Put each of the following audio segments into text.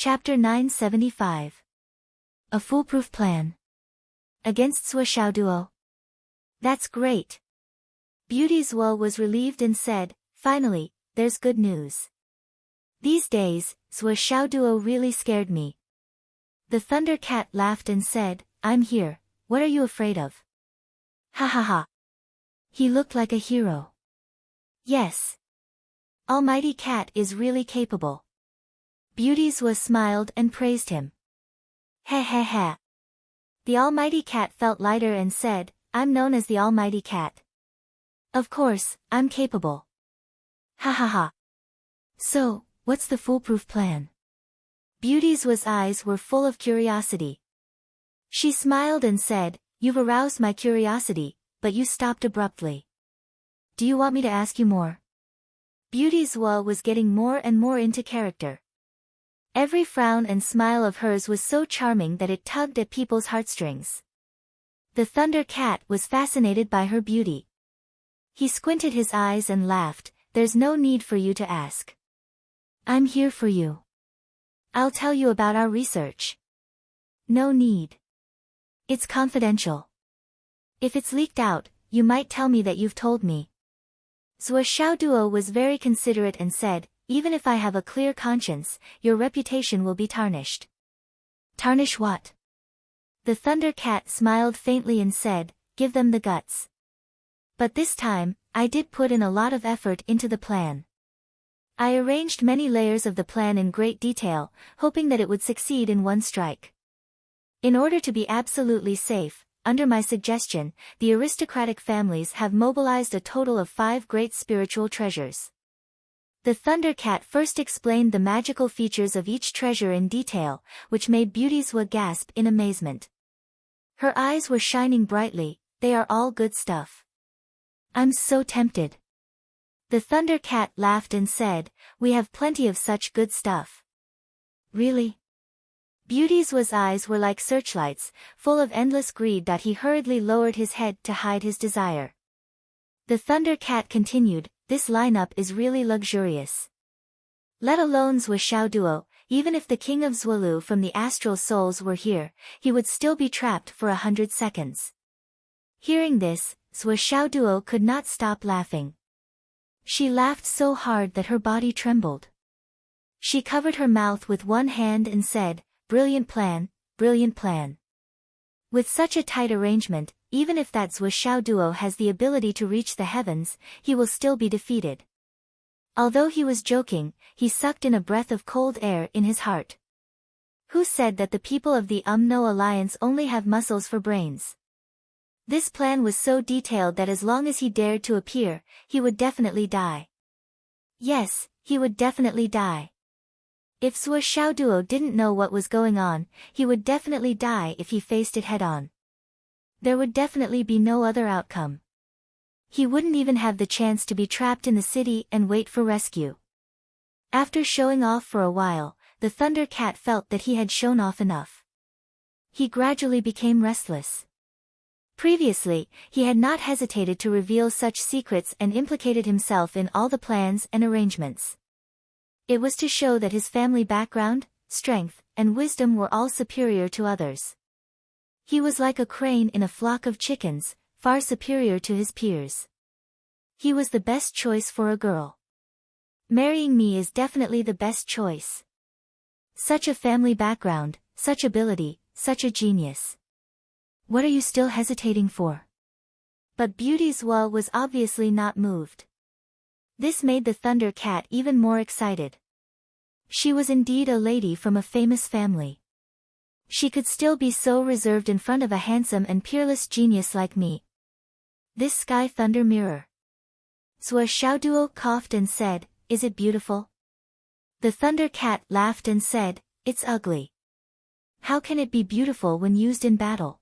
Chapter 975. A Foolproof Plan. Against Duo. That's great. Beauty's Woe was relieved and said, finally, there's good news. These days, Duo really scared me. The Thunder Cat laughed and said, I'm here, what are you afraid of? Ha ha ha. He looked like a hero. Yes. Almighty Cat is really capable. Beauty's Woe smiled and praised him. Ha ha ha. The Almighty Cat felt lighter and said, I'm known as the Almighty Cat. Of course, I'm capable. Ha ha ha. So, what's the foolproof plan? Beauty's Woe's eyes were full of curiosity. She smiled and said, You've aroused my curiosity, but you stopped abruptly. Do you want me to ask you more? Beauty's Woe was getting more and more into character. Every frown and smile of hers was so charming that it tugged at people's heartstrings. The Thunder Cat was fascinated by her beauty. He squinted his eyes and laughed, There's no need for you to ask. I'm here for you. I'll tell you about our research. No need. It's confidential. If it's leaked out, you might tell me that you've told me. Duo was very considerate and said, Even if I have a clear conscience, your reputation will be tarnished. Tarnish what? The Thunder Cat smiled faintly and said, Give them the guts. But this time, I did put in a lot of effort into the plan. I arranged many layers of the plan in great detail, hoping that it would succeed in one strike. In order to be absolutely safe, under my suggestion, the aristocratic families have mobilized a total of 5 great spiritual treasures. The Thunder Cat first explained the magical features of each treasure in detail, which made Beauty's Woe gasp in amazement. Her eyes were shining brightly, They are all good stuff. I'm so tempted. The Thunder Cat laughed and said, We have plenty of such good stuff. Really? Beauty's Woe's eyes were like searchlights, full of endless greed that he hurriedly lowered his head to hide his desire. The Thunder Cat continued, This lineup is really luxurious. Let alone Duo, even if the King of Zwalu from the Astral Souls were here, he would still be trapped for 100 seconds. Hearing this, Duo could not stop laughing. She laughed so hard that her body trembled. She covered her mouth with one hand and said, Brilliant plan, brilliant plan. With such a tight arrangement, even if that Duo has the ability to reach the heavens, he will still be defeated. Although he was joking, he sucked in a breath of cold air in his heart. Who said that the people of the No Alliance only have muscles for brains? This plan was so detailed that as long as he dared to appear, he would definitely die. Yes, he would definitely die. If Duo didn't know what was going on, he would definitely die if he faced it head-on. There would definitely be no other outcome. He wouldn't even have the chance to be trapped in the city and wait for rescue. After showing off for a while, the Thunder Cat felt that he had shown off enough. He gradually became restless. Previously, he had not hesitated to reveal such secrets and implicated himself in all the plans and arrangements. It was to show that his family background, strength, and wisdom were all superior to others. He was like a crane in a flock of chickens, far superior to his peers. He was the best choice for a girl. Marrying me is definitely the best choice. Such a family background, such ability, such a genius. What are you still hesitating for? But Beauty's Woe was obviously not moved. This made the Thunder Cat even more excited. She was indeed a lady from a famous family. She could still be so reserved in front of a handsome and peerless genius like me. This sky thunder mirror. Duo coughed and said, Is it beautiful? The Thunder Cat laughed and said, It's ugly. How can it be beautiful when used in battle?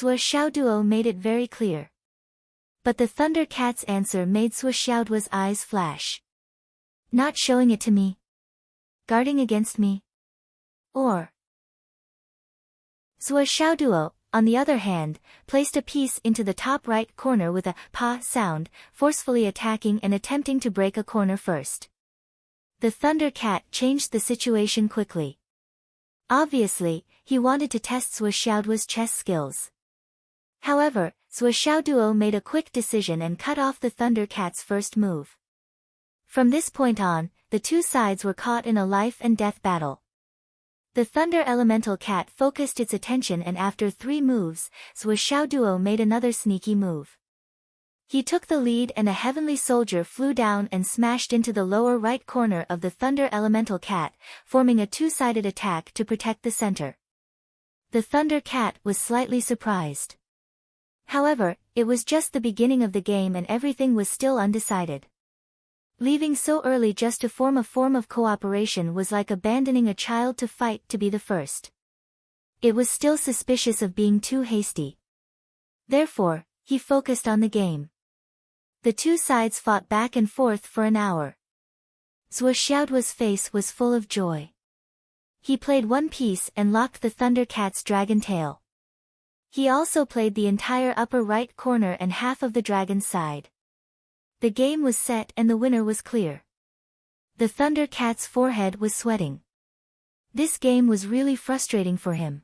Duo made it very clear. But the Thunder Cat's answer made Duo's eyes flash. Not showing it to me? Guarding against me? Or? Duo, on the other hand, placed a piece into the top right corner with a pa sound, forcefully attacking and attempting to break a corner first. The Thunder Cat changed the situation quickly. Obviously, he wanted to test Sui Xiaoduo's chess skills. However, Sui Xiaoduo made a quick decision and cut off the Thunder Cat's first move. From this point on, the two sides were caught in a life-and-death battle. The Thunder Elemental Cat focused its attention, and after 3 moves, Sui Xiaoduo made another sneaky move. He took the lead, and a heavenly soldier flew down and smashed into the lower right corner of the Thunder Elemental Cat, forming a 2-sided attack to protect the center. The Thunder Cat was slightly surprised. However, it was just the beginning of the game and everything was still undecided. Leaving so early just to form a form of cooperation was like abandoning a child to fight to be the first. It was still suspicious of being too hasty. Therefore, he focused on the game. The two sides fought back and forth for an hour. Sui Xiaoduo's face was full of joy. He played one piece and locked the Thunder Cat's dragon tail. He also played the entire upper right corner and half of the dragon's side. The game was set and the winner was clear. The Thunder Cat's forehead was sweating. This game was really frustrating for him.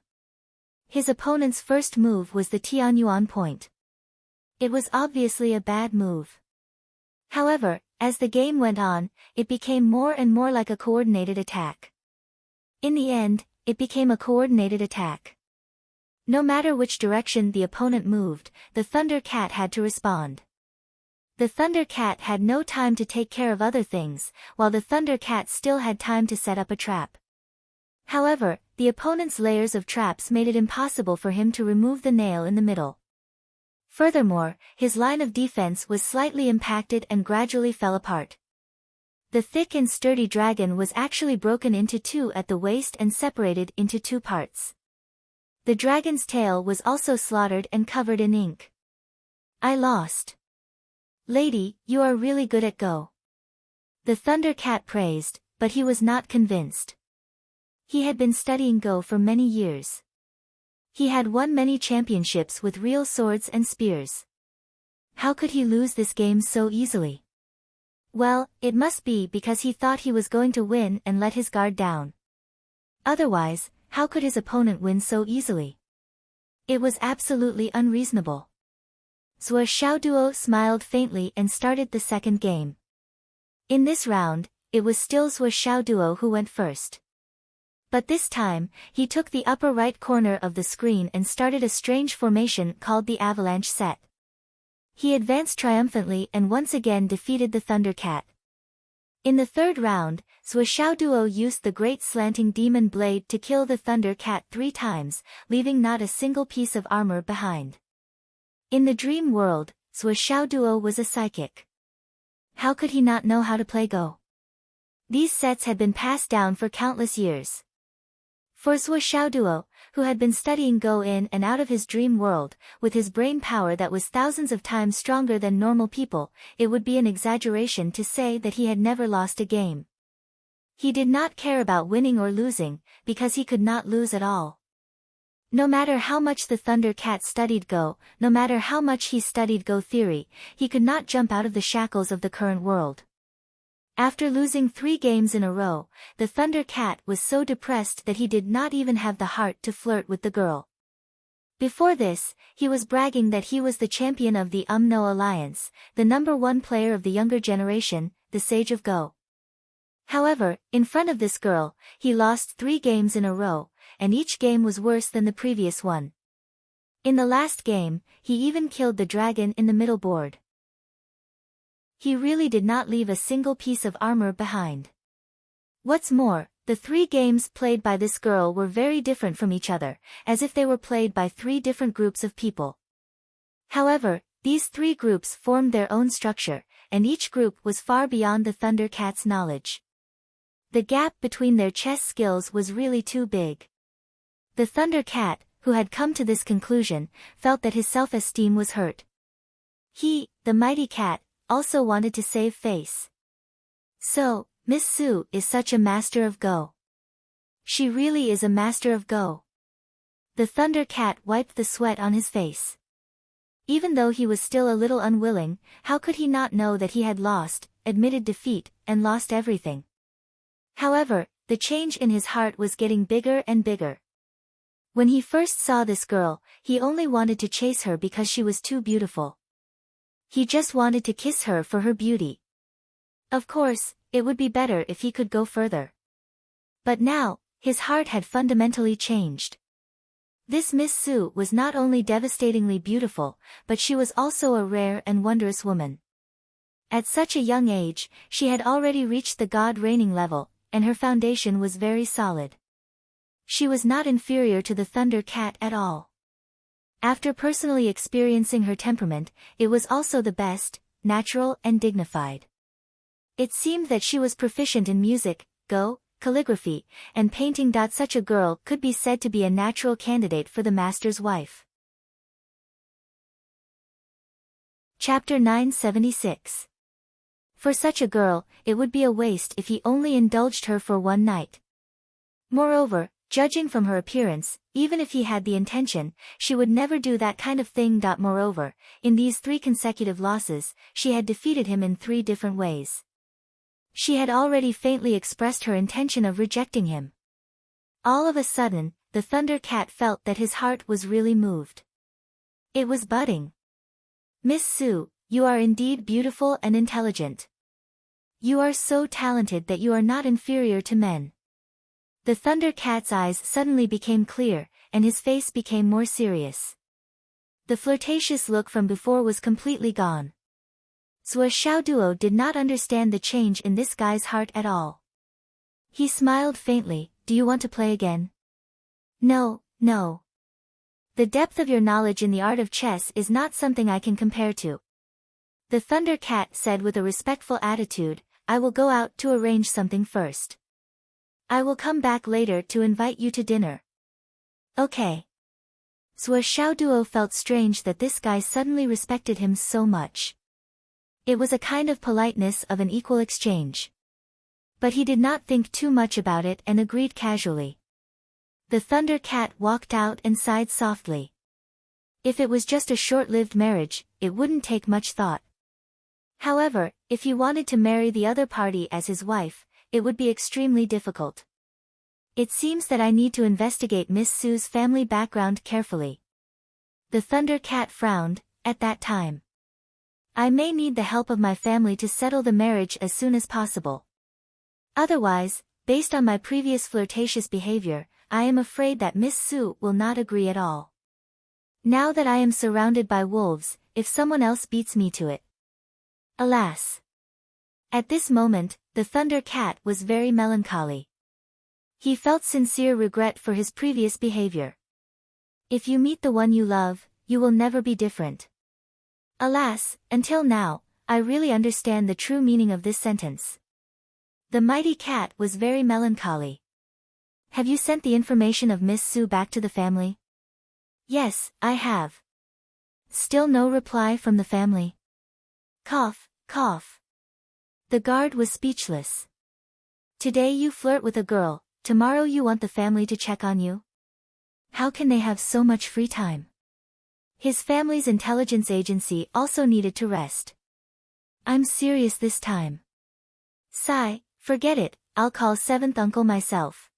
His opponent's first move was the Tianyuan point. It was obviously a bad move. However, as the game went on, it became more and more like a coordinated attack. In the end, it became a coordinated attack. No matter which direction the opponent moved, the Thunder Cat had to respond. The Thunder Cat had no time to take care of other things, while the Thunder Cat still had time to set up a trap. However, the opponent's layers of traps made it impossible for him to remove the nail in the middle. Furthermore, his line of defense was slightly impacted and gradually fell apart. The thick and sturdy dragon was actually broken into 2 at the waist and separated into 2 parts. The dragon's tail was also slaughtered and covered in ink. I lost. Lady, you are really good at Go. The Thunder Cat praised, but he was not convinced. He had been studying Go for many years. He had won many championships with real swords and spears. How could he lose this game so easily? Well, it must be because he thought he was going to win and let his guard down. Otherwise, how could his opponent win so easily? It was absolutely unreasonable. Sui Xiaoduo smiled faintly and started the second game. In this round, it was still Sui Xiaoduo who went first. But this time, he took the upper right corner of the screen and started a strange formation called the avalanche set. He advanced triumphantly and once again defeated the Thunder Cat. In the third round, Sui Xiaoduo used the great slanting demon blade to kill the Thunder Cat 3 times, leaving not a single piece of armor behind. In the dream world, Sui Xiaoduo was a psychic. How could he not know how to play Go? These sets had been passed down for countless years. For Sui Xiaoduo, who had been studying Go in and out of his dream world, with his brain power that was thousands of times stronger than normal people, it would be an exaggeration to say that he had never lost a game. He did not care about winning or losing, because he could not lose at all. No matter how much the Thunder Cat studied Go, no matter how much he studied Go theory, he could not jump out of the shackles of the current world. After losing 3 games in a row, the Thunder Cat was so depressed that he did not even have the heart to flirt with the girl. Before this, he was bragging that he was the champion of the No Alliance, the #1 player of the younger generation, the Sage of Go. However, in front of this girl, he lost 3 games in a row, and each game was worse than the previous one. In the last game, he even killed the dragon in the middle board. He really did not leave a single piece of armor behind. What's more, the 3 games played by this girl were very different from each other, as if they were played by 3 different groups of people. However, these 3 groups formed their own structure, and each group was far beyond the Thunder Cat's knowledge. The gap between their chess skills was really too big. The Thunder Cat, who had come to this conclusion, felt that his self-esteem was hurt. He, the mighty cat, also wanted to save face. So, Miss Su is such a master of Go. She really is a master of Go. The Thunder Cat wiped the sweat on his face. Even though he was still a little unwilling, how could he not know that he had lost, admitted defeat, and lost everything? However, the change in his heart was getting bigger and bigger. When he first saw this girl, he only wanted to chase her because she was too beautiful. He just wanted to kiss her for her beauty. Of course, it would be better if he could go further. But now, his heart had fundamentally changed. This Miss Sue was not only devastatingly beautiful, but she was also a rare and wondrous woman. At such a young age, she had already reached the God-reigning level, and her foundation was very solid. She was not inferior to the Thunder Cat at all. After personally experiencing her temperament, it was also the best, natural and dignified. It seemed that she was proficient in music, calligraphy, and painting. Such a girl could be said to be a natural candidate for the master's wife. Chapter 976. For such a girl, it would be a waste if he only indulged her for one night. Moreover, judging from her appearance, even if he had the intention, she would never do that kind of thing. Moreover, in these 3 consecutive losses, she had defeated him in 3 different ways. She had already faintly expressed her intention of rejecting him. All of a sudden, the Thunder Cat felt that his heart was really moved. It was budding. Miss Sue, you are indeed beautiful and intelligent. You are so talented that you are not inferior to men. The Thunder Cat's eyes suddenly became clear, and his face became more serious. The flirtatious look from before was completely gone. Zhou Xiaoduo did not understand the change in this guy's heart at all. He smiled faintly. Do you want to play again? No. The depth of your knowledge in the art of chess is not something I can compare to. The Thunder Cat said with a respectful attitude. I will go out to arrange something first. I will come back later to invite you to dinner. Okay. Zhou Xiaoduo felt strange that this guy suddenly respected him so much. It was a kind of politeness of an equal exchange. But he did not think too much about it and agreed casually. The Thunder Cat walked out and sighed softly. If it was just a short-lived marriage, it wouldn't take much thought. However, if he wanted to marry the other party as his wife, it would be extremely difficult. It seems that I need to investigate Miss Sue's family background carefully. The Thunder Cat frowned. At that time, I may need the help of my family to settle the marriage as soon as possible. Otherwise, based on my previous flirtatious behavior, I am afraid that Miss Sue will not agree at all. Now that I am surrounded by wolves, if someone else beats me to it. Alas! At this moment, the Thunder Cat was very melancholy. He felt sincere regret for his previous behavior. If you meet the one you love, you will never be different. Alas, until now, I really understand the true meaning of this sentence. The mighty cat was very melancholy. Have you sent the information of Miss Sue back to the family? Yes, I have. Still no reply from the family. Cough. The guard was speechless. Today you flirt with a girl, tomorrow you want the family to check on you? How can they have so much free time? His family's intelligence agency also needed to rest. I'm serious this time. Sigh, forget it, I'll call 7th uncle myself.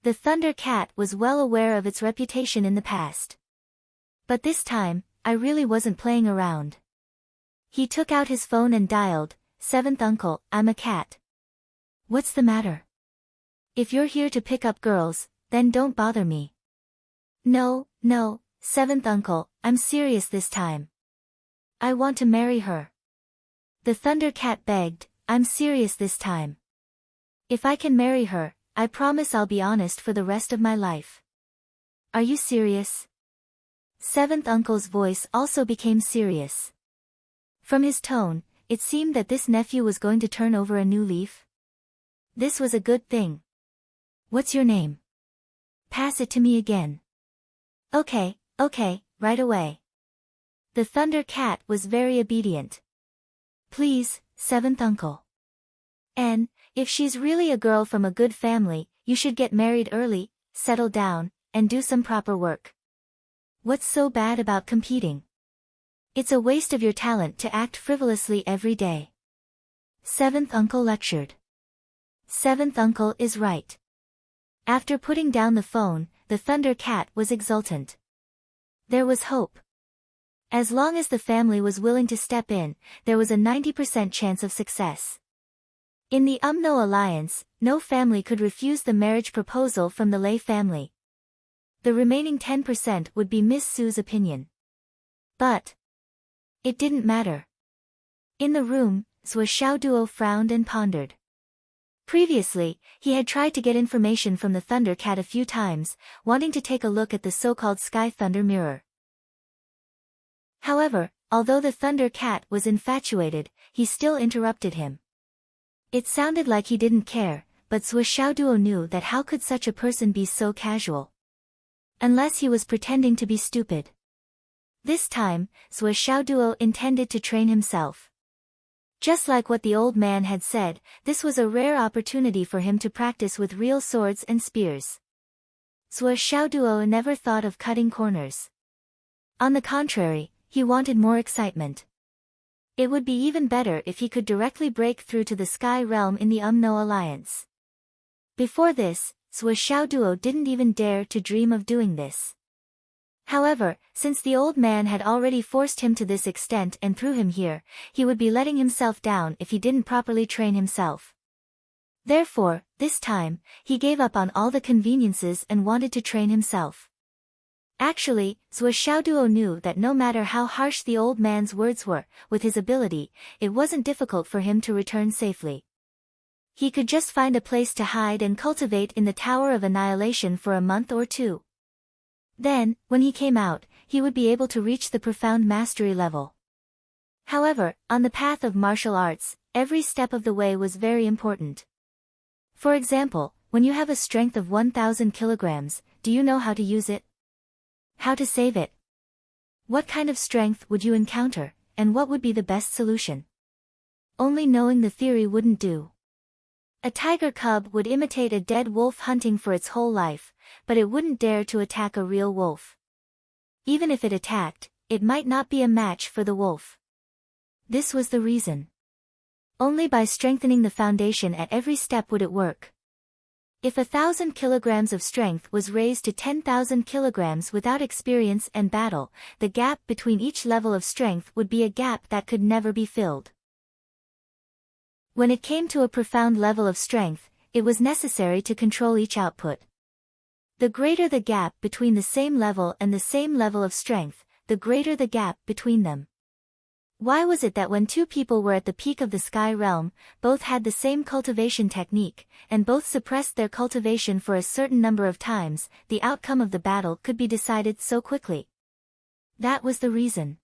The Thunder Cat was well aware of its reputation in the past. But this time, I really wasn't playing around. He took out his phone and dialed, 7th uncle, I'm a cat. What's the matter? If you're here to pick up girls, then don't bother me. No, 7th uncle, I'm serious this time. I want to marry her. The Thunder Cat begged, I'm serious this time. If I can marry her, I promise I'll be honest for the rest of my life. Are you serious? 7th uncle's voice also became serious. From his tone, it seemed that this nephew was going to turn over a new leaf. This was a good thing. What's your name? Pass it to me again. Okay, right away. The Thunder Cat was very obedient. Please, 7th uncle. And, if she's really a girl from a good family, you should get married early, settle down, and do some proper work. What's so bad about competing? It's a waste of your talent to act frivolously every day. 7th uncle lectured. Seventh uncle is right. After putting down the phone, the Thunder Cat was exultant. There was hope. As long as the family was willing to step in, there was a 90% chance of success. In the UMNO alliance, no family could refuse the marriage proposal from the Lei family. The remaining 10% would be Miss Sue's opinion. But it didn't matter. In the room, Zhou Xiaoduo frowned and pondered. Previously, he had tried to get information from the Thunder Cat a few times, wanting to take a look at the so-called Sky Thunder Mirror. However, although the Thunder Cat was infatuated, he still interrupted him. It sounded like he didn't care, but Zhou Xiaoduo knew that how could such a person be so casual? Unless he was pretending to be stupid. This time, Zhou Xiaoduo intended to train himself. Just like what the old man had said, this was a rare opportunity for him to practice with real swords and spears. Zhou Xiaoduo never thought of cutting corners. On the contrary, he wanted more excitement. It would be even better if he could directly break through to the Sky Realm in the UMNO alliance. Before this, Zhou Xiaoduo didn't even dare to dream of doing this. However, since the old man had already forced him to this extent and threw him here, he would be letting himself down if he didn't properly train himself. Therefore, this time, he gave up on all the conveniences and wanted to train himself. Actually, Zhou Xiaoduo knew that no matter how harsh the old man's words were, with his ability, it wasn't difficult for him to return safely. He could just find a place to hide and cultivate in the Tower of Annihilation for a month or two. Then, when he came out, he would be able to reach the profound mastery level. However, on the path of martial arts, every step of the way was very important. For example, when you have a strength of 1,000 kilograms, do you know how to use it? How to save it? What kind of strength would you encounter, and what would be the best solution? Only knowing the theory wouldn't do. A tiger cub would imitate a dead wolf hunting for its whole life, but it wouldn't dare to attack a real wolf. Even if it attacked, it might not be a match for the wolf. This was the reason. Only by strengthening the foundation at every step would it work. If 1,000 kilograms of strength was raised to 10,000 kilograms without experience and battle, the gap between each level of strength would be a gap that could never be filled. When it came to a profound level of strength, it was necessary to control each output. The greater the gap between the same level and the same level of strength, the greater the gap between them. Why was it that when two people were at the peak of the Sky Realm, both had the same cultivation technique, and both suppressed their cultivation for a certain number of times, the outcome of the battle could be decided so quickly? That was the reason.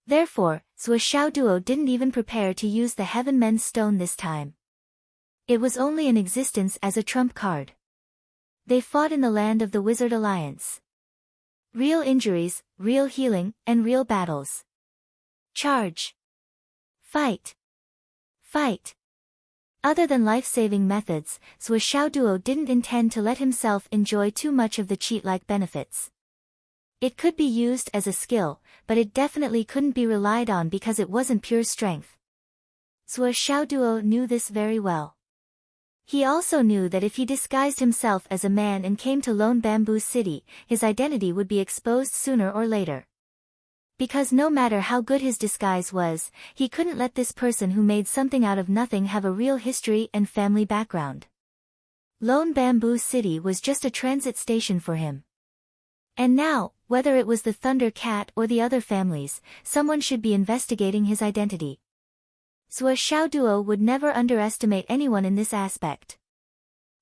Therefore, Zhou Xiaoduo didn't even prepare to use the Heaven Men's Stone this time. It was only in existence as a trump card. They fought in the land of the Wizard Alliance. Real injuries, real healing, and real battles. Charge. Fight. Fight. Other than life-saving methods, Zhou Xiaoduo didn't intend to let himself enjoy too much of the cheat-like benefits. It could be used as a skill, but it definitely couldn't be relied on because it wasn't pure strength. Zhou Xiaoduo knew this very well. He also knew that if he disguised himself as a man and came to Lone Bamboo City, his identity would be exposed sooner or later. Because no matter how good his disguise was, he couldn't let this person who made something out of nothing have a real history and family background. Lone Bamboo City was just a transit station for him. And now, whether it was the Thunder Cat or the other families, someone should be investigating his identity. Zhou Xiaoduo would never underestimate anyone in this aspect.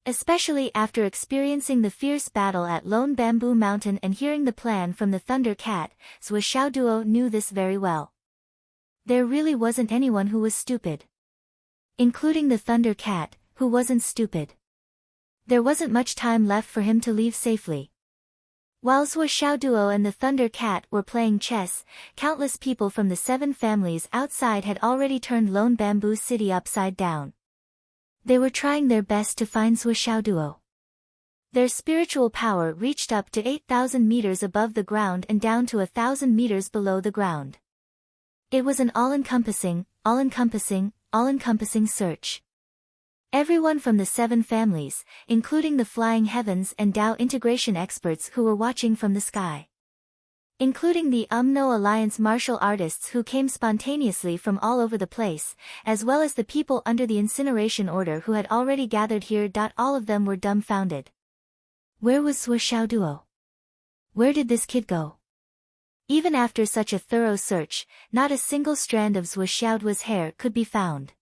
Especially after experiencing the fierce battle at Lone Bamboo Mountain and hearing the plan from the Thunder Cat, Zhou Xiaoduo knew this very well. There really wasn't anyone who was stupid. Including the Thunder Cat, who wasn't stupid. There wasn't much time left for him to leave safely. While Zhou Xiaoduo and the Thunder Cat were playing chess, countless people from the 7 families outside had already turned Lone Bamboo City upside down. They were trying their best to find Zhou Xiaoduo. Their spiritual power reached up to 8,000 meters above the ground and down to 1,000 meters below the ground. It was an all-encompassing search. Everyone from the 7 families, including the flying heavens and Tao integration experts who were watching from the sky. Including the UMNO Alliance martial artists who came spontaneously from all over the place, as well as the people under the incineration order who had already gathered here. All of them were dumbfounded. Where was Sui Xiaoduo? Where did this kid go? Even after such a thorough search, not a single strand of Sui Xiaoduo's hair could be found.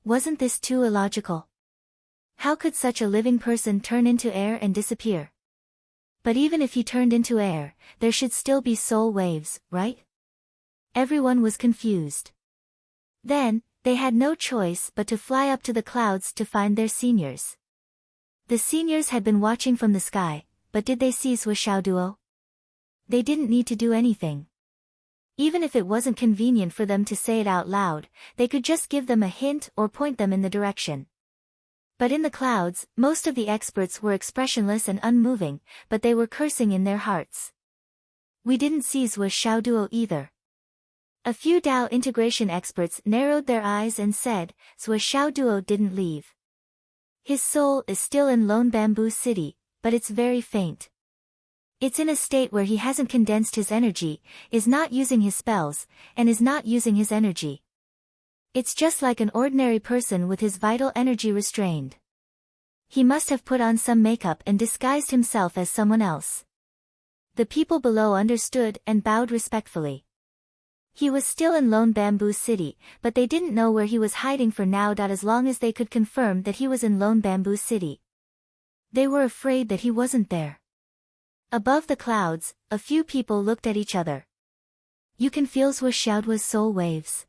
Wasn't this too illogical? How could such a living person turn into air and disappear? But even if he turned into air, there should still be soul waves, right? Everyone was confused. Then, they had no choice but to fly up to the clouds to find their seniors. The seniors had been watching from the sky, but did they see Sui Xiaoduo? They didn't need to do anything. Even if it wasn't convenient for them to say it out loud, they could just give them a hint or point them in the direction. But in the clouds, most of the experts were expressionless and unmoving, but they were cursing in their hearts. We didn't see Sui Xiaoduo either. A few Tao integration experts narrowed their eyes and said, Sui Xiaoduo didn't leave. His soul is still in Lone Bamboo City, but it's very faint. It's in a state where he hasn't condensed his energy, is not using his spells, and is not using his energy. It's just like an ordinary person with his vital energy restrained. He must have put on some makeup and disguised himself as someone else. The people below understood and bowed respectfully. He was still in Lone Bamboo City, but they didn't know where he was hiding for now. As long as they could confirm that he was in Lone Bamboo City. They were afraid that he wasn't there. Above the clouds, a few people looked at each other. You can feel Sui Xiaoduo's soul waves.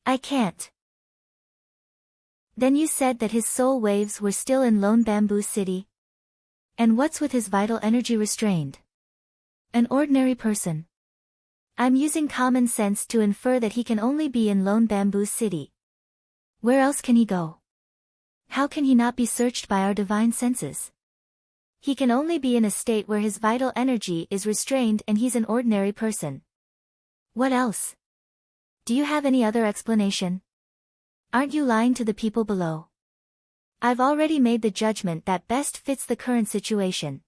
I can't. Then you said that his soul waves were still in Lone Bamboo City? And what's with his vital energy restrained? An ordinary person. I'm using common sense to infer that he can only be in Lone Bamboo City. Where else can he go? How can he not be searched by our divine senses? He can only be in a state where his vital energy is restrained and he's an ordinary person. What else? Do you have any other explanation? Aren't you lying to the people below? I've already made the judgment that best fits the current situation.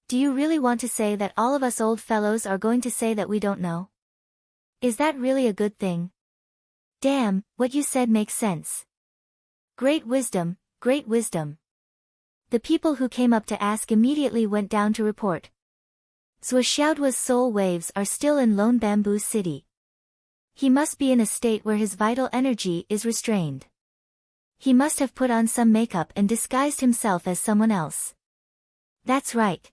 Do you really want to say that all of us old fellows are going to say that we don't know? Is that really a good thing? Damn, what you said makes sense. Great wisdom, great wisdom. The people who came up to ask immediately went down to report. Sui Xiaoduo's soul waves are still in Lone Bamboo City. He must be in a state where his vital energy is restrained. He must have put on some makeup and disguised himself as someone else. That's right.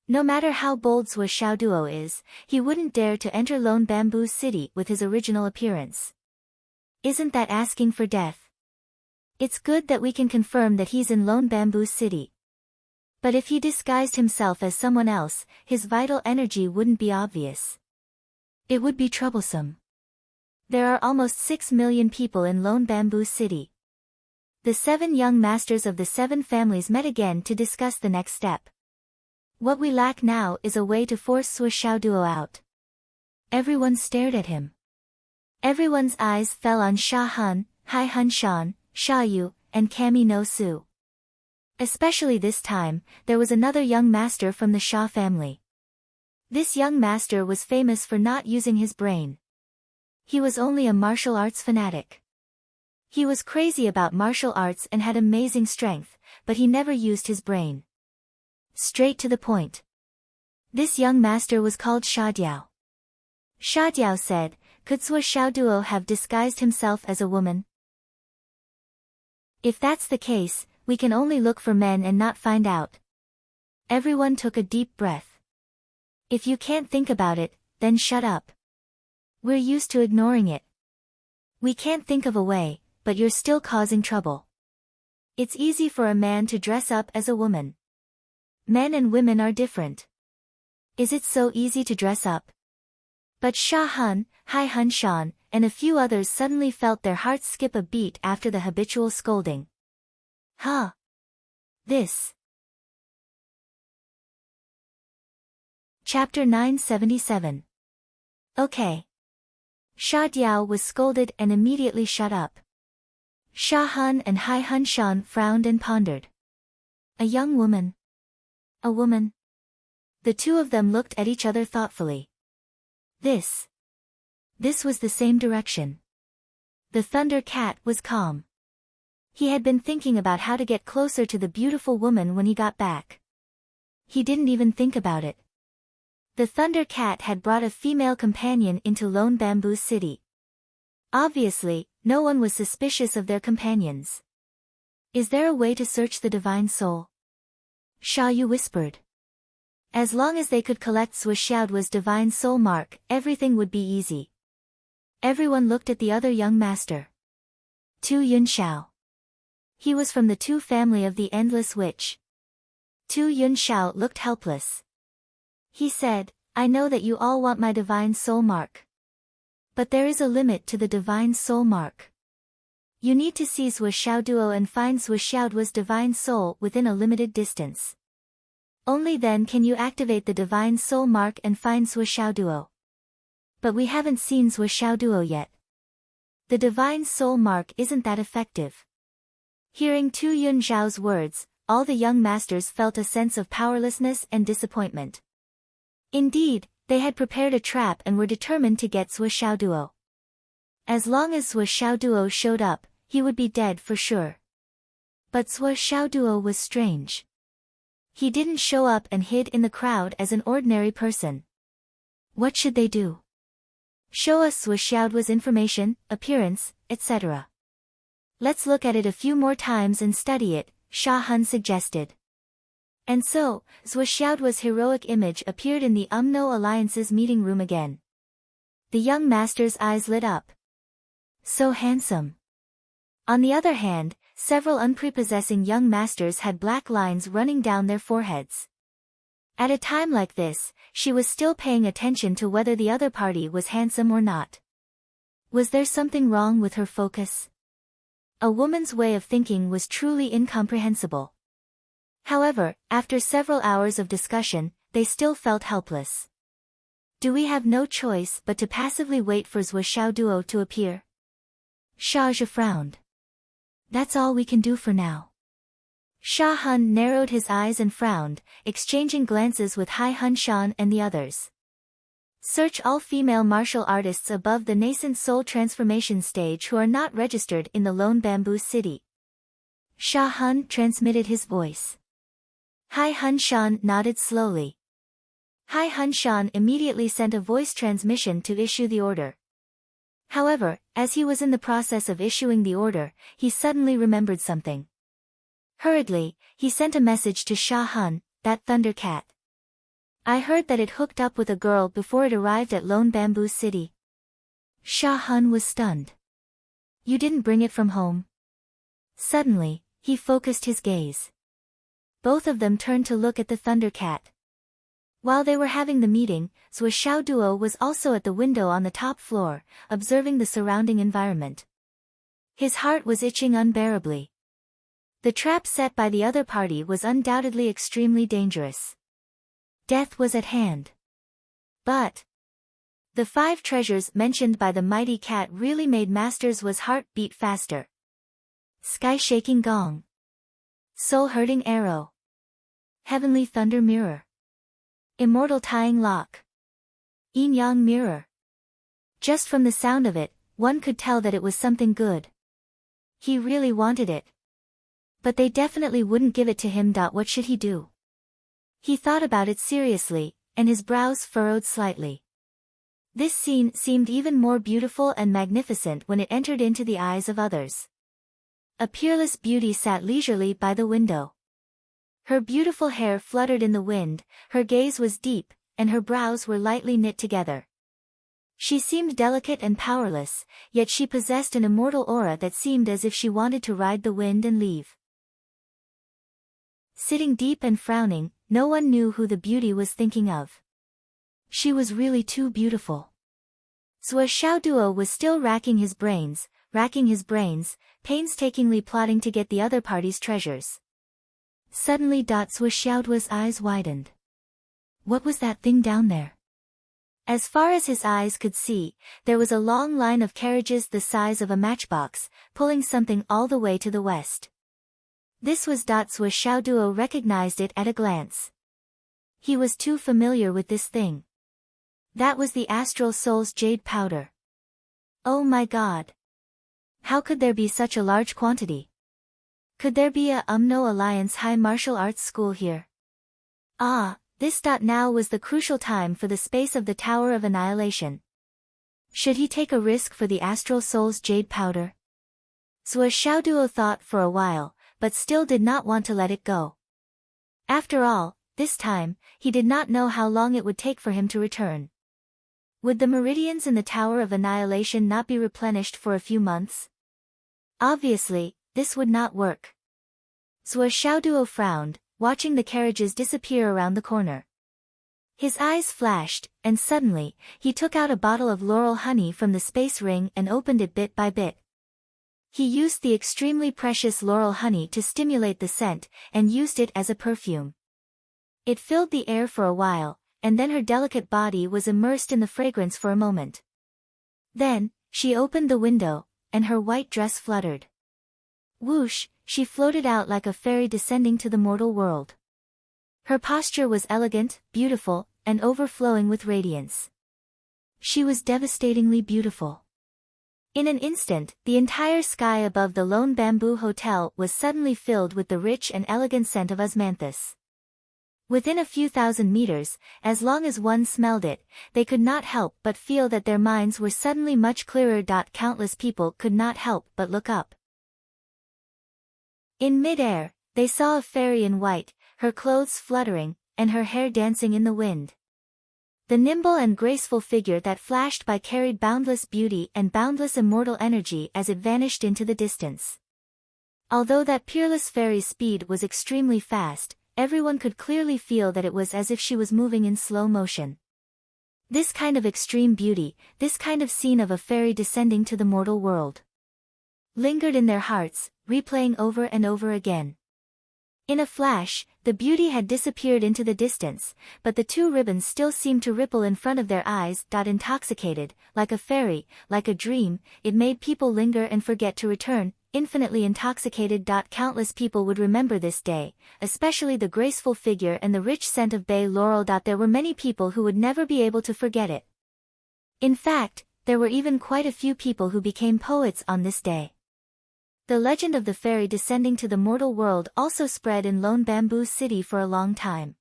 No matter how bold Sui Xiaoduo is, he wouldn't dare to enter Lone Bamboo City with his original appearance. Isn't that asking for death? It's good that we can confirm that he's in Lone Bamboo City. But if he disguised himself as someone else, his vital energy wouldn't be obvious. It would be troublesome. There are almost 6 million people in Lone Bamboo City. The 7 young masters of the 7 families met again to discuss the next step. What we lack now is a way to force Sui Xiaoduo out. Everyone stared at him. Everyone's eyes fell on Sha Hun, Hai Hun Shan, Sha Yu, and Kami no Su. Especially this time, there was another young master from the Sha family. This young master was famous for not using his brain. He was only a martial arts fanatic. He was crazy about martial arts and had amazing strength, but he never used his brain. Straight to the point. This young master was called Sha Diao. Sha Diao said, could Sui Xiaoduo have disguised himself as a woman? If that's the case, we can only look for men and not find out. Everyone took a deep breath. If you can't think about it, then shut up. We're used to ignoring it. We can't think of a way, but you're still causing trouble. It's easy for a man to dress up as a woman. Men and women are different. Is it so easy to dress up? But Sha Hun, Hai Hun Shan, and a few others suddenly felt their hearts skip a beat after the habitual scolding. Huh? This. Chapter 977. Okay. Sha Diao was scolded and immediately shut up. Sha Hun and Hai Hun Shan frowned and pondered. A young woman. A woman. The two of them looked at each other thoughtfully. This was the same direction. The Thunder Cat was calm. He had been thinking about how to get closer to the beautiful woman when he got back. He didn't even think about it. The Thunder Cat had brought a female companion into Lone Bamboo City. Obviously, no one was suspicious of their companions. Is there a way to search the divine soul? Sha Yu whispered. As long as they could collect Swishiaoduo's divine soul mark, everything would be easy. Everyone looked at the other young master. Tu Yunxiao. He was from the Tu family of the Endless Witch. Tu Yunxiao looked helpless. He said, I know that you all want my divine soul mark. But there is a limit to the divine soul mark. You need to seize Swishiaoduo and find Swishiaoduo's divine soul within a limited distance. Only then can you activate the divine soul mark and find Swishiaoduo. But we haven't seen Swishiaoduo yet. The divine soul mark isn't that effective. Hearing Tu Yunxiao's words, all the young masters felt a sense of powerlessness and disappointment. Indeed, they had prepared a trap and were determined to get Swishiaoduo. As long as Swishiaoduo showed up, he would be dead for sure. But Swishiaoduo was strange. He didn't show up and hid in the crowd as an ordinary person. What should they do? Show us Swishiaoduo's information, appearance, etc. Let's look at it a few more times and study it, Sha Hun suggested. And so, Swishiaoduo's heroic image appeared in the Umno Alliance's meeting room again. The young master's eyes lit up. So handsome. On the other hand, several unprepossessing young masters had black lines running down their foreheads. At a time like this, she was still paying attention to whether the other party was handsome or not. Was there something wrong with her focus? A woman's way of thinking was truly incomprehensible. However, after several hours of discussion, they still felt helpless. Do we have no choice but to passively wait for Swishiaoduo to appear? Sha Zhe frowned. That's all we can do for now. Sha Hun narrowed his eyes and frowned, exchanging glances with Hai Hun Shan and the others. Search all female martial artists above the nascent soul transformation stage who are not registered in the Lone Bamboo City. Sha Hun transmitted his voice. Hai Hun Shan nodded slowly. Hai Hun Shan immediately sent a voice transmission to issue the order. However, as he was in the process of issuing the order, he suddenly remembered something. Hurriedly, he sent a message to Sha Hun, that Thunder Cat. I heard that it hooked up with a girl before it arrived at Lone Bamboo City. Sha Hun was stunned. You didn't bring it from home? Suddenly, he focused his gaze. Both of them turned to look at the Thunder Cat. While they were having the meeting, Swishiaoduo was also at the window on the top floor, observing the surrounding environment. His heart was itching unbearably. The trap set by the other party was undoubtedly extremely dangerous. Death was at hand. But the 5 treasures mentioned by the mighty cat really made Master's heart beat faster. Sky-shaking gong. Soul-hurting arrow. Heavenly thunder mirror. Immortal tying lock. Yin-yang mirror. Just from the sound of it, one could tell that it was something good. He really wanted it. But they definitely wouldn't give it to him. What should he do? He thought about it seriously, and his brows furrowed slightly. This scene seemed even more beautiful and magnificent when it entered into the eyes of others. A peerless beauty sat leisurely by the window. Her beautiful hair fluttered in the wind, her gaze was deep, and her brows were lightly knit together. She seemed delicate and powerless, yet she possessed an immortal aura that seemed as if she wanted to ride the wind and leave. Sitting deep and frowning, no one knew who the beauty was thinking of. She was really too beautiful. Swishiaoduo was still racking his brains, painstakingly plotting to get the other party's treasures. Suddenly Swishiaoduo's eyes widened. What was that thing down there? As far as his eyes could see, there was a long line of carriages the size of a matchbox, pulling something all the way to the west. This was Zhuo Xiaoduo recognized it at a glance. He was too familiar with this thing. That was the Astral Soul's jade powder. Oh my god! How could there be such a large quantity? Could there be a UMNO Alliance High Martial Arts School here? Ah, this. Now was the crucial time for the space of the Tower of Annihilation. Should he take a risk for the Astral Soul's jade powder? Zhuo Xiaoduo thought for a while, but still did not want to let it go. After all, this time, he did not know how long it would take for him to return. Would the meridians in the Tower of Annihilation not be replenished for a few months? Obviously, this would not work. Zhuo Xiaoduo frowned, watching the carriages disappear around the corner. His eyes flashed, and suddenly, he took out a bottle of laurel honey from the space ring and opened it bit by bit. He used the extremely precious laurel honey to stimulate the scent, and used it as a perfume. It filled the air for a while, and then her delicate body was immersed in the fragrance for a moment. Then, she opened the window, and her white dress fluttered. Whoosh, she floated out like a fairy descending to the mortal world. Her posture was elegant, beautiful, and overflowing with radiance. She was devastatingly beautiful. In an instant, the entire sky above the Lone Bamboo Hotel was suddenly filled with the rich and elegant scent of osmanthus. Within a few thousand meters, as long as one smelled it, they could not help but feel that their minds were suddenly much clearer. Countless people could not help but look up. In mid-air, they saw a fairy in white, her clothes fluttering, and her hair dancing in the wind. The nimble and graceful figure that flashed by carried boundless beauty and boundless immortal energy as it vanished into the distance. Although that peerless fairy's speed was extremely fast, everyone could clearly feel that it was as if she was moving in slow motion. This kind of extreme beauty, this kind of scene of a fairy descending to the mortal world, lingered in their hearts, replaying over and over again. In a flash, the beauty had disappeared into the distance, but the two ribbons still seemed to ripple in front of their eyes. Intoxicated, like a fairy, like a dream, it made people linger and forget to return, infinitely intoxicated. Countless people would remember this day, especially the graceful figure and the rich scent of bay laurel. There were many people who would never be able to forget it. In fact, there were even quite a few people who became poets on this day. The legend of the fairy descending to the mortal world also spread in Lone Bamboo City for a long time.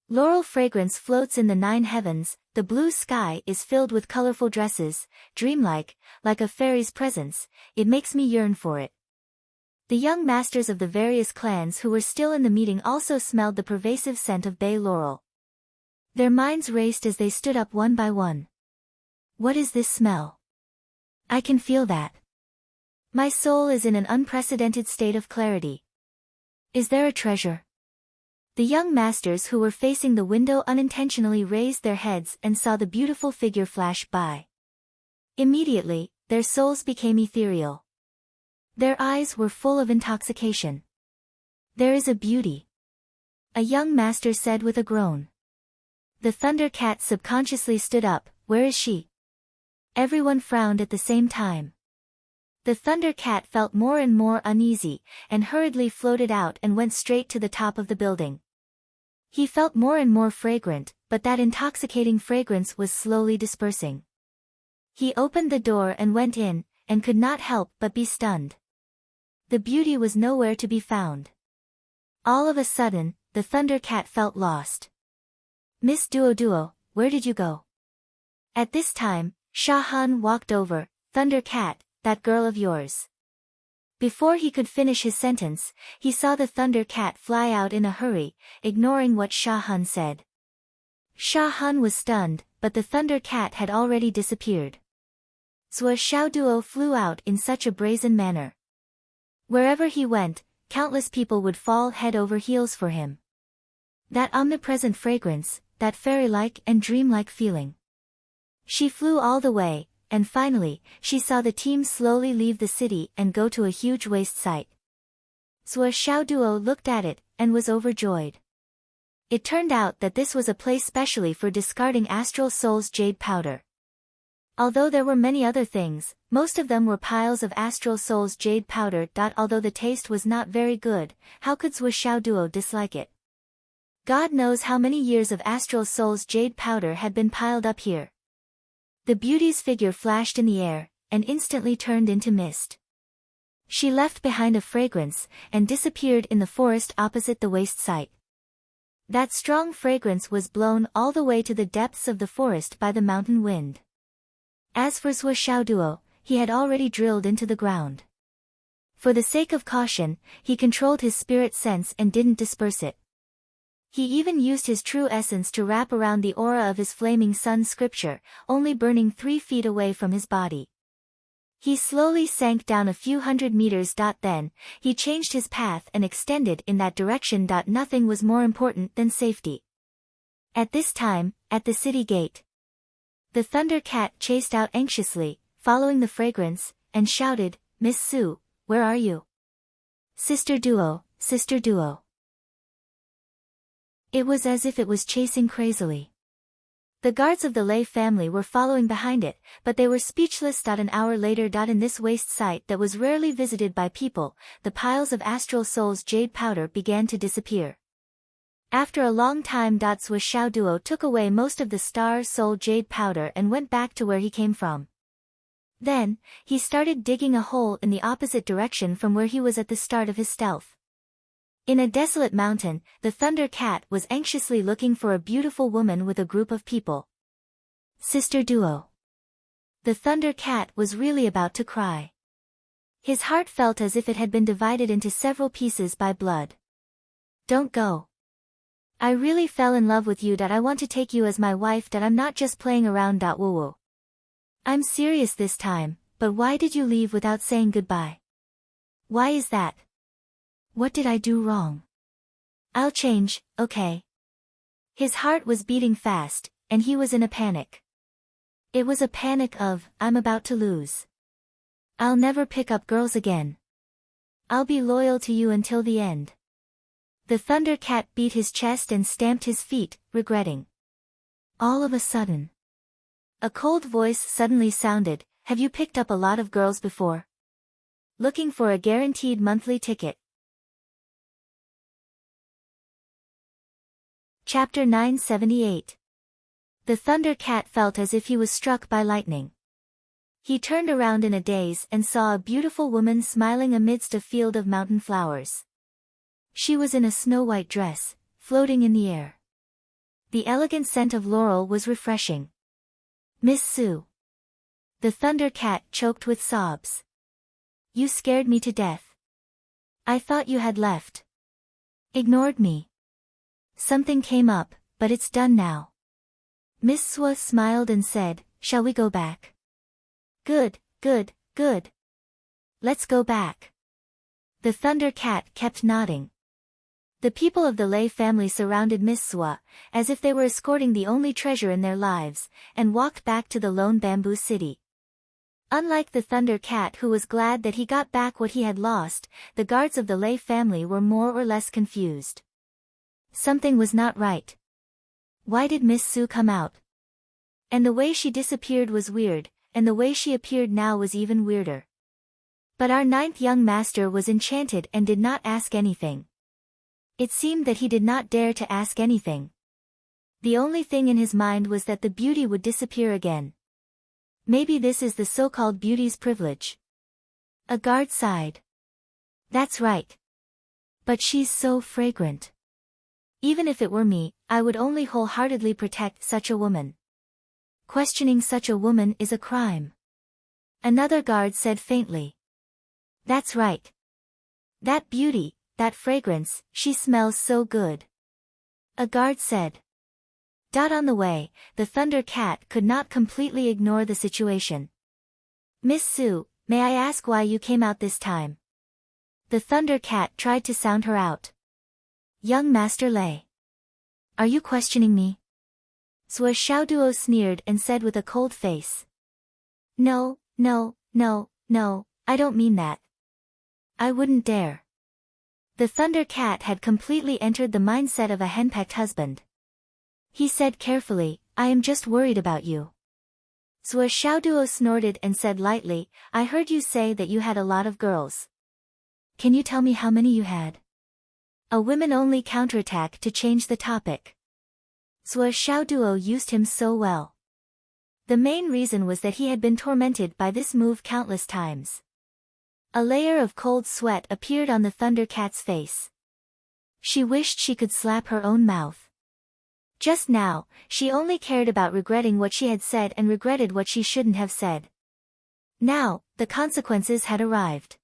Laurel fragrance floats in the 9 heavens, the blue sky is filled with colorful dresses, dreamlike, like a fairy's presence, it makes me yearn for it. The young masters of the various clans who were still in the meeting also smelled the pervasive scent of bay laurel. Their minds raced as they stood up one by one. What is this smell? I can feel that. My soul is in an unprecedented state of clarity. Is there a treasure? The young masters who were facing the window unintentionally raised their heads and saw the beautiful figure flash by. Immediately, their souls became ethereal. Their eyes were full of intoxication. There is a beauty. A young master said with a groan. The Thunder Cat subconsciously stood up. Where is she? Everyone frowned at the same time. The Thunder Cat felt more and more uneasy, and hurriedly floated out and went straight to the top of the building. He felt more and more fragrant, but that intoxicating fragrance was slowly dispersing. He opened the door and went in, and could not help but be stunned. The beauty was nowhere to be found. All of a sudden, the Thunder Cat felt lost. Miss Duo, where did you go? At this time, Sha Han walked over. Thunder Cat, that girl of yours. Before he could finish his sentence, he saw the Thunder Cat fly out in a hurry, ignoring what Sha Han said. Sha Han was stunned, but the Thunder Cat had already disappeared. Zhuo Xiaoduo flew out in such a brazen manner. Wherever he went, countless people would fall head over heels for him. That omnipresent fragrance, that fairy-like and dreamlike feeling. She flew all the way, and finally, she saw the team slowly leave the city and go to a huge waste site. Zhuo Xiaoduo looked at it, and was overjoyed. It turned out that this was a place specially for discarding Astral Soul's jade powder. Although there were many other things, most of them were piles of Astral Soul's jade powder. Although the taste was not very good, how could Zhuo Xiaoduo dislike it? God knows how many years of Astral Soul's jade powder had been piled up here. The beauty's figure flashed in the air, and instantly turned into mist. She left behind a fragrance, and disappeared in the forest opposite the waste site. That strong fragrance was blown all the way to the depths of the forest by the mountain wind. As for Zhuo Xiaoduo, he had already drilled into the ground. For the sake of caution, he controlled his spirit sense and didn't disperse it. He even used his true essence to wrap around the aura of his flaming sun scripture, only burning 3 feet away from his body. He slowly sank down a few hundred meters. Then, he changed his path and extended in that direction. Nothing was more important than safety. At this time, at the city gate, the Thunder Cat chased out anxiously, following the fragrance, and shouted, "Miss Su, where are you? Sister Duo, Sister Duo." It was as if it was chasing crazily. The guards of the Lei family were following behind it, but they were speechless. An hour later. In this waste site that was rarely visited by people, the piles of Astral Soul's jade powder began to disappear. After a long time. Zhuo Xiaoduo took away most of the Star Soul jade powder and went back to where he came from. Then, he started digging a hole in the opposite direction from where he was at the start of his stealth. In a desolate mountain, the Thunder Cat was anxiously looking for a beautiful woman with a group of people. Sister Duo. The Thunder Cat was really about to cry. His heart felt as if it had been divided into several pieces by blood. Don't go. I really fell in love with you. I want to take you as my wife. I'm not just playing around. Woo. I'm serious this time, but why did you leave without saying goodbye? Why is that? What did I do wrong? I'll change, okay? His heart was beating fast, and he was in a panic. It was a panic of, I'm about to lose. I'll never pick up girls again. I'll be loyal to you until the end. The Thunder Cat beat his chest and stamped his feet, regretting. All of a sudden, a cold voice suddenly sounded, have you picked up a lot of girls before? Looking for a guaranteed monthly ticket. Chapter 978. The Thunder Cat felt as if he was struck by lightning. He turned around in a daze and saw a beautiful woman smiling amidst a field of mountain flowers. She was in a snow-white dress, floating in the air. The elegant scent of laurel was refreshing. Miss Su. The Thunder Cat choked with sobs. You scared me to death. I thought you had left. Ignored me. Something came up, but it's done now. Miss Su smiled and said, shall we go back? Good, good, good. Let's go back. The Thunder Cat kept nodding. The people of the Lei family surrounded Miss Su, as if they were escorting the only treasure in their lives, and walked back to the lone bamboo city. Unlike the Thunder Cat who was glad that he got back what he had lost, the guards of the Lei family were more or less confused. Something was not right. Why did Miss Su come out? And the way she disappeared was weird, and the way she appeared now was even weirder. But our 9th young master was enchanted and did not ask anything. It seemed that he did not dare to ask anything. The only thing in his mind was that the beauty would disappear again. Maybe this is the so-called beauty's privilege. A guard sighed. That's right. But she's so fragrant. Even if it were me, I would only wholeheartedly protect such a woman. Questioning such a woman is a crime. Another guard said faintly. That's right. That beauty, that fragrance, she smells so good. A guard said. On the way, the Thunder Cat could not completely ignore the situation. Miss Su, may I ask why you came out this time? The Thunder Cat tried to sound her out. Young Master Lei. Are you questioning me? Zhuo Xiaoduo sneered and said with a cold face. No, no, no, no, I don't mean that. I wouldn't dare. The Thunder Cat had completely entered the mindset of a henpecked husband. He said carefully, I am just worried about you. Zhou Xiaoduo snorted and said lightly, I heard you say that you had a lot of girls. Can you tell me how many you had? A women-only counterattack to change the topic. Zhou Xiaoduo used him so well. The main reason was that he had been tormented by this move countless times. A layer of cold sweat appeared on the Thunder Cat's face. She wished she could slap her own mouth. Just now, she only cared about regretting what she had said and regretted what she shouldn't have said. Now, the consequences had arrived.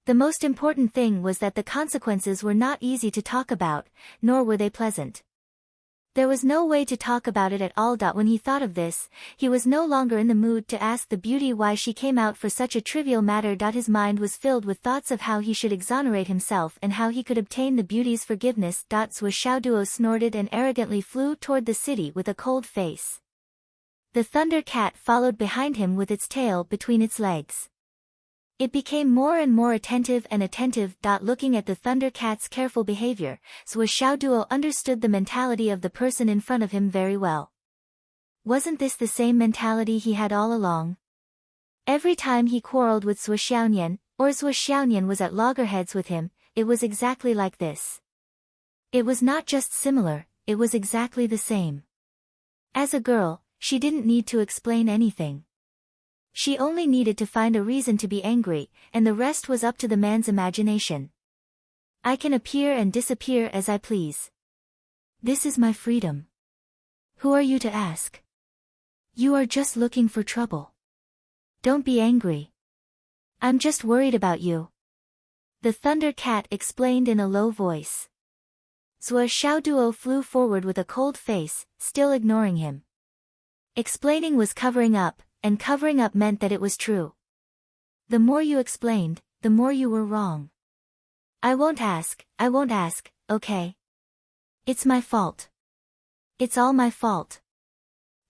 The most important thing was that the consequences were not easy to talk about, nor were they pleasant. There was no way to talk about it at all. When he thought of this, he was no longer in the mood to ask the beauty why she came out for such a trivial matter. His mind was filled with thoughts of how he should exonerate himself and how he could obtain the beauty's forgiveness. Zhou Xiaoduo snorted and arrogantly flew toward the city with a cold face. The Thunder Cat followed behind him with its tail between its legs. It became more and more attentive and attentive. Looking at the Thunder Cat's careful behavior, Zhou Xiaoduo understood the mentality of the person in front of him very well. Wasn't this the same mentality he had all along? Every time he quarreled with Zhou Xiaonian, or Zhou Xiaonian was at loggerheads with him, it was exactly like this. It was not just similar, it was exactly the same. As a girl, she didn't need to explain anything. She only needed to find a reason to be angry, and the rest was up to the man's imagination. I can appear and disappear as I please. This is my freedom. Who are you to ask? You are just looking for trouble. Don't be angry. I'm just worried about you. The Thunder Cat explained in a low voice. Zhou Xiaoduo flew forward with a cold face, still ignoring him. Explaining was covering up, and covering up meant that it was true. The more you explained, the more you were wrong. I won't ask, okay? It's my fault. It's all my fault.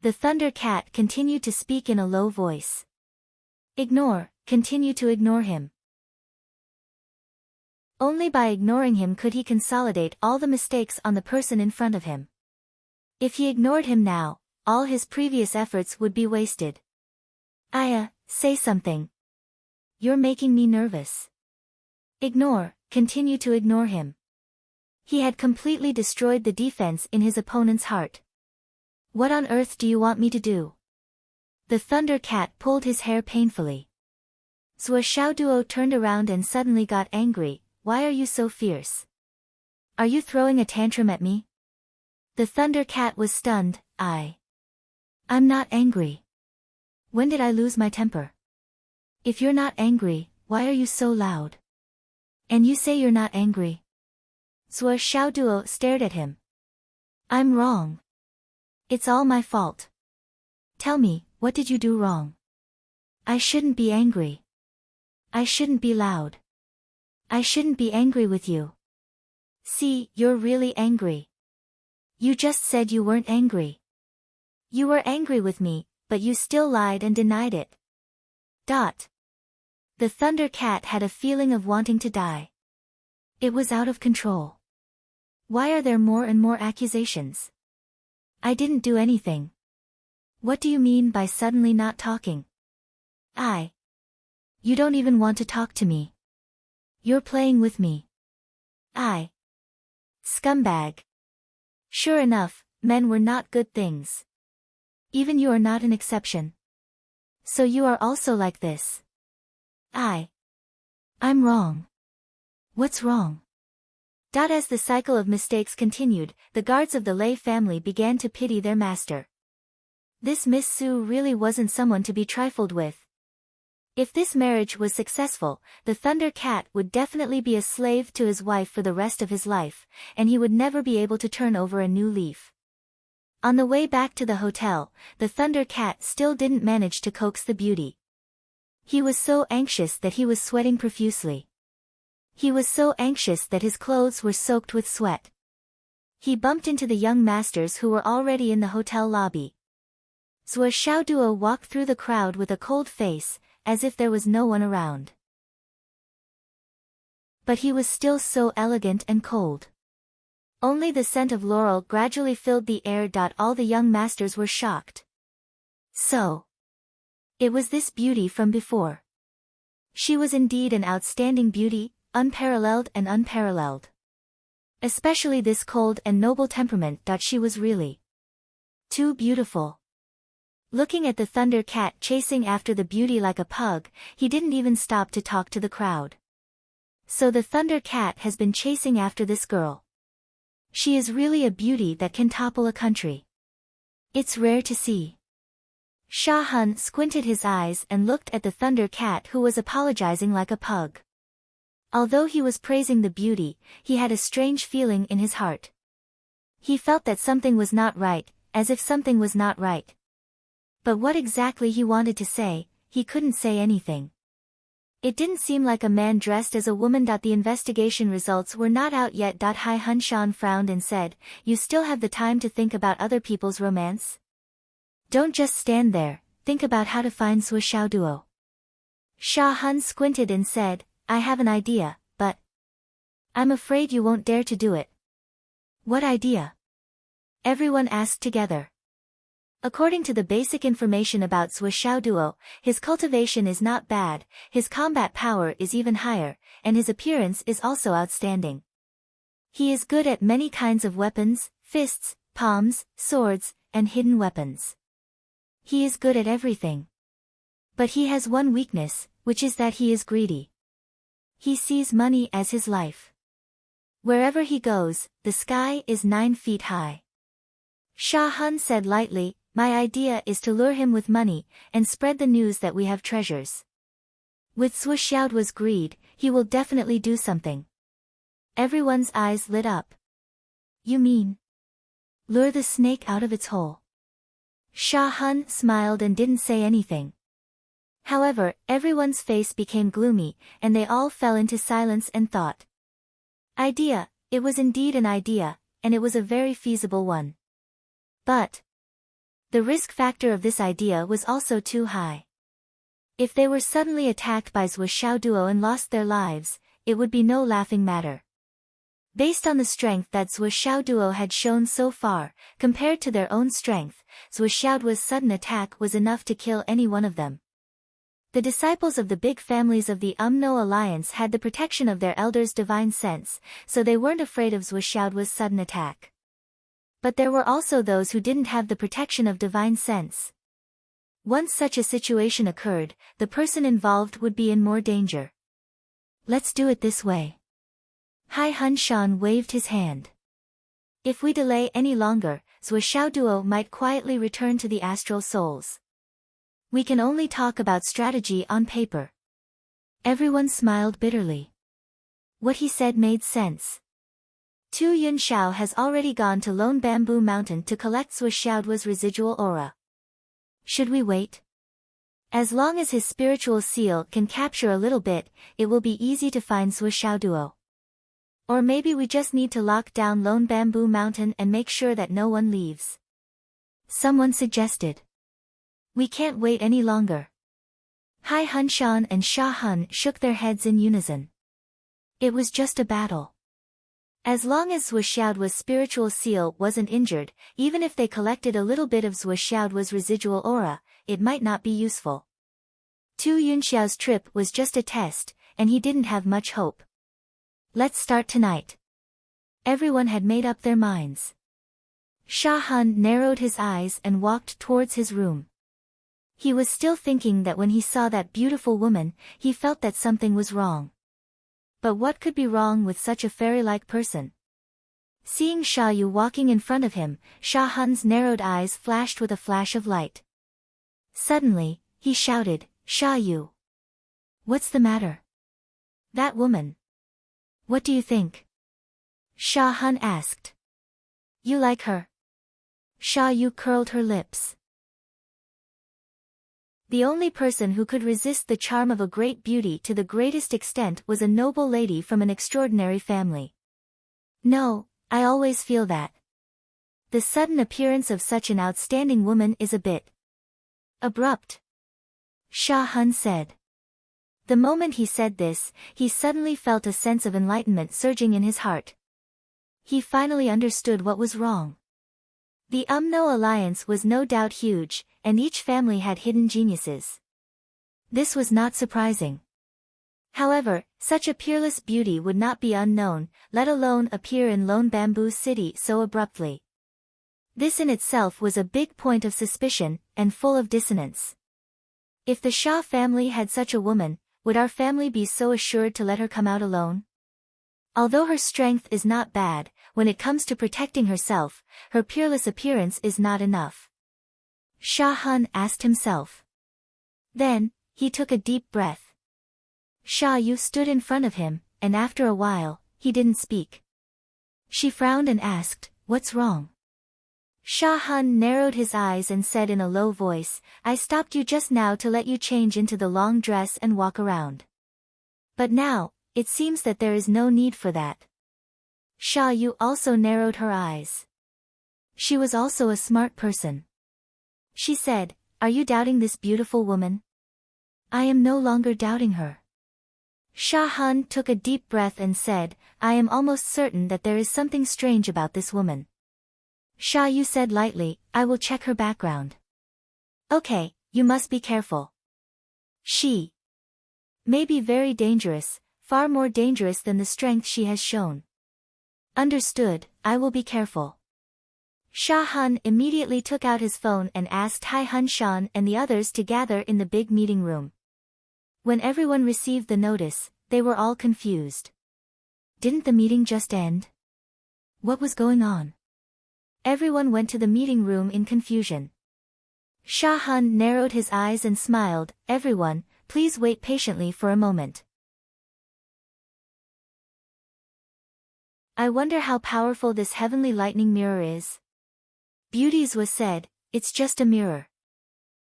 The Thunder Cat continued to speak in a low voice. Continue to ignore him. Only by ignoring him could he consolidate all the mistakes on the person in front of him. If he ignored him now, all his previous efforts would be wasted. Aya, say something. You're making me nervous. Continue to ignore him. He had completely destroyed the defense in his opponent's heart. What on earth do you want me to do? The Thunder Cat pulled his hair painfully. Zhou Xiaoduo turned around and suddenly got angry. Why are you so fierce? Are you throwing a tantrum at me? The Thunder Cat was stunned. I'm not angry. When did I lose my temper? If you're not angry, why are you so loud? And you say you're not angry? Zhou Xiaoduo stared at him. I'm wrong. It's all my fault. Tell me, what did you do wrong? I shouldn't be angry. I shouldn't be loud. I shouldn't be angry with you. See, you're really angry. You just said you weren't angry. You were angry with me, but you still lied and denied it. The Thunder Cat had a feeling of wanting to die. It was out of control. Why are there more and more accusations? I didn't do anything. What do you mean by suddenly not talking? You don't even want to talk to me. You're playing with me. Scumbag. Sure enough, men were not good things. Even you are not an exception. So you are also like this. I'm wrong. What's wrong? As the cycle of mistakes continued, the guards of the Lei family began to pity their master. This Miss Su really wasn't someone to be trifled with. If this marriage was successful, the Thunder Cat would definitely be a slave to his wife for the rest of his life, and he would never be able to turn over a new leaf. On the way back to the hotel, the Thunder Cat still didn't manage to coax the beauty. He was so anxious that he was sweating profusely. He was so anxious that his clothes were soaked with sweat. He bumped into the young masters who were already in the hotel lobby. Zhou Xiaoduo walked through the crowd with a cold face, as if there was no one around. But he was still so elegant and cold. Only the scent of laurel gradually filled the air. All the young masters were shocked. So, it was this beauty from before. She was indeed an outstanding beauty, unparalleled and unparalleled. Especially this cold and noble temperament. She was really too beautiful. Looking at the Thunder Cat chasing after the beauty like a pug, he didn't even stop to talk to the crowd. So the Thunder Cat has been chasing after this girl. She is really a beauty that can topple a country. It's rare to see. Shah Hun squinted his eyes and looked at the Thunder Cat, who was apologizing like a pug. Although he was praising the beauty, he had a strange feeling in his heart. He felt that something was not right, as if something was not right. But what exactly he wanted to say, he couldn't say anything. It didn't seem like a man dressed as a woman. The investigation results were not out yet. Hai Hun Shan frowned and said, "You still have the time to think about other people's romance? Don't just stand there, think about how to find Sui Xiao Duo." Shah Hun squinted and said, "I have an idea, but I'm afraid you won't dare to do it." "What idea?" everyone asked together. According to the basic information about Sui Xiao Duo, his cultivation is not bad, his combat power is even higher, and his appearance is also outstanding. He is good at many kinds of weapons, fists, palms, swords, and hidden weapons. He is good at everything. But he has one weakness, which is that he is greedy. He sees money as his life. Wherever he goes, the sky is 9 feet high. Shah Hun said lightly, "My idea is to lure him with money, and spread the news that we have treasures. With Sui Xiaoduo's greed, he will definitely do something." Everyone's eyes lit up. "You mean lure the snake out of its hole?" Shah Hun smiled and didn't say anything. However, everyone's face became gloomy, and they all fell into silence and thought. Idea, it was indeed an idea, and it was a very feasible one. But the risk factor of this idea was also too high. If they were suddenly attacked by Sui Xiao Duo and lost their lives, it would be no laughing matter. Based on the strength that Sui Xiao Duo had shown so far, compared to their own strength, Sui Xiaoduo's sudden attack was enough to kill any one of them. The disciples of the big families of the Umno Alliance had the protection of their elders' divine sense, so they weren't afraid of Sui Xiaoduo's sudden attack. But there were also those who didn't have the protection of divine sense. Once such a situation occurred, the person involved would be in more danger. "Let's do it this way." Hai Hun Shan waved his hand. "If we delay any longer, Sui Xiao Duo might quietly return to the astral souls. We can only talk about strategy on paper." Everyone smiled bitterly. What he said made sense. Tu Yunxiao has already gone to Lone Bamboo Mountain to collect Sui Xiaoduo's residual aura. Should we wait? As long as his spiritual seal can capture a little bit, it will be easy to find Sui Xiaoduo. Or maybe we just need to lock down Lone Bamboo Mountain and make sure that no one leaves. Someone suggested. We can't wait any longer. Hai Hun Shan and Shah Hun shook their heads in unison. It was just a battle. As long as Sui Xiaoduo's spiritual seal wasn't injured, even if they collected a little bit of Sui Xiaoduo's residual aura, it might not be useful. Tu Yunxiao's trip was just a test, and he didn't have much hope. Let's start tonight. Everyone had made up their minds. Shah Hun narrowed his eyes and walked towards his room. He was still thinking that when he saw that beautiful woman, he felt that something was wrong. But what could be wrong with such a fairy-like person? Seeing Sha Yu walking in front of him, Shah Hun's narrowed eyes flashed with a flash of light. Suddenly, he shouted, "Sha Yu! What's the matter? That woman. What do you think?" Shah Hun asked. "You like her?" Sha Yu curled her lips. The only person who could resist the charm of a great beauty to the greatest extent was a noble lady from an extraordinary family. "No, I always feel that. The sudden appearance of such an outstanding woman is a bit abrupt," Shah Hun said. The moment he said this, he suddenly felt a sense of enlightenment surging in his heart. He finally understood what was wrong. The Umno alliance was no doubt huge, and each family had hidden geniuses. This was not surprising. However, such a peerless beauty would not be unknown, let alone appear in Lone Bamboo City so abruptly. This in itself was a big point of suspicion, and full of dissonance. If the Shah family had such a woman, would our family be so assured to let her come out alone? Although her strength is not bad, when it comes to protecting herself, her peerless appearance is not enough. Shah Hun asked himself. Then, he took a deep breath. Shah Yu stood in front of him, and after a while, he didn't speak. She frowned and asked, "What's wrong?" Shah Hun narrowed his eyes and said in a low voice, "I stopped you just now to let you change into the long dress and walk around. But now, it seems that there is no need for that." Shah Yu also narrowed her eyes. She was also a smart person. She said, "Are you doubting this beautiful woman?" "I am no longer doubting her." Shah Hun took a deep breath and said, "I am almost certain that there is something strange about this woman." Shah Yu said lightly, "I will check her background." "Okay, you must be careful. She may be very dangerous, far more dangerous than the strength she has shown." "Understood, I will be careful." Shah Hun immediately took out his phone and asked Hai Hun Shan and the others to gather in the big meeting room. When everyone received the notice, they were all confused. Didn't the meeting just end? What was going on? Everyone went to the meeting room in confusion. Shah Hun narrowed his eyes and smiled, "Everyone, please wait patiently for a moment. I wonder how powerful this heavenly lightning mirror is." Beauties was said, "It's just a mirror.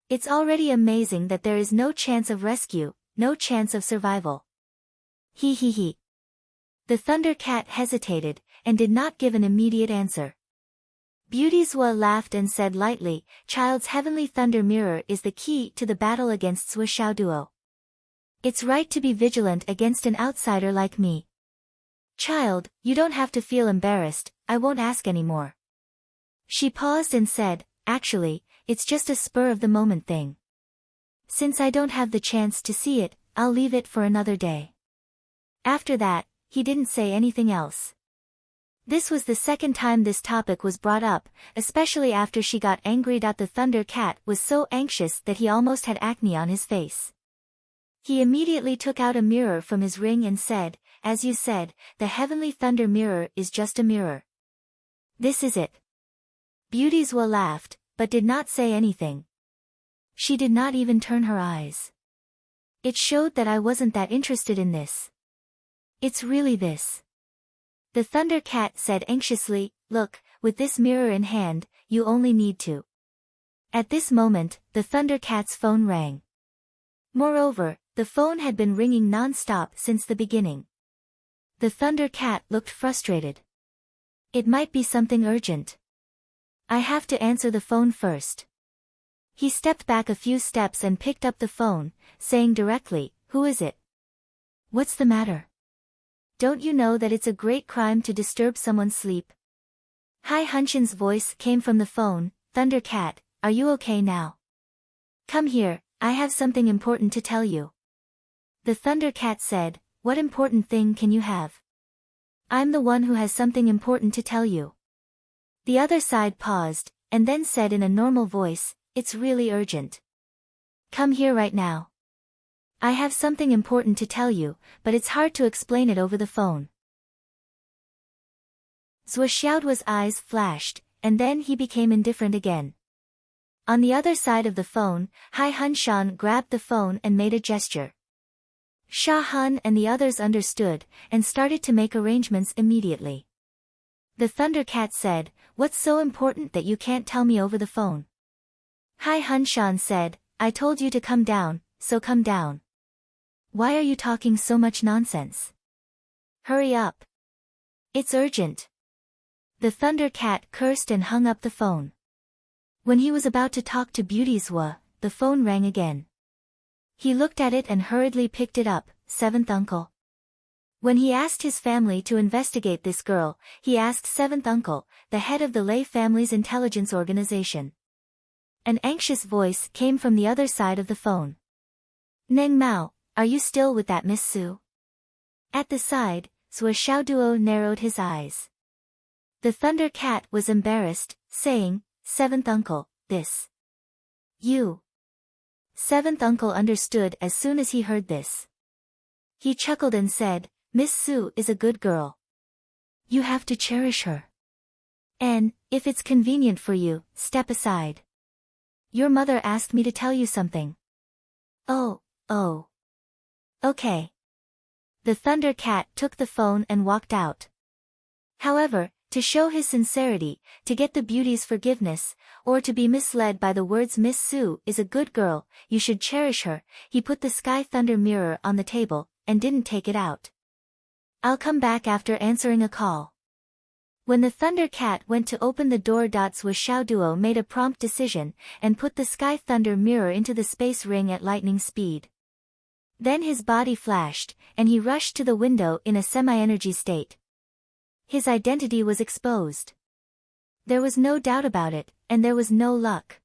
It's already amazing that there is no chance of rescue, no chance of survival." He. The Thunder Cat hesitated, and did not give an immediate answer. Beautieswa laughed and said lightly, "Child's heavenly thunder mirror is the key to the battle against Suishao Duo. It's right to be vigilant against an outsider like me. Child, you don't have to feel embarrassed, I won't ask anymore." She paused and said, "Actually, it's just a spur-of-the-moment thing. Since I don't have the chance to see it, I'll leave it for another day." After that, he didn't say anything else. This was the second time this topic was brought up, especially after she got angry. The Thunder Cat was so anxious that he almost had acne on his face. He immediately took out a mirror from his ring and said, "As you said, the heavenly thunder mirror is just a mirror. This is it." Beautieswa laughed, but did not say anything. She did not even turn her eyes. "It showed that I wasn't that interested in this. It's really this." The Thunder Cat said anxiously, "Look, with this mirror in hand, you only need to." At this moment, the Thunder Cat's phone rang. Moreover, the phone had been ringing non-stop since the beginning. The Thunder Cat looked frustrated. It might be something urgent. "I have to answer the phone first." He stepped back a few steps and picked up the phone, saying directly, "Who is it? What's the matter? Don't you know that it's a great crime to disturb someone's sleep?" Hai Hunshan's voice came from the phone, "Thunder Cat, are you okay now? Come here, I have something important to tell you." The Thunder Cat said, "What important thing can you have?" "I'm the one who has something important to tell you." The other side paused, and then said in a normal voice, "It's really urgent. Come here right now. I have something important to tell you, but it's hard to explain it over the phone." Zuoxiaodua's eyes flashed, and then he became indifferent again. On the other side of the phone, Hai Hunshan grabbed the phone and made a gesture. Shah Hun and the others understood, and started to make arrangements immediately. The Thunder Cat said, "What's so important that you can't tell me over the phone?" Hai Hunshan said, "I told you to come down, so come down. Why are you talking so much nonsense? Hurry up. It's urgent." The Thunder Cat cursed and hung up the phone. When he was about to talk to Beautieswa, the phone rang again. He looked at it and hurriedly picked it up. Seventh uncle. When he asked his family to investigate this girl, he asked seventh uncle, the head of the Lei family's intelligence organization. An anxious voice came from the other side of the phone. Neng Mao, are you still with that Miss Su? At the side, Zhou Xiaoduo narrowed his eyes. The Thunder Cat was embarrassed, saying, Seventh uncle, this. You. Seventh uncle understood as soon as he heard this. He chuckled and said, Miss Su is a good girl. You have to cherish her. And, if it's convenient for you, step aside. Your mother asked me to tell you something. Oh. Okay. The Thunder Cat took the phone and walked out. However, to show his sincerity, to get the beauty's forgiveness, or to be misled by the words Miss Su is a good girl, you should cherish her, he put the Sky Thunder mirror on the table, and didn't take it out. I'll come back after answering a call. When the Thunder Cat went to open the door, Zhou Xiaoduo made a prompt decision, and put the Sky Thunder mirror into the space ring at lightning speed. Then his body flashed, and he rushed to the window in a semi-energy state. His identity was exposed. There was no doubt about it, and there was no luck.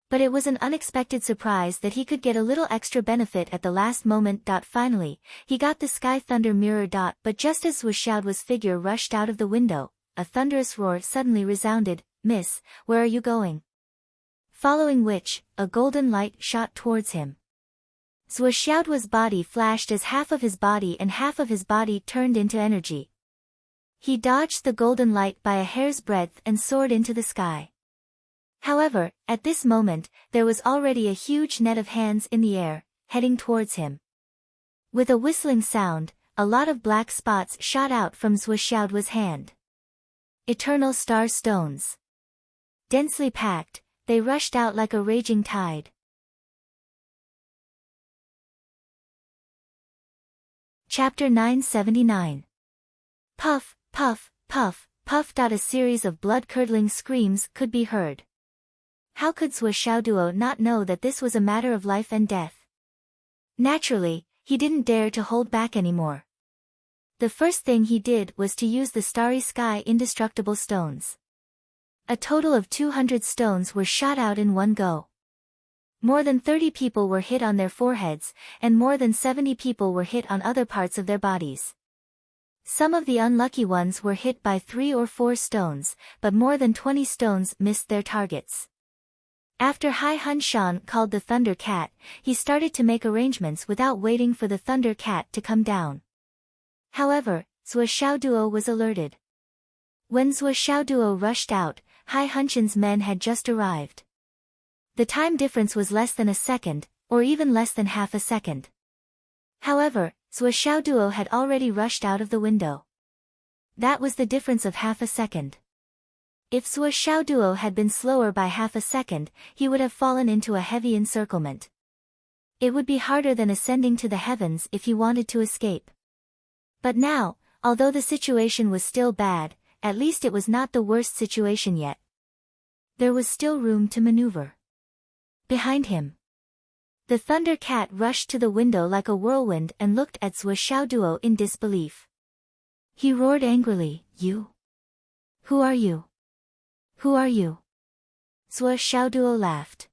But it was an unexpected surprise that he could get a little extra benefit at the last moment. Finally, he got the Sky Thunder mirror. But just as Zhou Xiaoduo's figure rushed out of the window, a thunderous roar suddenly resounded. Miss, where are you going? Following which, a golden light shot towards him. Zhou Xiaoduo's body flashed as half of his body and half of his body turned into energy. He dodged the golden light by a hair's breadth and soared into the sky. However, at this moment, there was already a huge net of hands in the air, heading towards him. With a whistling sound, a lot of black spots shot out from Zhou Xiaoduo's hand. Eternal star stones. Densely packed, they rushed out like a raging tide. Chapter 979. Puff, puff, puff, puff. A series of blood-curdling screams could be heard. How could Zhou Xiaoduo not know that this was a matter of life and death? Naturally, he didn't dare to hold back anymore. The first thing he did was to use the Starry Sky indestructible stones. A total of 200 stones were shot out in one go. More than 30 people were hit on their foreheads, and more than 70 people were hit on other parts of their bodies. Some of the unlucky ones were hit by 3 or 4 stones, but more than 20 stones missed their targets. After Hai Hunshan called the Thunder Cat, he started to make arrangements without waiting for the Thunder Cat to come down. However, Zhou Xiaoduo was alerted. When Zhou Xiaoduo rushed out, Hai Hunshan's men had just arrived. The time difference was less than a second, or even less than half a second. However, Zhou Xiaoduo had already rushed out of the window. That was the difference of half a second. If Zhou Xiaoduo had been slower by half a second, he would have fallen into a heavy encirclement. It would be harder than ascending to the heavens if he wanted to escape. But now, although the situation was still bad, at least it was not the worst situation yet. There was still room to maneuver. Behind him, the Thunder Cat rushed to the window like a whirlwind and looked at Zhou Xiaoduo in disbelief. He roared angrily, You? Who are you? Who are you? Zhou Xiaoduo laughed.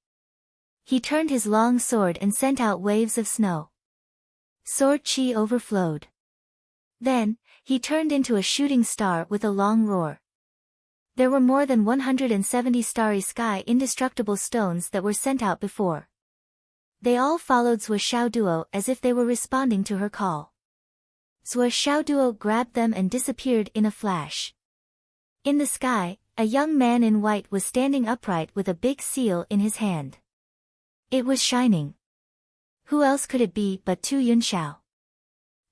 He turned his long sword and sent out waves of snow. Sword chi overflowed. Then, he turned into a shooting star with a long roar. There were more than 170 starry sky indestructible stones that were sent out before. They all followed Zhou Xiaoduo as if they were responding to her call. Zhou Xiaoduo grabbed them and disappeared in a flash. In the sky, a young man in white was standing upright with a big seal in his hand. It was shining. Who else could it be but Tu Yunxiao?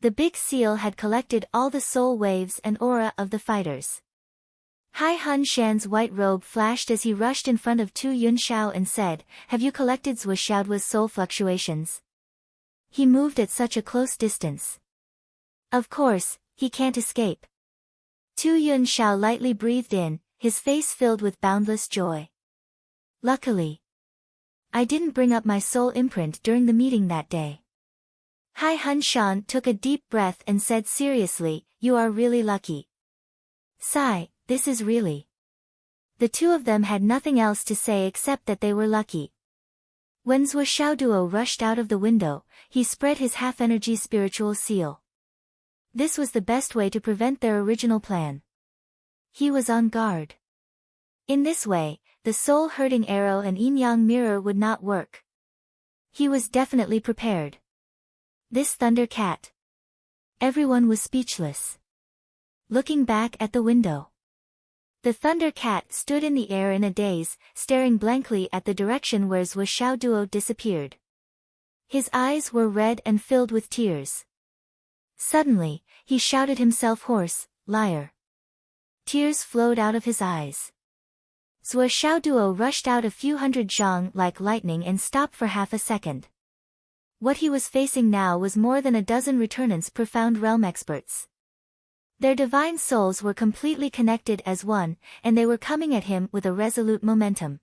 The big seal had collected all the soul waves and aura of the fighters. Hai Hunshan's white robe flashed as he rushed in front of Tu Yunxiao and said, Have you collected Zhou Xiaoduo's soul fluctuations? He moved at such a close distance. Of course, he can't escape. Tu Yunxiao lightly breathed in, his face filled with boundless joy. Luckily, I didn't bring up my soul imprint during the meeting that day. Hai Hun Shan took a deep breath and said seriously, you are really lucky. Sigh, this is really. The two of them had nothing else to say except that they were lucky. When Zhou Xiaoduo rushed out of the window, he spread his half-energy spiritual seal. This was the best way to prevent their original plan. He was on guard. In this way, the soul-hurting arrow and yin-yang mirror would not work. He was definitely prepared. This Thunder Cat. Everyone was speechless. Looking back at the window. The Thunder Cat stood in the air in a daze, staring blankly at the direction where Zhou Xiaoduo disappeared. His eyes were red and filled with tears. Suddenly, he shouted himself hoarse, liar. Tears flowed out of his eyes. Zhou Xiaoduo rushed out a few hundred zhang like lightning and stopped for half a second. What he was facing now was more than a dozen returnants profound realm experts. Their divine souls were completely connected as one, and they were coming at him with a resolute momentum.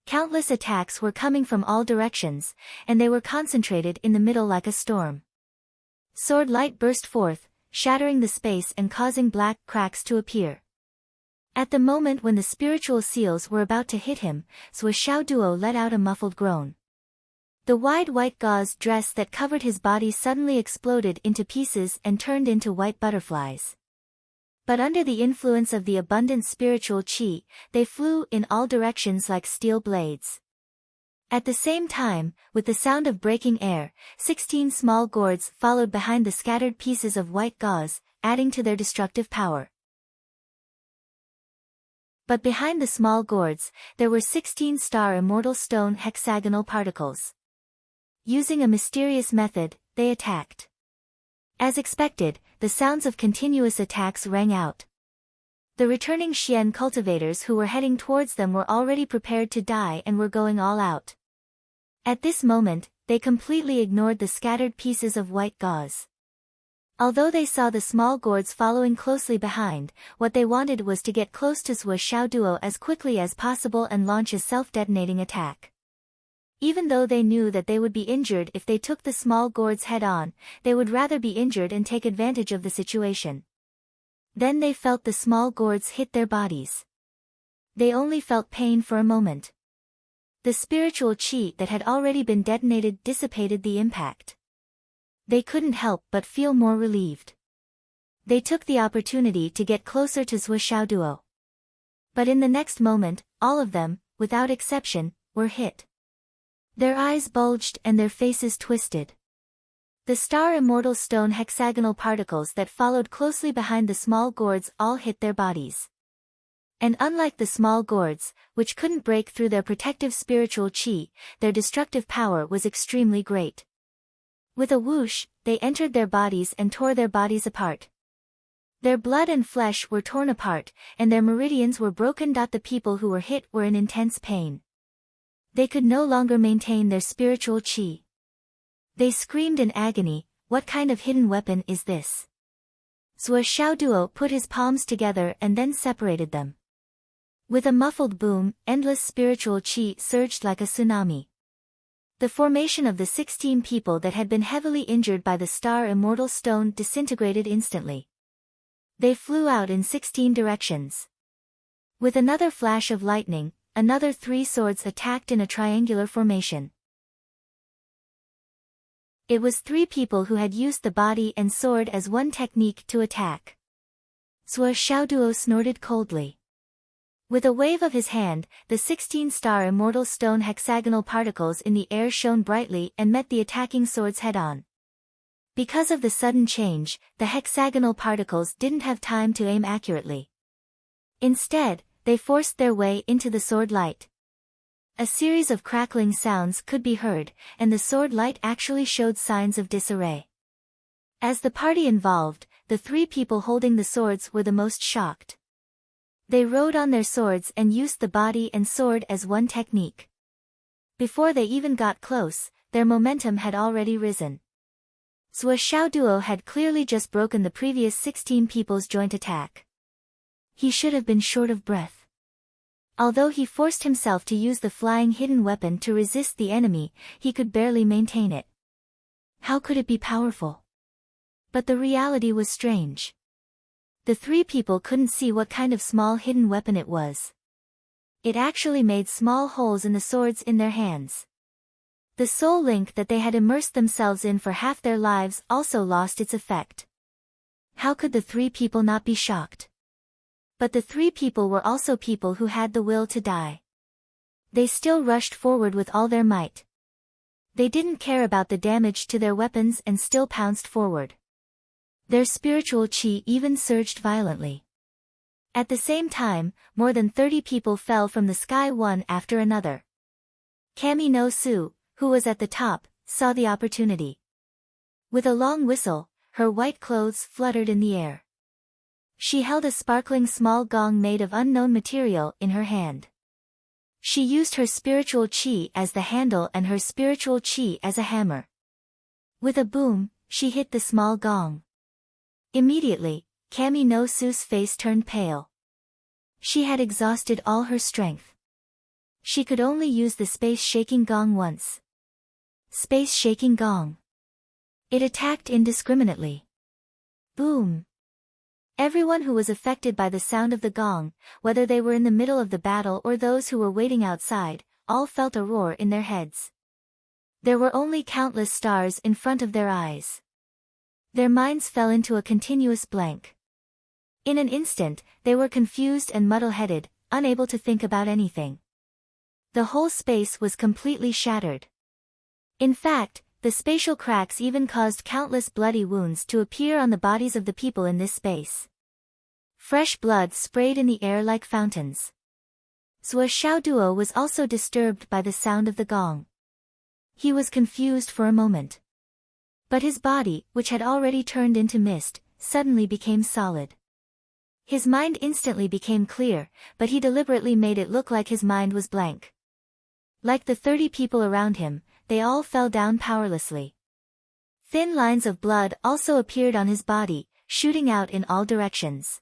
Countless attacks were coming from all directions, and they were concentrated in the middle like a storm. Sword light burst forth, shattering the space and causing black cracks to appear. At the moment when the spiritual seals were about to hit him, Zhou Xiaoduo let out a muffled groan. The wide white gauze dress that covered his body suddenly exploded into pieces and turned into white butterflies. But under the influence of the abundant spiritual qi, they flew in all directions like steel blades. At the same time, with the sound of breaking air, 16 small gourds followed behind the scattered pieces of white gauze, adding to their destructive power. But behind the small gourds, there were 16 star immortal stone hexagonal particles. Using a mysterious method, they attacked. As expected, the sounds of continuous attacks rang out. The returning Xian cultivators who were heading towards them were already prepared to die and were going all out. At this moment, they completely ignored the scattered pieces of white gauze. Although they saw the small gourds following closely behind, what they wanted was to get close to Zhou Xiaoduo as quickly as possible and launch a self-detonating attack. Even though they knew that they would be injured if they took the small gourds head-on, they would rather be injured and take advantage of the situation. Then they felt the small gourds hit their bodies. They only felt pain for a moment. The spiritual qi that had already been detonated dissipated the impact. They couldn't help but feel more relieved. They took the opportunity to get closer to Zhou Xiaoduo. But in the next moment, all of them, without exception, were hit. Their eyes bulged and their faces twisted. The star immortal stone hexagonal particles that followed closely behind the small gourds all hit their bodies. And unlike the small gourds, which couldn't break through their protective spiritual qi, their destructive power was extremely great. With a whoosh, they entered their bodies and tore their bodies apart. Their blood and flesh were torn apart, and their meridians were broken. The people who were hit were in intense pain. They could no longer maintain their spiritual qi. They screamed in agony, what kind of hidden weapon is this? Zhou Xiaoduo put his palms together and then separated them. With a muffled boom, endless spiritual qi surged like a tsunami. The formation of the 16 people that had been heavily injured by the star immortal stone disintegrated instantly. They flew out in 16 directions. With another flash of lightning, another 3 swords attacked in a triangular formation. It was 3 people who had used the body and sword as one technique to attack. Zhou Xiaoduo snorted coldly. With a wave of his hand, the 16-star immortal stone hexagonal particles in the air shone brightly and met the attacking swords head-on. Because of the sudden change, the hexagonal particles didn't have time to aim accurately. Instead, they forced their way into the sword light. A series of crackling sounds could be heard, and the sword light actually showed signs of disarray. As the party involved, the 3 people holding the swords were the most shocked. They rode on their swords and used the body and sword as one technique. Before they even got close, their momentum had already risen. Zhou Xiaoduo had clearly just broken the previous 16 people's joint attack. He should have been short of breath. Although he forced himself to use the flying hidden weapon to resist the enemy, he could barely maintain it. How could it be powerful? But the reality was strange. The three people couldn't see what kind of small hidden weapon it was. It actually made small holes in the swords in their hands. The soul link that they had immersed themselves in for half their lives also lost its effect. How could the three people not be shocked? But the three people were also people who had the will to die. They still rushed forward with all their might. They didn't care about the damage to their weapons and still pounced forward. Their spiritual chi even surged violently. At the same time, more than 30 people fell from the sky one after another. Kami no Su, who was at the top, saw the opportunity. With a long whistle, her white clothes fluttered in the air. She held a sparkling small gong made of unknown material in her hand. She used her spiritual chi as the handle and her spiritual chi as a hammer. With a boom, she hit the small gong. Immediately, Kami no Su's face turned pale. She had exhausted all her strength. She could only use the space-shaking gong once. Space-shaking gong. It attacked indiscriminately. Boom. Everyone who was affected by the sound of the gong, whether they were in the middle of the battle or those who were waiting outside, all felt a roar in their heads. There were only countless stars in front of their eyes. Their minds fell into a continuous blank. In an instant, they were confused and muddle-headed, unable to think about anything. The whole space was completely shattered. In fact, the spatial cracks even caused countless bloody wounds to appear on the bodies of the people in this space. Fresh blood sprayed in the air like fountains. Zhou Xiaoduo was also disturbed by the sound of the gong. He was confused for a moment. But his body, which had already turned into mist, suddenly became solid. His mind instantly became clear, but he deliberately made it look like his mind was blank. Like the 30 people around him, they all fell down powerlessly. Thin lines of blood also appeared on his body, shooting out in all directions.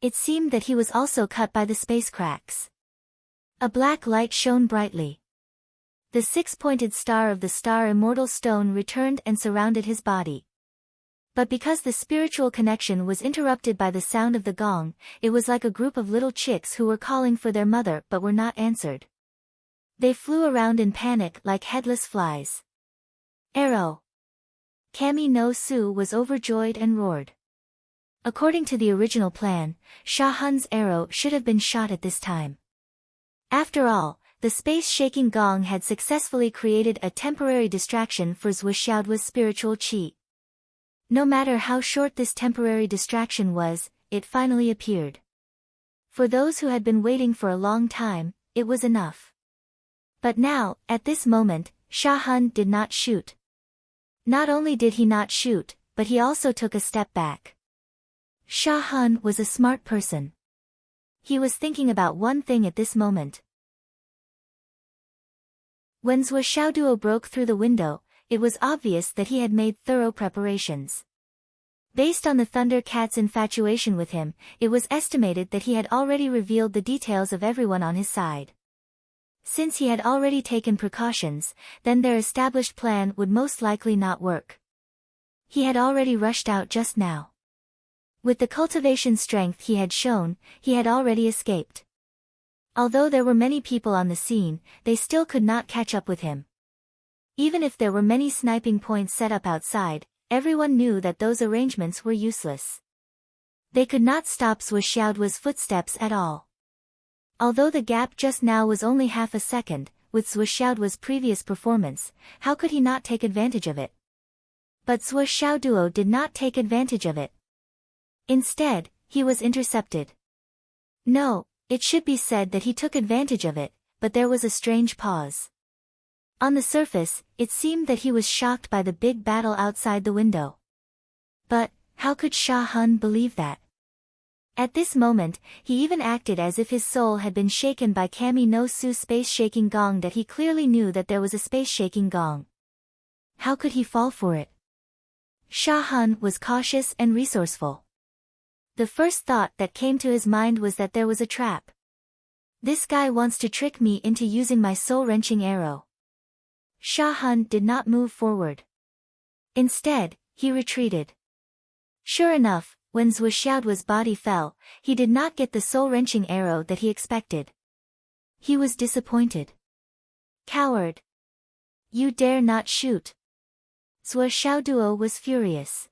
It seemed that he was also cut by the space cracks. A black light shone brightly. The six-pointed star of the star immortal stone returned and surrounded his body. But because the spiritual connection was interrupted by the sound of the gong, it was like a group of little chicks who were calling for their mother but were not answered. They flew around in panic like headless flies. Arrow! Kami no Su was overjoyed and roared. According to the original plan, Sha Hun's arrow should have been shot at this time. After all, the space-shaking gong had successfully created a temporary distraction for Zhou Xiaoduo's spiritual chi. No matter how short this temporary distraction was, it finally appeared. For those who had been waiting for a long time, it was enough. But now, at this moment, Sha Hun did not shoot. Not only did he not shoot, but he also took a step back. Sha Hun was a smart person. He was thinking about one thing at this moment. When Zhou Xiaoduo broke through the window, it was obvious that he had made thorough preparations. Based on the Thunder Cat's infatuation with him, it was estimated that he had already revealed the details of everyone on his side. Since he had already taken precautions, then their established plan would most likely not work. He had already rushed out just now. With the cultivation strength he had shown, he had already escaped. Although there were many people on the scene, they still could not catch up with him. Even if there were many sniping points set up outside, everyone knew that those arrangements were useless. They could not stop Zhou Xiaoduo's footsteps at all. Although the gap just now was only half a second, with Zhou Xiaoduo's previous performance, how could he not take advantage of it? But Zhou Xiaoduo did not take advantage of it. Instead, he was intercepted. No, it should be said that he took advantage of it, but there was a strange pause. On the surface, it seemed that he was shocked by the big battle outside the window. But, how could Sha Hun believe that? At this moment, he even acted as if his soul had been shaken by Kami no Su's space-shaking gong, that he clearly knew that there was a space-shaking gong. How could he fall for it? Sha Hun was cautious and resourceful. The first thought that came to his mind was that there was a trap. This guy wants to trick me into using my soul-wrenching arrow. Sha Han did not move forward. Instead, he retreated. Sure enough, when Zhou Xiaoduo's body fell, he did not get the soul-wrenching arrow that he expected. He was disappointed. Coward! You dare not shoot! Zhou Xiaoduo was furious.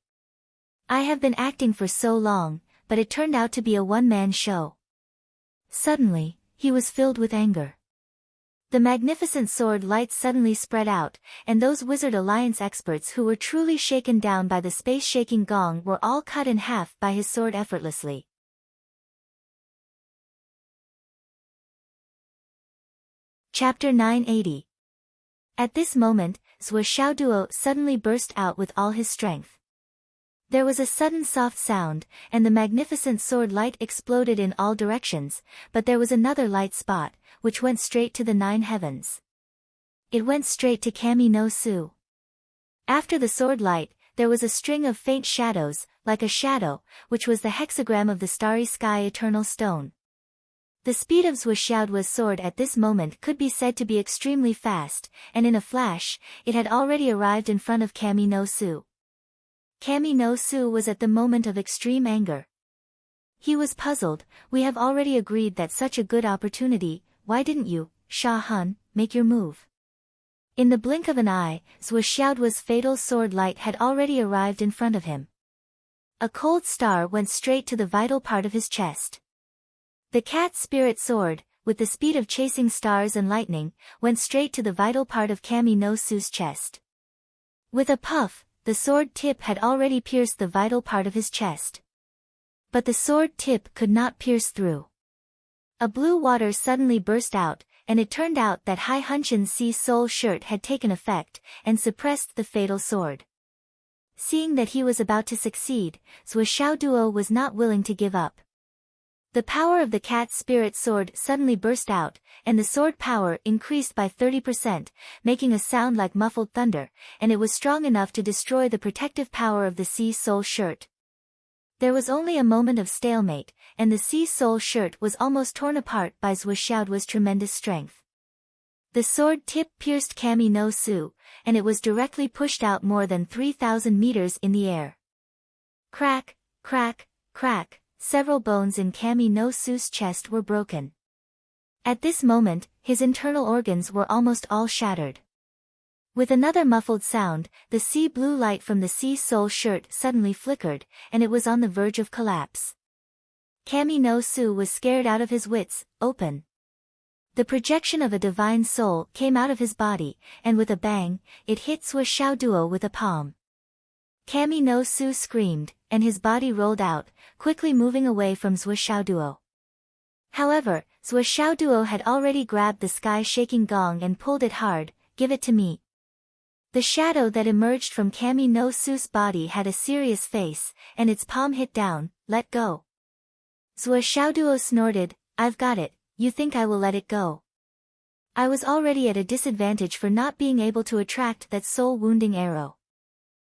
I have been acting for so long, but it turned out to be a one-man show. Suddenly, he was filled with anger. The magnificent sword light suddenly spread out, and those Wizard Alliance experts who were truly shaken down by the space-shaking gong were all cut in half by his sword effortlessly. Chapter 980. At this moment, Zhou Xiaoduo suddenly burst out with all his strength. There was a sudden soft sound, and the magnificent sword light exploded in all directions, but there was another light spot, which went straight to the 9 heavens. It went straight to Kami no Su. After the sword light, there was a string of faint shadows, like a shadow, which was the hexagram of the starry sky eternal stone. The speed of Zhou Xiaoduo's sword at this moment could be said to be extremely fast, and in a flash, it had already arrived in front of Kami no Su. Kami no Su was at the moment of extreme anger. He was puzzled. We have already agreed that such a good opportunity, why didn't you, Sha Han, make your move? In the blink of an eye, Zhou Xiaoduo's fatal sword light had already arrived in front of him. A cold star went straight to the vital part of his chest. The cat spirit sword, with the speed of chasing stars and lightning, went straight to the vital part of Kami no Su's chest. With a puff, the sword tip had already pierced the vital part of his chest. But the sword tip could not pierce through. A blue water suddenly burst out, and it turned out that Hai Hunshin's sea soul shirt had taken effect, and suppressed the fatal sword. Seeing that he was about to succeed, Zhou Xiaoduo was not willing to give up. The power of the cat spirit sword suddenly burst out, and the sword power increased by 30%, making a sound like muffled thunder, and it was strong enough to destroy the protective power of the sea soul shirt. There was only a moment of stalemate, and the sea soul shirt was almost torn apart by Zhou Xiaoduo's tremendous strength. The sword tip pierced Kami no Su, and it was directly pushed out more than 3,000 meters in the air. Crack, crack, crack. Several bones in Kami no Su's chest were broken. At this moment, his internal organs were almost all shattered. With another muffled sound, the sea blue light from the sea soul shirt suddenly flickered, and it was on the verge of collapse. Kami no Su was scared out of his wits. Open. The projection of a divine soul came out of his body, and with a bang, it hit Zhou Xiaoduo with a palm. Kami no Su screamed, and his body rolled out, quickly moving away from Zhou Xiaoduo. However, Zhou Xiaoduo had already grabbed the sky-shaking gong and pulled it hard. Give it to me. The shadow that emerged from Kami no Su's body had a serious face, and its palm hit down. Let go. Zhou Xiaoduo snorted. I've got it. You think I will let it go? I was already at a disadvantage for not being able to attract that soul-wounding arrow.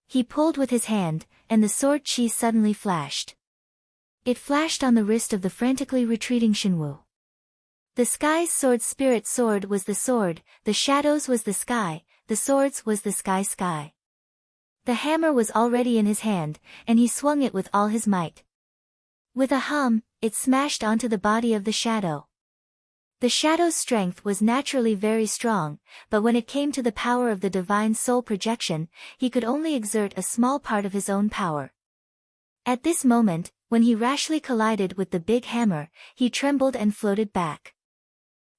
He pulled with his hand, and the sword chi suddenly flashed. It flashed on the wrist of the frantically retreating Xinwu. The sky's sword spirit sword was the sword, the shadows was the sky, the swords was the sky. The hammer was already in his hand, and he swung it with all his might. With a hum, it smashed onto the body of the shadow. The shadow's strength was naturally very strong, but when it came to the power of the divine soul projection, he could only exert a small part of his own power. At this moment, when he rashly collided with the big hammer, he trembled and floated back.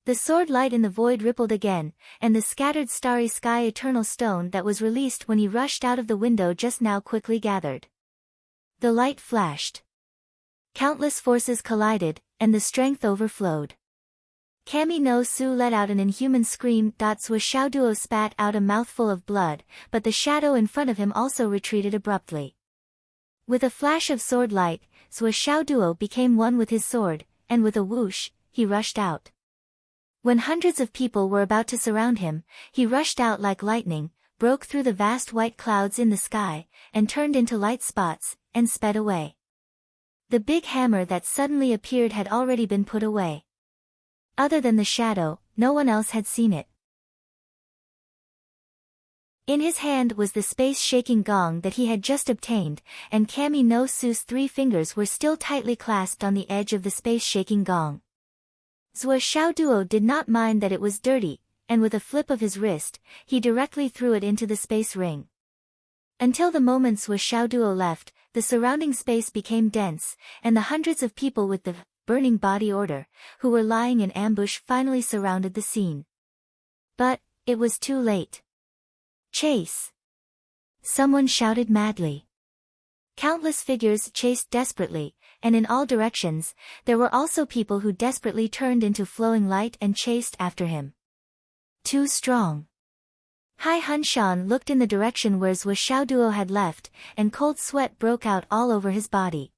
The sword light in the void rippled again, and the scattered starry sky eternal stone that was released when he rushed out of the window just now quickly gathered. The light flashed. Countless forces collided, and the strength overflowed. Kami no Su let out an inhuman scream. Zhou Xiaoduo spat out a mouthful of blood, but the shadow in front of him also retreated abruptly. With a flash of sword light, Zhou Xiaoduo became one with his sword, and with a whoosh, he rushed out. When hundreds of people were about to surround him, he rushed out like lightning, broke through the vast white clouds in the sky, and turned into light spots, and sped away. The big hammer that suddenly appeared had already been put away. Other than the shadow, no one else had seen it. In his hand was the space-shaking gong that he had just obtained, and Kami no Su's 3 fingers were still tightly clasped on the edge of the space-shaking gong. Zhuo Xiaoduo did not mind that it was dirty, and with a flip of his wrist, he directly threw it into the space ring. Until the moment Zhuo Xiaoduo left, the surrounding space became dense, and the hundreds of people with the burning body order, who were lying in ambush finally surrounded the scene. But it was too late. Chase! Someone shouted madly. Countless figures chased desperately, and in all directions, there were also people who desperately turned into flowing light and chased after him. Too strong. Hai Hunshan looked in the direction where Zhuo Xiaoduo had left, and cold sweat broke out all over his body.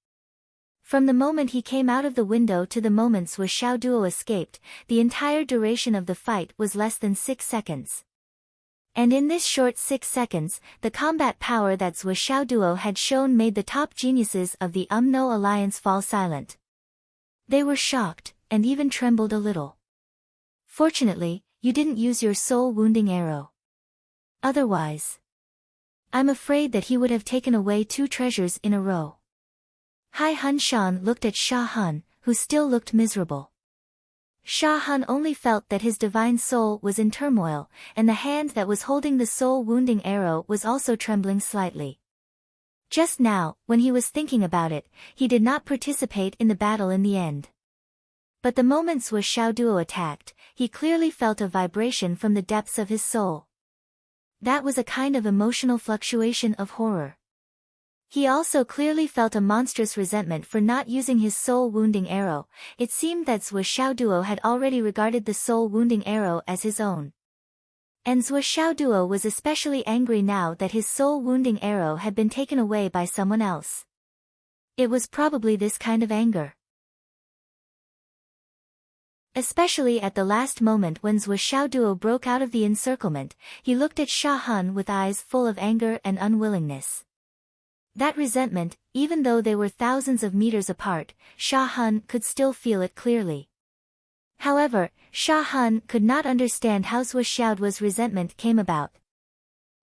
From the moment he came out of the window to the moment Zhuo Xiaoduo escaped, the entire duration of the fight was less than 6 seconds. And in this short 6 seconds, the combat power that Zhuo Xiaoduo had shown made the top geniuses of the No Alliance fall silent. They were shocked, and even trembled a little. Fortunately, you didn't use your soul-wounding arrow. Otherwise, I'm afraid that he would have taken away 2 treasures in a row. Hai Hunshan looked at Sha Hun, who still looked miserable. Sha Hun only felt that his divine soul was in turmoil, and the hand that was holding the soul-wounding arrow was also trembling slightly. Just now, when he was thinking about it, he did not participate in the battle in the end. But the moment Zhuo Xiaoduo attacked, he clearly felt a vibration from the depths of his soul. That was a kind of emotional fluctuation of horror. He also clearly felt a monstrous resentment for not using his soul-wounding arrow. It seemed that Zhuo Xiaoduo had already regarded the soul-wounding arrow as his own. And Zhuo Xiaoduo was especially angry now that his soul-wounding arrow had been taken away by someone else. It was probably this kind of anger. Especially at the last moment when Zhuo Xiaoduo broke out of the encirclement, he looked at Sha Hun with eyes full of anger and unwillingness. That resentment, even though they were thousands of meters apart, Sha Hun could still feel it clearly. However, Sha Hun could not understand how Zhuo Xiaoduo's resentment came about.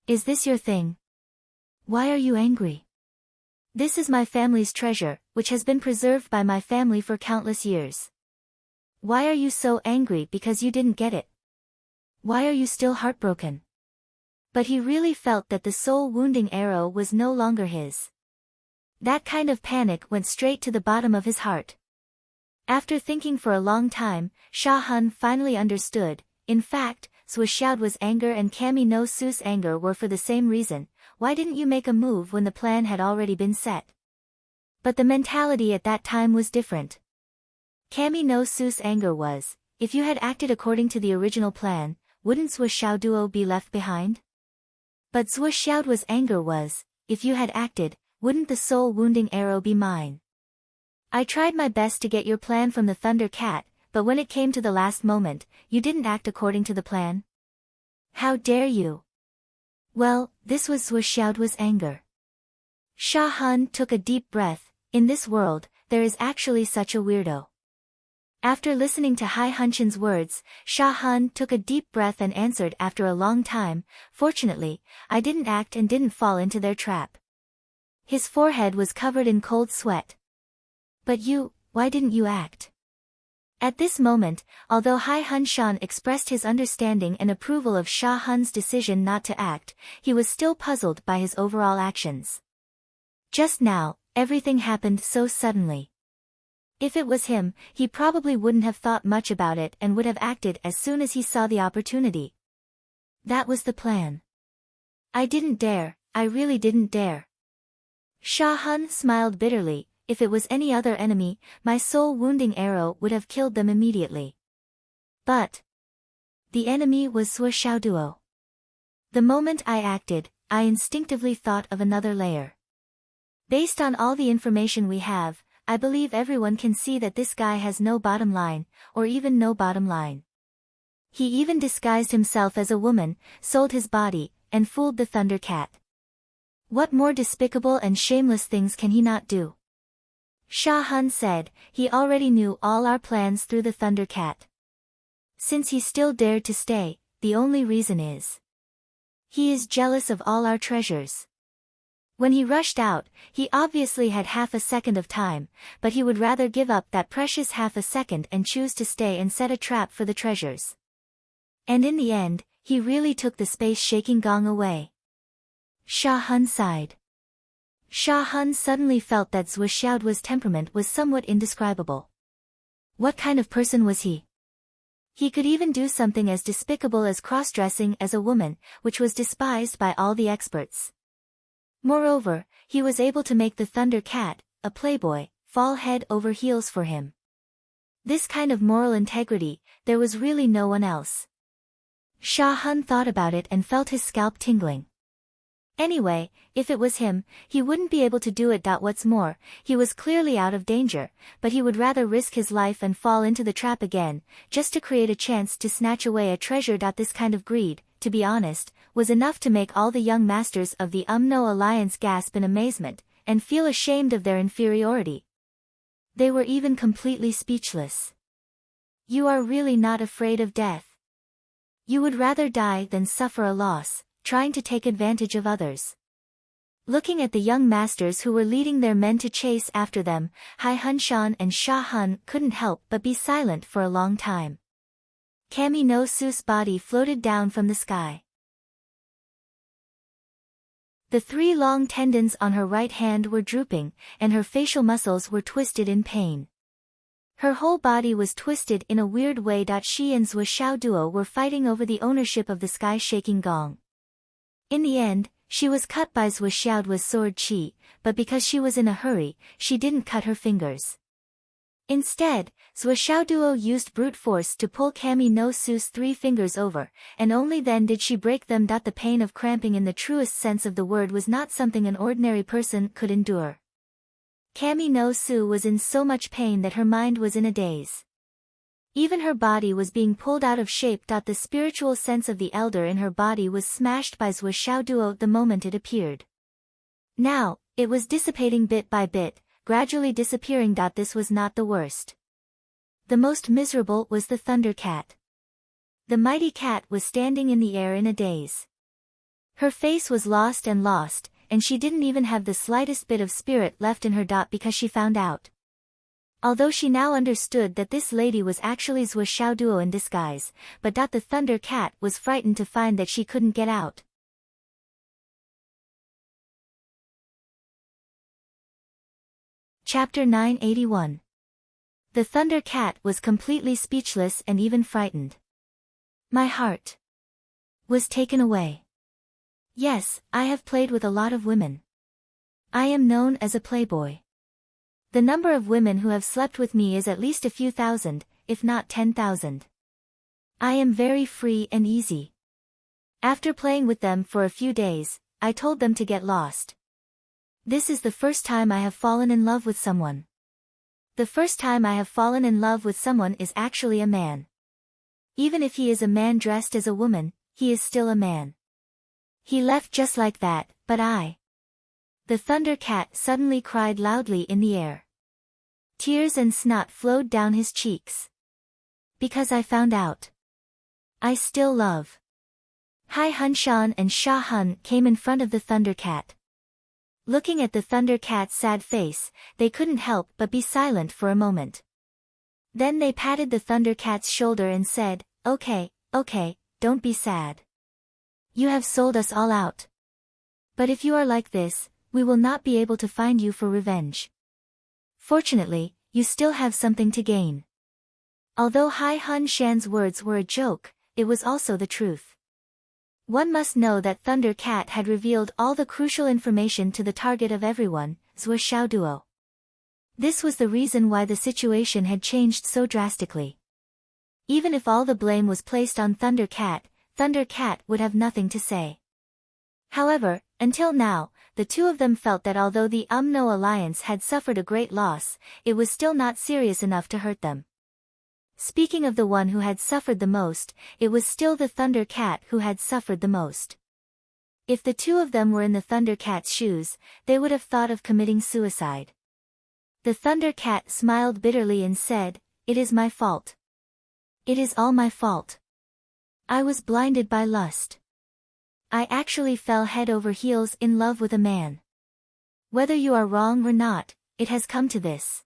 Is this your thing? Why are you angry? This is my family's treasure, which has been preserved by my family for countless years. Why are you so angry because you didn't get it? Why are you still heartbroken? But he really felt that the soul-wounding arrow was no longer his. That kind of panic went straight to the bottom of his heart. After thinking for a long time, Sha Hun finally understood. In fact, Zhuo Xiaoduo's anger and Kami no Su's anger were for the same reason. Why didn't you make a move when the plan had already been set? But the mentality at that time was different. Kami no Su's anger was, if you had acted according to the original plan, wouldn't Zhuo Xiaoduo be left behind? But Zhuo Xiaoduo's anger was, if you had acted, wouldn't the soul-wounding arrow be mine? I tried my best to get your plan from the Thunder Cat, but when it came to the last moment, you didn't act according to the plan. How dare you? Well, this was Zhuo Xiaoduo's anger. Sha Hun took a deep breath. In this world, there is actually such a weirdo. After listening to Hai Hunshan's words, Sha Hun took a deep breath and answered after a long time, fortunately, I didn't act and didn't fall into their trap. His forehead was covered in cold sweat. But you, why didn't you act? At this moment, although Hai Hunshan expressed his understanding and approval of Sha Hun's decision not to act, he was still puzzled by his overall actions. Just now, everything happened so suddenly. If it was him, he probably wouldn't have thought much about it and would have acted as soon as he saw the opportunity. That was the plan. I didn't dare, I really didn't dare. Sha Hun smiled bitterly. If it was any other enemy, my soul-wounding arrow would have killed them immediately. But the enemy was Zhuo Xiaoduo. The moment I acted, I instinctively thought of another layer. Based on all the information we have, I believe everyone can see that this guy has no bottom line, or even no bottom line. He even disguised himself as a woman, sold his body, and fooled the Thunder Cat. What more despicable and shameless things can he not do? Sha Hun said, he already knew all our plans through the Thunder Cat. Since he still dared to stay, the only reason is he is jealous of all our treasures. When he rushed out, he obviously had half a second of time, but he would rather give up that precious half a second and choose to stay and set a trap for the treasures. And in the end, he really took the space-shaking gong away. Sha Hun sighed. Sha Hun suddenly felt that Zhuo Xiaoduo's temperament was somewhat indescribable. What kind of person was he? He could even do something as despicable as cross-dressing as a woman, which was despised by all the experts. Moreover, he was able to make the Thunder Cat, a playboy, fall head over heels for him. This kind of moral integrity, there was really no one else. Sha Hun thought about it and felt his scalp tingling. Anyway, if it was him, he wouldn't be able to do it. What's more, he was clearly out of danger, but he would rather risk his life and fall into the trap again, just to create a chance to snatch away a treasure. This kind of greed, to be honest, was enough to make all the young masters of the Umno Alliance gasp in amazement, and feel ashamed of their inferiority. They were even completely speechless. You are really not afraid of death. You would rather die than suffer a loss, trying to take advantage of others. Looking at the young masters who were leading their men to chase after them, Hai Hunshan and Sha Hun couldn't help but be silent for a long time. Kami no Su's body floated down from the sky. The 3 long tendons on her right hand were drooping, and her facial muscles were twisted in pain. Her whole body was twisted in a weird way. She and Zhuo Xiaoduo were fighting over the ownership of the sky-shaking gong. In the end, she was cut by Zhuo Xiaoduo's sword Qi, but because she was in a hurry, she didn't cut her fingers. Instead, Zhuo Xiaoduo used brute force to pull Kami no Su's 3 fingers over, and only then did she break them. The pain of cramping in the truest sense of the word was not something an ordinary person could endure. Kami no Su was in so much pain that her mind was in a daze. Even her body was being pulled out of shape. The spiritual sense of the elder in her body was smashed by Zhuo Xiaoduo the moment it appeared. Now, it was dissipating bit by bit, gradually disappearing. This was not the worst. The most miserable was the Thunder Cat. The mighty cat was standing in the air in a daze. Her face was lost, and she didn't even have the slightest bit of spirit left in her. Because she found out. Although she now understood that this lady was actually Zhuo Xiaoduo in disguise, but the Thunder Cat was frightened to find that she couldn't get out. Chapter 981. The Thunder Cat was completely speechless and even frightened. My heart was taken away. Yes, I have played with a lot of women. I am known as a playboy. The number of women who have slept with me is at least a few thousand, if not 10,000. I am very free and easy. After playing with them for a few days, I told them to get lost. This is the first time I have fallen in love with someone. The first time I have fallen in love with someone is actually a man. Even if he is a man dressed as a woman, he is still a man. He left just like that, but The Thunder Cat suddenly cried loudly in the air. Tears and snot flowed down his cheeks. Because I found out. I still love. Hai Hunshan and Sha Hun came in front of the Thunder Cat. Looking at the Thunder Cat's sad face, they couldn't help but be silent for a moment. Then they patted the Thunder Cat's shoulder and said, Okay, don't be sad. You have sold us all out. But if you are like this, we will not be able to find you for revenge. Fortunately, you still have something to gain. Although Hai Hun Shan's words were a joke, it was also the truth. One must know that Thunder Cat had revealed all the crucial information to the target of everyone, Zhuo Xiaoduo. This was the reason why the situation had changed so drastically. Even if all the blame was placed on Thunder Cat would have nothing to say. However, until now, the two of them felt that although the Umno Alliance had suffered a great loss, it was still not serious enough to hurt them. Speaking of the one who had suffered the most, it was still the Thunder Cat who had suffered the most. If the two of them were in the Thunder Cat's shoes, they would have thought of committing suicide. The Thunder Cat smiled bitterly and said, It is my fault. It is all my fault. I was blinded by lust. I actually fell head over heels in love with a man. Whether you are wrong or not, it has come to this.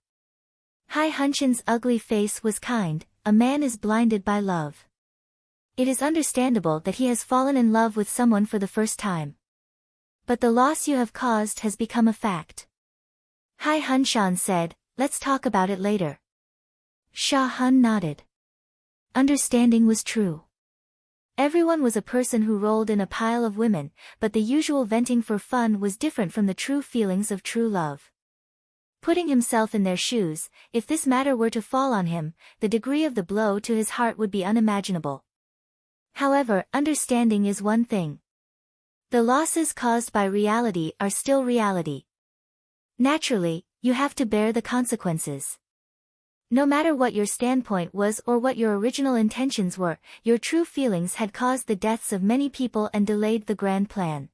Hai Hunshan's ugly face was kind. A man is blinded by love. It is understandable that he has fallen in love with someone for the first time. But the loss you have caused has become a fact. Hai Hunshan said, let's talk about it later. Sha Hun nodded. Understanding was true. Everyone was a person who rolled in a pile of women, but the usual venting for fun was different from the true feelings of true love. Putting himself in their shoes, if this matter were to fall on him, the degree of the blow to his heart would be unimaginable. However, understanding is one thing. The losses caused by reality are still reality. Naturally, you have to bear the consequences. No matter what your standpoint was or what your original intentions were, your true feelings had caused the deaths of many people and delayed the grand plan.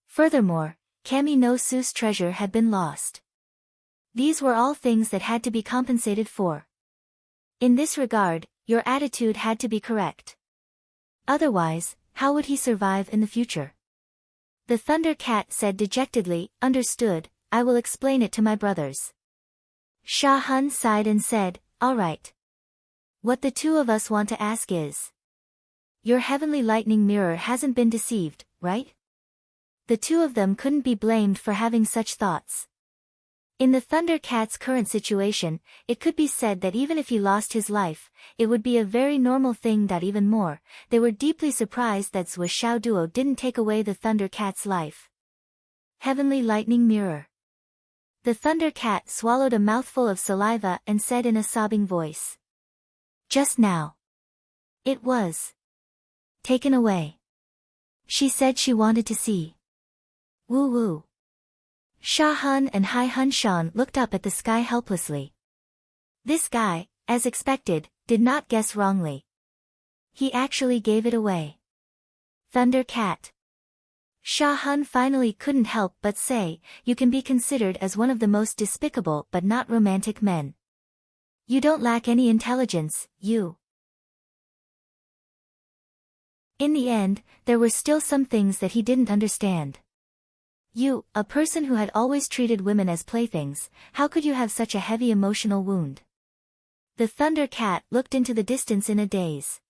Furthermore, Kami no Su's treasure had been lost. These were all things that had to be compensated for. In this regard, your attitude had to be correct. Otherwise, how would he survive in the future? The Thunder Cat said dejectedly, understood, I will explain it to my brothers. Sha Hun sighed and said, all right. What the two of us want to ask is, your heavenly lightning mirror hasn't been deceived, right? The two of them couldn't be blamed for having such thoughts. In the Thunder Cat's current situation, it could be said that even if he lost his life, it would be a very normal thing. That even more, they were deeply surprised that Zhou Xiaoduo didn't take away the Thunder Cat's life. Heavenly lightning mirror. The Thunder Cat swallowed a mouthful of saliva and said in a sobbing voice. Just now. It was taken away. She said she wanted to see. Woo woo. Sha Hun and Hai Hunshan looked up at the sky helplessly. This guy, as expected, did not guess wrongly. He actually gave it away. Thunder Cat. Sha Hun finally couldn't help but say, you can be considered as one of the most despicable but not romantic men. You don't lack any intelligence, you. In the end, there were still some things that he didn't understand. You, a person who had always treated women as playthings, how could you have such a heavy emotional wound? The Thunder Cat looked into the distance in a daze.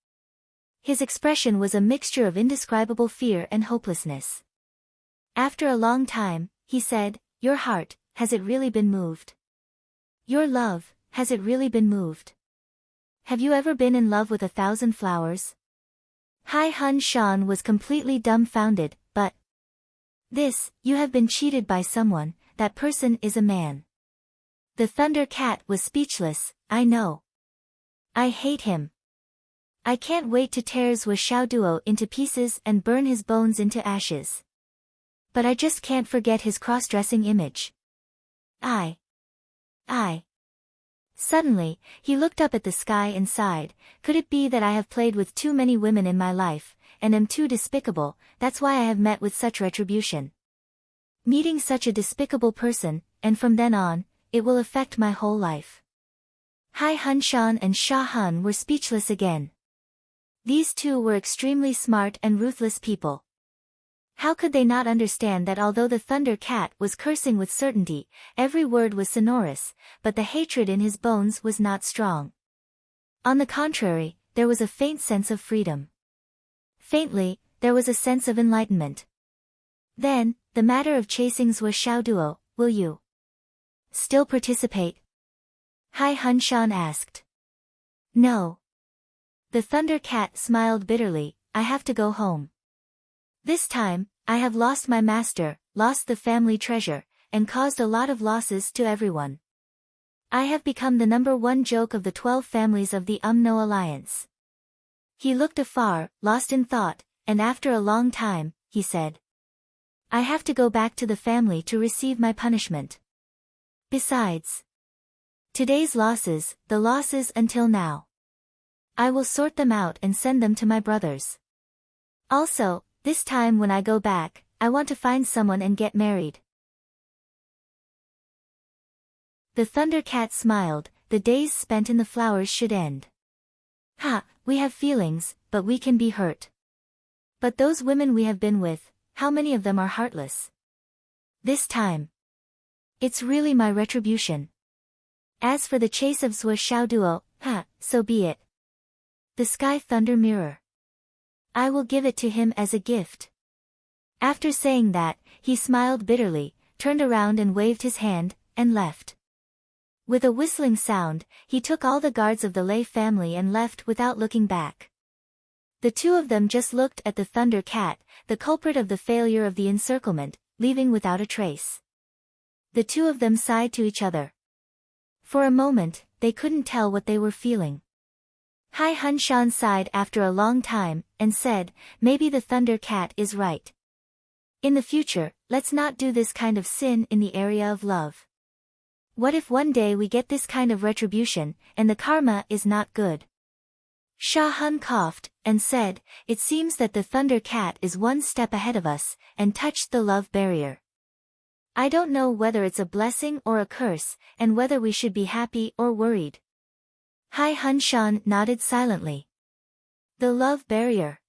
His expression was a mixture of indescribable fear and hopelessness. After a long time, he said, your heart, has it really been moved? Your love, has it really been moved? Have you ever been in love with 1,000 flowers? Hai Hunshan was completely dumbfounded, but this, you have been cheated by someone, that person is a man. The Thunder Cat was speechless, I know. I hate him. I can't wait to tear Zhou Xiaoduo into pieces and burn his bones into ashes. But I just can't forget his cross-dressing image. I. Suddenly, he looked up at the sky and sighed, could it be that I have played with too many women in my life, and am too despicable, that's why I have met with such retribution. Meeting such a despicable person, and from then on, it will affect my whole life. Hai Hunshan and Sha Hun were speechless again. These two were extremely smart and ruthless people. How could they not understand that although the Thunder Cat was cursing with certainty, every word was sonorous, but the hatred in his bones was not strong. On the contrary, there was a faint sense of freedom. Faintly, there was a sense of enlightenment. Then, the matter of chasing Zhou Xiaoduo, will you still participate? Hai Hunshan asked. No. The Thunder Cat smiled bitterly, I have to go home. This time, I have lost my master, lost the family treasure, and caused a lot of losses to everyone. I have become the #1 joke of the 12 families of the Umno Alliance. He looked afar, lost in thought, and after a long time, he said. I have to go back to the family to receive my punishment. Besides today's losses, the losses until now. I will sort them out and send them to my brothers. Also, this time when I go back, I want to find someone and get married. The Thunder Cat smiled, the days spent in the flowers should end. Ha, we have feelings, but we can be hurt. But those women we have been with, how many of them are heartless? This time. It's really my retribution. As for the chase of Zhou Xiaoduo, so be it. The Sky Thunder Mirror. I will give it to him as a gift. After saying that, he smiled bitterly, turned around and waved his hand, and left. With a whistling sound, he took all the guards of the Lei family and left without looking back. The two of them just looked at the Thunder Cat, the culprit of the failure of the encirclement, leaving without a trace. The two of them sighed to each other. For a moment, they couldn't tell what they were feeling. Hai Hunshan sighed after a long time, and said, maybe the Thunder Cat is right. In the future, let's not do this kind of sin in the area of love. What if one day we get this kind of retribution, and the karma is not good? Sha Hun coughed, and said, it seems that the Thunder Cat is one step ahead of us, and touched the love barrier. I don't know whether it's a blessing or a curse, and whether we should be happy or worried. Hai Hunshan nodded silently. The love barrier.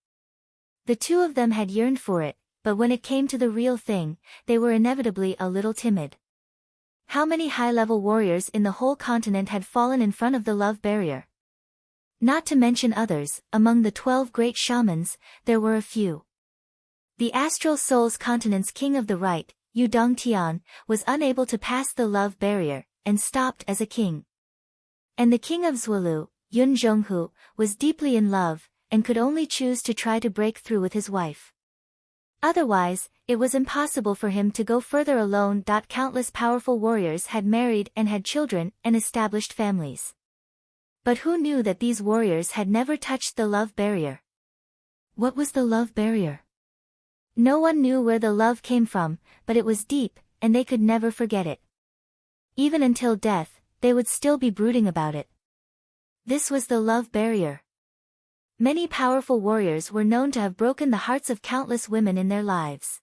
The two of them had yearned for it, but when it came to the real thing, they were inevitably a little timid. How many high-level warriors in the whole continent had fallen in front of the love barrier? Not to mention others, among the 12 great shamans, there were a few. The Astral Souls Continent's King of the Right, Yu Dongtian, was unable to pass the love barrier, and stopped as a king. And the King of Zhuelu, Yun Zhonghu, was deeply in love, and could only choose to try to break through with his wife. Otherwise, it was impossible for him to go further alone. Countless powerful warriors had married and had children and established families. But who knew that these warriors had never touched the love barrier? What was the love barrier? No one knew where the love came from, but it was deep, and they could never forget it. Even until death, they would still be brooding about it. This was the love barrier. Many powerful warriors were known to have broken the hearts of countless women in their lives.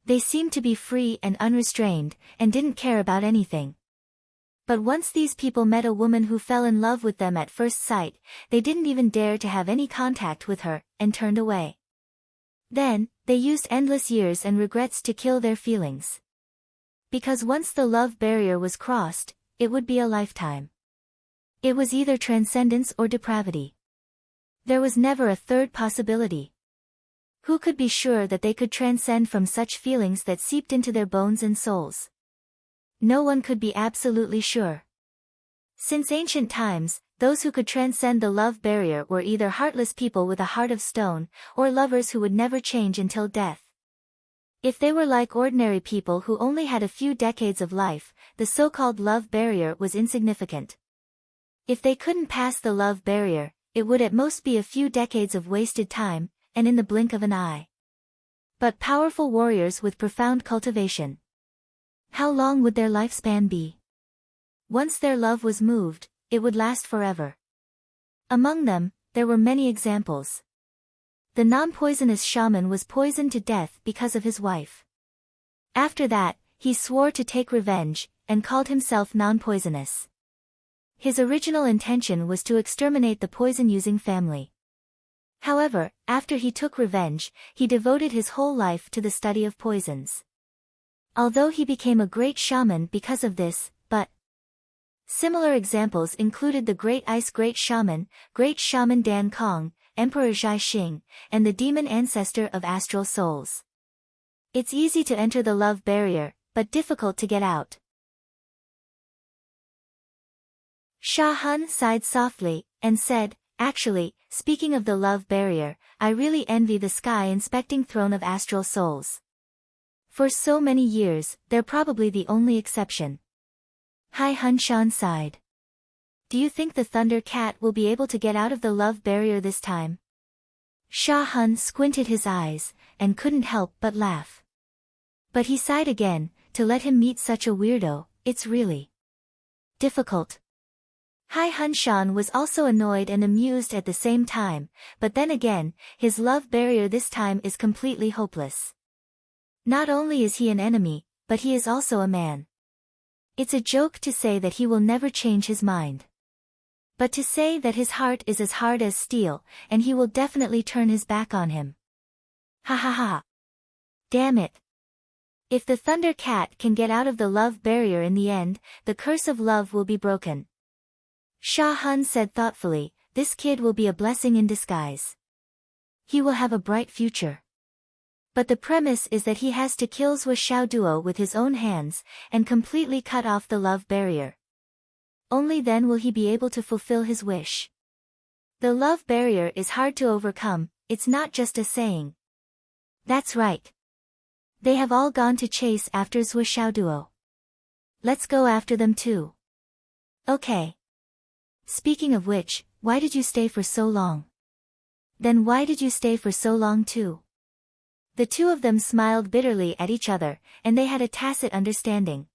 They seemed to be free and unrestrained, and didn't care about anything. But once these people met a woman who fell in love with them at first sight, they didn't even dare to have any contact with her, and turned away. Then, they used endless years and regrets to kill their feelings. Because once the love barrier was crossed, it would be a lifetime. It was either transcendence or depravity. There was never a third possibility. Who could be sure that they could transcend from such feelings that seeped into their bones and souls? No one could be absolutely sure. Since ancient times, those who could transcend the love barrier were either heartless people with a heart of stone, or lovers who would never change until death. If they were like ordinary people who only had a few decades of life, the so-called love barrier was insignificant. If they couldn't pass the love barrier, it would at most be a few decades of wasted time, and in the blink of an eye. But powerful warriors with profound cultivation. How long would their lifespan be? Once their love was moved, it would last forever. Among them, there were many examples. The non-poisonous shaman was poisoned to death because of his wife. After that, he swore to take revenge, and called himself non-poisonous. His original intention was to exterminate the poison-using family. However, after he took revenge, he devoted his whole life to the study of poisons. Although he became a great shaman because of this, but similar examples included the Great Ice Great Shaman Dan Kong, Emperor Zhai Xing, and the demon ancestor of astral souls. It's easy to enter the love barrier, but difficult to get out. Sha Hun sighed softly, and said, actually, speaking of the love barrier, I really envy the sky inspecting throne of astral souls. For so many years, they're probably the only exception. Hai Hunshan sighed. Do you think the Thunder Cat will be able to get out of the love barrier this time? Sha Hun squinted his eyes, and couldn't help but laugh. But he sighed again, to let him meet such a weirdo, it's really difficult. Hai Hunshan was also annoyed and amused at the same time, but then again, his love barrier this time is completely hopeless. Not only is he an enemy, but he is also a man. It's a joke to say that he will never change his mind. But to say that his heart is as hard as steel, and he will definitely turn his back on him. Ha ha ha. Damn it. If the Thunder Cat can get out of the love barrier in the end, the curse of love will be broken. Sha Han said thoughtfully, this kid will be a blessing in disguise. He will have a bright future. But the premise is that he has to kill Zhou Xiaoduo with his own hands, and completely cut off the love barrier. Only then will he be able to fulfill his wish. The love barrier is hard to overcome, it's not just a saying. That's right. They have all gone to chase after Zhou Xiaoduo. Let's go after them too. Okay. Speaking of which, why did you stay for so long? Then why did you stay for so long too? The two of them smiled bitterly at each other, and they had a tacit understanding.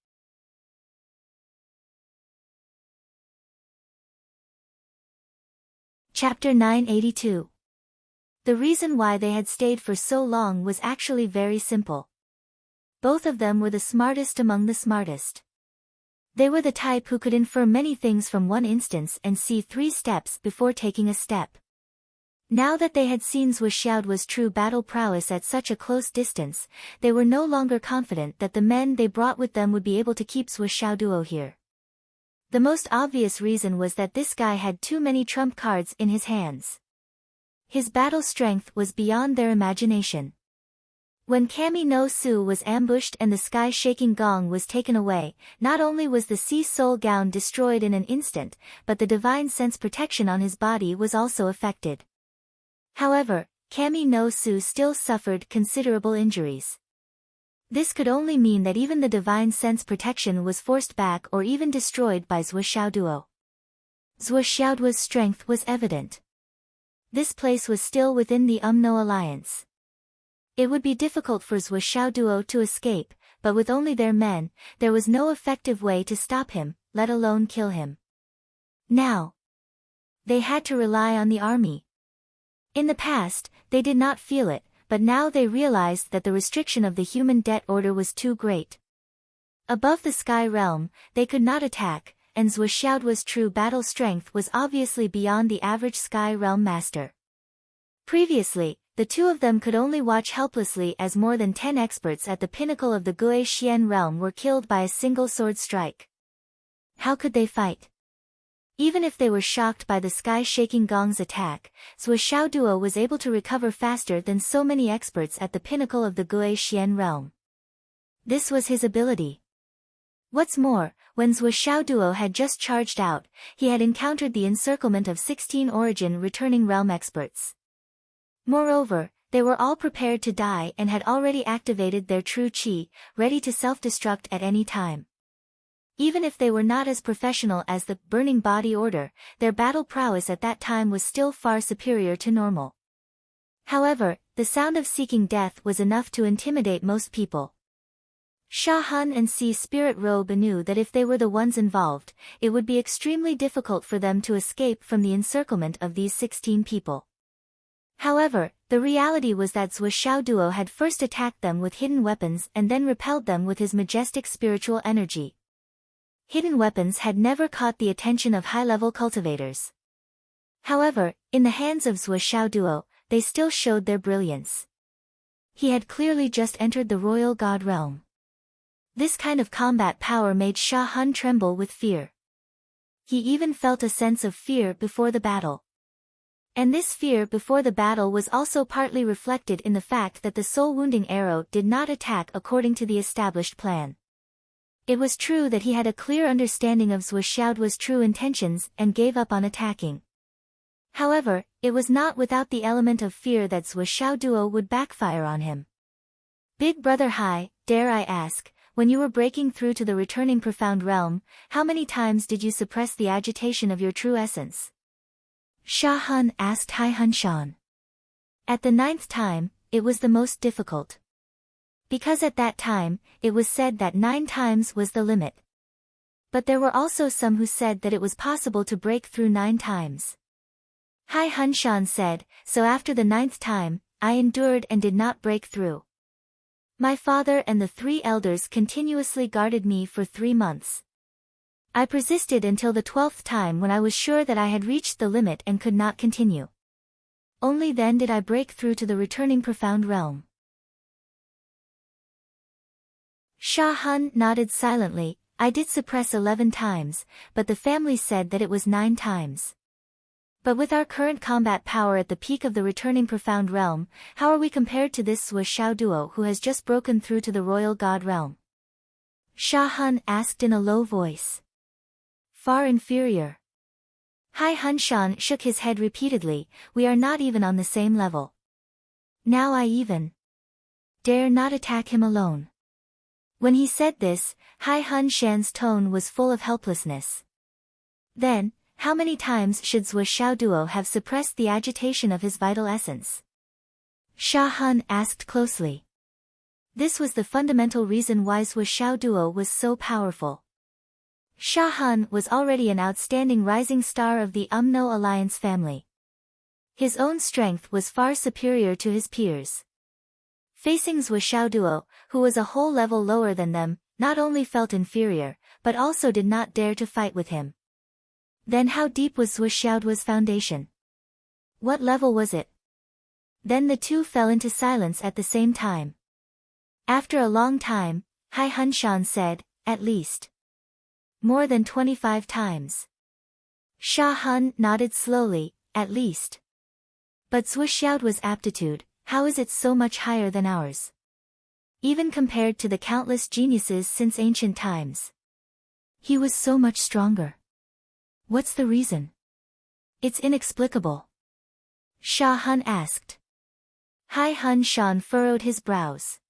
Chapter 982. The reason why they had stayed for so long was actually very simple. Both of them were the smartest among the smartest. They were the type who could infer many things from one instance and see 3 steps before taking a step. Now that they had seen Zhou Xiaoduo's true battle prowess at such a close distance, they were no longer confident that the men they brought with them would be able to keep Zhou Xiaoduo here. The most obvious reason was that this guy had too many trump cards in his hands. His battle strength was beyond their imagination. When Kami no Su was ambushed and the sky-shaking gong was taken away, not only was the Sea Soul gown destroyed in an instant, but the divine sense protection on his body was also affected. However, Kami no Su still suffered considerable injuries. This could only mean that even the divine sense protection was forced back or even destroyed by Zhou Xiaoduo. Zhou Xiaoduo's strength was evident. This place was still within the Umno alliance. It would be difficult for Zhou Xiaoduo to escape, but with only their men, there was no effective way to stop him, let alone kill him. Now, they had to rely on the army. In the past, they did not feel it, but now they realized that the restriction of the human debt order was too great. Above the sky realm, they could not attack, and Zhou Xiaoduo's true battle strength was obviously beyond the average sky realm master. Previously, the two of them could only watch helplessly as more than 10 experts at the pinnacle of the Gui Xian realm were killed by a single sword strike. How could they fight? Even if they were shocked by the sky-shaking gong's attack, Zhou Xiaoduo was able to recover faster than so many experts at the pinnacle of the Gui Xian realm. This was his ability. What's more, when Zhou Xiaoduo had just charged out, he had encountered the encirclement of 16 origin returning realm experts. Moreover, they were all prepared to die and had already activated their true qi, ready to self-destruct at any time. Even if they were not as professional as the Burning Body Order, their battle prowess at that time was still far superior to normal. However, the sound of seeking death was enough to intimidate most people. Sha Han and Sea Spirit Robe knew that if they were the ones involved, it would be extremely difficult for them to escape from the encirclement of these 16 people. However, the reality was that Zhou Xiaoduo had first attacked them with hidden weapons and then repelled them with his majestic spiritual energy. Hidden weapons had never caught the attention of high-level cultivators. However, in the hands of Zhou Xiaoduo, they still showed their brilliance. He had clearly just entered the royal god realm. This kind of combat power made Sha Han tremble with fear. He even felt a sense of fear before the battle. And this fear before the battle was also partly reflected in the fact that the soul-wounding arrow did not attack according to the established plan. It was true that he had a clear understanding of Zhou Xiaoduo's true intentions and gave up on attacking. However, it was not without the element of fear that Zhou Xiaoduo would backfire on him. Big Brother Hai, dare I ask, when you were breaking through to the returning profound realm, how many times did you suppress the agitation of your true essence? Sha Han asked Hai Hunshan. At the 9th time, it was the most difficult. Because at that time, it was said that 9 times was the limit. But there were also some who said that it was possible to break through 9 times. Hai Hunshan said, so after the 9th time, I endured and did not break through. My father and the 3 elders continuously guarded me for 3 months. I persisted until the 12th time when I was sure that I had reached the limit and could not continue. Only then did I break through to the returning profound realm. Shah Hun nodded silently. I did suppress 11 times, but the family said that it was 9 times. But with our current combat power at the peak of the returning profound realm, how are we compared to this Sui Xiao duo who has just broken through to the royal god realm? Shah Hun asked in a low voice. Far inferior. Hai Hunshan shook his head repeatedly. We are not even on the same level. Now I even dare not attack him alone. When he said this, Hai Hunshan's tone was full of helplessness. Then, how many times should Sui Xiao duo have suppressed the agitation of his vital essence? Shah Hun asked closely. This was the fundamental reason why Sui Xiao duo was so powerful. Shah Hun was already an outstanding rising star of the Umno Alliance family. His own strength was far superior to his peers. Facing Sui Xiao duo, who was a whole level lower than them, not only felt inferior, but also did not dare to fight with him. Then how deep was Sui Xiao duo's foundation? What level was it? Then the two fell into silence at the same time. After a long time, Hai Hunshan said, at least more than 25 times. Shah Hun nodded slowly, at least. But Sui Xiao duo's aptitude, how is it so much higher than ours? Even compared to the countless geniuses since ancient times. He was so much stronger. What's the reason? It's inexplicable. Shah Hun asked. Hai Hunshan furrowed his brows.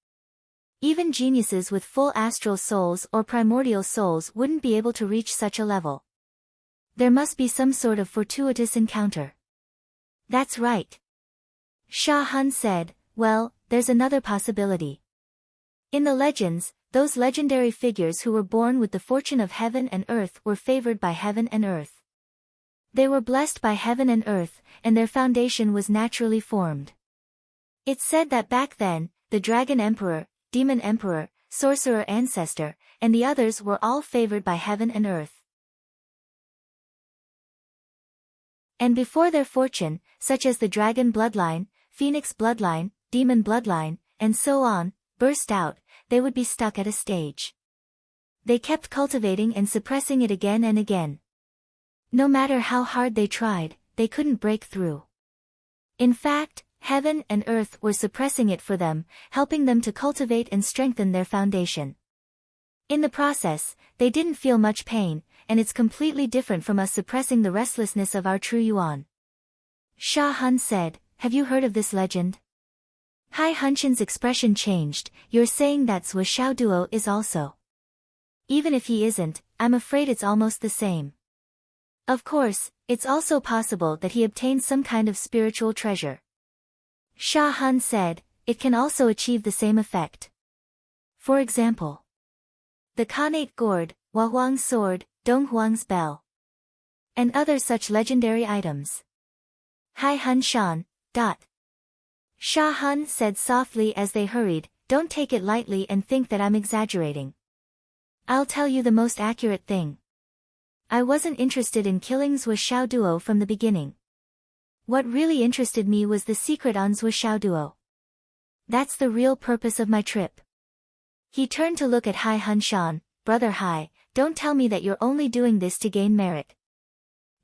Even geniuses with full astral souls or primordial souls wouldn't be able to reach such a level. There must be some sort of fortuitous encounter. That's right. Shah Hun said, well, there's another possibility. In the legends, those legendary figures who were born with the fortune of heaven and earth were favored by heaven and earth. They were blessed by heaven and earth, and their foundation was naturally formed. It's said that back then, the Dragon Emperor, Demon Emperor, Sorcerer Ancestor, and the others were all favored by heaven and earth. And before their fortune, such as the Dragon Bloodline, Phoenix Bloodline, Demon Bloodline, and so on, burst out, they would be stuck at a stage. They kept cultivating and suppressing it again and again. No matter how hard they tried, they couldn't break through. In fact, heaven and earth were suppressing it for them, helping them to cultivate and strengthen their foundation. In the process, they didn't feel much pain, and it's completely different from us suppressing the restlessness of our true yuan. Shah Hun said, have you heard of this legend? Hai Hunshan's expression changed. You're saying that Sui Xiao duo is also. Even if he isn't, I'm afraid it's almost the same. Of course, it's also possible that he obtained some kind of spiritual treasure. Shah Hun said, it can also achieve the same effect. For example, the Khanate Gourd, Hua Huang's sword, Dong Huang's bell, and other such legendary items. Hai Hunshan. Shah Hun said softly as they hurried, don't take it lightly and think that I'm exaggerating. I'll tell you the most accurate thing. I wasn't interested in killing Sui Xiao duo from the beginning. What really interested me was the secret on Sui Xiao duo. That's the real purpose of my trip. He turned to look at Hai Hunshan. Brother Hai, don't tell me that you're only doing this to gain merit.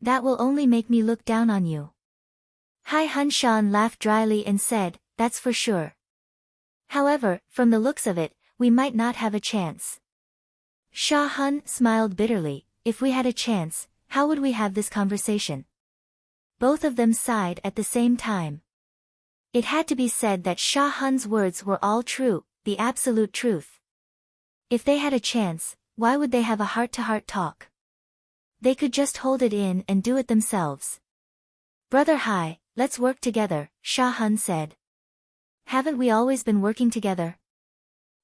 That will only make me look down on you. Hai Hunshan laughed dryly and said, that's for sure. However, from the looks of it, we might not have a chance. Shah Hun smiled bitterly. If we had a chance, how would we have this conversation? Both of them sighed at the same time. It had to be said that Shah Hun's words were all true, the absolute truth. If they had a chance, why would they have a heart-to-heart talk? They could just hold it in and do it themselves. Brother Hai, let's work together, Shah Hun said. Haven't we always been working together?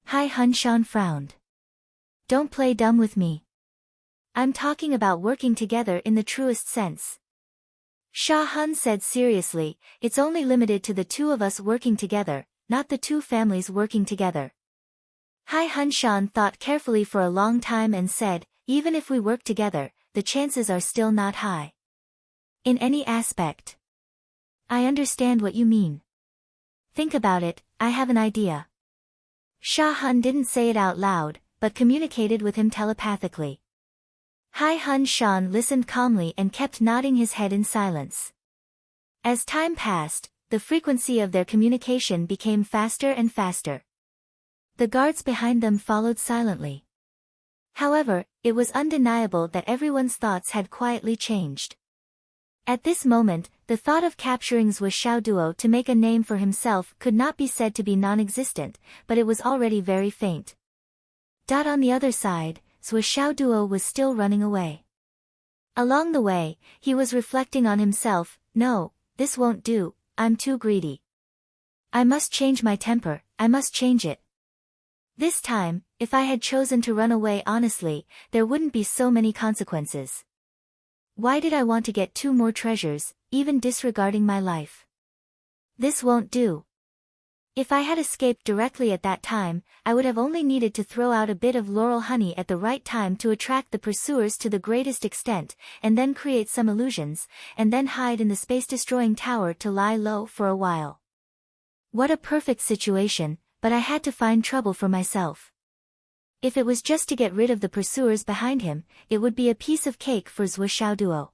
Hai Hunshan frowned. Don't play dumb with me. I'm talking about working together in the truest sense. Shah Hun said seriously, it's only limited to the two of us working together, not the two families working together. Hai Hunshan thought carefully for a long time and said, even if we work together, the chances are still not high. In any aspect. I understand what you mean. Think about it, I have an idea. Sha Hun didn't say it out loud, but communicated with him telepathically. Hai Hun Shan listened calmly and kept nodding his head in silence. As time passed, the frequency of their communication became faster and faster. The guards behind them followed silently. However, it was undeniable that everyone's thoughts had quietly changed. At this moment, the thought of capturing Zhou Xiaoduo to make a name for himself could not be said to be non-existent, but it was already very faint. On the other side, Zhou Xiaoduo was still running away. Along the way, he was reflecting on himself, no, this won't do, I'm too greedy. I must change my temper, I must change it. This time, if I had chosen to run away honestly, there wouldn't be so many consequences. Why did I want to get 2 more treasures, even disregarding my life? This won't do. If I had escaped directly at that time, I would have only needed to throw out a bit of laurel honey at the right time to attract the pursuers to the greatest extent, and then create some illusions, and then hide in the space-destroying tower to lie low for a while. What a perfect situation, but I had to find trouble for myself. If it was just to get rid of the pursuers behind him, it would be a piece of cake for Zhou Xiaoduo.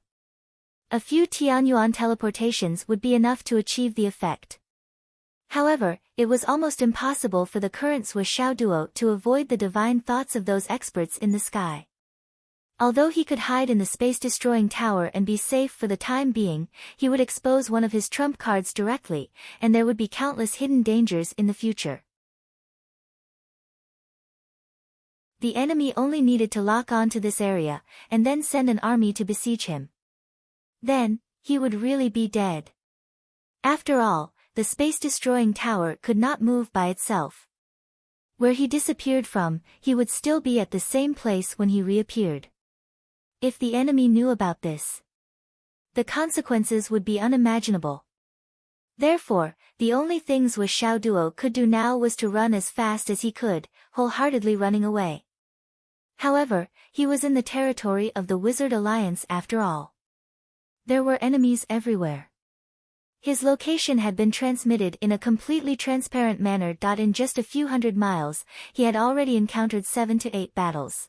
A few Tianyuan teleportations would be enough to achieve the effect. However, it was almost impossible for the current Zhou Xiaoduo to avoid the divine thoughts of those experts in the sky. Although he could hide in the space-destroying tower and be safe for the time being, he would expose one of his trump cards directly, and there would be countless hidden dangers in the future. The enemy only needed to lock on to this area, and then send an army to besiege him. Then, he would really be dead. After all, the space-destroying tower could not move by itself. Where he disappeared from, he would still be at the same place when he reappeared. If the enemy knew about this, the consequences would be unimaginable. Therefore, the only thing Zhou Xiaoduo could do now was to run as fast as he could, wholeheartedly running away. However, he was in the territory of the Wizard Alliance after all. There were enemies everywhere. His location had been transmitted in a completely transparent manner. In just a few hundred miles, he had already encountered 7 to 8 battles.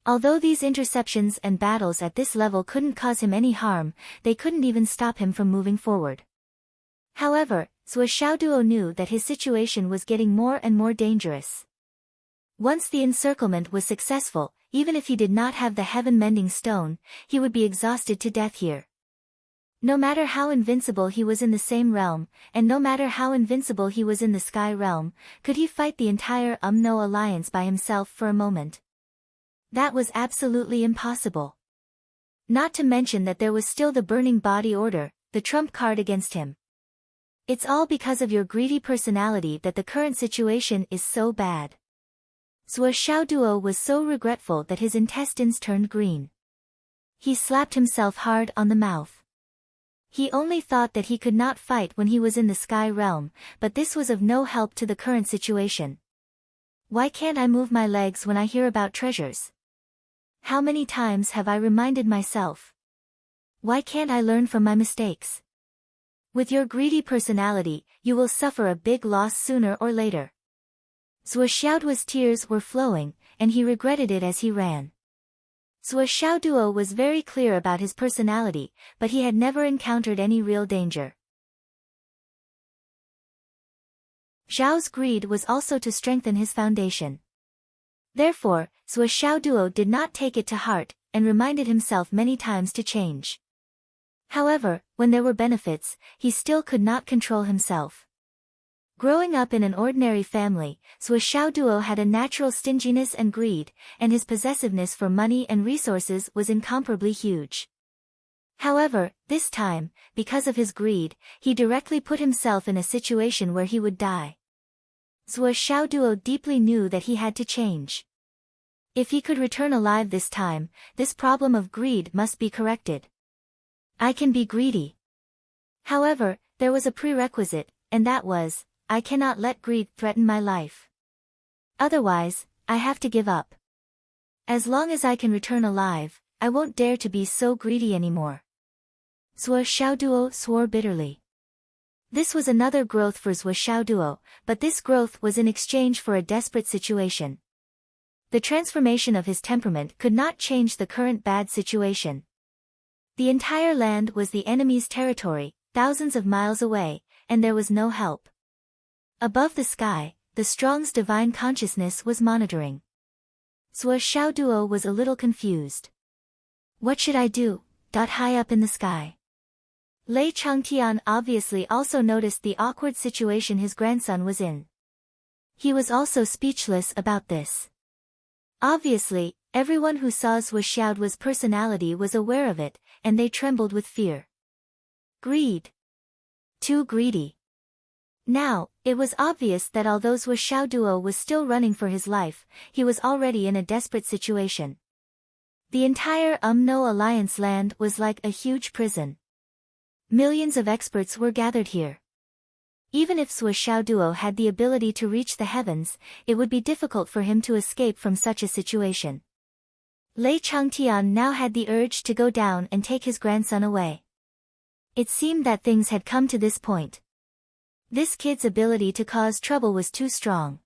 Although these interceptions and battles at this level couldn't cause him any harm, they couldn't even stop him from moving forward. However, Zhou Xiaoduo knew that his situation was getting more and more dangerous. Once the encirclement was successful, even if he did not have the heaven-mending stone, he would be exhausted to death here. No matter how invincible he was in the same realm, and no matter how invincible he was in the sky realm, could he fight the entire Umno alliance by himself for a moment? That was absolutely impossible. Not to mention that there was still the burning body order, the trump card against him. It's all because of your greedy personality that the current situation is so bad. Zhou Xiaoduo was so regretful that his intestines turned green. He slapped himself hard on the mouth. He only thought that he could not fight when he was in the sky realm, but this was of no help to the current situation. Why can't I move my legs when I hear about treasures? How many times have I reminded myself? Why can't I learn from my mistakes? With your greedy personality, you will suffer a big loss sooner or later. Zhou Xiaoduo's tears were flowing, and he regretted it as he ran. Zhou Xiaoduo was very clear about his personality, but he had never encountered any real danger. Zhao's greed was also to strengthen his foundation. Therefore, Zhou Xiaoduo did not take it to heart, and reminded himself many times to change. However, when there were benefits, he still could not control himself. Growing up in an ordinary family, Zhou Xiaoduo had a natural stinginess and greed, and his possessiveness for money and resources was incomparably huge. However, this time, because of his greed, he directly put himself in a situation where he would die. Zhou Xiaoduo deeply knew that he had to change. If he could return alive this time, this problem of greed must be corrected. I can be greedy. However, there was a prerequisite, and that was, I cannot let greed threaten my life. Otherwise, I have to give up. As long as I can return alive, I won't dare to be so greedy anymore. Zhuo Xiaoduo swore bitterly. This was another growth for Zhuo Xiaoduo, but this growth was in exchange for a desperate situation. The transformation of his temperament could not change the current bad situation. The entire land was the enemy's territory, thousands of miles away, and there was no help. Above the sky, the Strong's divine consciousness was monitoring. Zhuo Xiaoduo was a little confused. What should I do, high up in the sky? Lei Changtian obviously also noticed the awkward situation his grandson was in. He was also speechless about this. Obviously, everyone who saw Zhuo Xiaoduo's personality was aware of it, and they trembled with fear. Greed. Too greedy. Now, it was obvious that although Zhuo Xiaoduo was still running for his life, he was already in a desperate situation. The entire No Alliance land was like a huge prison. Millions of experts were gathered here. Even if Zhuo Xiaoduo had the ability to reach the heavens, it would be difficult for him to escape from such a situation. Lei Changtian now had the urge to go down and take his grandson away. It seemed that things had come to this point. This kid's ability to cause trouble was too strong.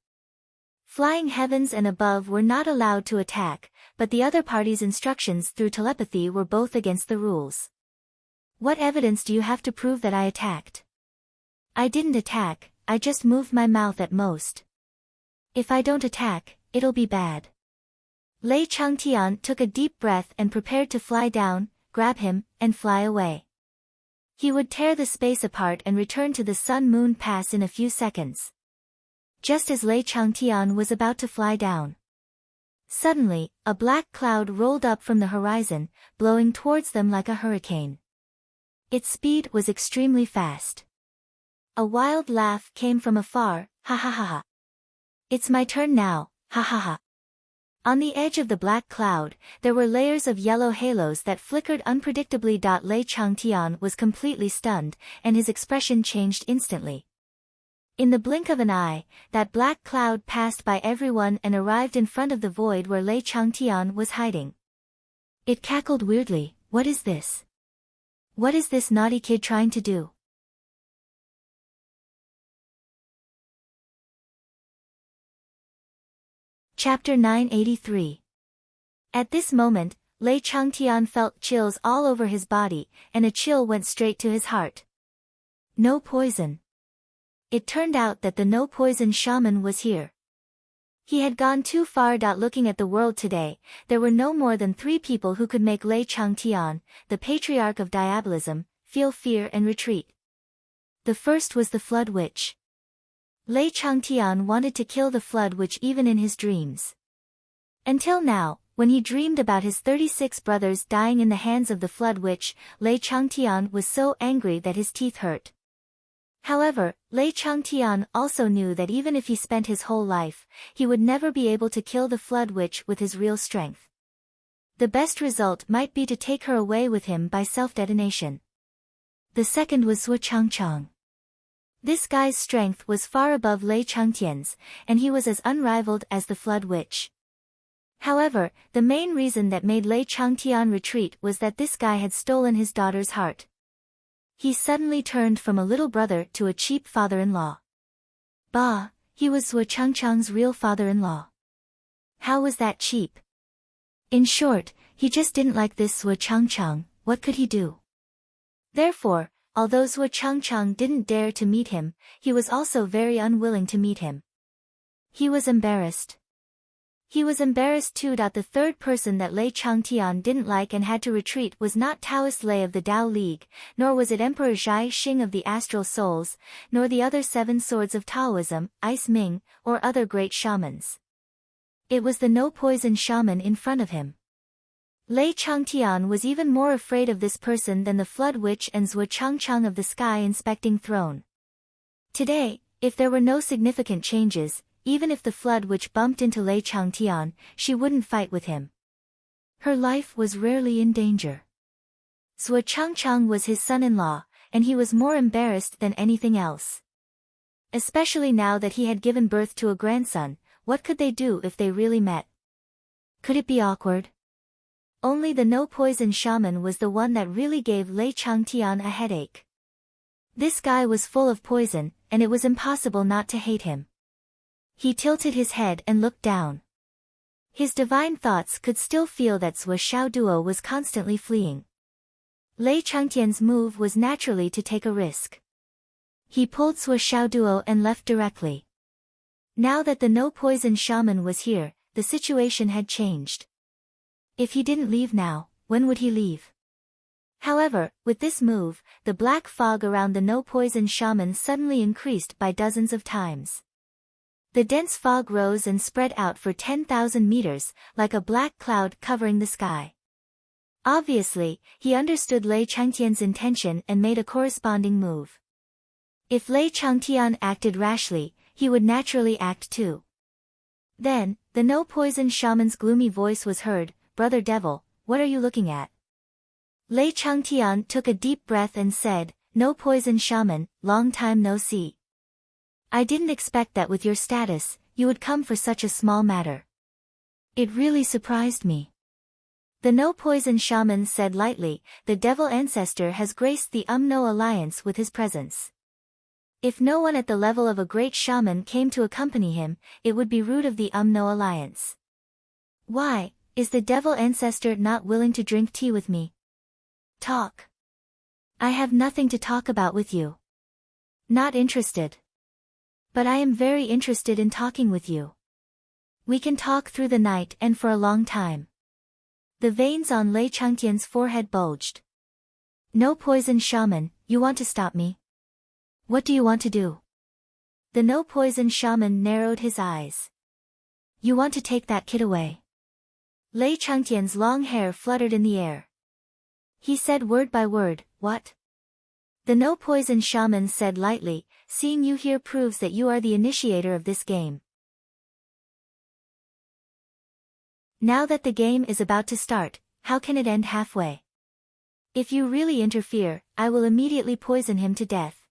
Flying heavens and above were not allowed to attack, but the other party's instructions through telepathy were both against the rules. What evidence do you have to prove that I attacked? I didn't attack, I just moved my mouth at most. If I don't attack, it'll be bad. Lei Changtian took a deep breath and prepared to fly down, grab him, and fly away. He would tear the space apart and return to the Sun-Moon Pass in a few seconds. Just as Lei Changtian was about to fly down. Suddenly, a black cloud rolled up from the horizon, blowing towards them like a hurricane. Its speed was extremely fast. A wild laugh came from afar, ha ha ha ha. It's my turn now, ha ha ha. On the edge of the black cloud, there were layers of yellow halos that flickered unpredictably. Lei Changtian was completely stunned, and his expression changed instantly. In the blink of an eye, that black cloud passed by everyone and arrived in front of the void where Lei Changtian was hiding. It cackled weirdly, what is this? What is this naughty kid trying to do? Chapter 983. At this moment, Lei Changtian felt chills all over his body, and a chill went straight to his heart. No poison. It turned out that the no-poison shaman was here. He had gone too far. Looking at the world today, there were no more than 3 people who could make Lei Changtian, the patriarch of diabolism, feel fear and retreat. The first was the Flood Witch. Lei Changtian wanted to kill the Flood Witch even in his dreams. Until now, when he dreamed about his 36 brothers dying in the hands of the Flood Witch, Lei Changtian was so angry that his teeth hurt. However, Lei Changtian also knew that even if he spent his whole life, he would never be able to kill the Flood Witch with his real strength. The best result might be to take her away with him by self-detonation. The second was Zhuo Changchang. This guy's strength was far above Lei Changtian's, and he was as unrivaled as the Flood Witch. However, the main reason that made Lei Changtian retreat was that this guy had stolen his daughter's heart. He suddenly turned from a little brother to a cheap father-in-law. Bah, he was Zhuo Changchang's real father-in-law. How was that cheap? In short, he just didn't like this Zhuo Changchang. What could he do? Therefore, although Zhuo Changchang didn't dare to meet him, he was also very unwilling to meet him. He was embarrassed. He was embarrassed too. The third person that Lei Changtian didn't like and had to retreat was not Taoist Lei of the Tao League, nor was it Emperor Zhai Xing of the Astral Souls, nor the other 7 swords of Taoism, Ice Ming, or other great shamans. It was the no-poison shaman in front of him. Lei Changtian was even more afraid of this person than the Flood Witch and Zhuo Changchang of the Sky Inspecting Throne. Today, if there were no significant changes, even if the Flood Witch bumped into Lei Changtian, she wouldn't fight with him. Her life was rarely in danger. Zhuo Changchang was his son-in-law, and he was more embarrassed than anything else. Especially now that he had given birth to a grandson, what could they do if they really met? Could it be awkward? Only the no-poison shaman was the one that really gave Lei Changtian a headache. This guy was full of poison, and it was impossible not to hate him. He tilted his head and looked down. His divine thoughts could still feel that Sui Xiao Duo was constantly fleeing. Lei Changtian's move was naturally to take a risk. He pulled Sui Xiao Duo and left directly. Now that the no-poison shaman was here, the situation had changed. If he didn't leave now, when would he leave? However, with this move, the black fog around the no-poison shaman suddenly increased by dozens of times. The dense fog rose and spread out for 10,000 meters, like a black cloud covering the sky. Obviously, he understood Lei Changtian's intention and made a corresponding move. If Lei Changtian acted rashly, he would naturally act too. Then, the no-poison shaman's gloomy voice was heard, "Brother Devil, what are you looking at?" Lei Changtian took a deep breath and said, "No-poison shaman, long time no see. I didn't expect that with your status, you would come for such a small matter. It really surprised me." The no-poison shaman said lightly, "The devil ancestor has graced the No alliance with his presence. If no one at the level of a great shaman came to accompany him, it would be rude of the No alliance. Why, is the devil ancestor not willing to drink tea with me? Talk. I have nothing to talk about with you. Not interested. But I am very interested in talking with you. We can talk through the night and for a long time." The veins on Lei Changtian's forehead bulged. "No-poison shaman, you want to stop me? What do you want to do?" The no-poison shaman narrowed his eyes. "You want to take that kid away?" Lei Changtian's long hair fluttered in the air. He said word by word, "What?" The no-poison shaman said lightly, "Seeing you here proves that you are the initiator of this game. Now that the game is about to start, how can it end halfway? If you really interfere, I will immediately poison him to death.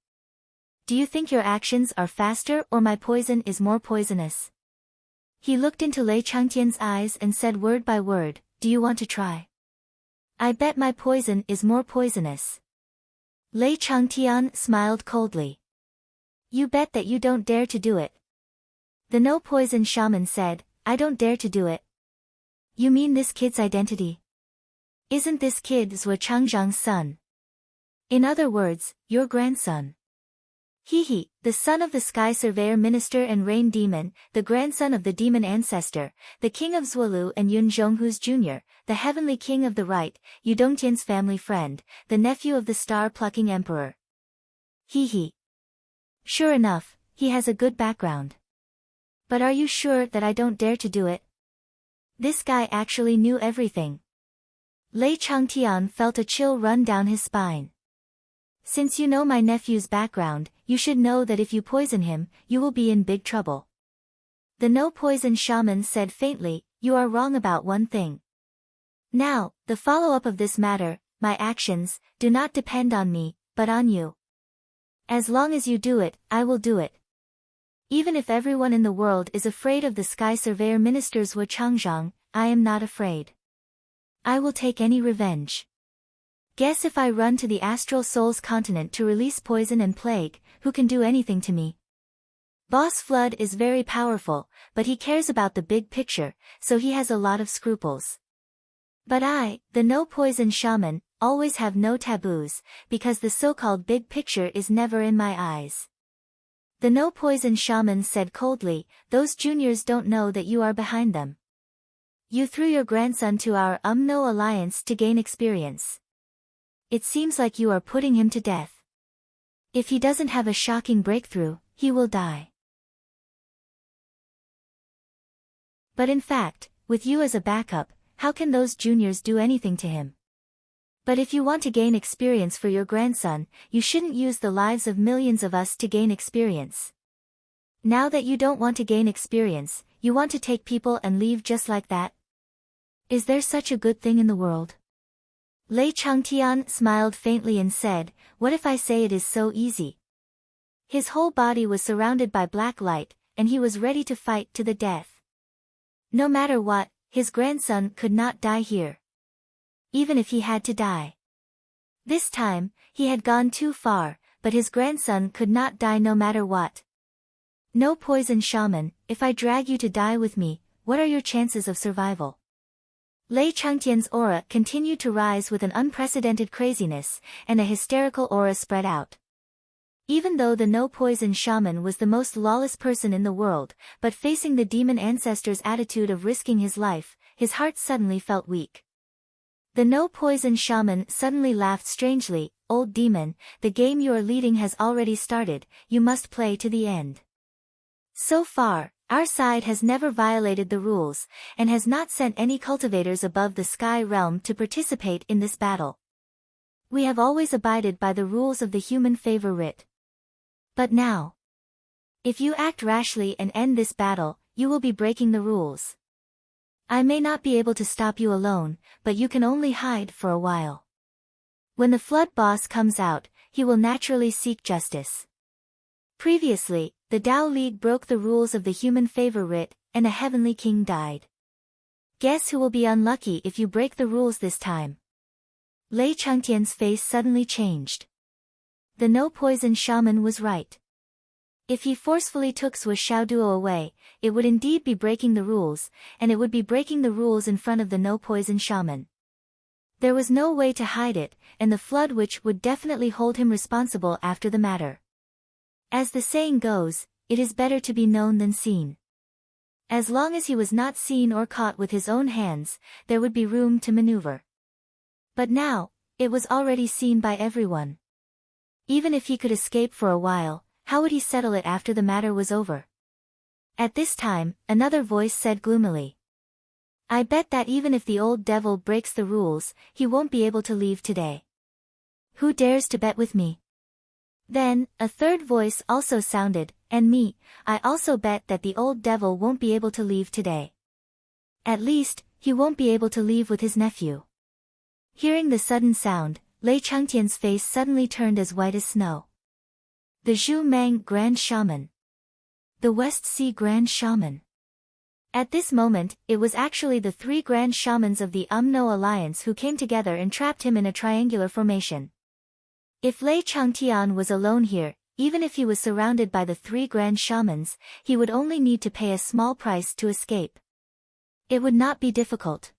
Do you think your actions are faster or my poison is more poisonous?" He looked into Lei Changtian's eyes and said word by word, "Do you want to try? I bet my poison is more poisonous." Lei Changtian smiled coldly. "You bet that you don't dare to do it." The no-poison shaman said, "I don't dare to do it." "You mean this kid's identity? Isn't this kid Zhou Changzhang's son? In other words, your grandson?" "He, the son of the Sky Surveyor Minister and Rain Demon, the grandson of the Demon Ancestor, the king of Zuolu and Yun Zhonghu's Jr., the Heavenly King of the Right, Yu Dongtian's family friend, the nephew of the Star-Plucking Emperor. He. Sure enough, he has a good background. But are you sure that I don't dare to do it?" This guy actually knew everything. Lei Changtian felt a chill run down his spine. "Since you know my nephew's background, you should know that if you poison him, you will be in big trouble." The no-poison shaman said faintly, "You are wrong about one thing. Now, the follow-up of this matter, my actions, do not depend on me, but on you. As long as you do it, I will do it. Even if everyone in the world is afraid of the Sky Surveyor Minister's Wu Changzhang, I am not afraid. I will take any revenge. Guess if I run to the Astral Souls continent to release poison and plague, who can do anything to me? Boss Flood is very powerful, but he cares about the big picture, so he has a lot of scruples. But I, the no-poison shaman, always have no taboos, because the so-called big picture is never in my eyes." The no-poison shaman said coldly, "Those juniors don't know that you are behind them. You threw your grandson to our No alliance to gain experience. It seems like you are putting him to death. If he doesn't have a shocking breakthrough, he will die. But in fact, with you as a backup, how can those juniors do anything to him? But if you want to gain experience for your grandson, you shouldn't use the lives of millions of us to gain experience. Now that you don't want to gain experience, you want to take people and leave just like that? Is there such a good thing in the world?" Lei Changtian smiled faintly and said, "What if I say it is so easy?" His whole body was surrounded by black light, and he was ready to fight to the death. No matter what, his grandson could not die here. Even if he had to die. This time, he had gone too far, but his grandson could not die no matter what. No poison shaman, if I drag you to die with me, what are your chances of survival? Lei Changtian's aura continued to rise with an unprecedented craziness, and a hysterical aura spread out. Even though the no-poison shaman was the most lawless person in the world, but facing the demon ancestor's attitude of risking his life, his heart suddenly felt weak. The no-poison shaman suddenly laughed strangely. Old demon, the game you are leading has already started, you must play to the end. So far, our side has never violated the rules, and has not sent any cultivators above the sky realm to participate in this battle. We have always abided by the rules of the human favor writ. But now, if you act rashly and end this battle, you will be breaking the rules. I may not be able to stop you alone, but you can only hide for a while. When the flood boss comes out, he will naturally seek justice. Previously, the Tao League broke the rules of the human favor writ, and a heavenly king died. Guess who will be unlucky if you break the rules this time? Lei Changtian's face suddenly changed. The no-poison shaman was right. If he forcefully took Sui Xiaoduo away, it would indeed be breaking the rules, and it would be breaking the rules in front of the no-poison shaman. There was no way to hide it, and the Flood Witch would definitely hold him responsible after the matter. As the saying goes, it is better to be known than seen. As long as he was not seen or caught with his own hands, there would be room to maneuver. But now, it was already seen by everyone. Even if he could escape for a while, how would he settle it after the matter was over? At this time, another voice said gloomily. I bet that even if the old devil breaks the rules, he won't be able to leave today. Who dares to bet with me? Then, a third voice also sounded, and me, I also bet that the old devil won't be able to leave today. At least, he won't be able to leave with his nephew. Hearing the sudden sound, Lei Changtian's face suddenly turned as white as snow. The Zhu Mang Grand Shaman. The West Sea Grand Shaman. At this moment, it was actually the three Grand Shamans of the No Alliance who came together and trapped him in a triangular formation. If Lei Changtian was alone here, even if he was surrounded by the three Grand Shamans, he would only need to pay a small price to escape. It would not be difficult.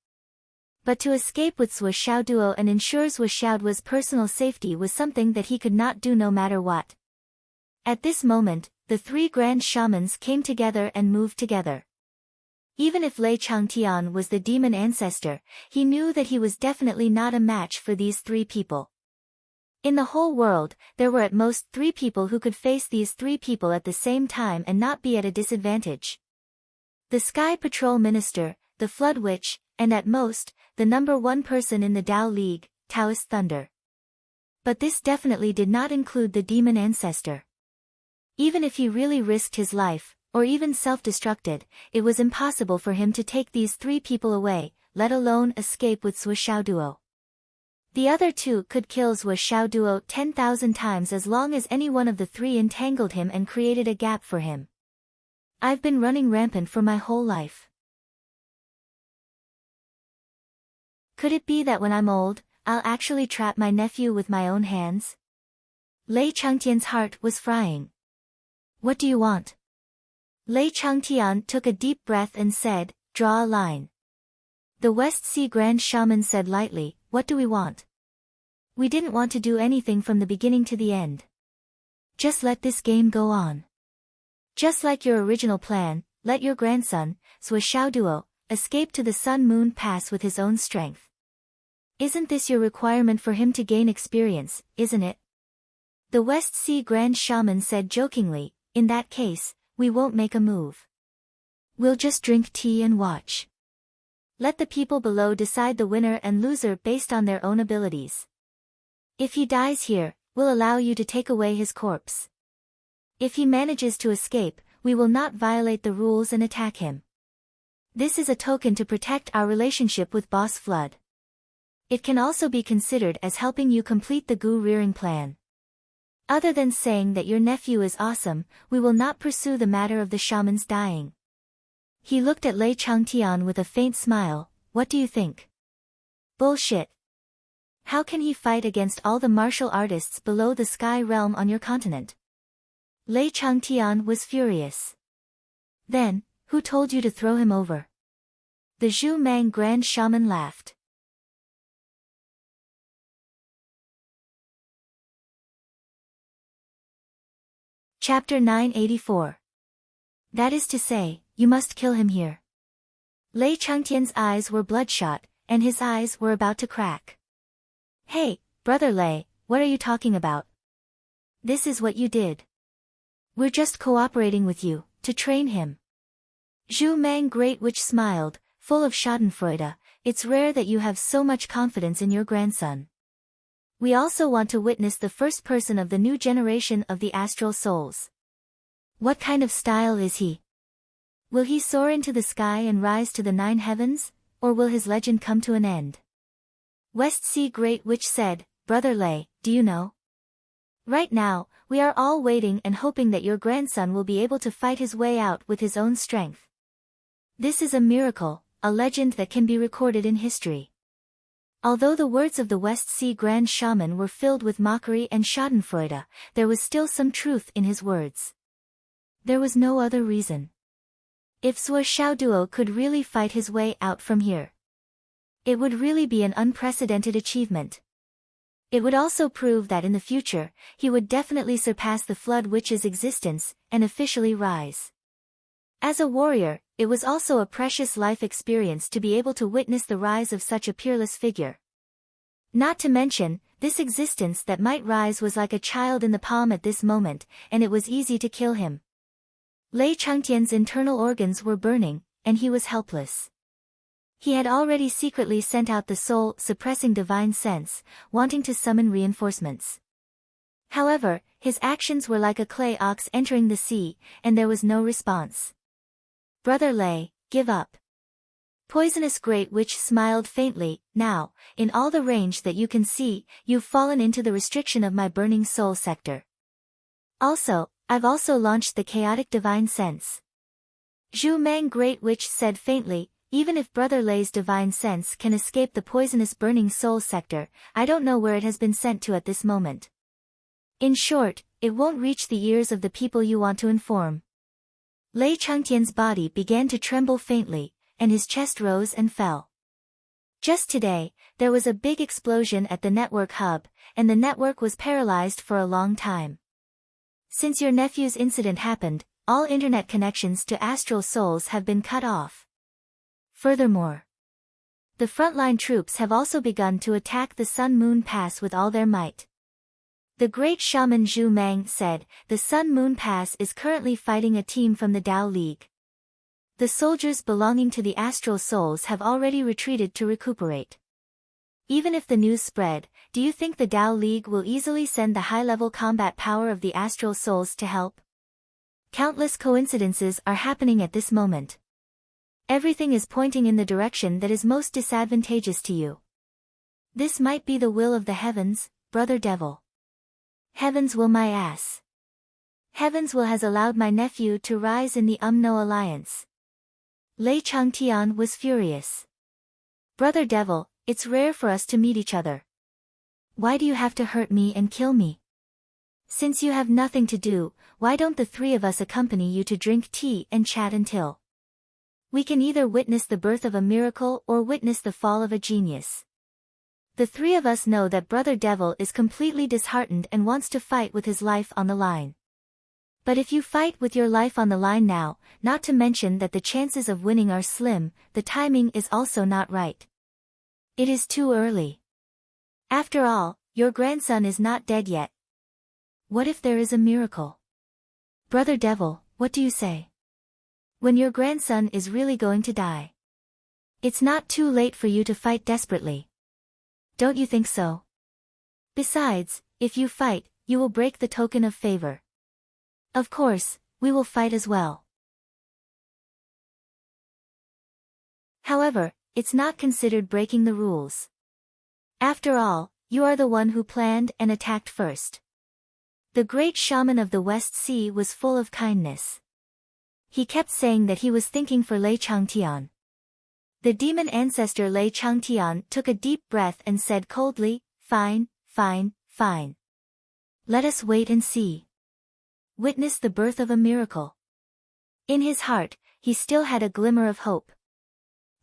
But to escape with Sui Xiaoduo and ensure Sui Xiaoduo's personal safety was something that he could not do no matter what. At this moment, the three Grand Shamans came together and moved together. Even if Lei Changtian was the demon ancestor, he knew that he was definitely not a match for these three people. In the whole world, there were at most 3 people who could face these 3 people at the same time and not be at a disadvantage. The Sky Patrol Minister, the Flood Witch, and at most, the number 1 person in the Tao League, Taoist Thunder. But this definitely did not include the demon ancestor. Even if he really risked his life, or even self-destructed, it was impossible for him to take these 3 people away, let alone escape with Sui Xiaoduo. The other 2 could kill Sui Xiaoduo 10,000 times as long as any one of the 3 entangled him and created a gap for him. I've been running rampant for my whole life. Could it be that when I'm old, I'll actually trap my nephew with my own hands? Lei Changtian's heart was frying. What do you want? Lei Changtian took a deep breath and said, draw a line. The West Sea Grand Shaman said lightly, what do we want? We didn't want to do anything from the beginning to the end. Just let this game go on. Just like your original plan, let your grandson, Sui Xiaoduo, escape to the Sun-Moon Pass with his own strength. Isn't this your requirement for him to gain experience, isn't it? The West Sea Grand Shaman said jokingly, in that case, we won't make a move. We'll just drink tea and watch. Let the people below decide the winner and loser based on their own abilities. If he dies here, we'll allow you to take away his corpse. If he manages to escape, we will not violate the rules and attack him. This is a token to protect our relationship with Boss Flood. It can also be considered as helping you complete the Gu rearing plan. Other than saying that your nephew is awesome, we will not pursue the matter of the shaman's dying. He looked at Lei Changtian with a faint smile. What do you think? Bullshit. How can he fight against all the martial artists below the sky realm on your continent? Lei Changtian was furious. Then, who told you to throw him over? The Zhu Mang Grand Shaman laughed. Chapter 984. That is to say, you must kill him here. Lei Changtian's eyes were bloodshot, and his eyes were about to crack. Hey, brother Lei, what are you talking about? This is what you did. We're just cooperating with you, to train him. Zhu Mang Great Witch smiled, full of schadenfreude. It's rare that you have so much confidence in your grandson. We also want to witness the first person of the new generation of the astral souls. What kind of style is he? Will he soar into the sky and rise to the 9 heavens, or will his legend come to an end? West Sea Great Witch said, Brother Lei, do you know? Right now, we are all waiting and hoping that your grandson will be able to fight his way out with his own strength. This is a miracle, a legend that can be recorded in history. Although the words of the West Sea Grand Shaman were filled with mockery and schadenfreude, there was still some truth in his words. There was no other reason. If Sua Xiaoduo could really fight his way out from here, it would really be an unprecedented achievement. It would also prove that in the future, he would definitely surpass the Flood Witch's existence, and officially rise. As a warrior, it was also a precious life experience to be able to witness the rise of such a peerless figure. Not to mention, this existence that might rise was like a child in the palm at this moment, and it was easy to kill him. Lei Changtian's internal organs were burning, and he was helpless. He had already secretly sent out the soul-suppressing divine sense, wanting to summon reinforcements. However, his actions were like a clay ox entering the sea, and there was no response. Brother Lei, give up. Poisonous Great Witch smiled faintly. Now, in all the range that you can see, you've fallen into the restriction of my burning soul sector. Also, I've also launched the chaotic divine sense. Zhu Mang Great Witch said faintly, even if Brother Lei's divine sense can escape the poisonous burning soul sector, I don't know where it has been sent to at this moment. In short, it won't reach the ears of the people you want to inform. Lei Changtian's body began to tremble faintly, and his chest rose and fell. Just today, there was a big explosion at the network hub, and the network was paralyzed for a long time. Since your nephew's incident happened, all internet connections to astral souls have been cut off. Furthermore, the frontline troops have also begun to attack the Sun-Moon Pass with all their might. The great shaman Zhu Mang said, the Sun-Moon Pass is currently fighting a team from the Tao League. The soldiers belonging to the astral souls have already retreated to recuperate. Even if the news spread, do you think the Tao League will easily send the high-level combat power of the astral souls to help? Countless coincidences are happening at this moment. Everything is pointing in the direction that is most disadvantageous to you. This might be the will of the heavens, Brother Devil. Heavens will my ass. Heavens will has allowed my nephew to rise in the Umno Alliance. Lei Changtian was furious. Brother Devil, it's rare for us to meet each other. Why do you have to hurt me and kill me? Since you have nothing to do, why don't the three of us accompany you to drink tea and chat until we can either witness the birth of a miracle or witness the fall of a genius. The three of us know that Brother Devil is completely disheartened and wants to fight with his life on the line. But if you fight with your life on the line now, not to mention that the chances of winning are slim, the timing is also not right. It is too early. After all, your grandson is not dead yet. What if there is a miracle? Brother Devil, what do you say? When your grandson is really going to die, it's not too late for you to fight desperately. Don't you think so? Besides, if you fight, you will break the token of favor. Of course, we will fight as well. However, it's not considered breaking the rules. After all, you are the one who planned and attacked first. The great shaman of the West Sea was full of kindness. He kept saying that he was thinking for Lei Changtian. The demon ancestor Lei Changtian took a deep breath and said coldly, "Fine, fine, fine. Let us wait and see. Witness the birth of a miracle." In his heart, he still had a glimmer of hope.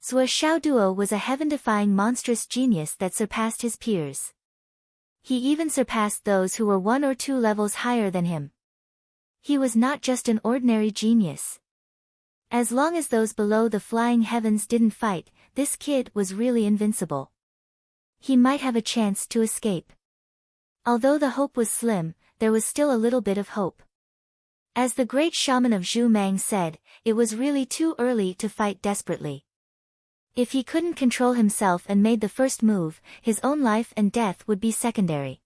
Zhuo Xiaoduo was a heaven-defying monstrous genius that surpassed his peers. He even surpassed those who were 1 or 2 levels higher than him. He was not just an ordinary genius. As long as those below the flying heavens didn't fight, this kid was really invincible. He might have a chance to escape. Although the hope was slim, there was still a little bit of hope. As the great shaman of Zhu Mang said, it was really too early to fight desperately. If he couldn't control himself and made the first move, his own life and death would be secondary.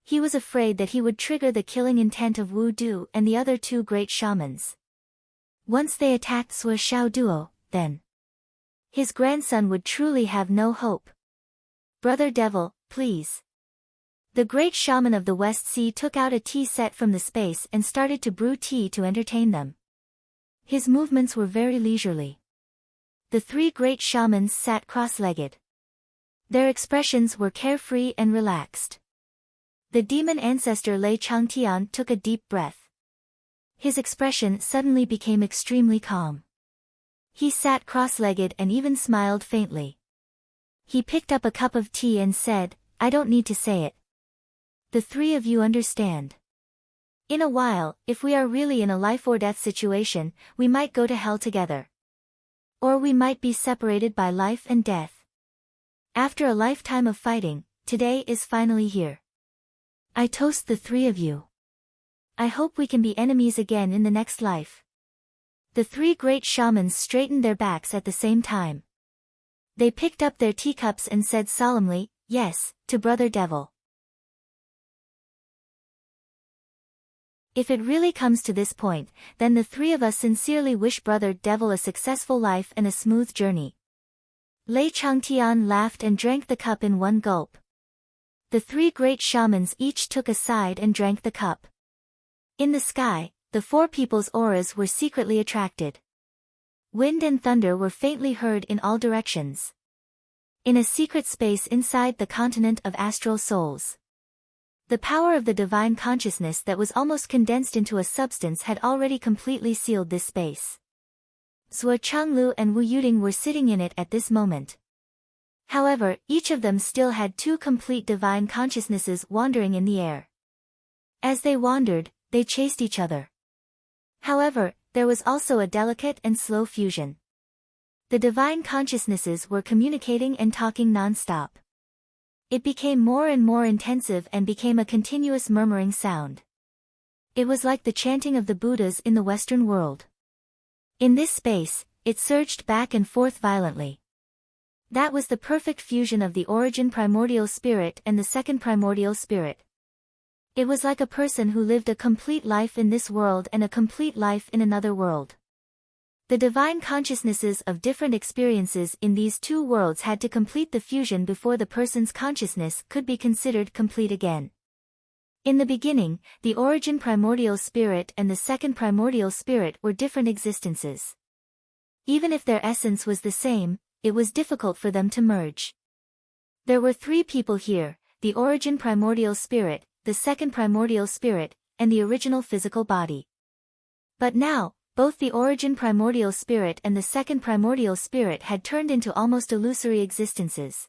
He was afraid that he would trigger the killing intent of Wu Du and the other 2 great shamans. Once they attacked Zhuo Xiaoduo, then his grandson would truly have no hope. "Brother Devil, please." The great shaman of the West Sea took out a tea set from the space and started to brew tea to entertain them. His movements were very leisurely. The 3 great shamans sat cross-legged. Their expressions were carefree and relaxed. The demon ancestor Lei Changtian took a deep breath. His expression suddenly became extremely calm. He sat cross-legged and even smiled faintly. He picked up a cup of tea and said, "I don't need to say it. The 3 of you understand. In a while, if we are really in a life-or-death situation, we might go to hell together. Or we might be separated by life and death. After a lifetime of fighting, today is finally here. I toast the 3 of you. I hope we can be enemies again in the next life." The 3 great shamans straightened their backs at the same time. They picked up their teacups and said solemnly, "Yes, to Brother Devil." If it really comes to this point, then the 3 of us sincerely wish Brother Devil a successful life and a smooth journey. Lei Changtian laughed and drank the cup in one gulp. The 3 great shamans each took a side and drank the cup. In the sky, the 4 people's auras were secretly attracted. Wind and thunder were faintly heard in all directions. In a secret space inside the continent of astral souls, the power of the divine consciousness that was almost condensed into a substance had already completely sealed this space. Zhuo Changlu and Wu Yuding were sitting in it at this moment. However, each of them still had 2 complete divine consciousnesses wandering in the air. As they wandered, they chased each other. However, there was also a delicate and slow fusion. The divine consciousnesses were communicating and talking non-stop. It became more and more intensive and became a continuous murmuring sound. It was like the chanting of the Buddhas in the Western world. In this space, it surged back and forth violently. That was the perfect fusion of the origin primordial spirit and the second primordial spirit. It was like a person who lived a complete life in this world and a complete life in another world. The divine consciousnesses of different experiences in these 2 worlds had to complete the fusion before the person's consciousness could be considered complete again. In the beginning, the origin primordial spirit and the second primordial spirit were different existences. Even if their essence was the same, it was difficult for them to merge. There were 3 people here, the origin primordial spirit, the second primordial spirit, and the original physical body. But now, both the origin primordial spirit and the second primordial spirit had turned into almost illusory existences.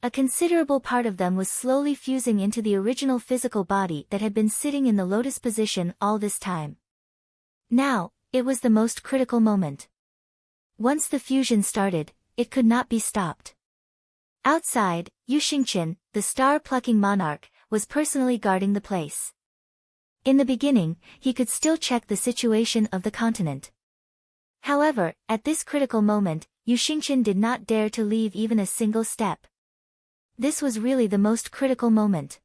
A considerable part of them was slowly fusing into the original physical body that had been sitting in the lotus position all this time. Now, it was the most critical moment. Once the fusion started, it could not be stopped. Outside, Yu Xingqian, the star-plucking monarch, was personally guarding the place. In the beginning, he could still check the situation of the continent. However, at this critical moment, Yu Xingqian did not dare to leave even a single step. This was really the most critical moment.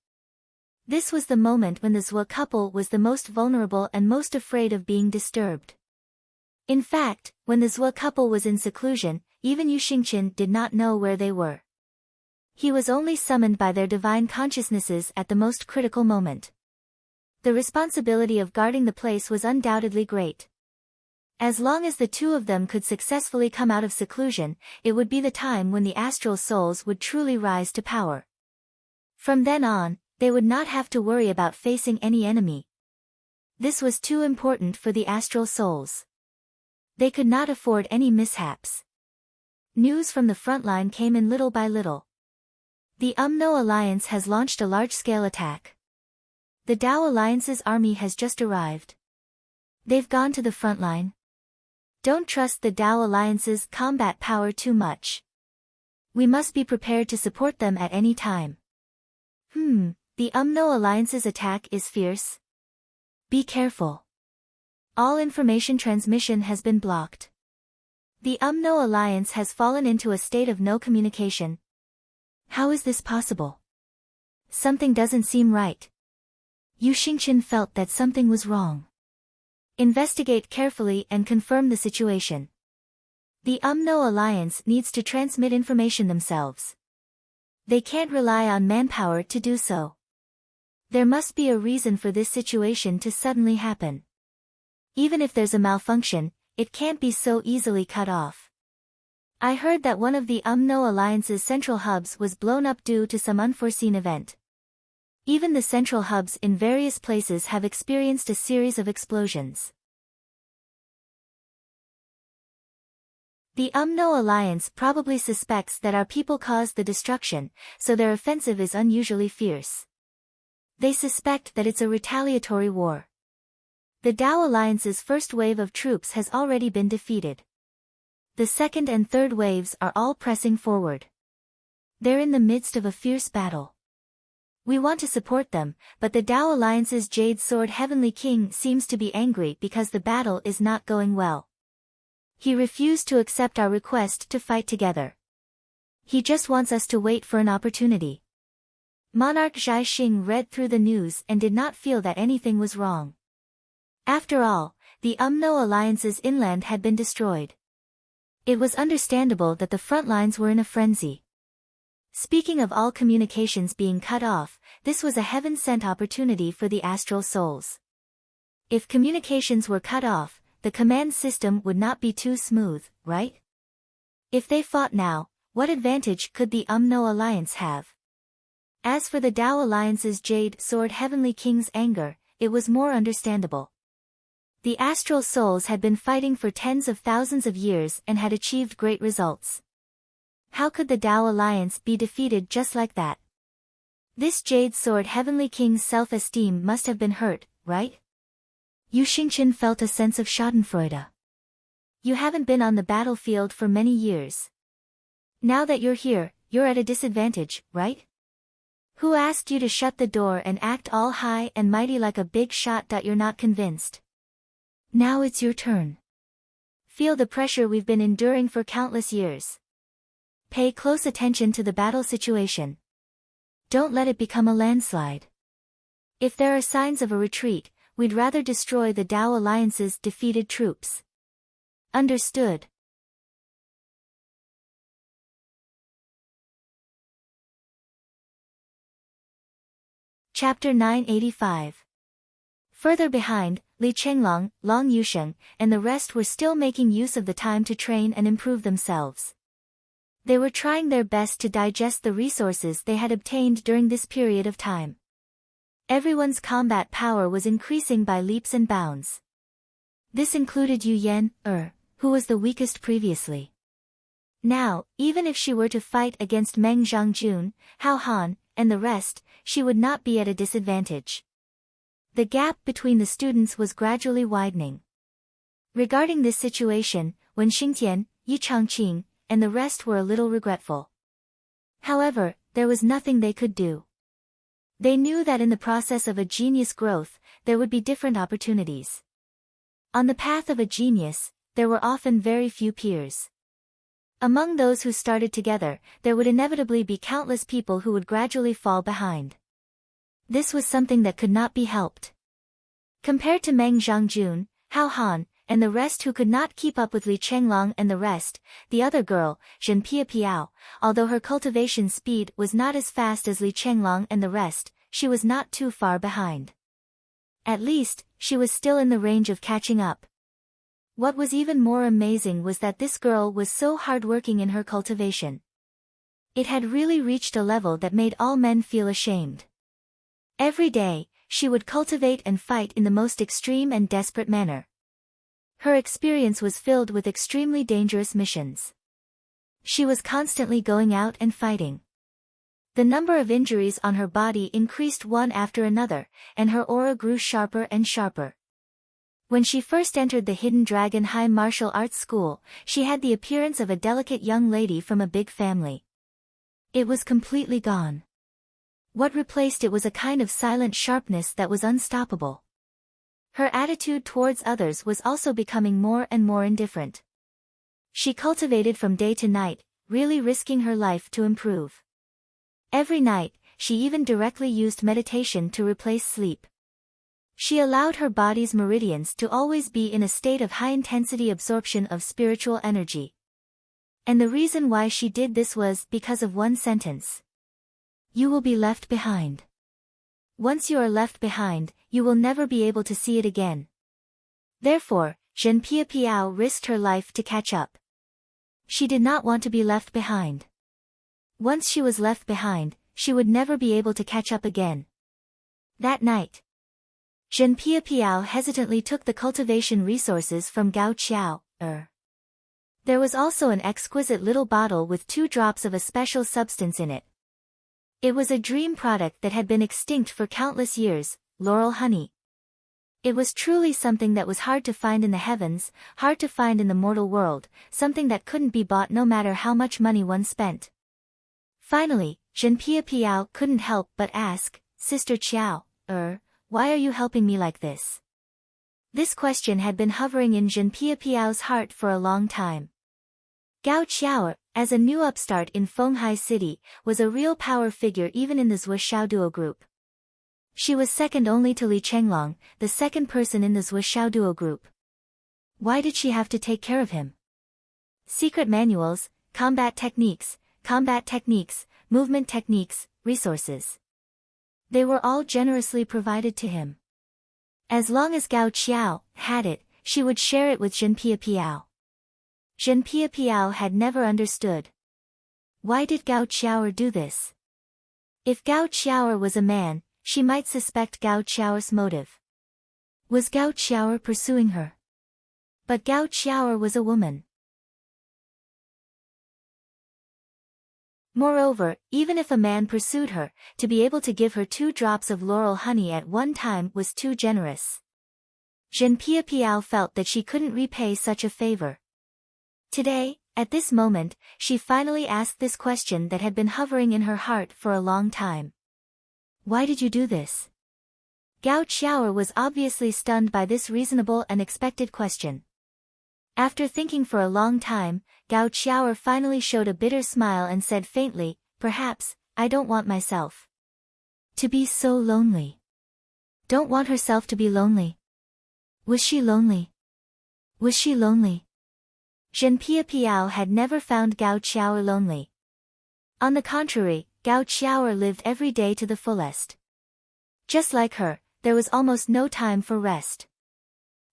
This was the moment when the Zhuo couple was the most vulnerable and most afraid of being disturbed. In fact, when the Zhuo couple was in seclusion, even Yu Xingqian did not know where they were. He was only summoned by their divine consciousnesses at the most critical moment. The responsibility of guarding the place was undoubtedly great. As long as the two of them could successfully come out of seclusion, it would be the time when the astral souls would truly rise to power. From then on, they would not have to worry about facing any enemy. This was too important for the astral souls. They could not afford any mishaps. News from the front line came in little by little. The UMNO Alliance has launched a large-scale attack. The Tao Alliance's army has just arrived. They've gone to the front line. Don't trust the Tao Alliance's combat power too much. We must be prepared to support them at any time. The UMNO Alliance's attack is fierce. Be careful. All information transmission has been blocked. The UMNO Alliance has fallen into a state of no communication. How is this possible? Something doesn't seem right. Yu Xingqian felt that something was wrong. Investigate carefully and confirm the situation. The UMNO Alliance needs to transmit information themselves. They can't rely on manpower to do so. There must be a reason for this situation to suddenly happen. Even if there's a malfunction, it can't be so easily cut off. I heard that one of the UMNO Alliance's central hubs was blown up due to some unforeseen event. Even the central hubs in various places have experienced a series of explosions. The UMNO Alliance probably suspects that our people caused the destruction, so their offensive is unusually fierce. They suspect that it's a retaliatory war. The Tao Alliance's first wave of troops has already been defeated. The second and third waves are all pressing forward. They're in the midst of a fierce battle. We want to support them, but the Tao Alliance's Jade Sword Heavenly King seems to be angry because the battle is not going well. He refused to accept our request to fight together. He just wants us to wait for an opportunity. Monarch Zhai Xing read through the news and did not feel that anything was wrong. After all, the UMNO Alliance's inland had been destroyed. It was understandable that the front lines were in a frenzy. Speaking of all communications being cut off, this was a heaven-sent opportunity for the astral souls. If communications were cut off, the command system would not be too smooth, right? If they fought now, what advantage could the UMNO Alliance have? As for the Tao Alliance's Jade Sword Heavenly King's anger, it was more understandable. The astral souls had been fighting for tens of thousands of years and had achieved great results. How could the Tao Alliance be defeated just like that? This Jade Sword Heavenly King's self-esteem must have been hurt, right? Yu Xingqian felt a sense of schadenfreude. You haven't been on the battlefield for many years. Now that you're here, you're at a disadvantage, right? Who asked you to shut the door and act all high and mighty like a big shot? You're not convinced. Now it's your turn. Feel the pressure we've been enduring for countless years. Pay close attention to the battle situation. Don't let it become a landslide. If there are signs of a retreat, we'd rather destroy the Tao Alliance's defeated troops. Understood. Chapter 985. Further behind, Li Chenglong, Long Yusheng, and the rest were still making use of the time to train and improve themselves. They were trying their best to digest the resources they had obtained during this period of time. Everyone's combat power was increasing by leaps and bounds. This included Yu Yan, who was the weakest previously. Now, even if she were to fight against Meng Zhangjun, Hao Han, and the rest, she would not be at a disadvantage. The gap between the students was gradually widening. Regarding this situation, Wen Xingtian, Yi Changqing, and the rest were a little regretful. However, there was nothing they could do. They knew that in the process of a genius growth, there would be different opportunities. On the path of a genius, there were often very few peers. Among those who started together, there would inevitably be countless people who would gradually fall behind. This was something that could not be helped. Compared to Meng Zhangjun, Hao Han, and the rest who could not keep up with Li Chenglong and the rest, the other girl, Zhen Piapiao, although her cultivation speed was not as fast as Li Chenglong and the rest, she was not too far behind. At least, she was still in the range of catching up. What was even more amazing was that this girl was so hardworking in her cultivation. It had really reached a level that made all men feel ashamed. Every day, she would cultivate and fight in the most extreme and desperate manner. Her experience was filled with extremely dangerous missions. She was constantly going out and fighting. The number of injuries on her body increased one after another, and her aura grew sharper and sharper. When she first entered the Hidden Dragon High Martial Arts School, she had the appearance of a delicate young lady from a big family. It was completely gone. What replaced it was a kind of silent sharpness that was unstoppable. Her attitude towards others was also becoming more and more indifferent. She cultivated from day to night, really risking her life to improve. Every night, she even directly used meditation to replace sleep. She allowed her body's meridians to always be in a state of high-intensity absorption of spiritual energy. And the reason why she did this was because of one sentence. You will be left behind. Once you are left behind, you will never be able to see it again. Therefore, Zhenpia Piao risked her life to catch up. She did not want to be left behind. Once she was left behind, she would never be able to catch up again. That night, Zhenpia Piao hesitantly took the cultivation resources from Gao Qiao. There was also an exquisite little bottle with 2 drops of a special substance in it. It was a dream product that had been extinct for countless years, laurel honey. It was truly something that was hard to find in the heavens, hard to find in the mortal world, something that couldn't be bought no matter how much money one spent. Finally, Zhenpia Piao couldn't help but ask, Sister Qiao, why are you helping me like this? This question had been hovering in Zhenpia Piao's heart for a long time. Gao Qiao, as a new upstart in Fenghai City, was a real power figure even in the Zhuo Xiaoduo group. She was second only to Li Chenglong, the second person in the Zhuo Xiaoduo group. Why did she have to take care of him? Secret manuals, combat techniques, movement techniques, resources. They were all generously provided to him. As long as Gao Qiao had it, she would share it with Zhenpia Piao. Zhenpia Piao had never understood. Why did Gao Qiao do this? If Gao Qiao was a man, she might suspect Gao Qiao's motive. Was Gao Qiao pursuing her? But Gao Qiao was a woman. Moreover, even if a man pursued her, to be able to give her 2 drops of laurel honey at one time was too generous. Zhenpia Piao felt that she couldn't repay such a favor. Today, at this moment, she finally asked this question that had been hovering in her heart for a long time. Why did you do this? Gao Qiao was obviously stunned by this reasonable and expected question. After thinking for a long time, Gao Qiao finally showed a bitter smile and said faintly, perhaps, I don't want myself to be so lonely. Don't want herself to be lonely. Was she lonely? Was she lonely? Zhenpia Piao had never found Gao Qiao lonely. On the contrary, Gao Qiao lived every day to the fullest. Just like her, there was almost no time for rest.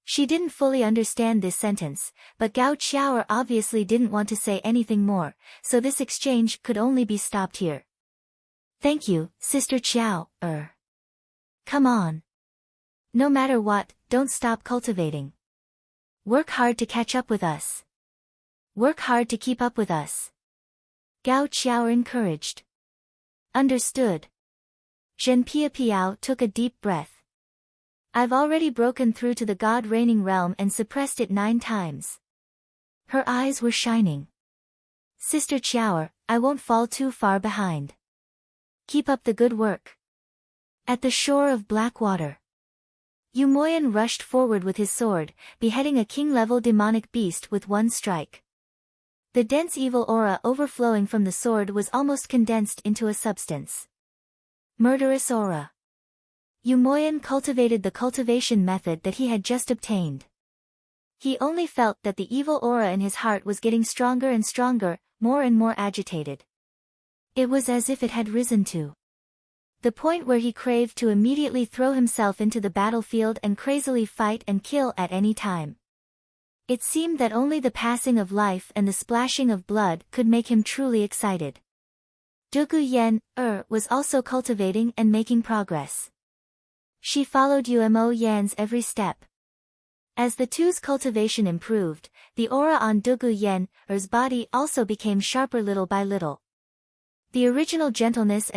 She didn't fully understand this sentence, but Gao Qiao obviously didn't want to say anything more, so this exchange could only be stopped here. Thank you, Sister Qiao. Come on. No matter what, don't stop cultivating. Work hard to catch up with us. Work hard to keep up with us. Gao Qiao encouraged. Understood. Zhenpia Piao took a deep breath. I've already broken through to the God-reigning realm and suppressed it 9 times. Her eyes were shining. Sister Qiao, I won't fall too far behind. Keep up the good work. At the shore of black water, Yu Moyan rushed forward with his sword, beheading a king-level demonic beast with one strike. The dense evil aura overflowing from the sword was almost condensed into a substance. Murderous aura. Yu Moyan cultivated the cultivation method that he had just obtained. He only felt that the evil aura in his heart was getting stronger and stronger, more and more agitated. It was as if it had risen to the point where he craved to immediately throw himself into the battlefield and crazily fight and kill at any time. It seemed that only the passing of life and the splashing of blood could make him truly excited. Dugu Yen, was also cultivating and making progress. She followed Umo Yan's every step. As the two's cultivation improved, the aura on Dugu Yen, body also became sharper little by little. The original gentleness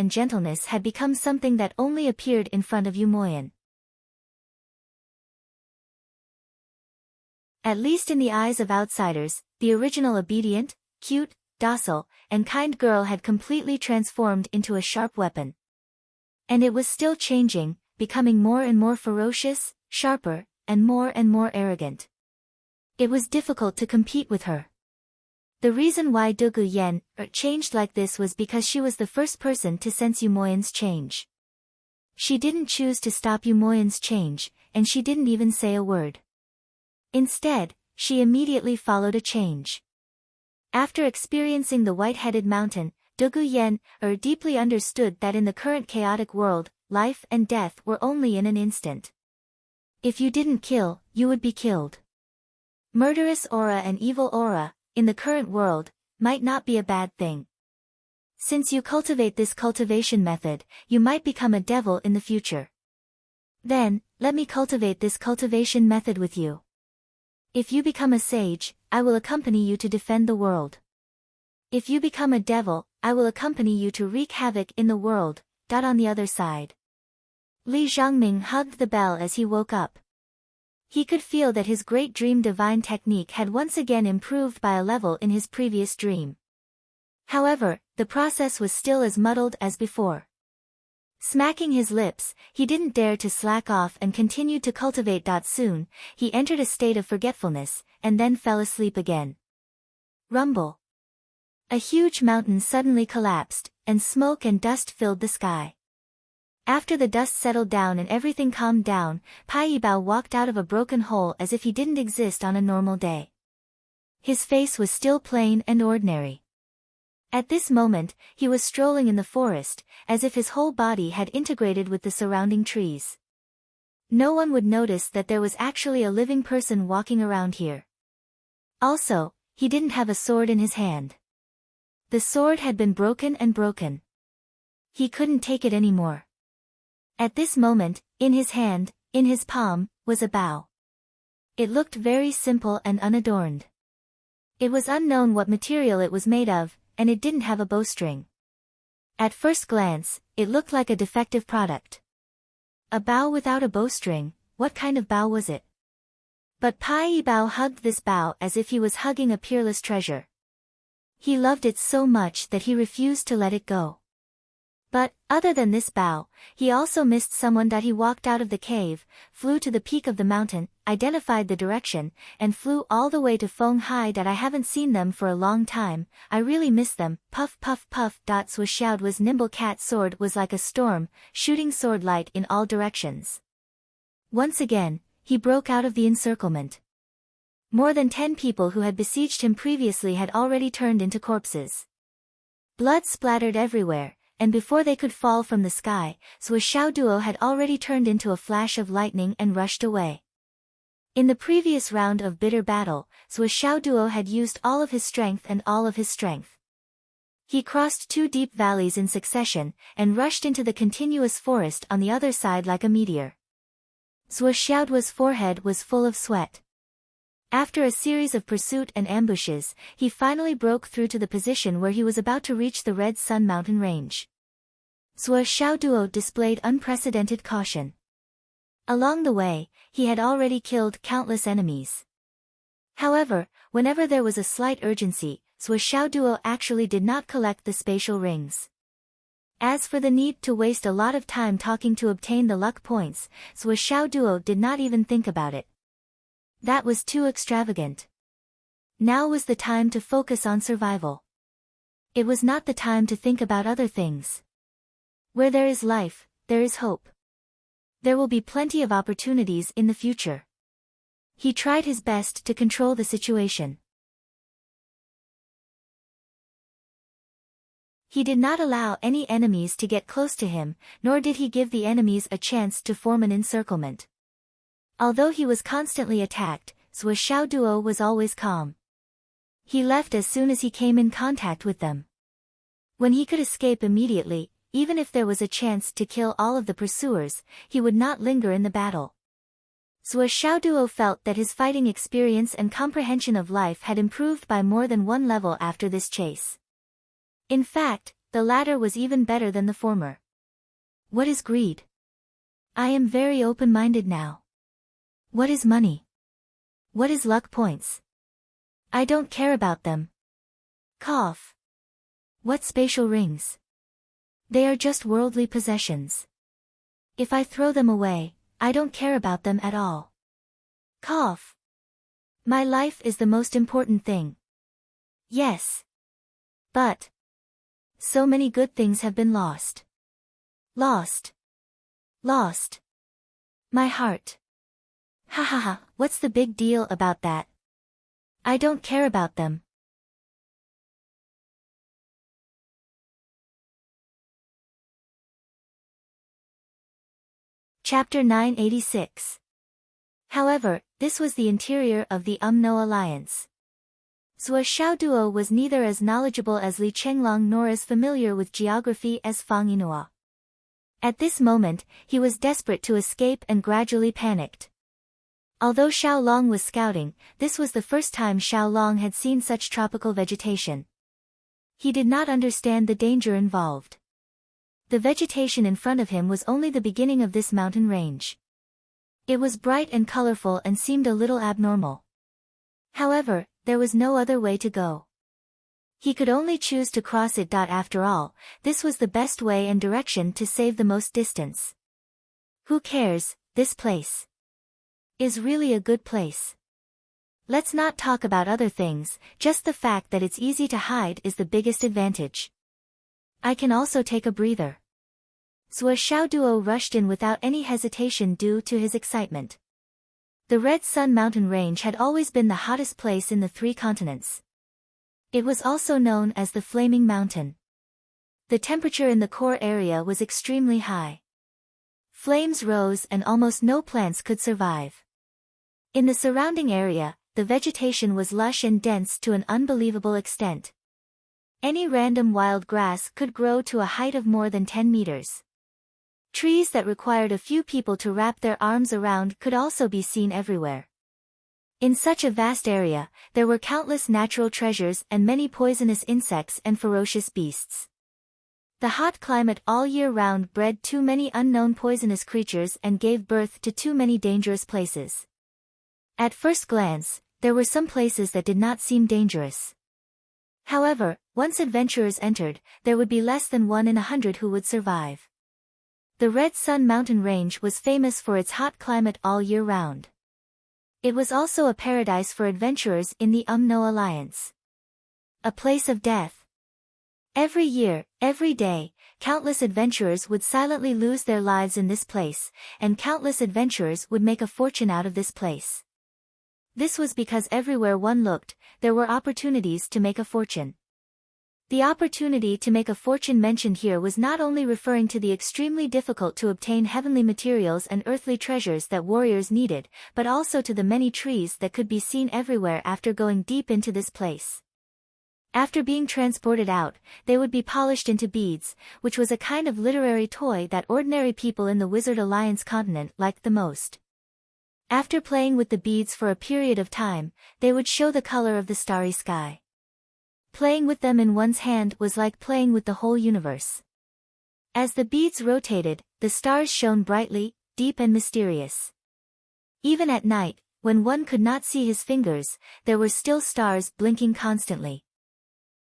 had become something that only appeared in front of Umoyan. At least in the eyes of outsiders, the original obedient, cute, docile, and kind girl had completely transformed into a sharp weapon. And it was still changing, becoming more and more ferocious, sharper, and more arrogant. It was difficult to compete with her. The reason why Dugu Yen changed like this was because she was the first person to sense Umoyan's change. She didn't choose to stop Umoyan's change, and she didn't even say a word. Instead, she immediately followed a change. After experiencing the white-headed mountain, Dugu Yen deeply understood that in the current chaotic world, life and death were only in an instant. If you didn't kill, you would be killed. Murderous aura and evil aura, in the current world, might not be a bad thing. Since you cultivate this cultivation method, you might become a devil in the future. Then, let me cultivate this cultivation method with you. If you become a sage, I will accompany you to defend the world. If you become a devil, I will accompany you to wreak havoc in the world. On the other side. Li Zhangming hugged the bell as he woke up. He could feel that his great dream divine technique had once again improved by a level in his previous dream. However, the process was still as muddled as before. Smacking his lips, he didn't dare to slack off and continued to cultivate. Soon, he entered a state of forgetfulness, and then fell asleep again. Rumble. A huge mountain suddenly collapsed, and smoke and dust filled the sky. After the dust settled down and everything calmed down, Pai Yibao walked out of a broken hole as if he didn't exist on a normal day. His face was still plain and ordinary. At this moment, he was strolling in the forest, as if his whole body had integrated with the surrounding trees. No one would notice that there was actually a living person walking around here. Also, he didn't have a sword in his hand. The sword had been broken and broken. He couldn't take it anymore. At this moment, in his hand, in his palm, was a bow. It looked very simple and unadorned. It was unknown what material it was made of, and it didn't have a bowstring. At first glance, it looked like a defective product. A bow without a bowstring, what kind of bow was it? But Pai Yibao hugged this bow as if he was hugging a peerless treasure. He loved it so much that he refused to let it go. But, other than this bow, he also missed someone. He walked out of the cave, flew to the peak of the mountain, identified the direction, and flew all the way to Feng Hai. I haven't seen them for a long time, I really miss them. Puff puff puff. Swishoud's nimble cat sword was like a storm, shooting sword light in all directions. Once again, he broke out of the encirclement. More than 10 people who had besieged him previously had already turned into corpses. Blood splattered everywhere, and before they could fall from the sky, Swishoudduo had already turned into a flash of lightning and rushed away. In the previous round of bitter battle, Swishoudduo had used all of his strength and all of his strength. He crossed 2 deep valleys in succession, and rushed into the continuous forest on the other side like a meteor. Swishoudduo's forehead was full of sweat. After a series of pursuit and ambushes, he finally broke through to the position where he was about to reach the Red Sun mountain range. Swishoudduo displayed unprecedented caution. Along the way, he had already killed countless enemies. However, whenever there was a slight urgency, Swishoudduo actually did not collect the spatial rings. As for the need to waste a lot of time talking to obtain the luck points, Swishoudduo did not even think about it. That was too extravagant. Now was the time to focus on survival. It was not the time to think about other things. Where there is life, there is hope. There will be plenty of opportunities in the future. He tried his best to control the situation. He did not allow any enemies to get close to him, nor did he give the enemies a chance to form an encirclement. Although he was constantly attacked, Zhuo Xiaoduo was always calm. He left as soon as he came in contact with them. When he could escape immediately, even if there was a chance to kill all of the pursuers, he would not linger in the battle. Zhuo Xiaoduo felt that his fighting experience and comprehension of life had improved by more than one level after this chase. In fact, the latter was even better than the former. What is greed? I am very open-minded now. What is money? What is luck points? I don't care about them. Cough. What spatial rings? They are just worldly possessions. If I throw them away, I don't care about them at all. Cough. My life is the most important thing. Yes. But so many good things have been lost. Lost. Lost. My heart. Ha ha ha, what's the big deal about that? I don't care about them. Chapter 986. However, this was the interior of the No Alliance. Zhuo Xiaoduo was neither as knowledgeable as Li Chenglong nor as familiar with geography as Fang Yinhua. At this moment, he was desperate to escape and gradually panicked. Although Xiao Long was scouting, this was the first time Xiao Long had seen such tropical vegetation. He did not understand the danger involved. The vegetation in front of him was only the beginning of this mountain range. It was bright and colorful and seemed a little abnormal. However, there was no other way to go. He could only choose to cross it. After all, this was the best way and direction to save the most distance. Who cares, this place is really a good place. Let's not talk about other things, just the fact that it's easy to hide is the biggest advantage. I can also take a breather. Zhuo Xiaoduo rushed in without any hesitation due to his excitement. The Red Sun mountain range had always been the hottest place in the 3 continents. It was also known as the Flaming Mountain. The temperature in the core area was extremely high. Flames rose and almost no plants could survive. In the surrounding area, the vegetation was lush and dense to an unbelievable extent. Any random wild grass could grow to a height of more than 10 meters. Trees that required a few people to wrap their arms around could also be seen everywhere. In such a vast area, there were countless natural treasures and many poisonous insects and ferocious beasts. The hot climate all year round bred too many unknown poisonous creatures and gave birth to too many dangerous places. At first glance, there were some places that did not seem dangerous. However, once adventurers entered, there would be less than 1 in 100 who would survive. The Red Sun mountain range was famous for its hot climate all year round. It was also a paradise for adventurers in the No Alliance. A place of death. Every year, every day, countless adventurers would silently lose their lives in this place, and countless adventurers would make a fortune out of this place. This was because everywhere one looked, there were opportunities to make a fortune. The opportunity to make a fortune mentioned here was not only referring to the extremely difficult to obtain heavenly materials and earthly treasures that warriors needed, but also to the many trees that could be seen everywhere after going deep into this place. After being transported out, they would be polished into beads, which was a kind of literary toy that ordinary people in the Wizard Alliance continent liked the most. After playing with the beads for a period of time, they would show the color of the starry sky. Playing with them in one's hand was like playing with the whole universe. As the beads rotated, the stars shone brightly, deep and mysterious. Even at night, when one could not see his fingers, there were still stars blinking constantly.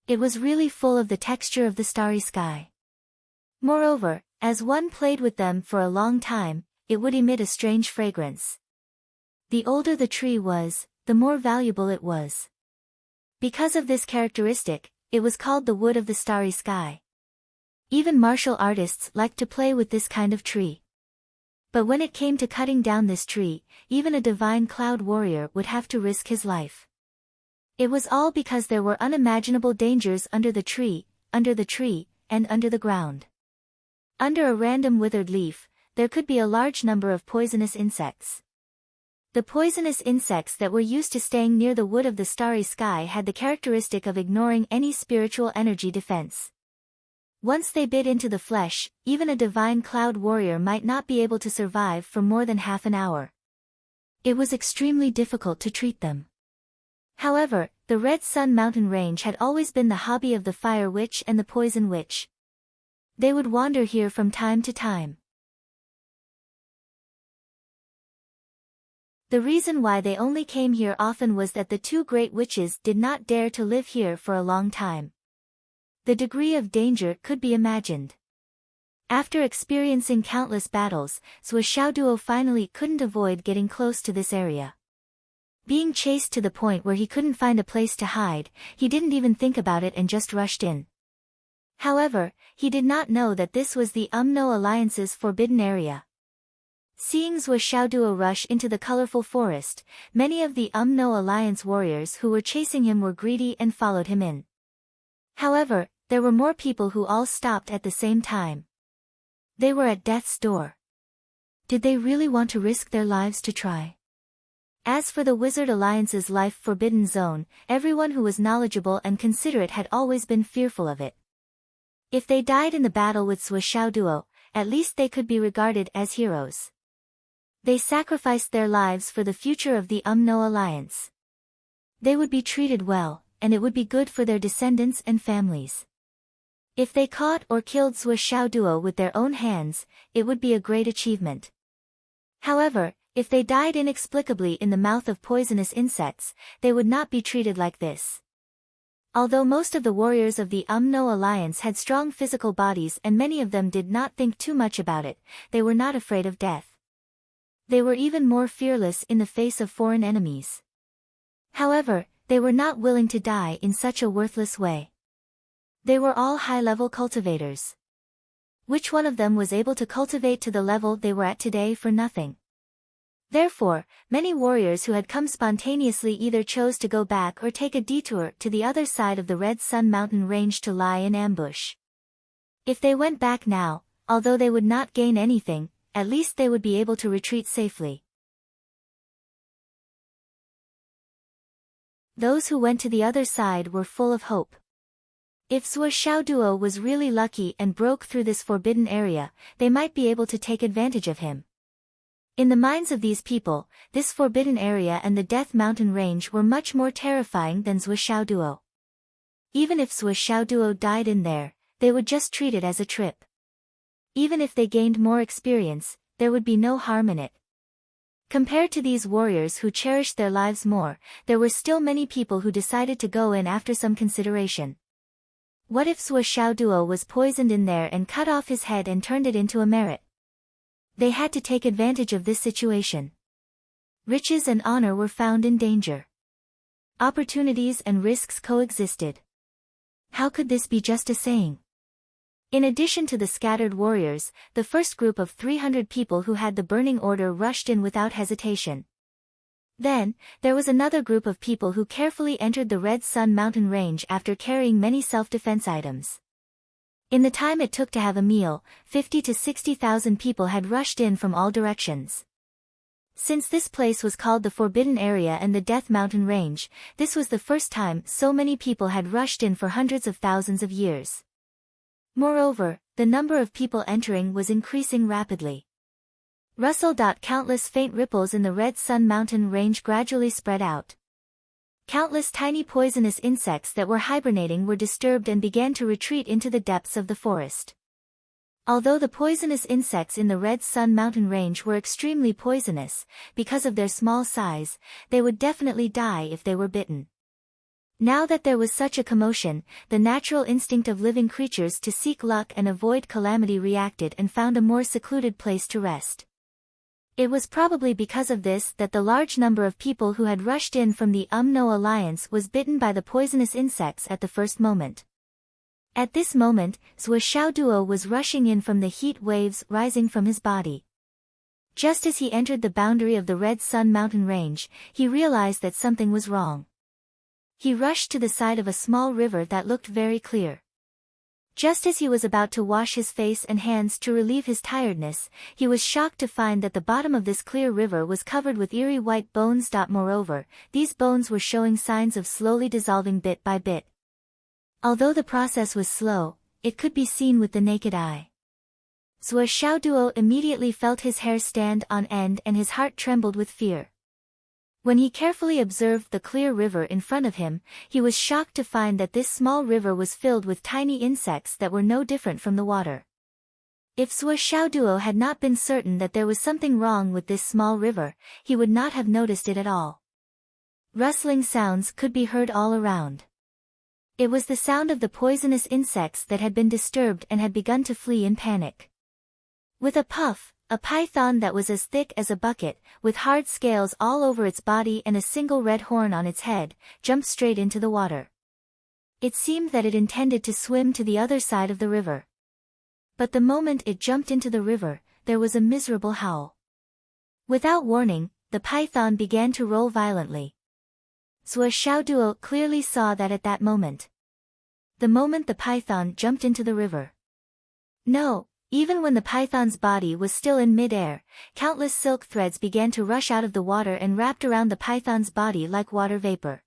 It was really full of the texture of the starry sky. Moreover, as one played with them for a long time, it would emit a strange fragrance. The older the tree was, the more valuable it was. Because of this characteristic, it was called the wood of the starry sky. Even martial artists liked to play with this kind of tree. But when it came to cutting down this tree, even a divine cloud warrior would have to risk his life. It was all because there were unimaginable dangers under the tree, and under the ground. Under a random withered leaf, there could be a large number of poisonous insects. The poisonous insects that were used to staying near the wood of the starry sky had the characteristic of ignoring any spiritual energy defense. Once they bit into the flesh, even a divine cloud warrior might not be able to survive for more than half an hour. It was extremely difficult to treat them. However, the Red Sun Mountain Range had always been the hobby of the Fire Witch and the Poison Witch. They would wander here from time to time. The reason why they only came here often was that the two great witches did not dare to live here for a long time. The degree of danger could be imagined. After experiencing countless battles, Zhou Xiaoduo finally couldn't avoid getting close to this area. Being chased to the point where he couldn't find a place to hide, he didn't even think about it and just rushed in. However, he did not know that this was the Umno Alliance's forbidden area. Seeing Zhou Xiaoduo rush into the colorful forest, many of the Umno Alliance warriors who were chasing him were greedy and followed him in. However, there were more people who all stopped at the same time. They were at death's door. Did they really want to risk their lives to try? As for the Wizard Alliance's life forbidden zone, everyone who was knowledgeable and considerate had always been fearful of it. If they died in the battle with Zhou Xiaoduo, at least they could be regarded as heroes. They sacrificed their lives for the future of the Umno Alliance. They would be treated well, and it would be good for their descendants and families. If they caught or killed Zhou Xiaoduo with their own hands, it would be a great achievement. However, if they died inexplicably in the mouth of poisonous insects, they would not be treated like this. Although most of the warriors of the Umno Alliance had strong physical bodies and many of them did not think too much about it, they were not afraid of death. They were even more fearless in the face of foreign enemies. However, they were not willing to die in such a worthless way. They were all high-level cultivators. Which one of them was able to cultivate to the level they were at today for nothing? Therefore, many warriors who had come spontaneously either chose to go back or take a detour to the other side of the Red Sun Mountain Range to lie in ambush. If they went back now, although they would not gain anything, at least they would be able to retreat safely. Those who went to the other side were full of hope. If Zhou Xiaoduo was really lucky and broke through this forbidden area, they might be able to take advantage of him. In the minds of these people, this forbidden area and the Death Mountain Range were much more terrifying than Zhou Xiaoduo. Even if Zhou Xiaoduo died in there, they would just treat it as a trip. Even if they gained more experience, there would be no harm in it. Compared to these warriors who cherished their lives more, there were still many people who decided to go in after some consideration. What if Zhou Xiaoduo was poisoned in there and cut off his head and turned it into a merit? They had to take advantage of this situation. Riches and honor were found in danger. Opportunities and risks coexisted. How could this be just a saying? In addition to the scattered warriors, the first group of 300 people who had the burning order rushed in without hesitation. Then, there was another group of people who carefully entered the Red Sun Mountain Range after carrying many self-defense items. In the time it took to have a meal, 50 to 60,000 people had rushed in from all directions. Since this place was called the Forbidden Area and the Death Mountain Range, this was the first time so many people had rushed in for hundreds of thousands of years. Moreover, the number of people entering was increasing rapidly. Countless faint ripples in the Red Sun Mountain Range gradually spread out. Countless tiny poisonous insects that were hibernating were disturbed and began to retreat into the depths of the forest. Although the poisonous insects in the Red Sun Mountain Range were extremely poisonous, because of their small size, they would definitely die if they were bitten. Now that there was such a commotion, the natural instinct of living creatures to seek luck and avoid calamity reacted and found a more secluded place to rest. It was probably because of this that the large number of people who had rushed in from the Umno Alliance was bitten by the poisonous insects at the first moment. At this moment, Zhou Xiaoduo was rushing in from the heat waves rising from his body. Just as he entered the boundary of the Red Sun Mountain Range, he realized that something was wrong. He rushed to the side of a small river that looked very clear. Just as he was about to wash his face and hands to relieve his tiredness, he was shocked to find that the bottom of this clear river was covered with eerie white bones. Moreover, these bones were showing signs of slowly dissolving bit by bit. Although the process was slow, it could be seen with the naked eye. Zhuo Xiaoduo immediately felt his hair stand on end and his heart trembled with fear. When he carefully observed the clear river in front of him, he was shocked to find that this small river was filled with tiny insects that were no different from the water. If Zhuo Xiaoduo had not been certain that there was something wrong with this small river, he would not have noticed it at all. Rustling sounds could be heard all around. It was the sound of the poisonous insects that had been disturbed and had begun to flee in panic. With a puff, a python that was as thick as a bucket, with hard scales all over its body and a single red horn on its head, jumped straight into the water. It seemed that it intended to swim to the other side of the river. But the moment it jumped into the river, there was a miserable howl. Without warning, the python began to roll violently. Zhuo Xiaoduo clearly saw that at that moment. The moment the python jumped into the river. No. Even when the python's body was still in mid-air, countless silk threads began to rush out of the water and wrapped around the python's body like water vapor.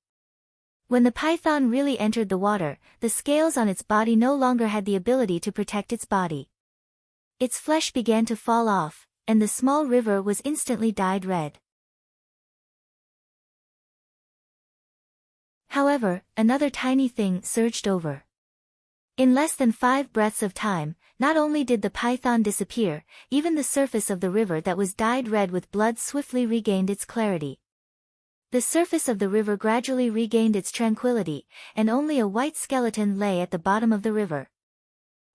When the python really entered the water, the scales on its body no longer had the ability to protect its body. Its flesh began to fall off, and the small river was instantly dyed red. However, another tiny thing surged over. In less than 5 breaths of time, not only did the python disappear, even the surface of the river that was dyed red with blood swiftly regained its clarity. The surface of the river gradually regained its tranquility, and only a white skeleton lay at the bottom of the river.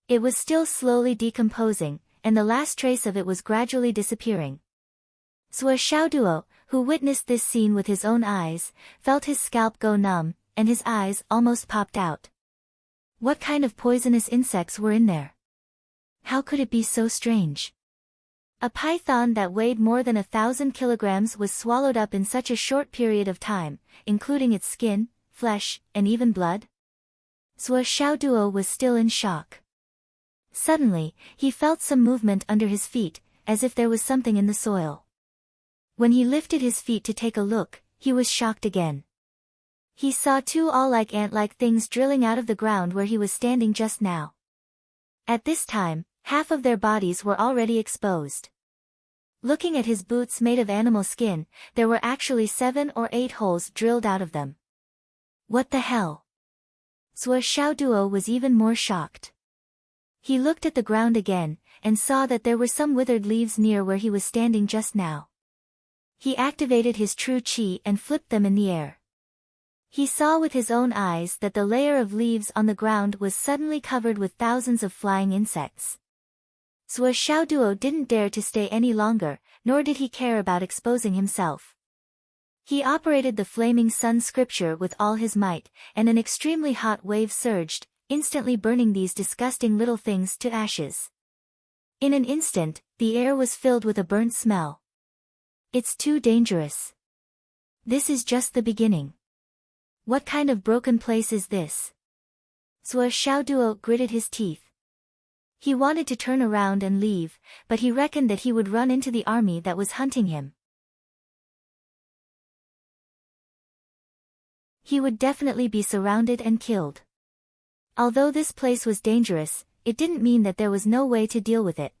It was still slowly decomposing, and the last trace of it was gradually disappearing. Zhuo Xiaoduo, who witnessed this scene with his own eyes, felt his scalp go numb, and his eyes almost popped out. What kind of poisonous insects were in there? How could it be so strange? A python that weighed more than 1,000 kilograms was swallowed up in such a short period of time, including its skin, flesh, and even blood? Zhuo Xiaoduo was still in shock. Suddenly, he felt some movement under his feet, as if there was something in the soil. When he lifted his feet to take a look, he was shocked again. He saw 2 all-like ant-like things drilling out of the ground where he was standing just now. At this time, half of their bodies were already exposed. Looking at his boots made of animal skin, there were actually 7 or 8 holes drilled out of them. What the hell? Zhuo Xiaoduo was even more shocked. He looked at the ground again, and saw that there were some withered leaves near where he was standing just now. He activated his true qi and flipped them in the air. He saw with his own eyes that the layer of leaves on the ground was suddenly covered with thousands of flying insects. Zhuo Xiaoduo didn't dare to stay any longer, nor did he care about exposing himself. He operated the flaming sun scripture with all his might, and an extremely hot wave surged, instantly burning these disgusting little things to ashes. In an instant, the air was filled with a burnt smell. It's too dangerous. This is just the beginning. What kind of broken place is this? Zhuo Xiaoduo gritted his teeth. He wanted to turn around and leave, but he reckoned that he would run into the army that was hunting him. He would definitely be surrounded and killed. Although this place was dangerous, it didn't mean that there was no way to deal with it.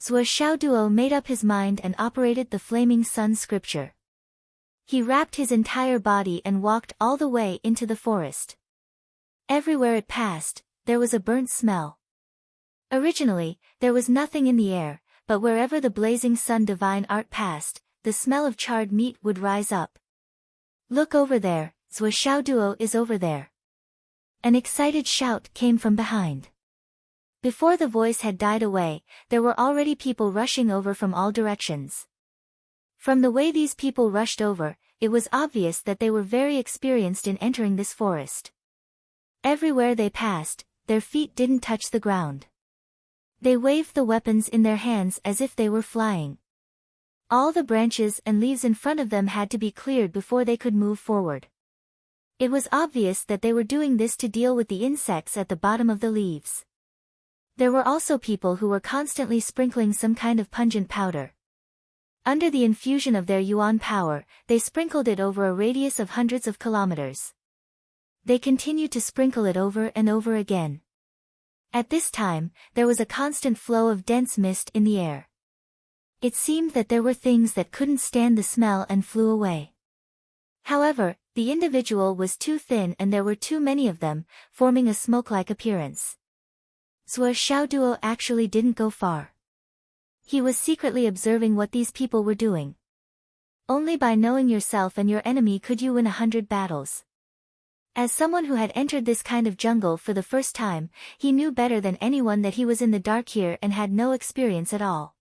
Zhuo Xiaoduo made up his mind and operated the flaming sun scripture. He wrapped his entire body and walked all the way into the forest. Everywhere it passed, there was a burnt smell. Originally, there was nothing in the air, but wherever the blazing sun divine art passed, the smell of charred meat would rise up. Look over there, Zhuo Xiaoduo is over there. An excited shout came from behind. Before the voice had died away, there were already people rushing over from all directions. From the way these people rushed over, it was obvious that they were very experienced in entering this forest. Everywhere they passed, their feet didn't touch the ground. They waved the weapons in their hands as if they were flying. All the branches and leaves in front of them had to be cleared before they could move forward. It was obvious that they were doing this to deal with the insects at the bottom of the leaves. There were also people who were constantly sprinkling some kind of pungent powder. Under the infusion of their yuan power, they sprinkled it over a radius of hundreds of kilometers. They continued to sprinkle it over and over again. At this time, there was a constant flow of dense mist in the air. It seemed that there were things that couldn't stand the smell and flew away. However, the individual was too thin and there were too many of them, forming a smoke-like appearance. Zhuo Xiaoduo actually didn't go far. He was secretly observing what these people were doing. Only by knowing yourself and your enemy could you win 100 battles. As someone who had entered this kind of jungle for the first time, he knew better than anyone that he was in the dark here and had no experience at all.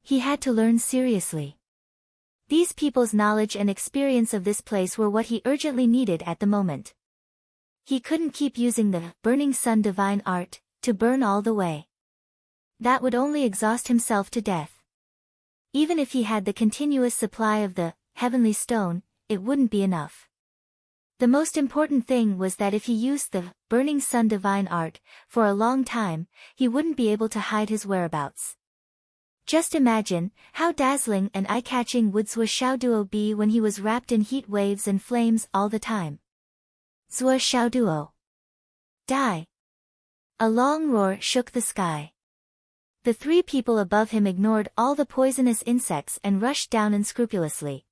He had to learn seriously. These people's knowledge and experience of this place were what he urgently needed at the moment. He couldn't keep using the burning sun divine art to burn all the way. That would only exhaust himself to death. Even if he had the continuous supply of the heavenly stone, it wouldn't be enough. The most important thing was that if he used the burning sun divine art for a long time, he wouldn't be able to hide his whereabouts. Just imagine how dazzling and eye-catching would Zhuo Xiaoduo be when he was wrapped in heat waves and flames all the time. Zhuo Xiaoduo. Die! A long roar shook the sky. The three people above him ignored all the poisonous insects and rushed down unscrupulously.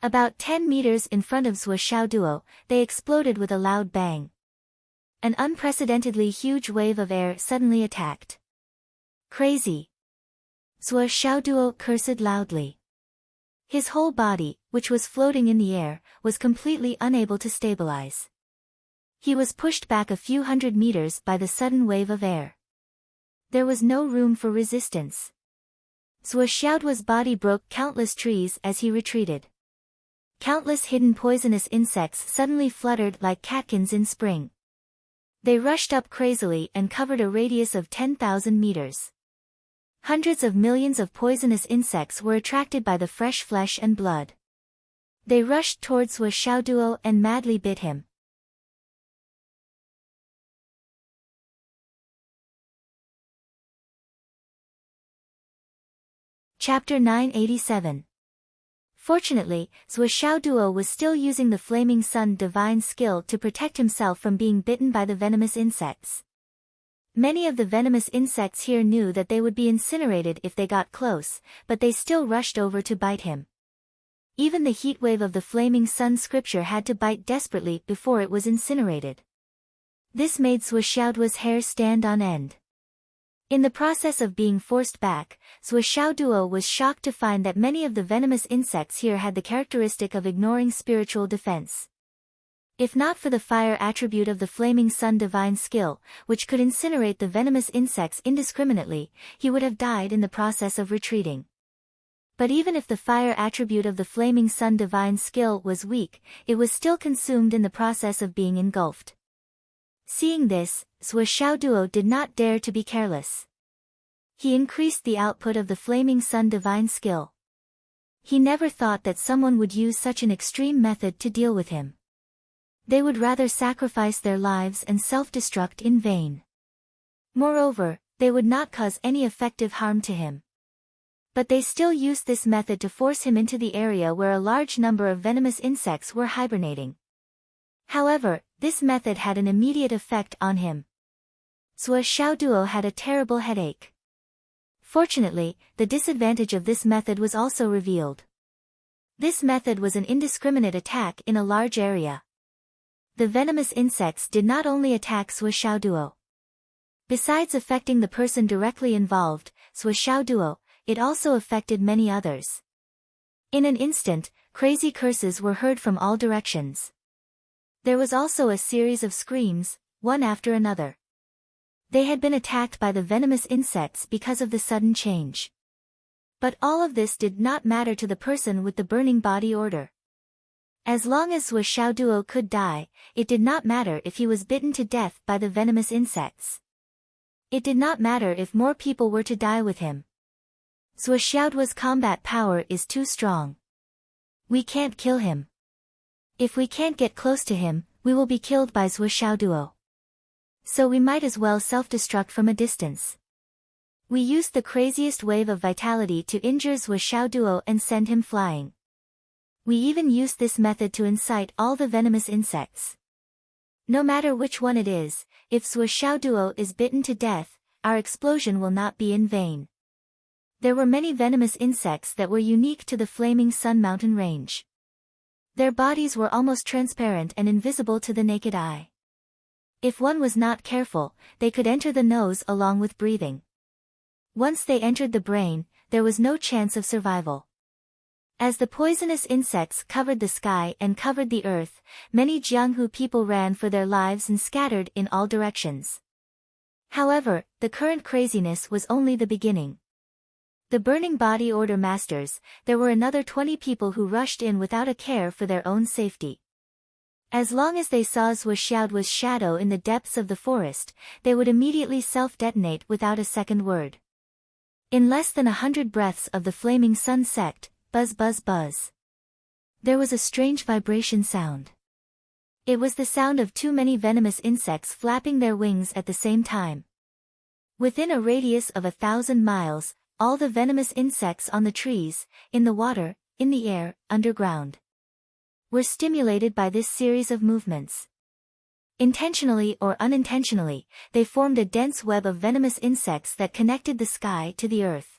About 10 meters in front of Zhuo Xiaoduo, they exploded with a loud bang. An unprecedentedly huge wave of air suddenly attacked. Crazy! Zhuo Xiaoduo cursed loudly. His whole body, which was floating in the air, was completely unable to stabilize. He was pushed back a few hundred meters by the sudden wave of air. There was no room for resistance. Zhuo Xiaoduo's body broke countless trees as he retreated. Countless hidden poisonous insects suddenly fluttered like catkins in spring. They rushed up crazily and covered a radius of 10,000 meters. Hundreds of millions of poisonous insects were attracted by the fresh flesh and blood. They rushed towards Zhuo Xiaoduo and madly bit him. Chapter 987. Fortunately, Zhuo Xiaoduo was still using the Flaming Sun divine skill to protect himself from being bitten by the venomous insects. Many of the venomous insects here knew that they would be incinerated if they got close, but they still rushed over to bite him. Even the heat wave of the Flaming Sun scripture had to bite desperately before it was incinerated. This made Zhuo Xiaoduo's hair stand on end. In the process of being forced back, Zhuo Xiaoduo was shocked to find that many of the venomous insects here had the characteristic of ignoring spiritual defense. If not for the fire attribute of the Flaming Sun divine skill, which could incinerate the venomous insects indiscriminately, he would have died in the process of retreating. But even if the fire attribute of the Flaming Sun divine skill was weak, it was still consumed in the process of being engulfed. Seeing this, Zhuo Xiaoduo did not dare to be careless. He increased the output of the Flaming Sun divine skill. He never thought that someone would use such an extreme method to deal with him. They would rather sacrifice their lives and self-destruct in vain. Moreover, they would not cause any effective harm to him. But they still used this method to force him into the area where a large number of venomous insects were hibernating. However, this method had an immediate effect on him. Zhuo Xiaoduo had a terrible headache. Fortunately, the disadvantage of this method was also revealed. This method was an indiscriminate attack in a large area. The venomous insects did not only attack Zhuo Xiaoduo. Besides affecting the person directly involved, Zhuo Xiaoduo, it also affected many others. In an instant, crazy curses were heard from all directions. There was also a series of screams, one after another. They had been attacked by the venomous insects because of the sudden change. But all of this did not matter to the person with the burning body order. As long as Zhuo Xiaoduo could die, it did not matter if he was bitten to death by the venomous insects. It did not matter if more people were to die with him. Zhuo Xiaoduo's combat power is too strong. We can't kill him. If we can't get close to him, we will be killed by Zhuo Xiaoduo. So we might as well self-destruct from a distance. We used the craziest wave of vitality to injure Zhuo Xiaoduo and send him flying. We even used this method to incite all the venomous insects. No matter which one it is, if Zhuo Xiaoduo is bitten to death, our explosion will not be in vain. There were many venomous insects that were unique to the Flaming Sun mountain range. Their bodies were almost transparent and invisible to the naked eye. If one was not careful, they could enter the nose along with breathing. Once they entered the brain, there was no chance of survival. As the poisonous insects covered the sky and covered the earth, many Jianghu people ran for their lives and scattered in all directions. However, the current craziness was only the beginning. The Burning Body Order masters, there were another 20 people who rushed in without a care for their own safety. As long as they saw Zhuo Xiaoduo's shadow in the depths of the forest, they would immediately self-detonate without a second word. In less than 100 breaths of the Flaming Sun sect, buzz buzz buzz. There was a strange vibration sound. It was the sound of too many venomous insects flapping their wings at the same time. Within a radius of 1,000 miles, all the venomous insects on the trees, in the water, in the air, underground, were stimulated by this series of movements. Intentionally or unintentionally, they formed a dense web of venomous insects that connected the sky to the earth.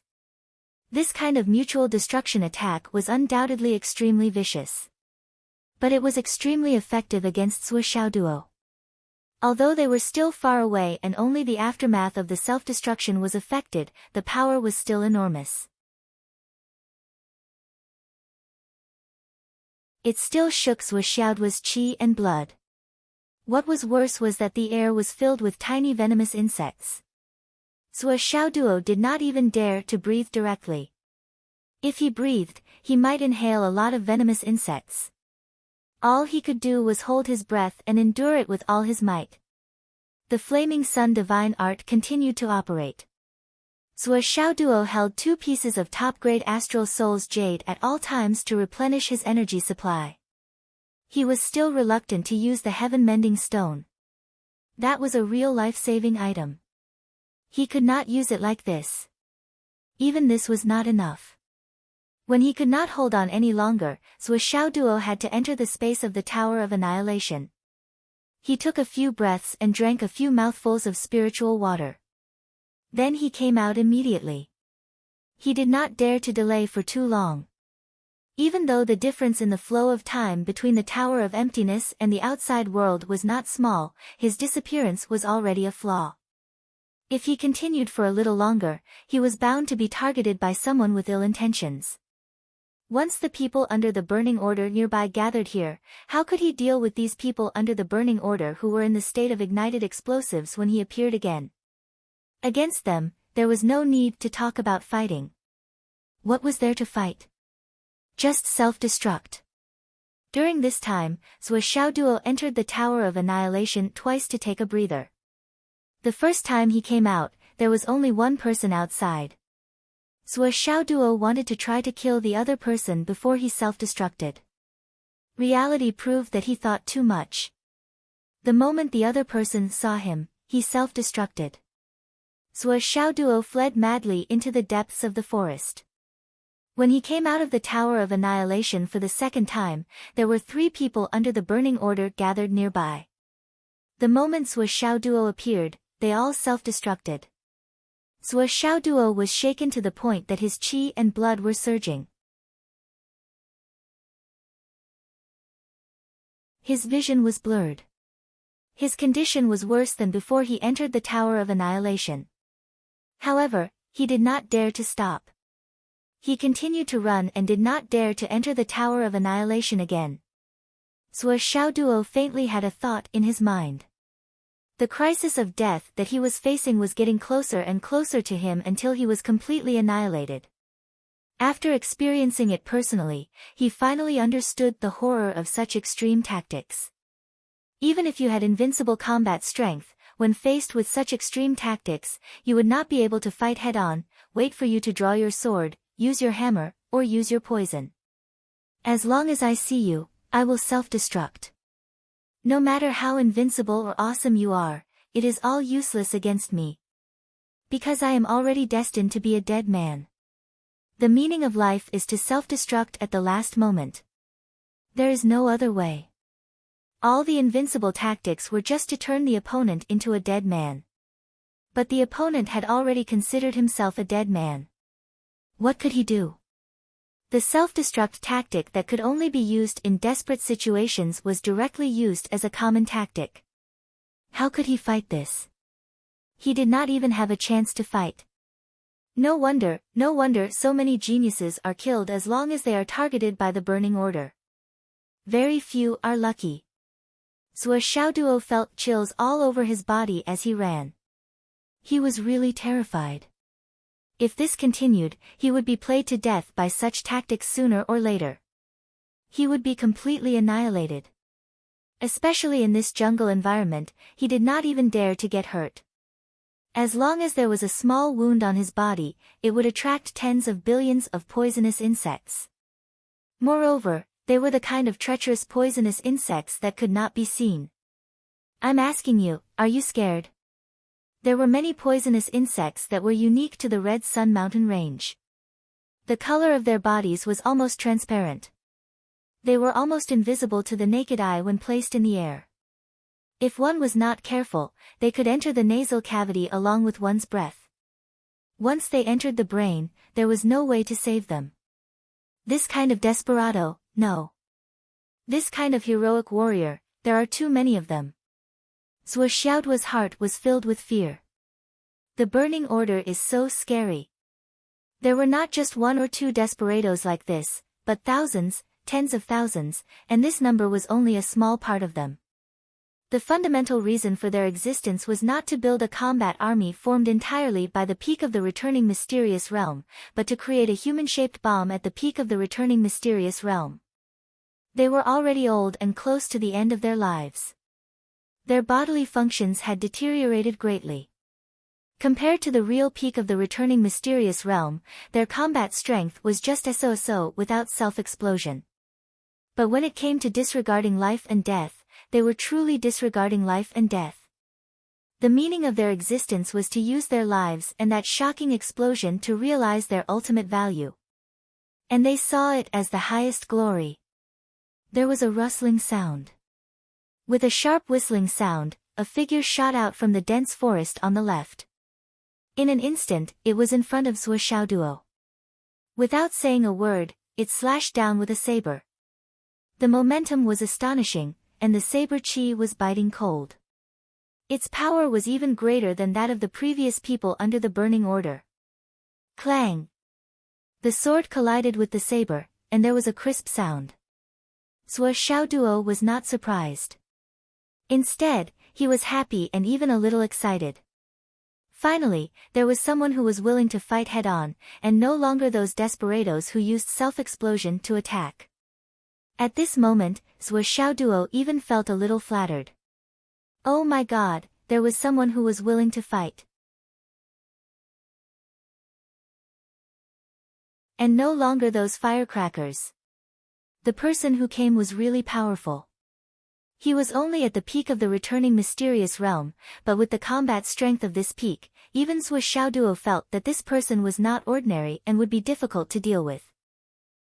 This kind of mutual destruction attack was undoubtedly extremely vicious. But it was extremely effective against Zhuo Xiaoduo. Although they were still far away and only the aftermath of the self-destruction was affected, the power was still enormous. It still shook Zhuo Xiaoduo's qi and blood. What was worse was that the air was filled with tiny venomous insects. Zhuo Xiaoduo did not even dare to breathe directly. If he breathed, he might inhale a lot of venomous insects. All he could do was hold his breath and endure it with all his might. The Flaming Sun divine art continued to operate. Zhuo Xiaoduo held 2 pieces of top-grade Astral Soul's jade at all times to replenish his energy supply. He was still reluctant to use the heaven-mending stone. That was a real life-saving item. He could not use it like this. Even this was not enough. When he could not hold on any longer, Zhuo Xiaoduo had to enter the space of the Tower of Annihilation. He took a few breaths and drank a few mouthfuls of spiritual water. Then he came out immediately. He did not dare to delay for too long. Even though the difference in the flow of time between the Tower of Emptiness and the outside world was not small, his disappearance was already a flaw. If he continued for a little longer, he was bound to be targeted by someone with ill intentions. Once the people under the Burning Order nearby gathered here, how could he deal with these people under the Burning Order who were in the state of ignited explosives when he appeared again? Against them, there was no need to talk about fighting. What was there to fight? Just self-destruct. During this time, Zhuo Xiaoduo entered the Tower of Annihilation twice to take a breather. The first time he came out, there was only one person outside. Zhuo Xiaoduo wanted to try to kill the other person before he self-destructed. Reality proved that he thought too much. The moment the other person saw him, he self-destructed. Zhuo Xiaoduo fled madly into the depths of the forest. When he came out of the Tower of Annihilation for the second time, there were 3 people under the Burning Order gathered nearby. The moment Zhuo Xiaoduo appeared, they all self-destructed. Zhuo Xiaoduo was shaken to the point that his qi and blood were surging. His vision was blurred. His condition was worse than before he entered the Tower of Annihilation. However, he did not dare to stop. He continued to run and did not dare to enter the Tower of Annihilation again. Zhuo Xiaoduo faintly had a thought in his mind. The crisis of death that he was facing was getting closer and closer to him until he was completely annihilated. After experiencing it personally, he finally understood the horror of such extreme tactics. Even if you had invincible combat strength, when faced with such extreme tactics, you would not be able to fight head-on, wait for you to draw your sword, use your hammer, or use your poison. As long as I see you, I will self-destruct. No matter how invincible or awesome you are, it is all useless against me. Because I am already destined to be a dead man. The meaning of life is to self-destruct at the last moment. There is no other way. All the invincible tactics were just to turn the opponent into a dead man. But the opponent had already considered himself a dead man. What could he do? The self-destruct tactic that could only be used in desperate situations was directly used as a common tactic. How could he fight this? He did not even have a chance to fight. No wonder so many geniuses are killed as long as they are targeted by the burning order. Very few are lucky. Sua Xiaoduo felt chills all over his body as he ran. He was really terrified. If this continued, he would be played to death by such tactics sooner or later. He would be completely annihilated. Especially in this jungle environment, he did not even dare to get hurt. As long as there was a small wound on his body, it would attract tens of billions of poisonous insects. Moreover, they were the kind of treacherous poisonous insects that could not be seen. I'm asking you, are you scared? There were many poisonous insects that were unique to the Red Sun Mountain range. The color of their bodies was almost transparent. They were almost invisible to the naked eye when placed in the air. If one was not careful, they could enter the nasal cavity along with one's breath. Once they entered the brain, there was no way to save them. This kind of desperado, no. This kind of heroic warrior, there are too many of them. Sua Xiaoduo's heart was filled with fear. The burning order is so scary. There were not just one or two desperados like this, but thousands, tens of thousands, and this number was only a small part of them. The fundamental reason for their existence was not to build a combat army formed entirely by the peak of the returning mysterious realm, but to create a human-shaped bomb at the peak of the returning mysterious realm. They were already old and close to the end of their lives. Their bodily functions had deteriorated greatly. Compared to the real peak of the returning mysterious realm, their combat strength was just so without self-explosion. But when it came to disregarding life and death, they were truly disregarding life and death. The meaning of their existence was to use their lives and that shocking explosion to realize their ultimate value. And they saw it as the highest glory. There was a rustling sound. With a sharp whistling sound, a figure shot out from the dense forest on the left. In an instant, it was in front of Sua Xiaoduo. Without saying a word, it slashed down with a saber. The momentum was astonishing, and the saber chi was biting cold. Its power was even greater than that of the previous people under the burning order. Clang! The sword collided with the saber, and there was a crisp sound. Sua Xiaoduo was not surprised. Instead, he was happy and even a little excited. Finally, there was someone who was willing to fight head-on, and no longer those desperados who used self-explosion to attack. At this moment, Sua Xiaoduo even felt a little flattered. Oh my God, there was someone who was willing to fight. And no longer those firecrackers. The person who came was really powerful. He was only at the peak of the returning mysterious realm, but with the combat strength of this peak, even Sua Xiaoduo felt that this person was not ordinary and would be difficult to deal with.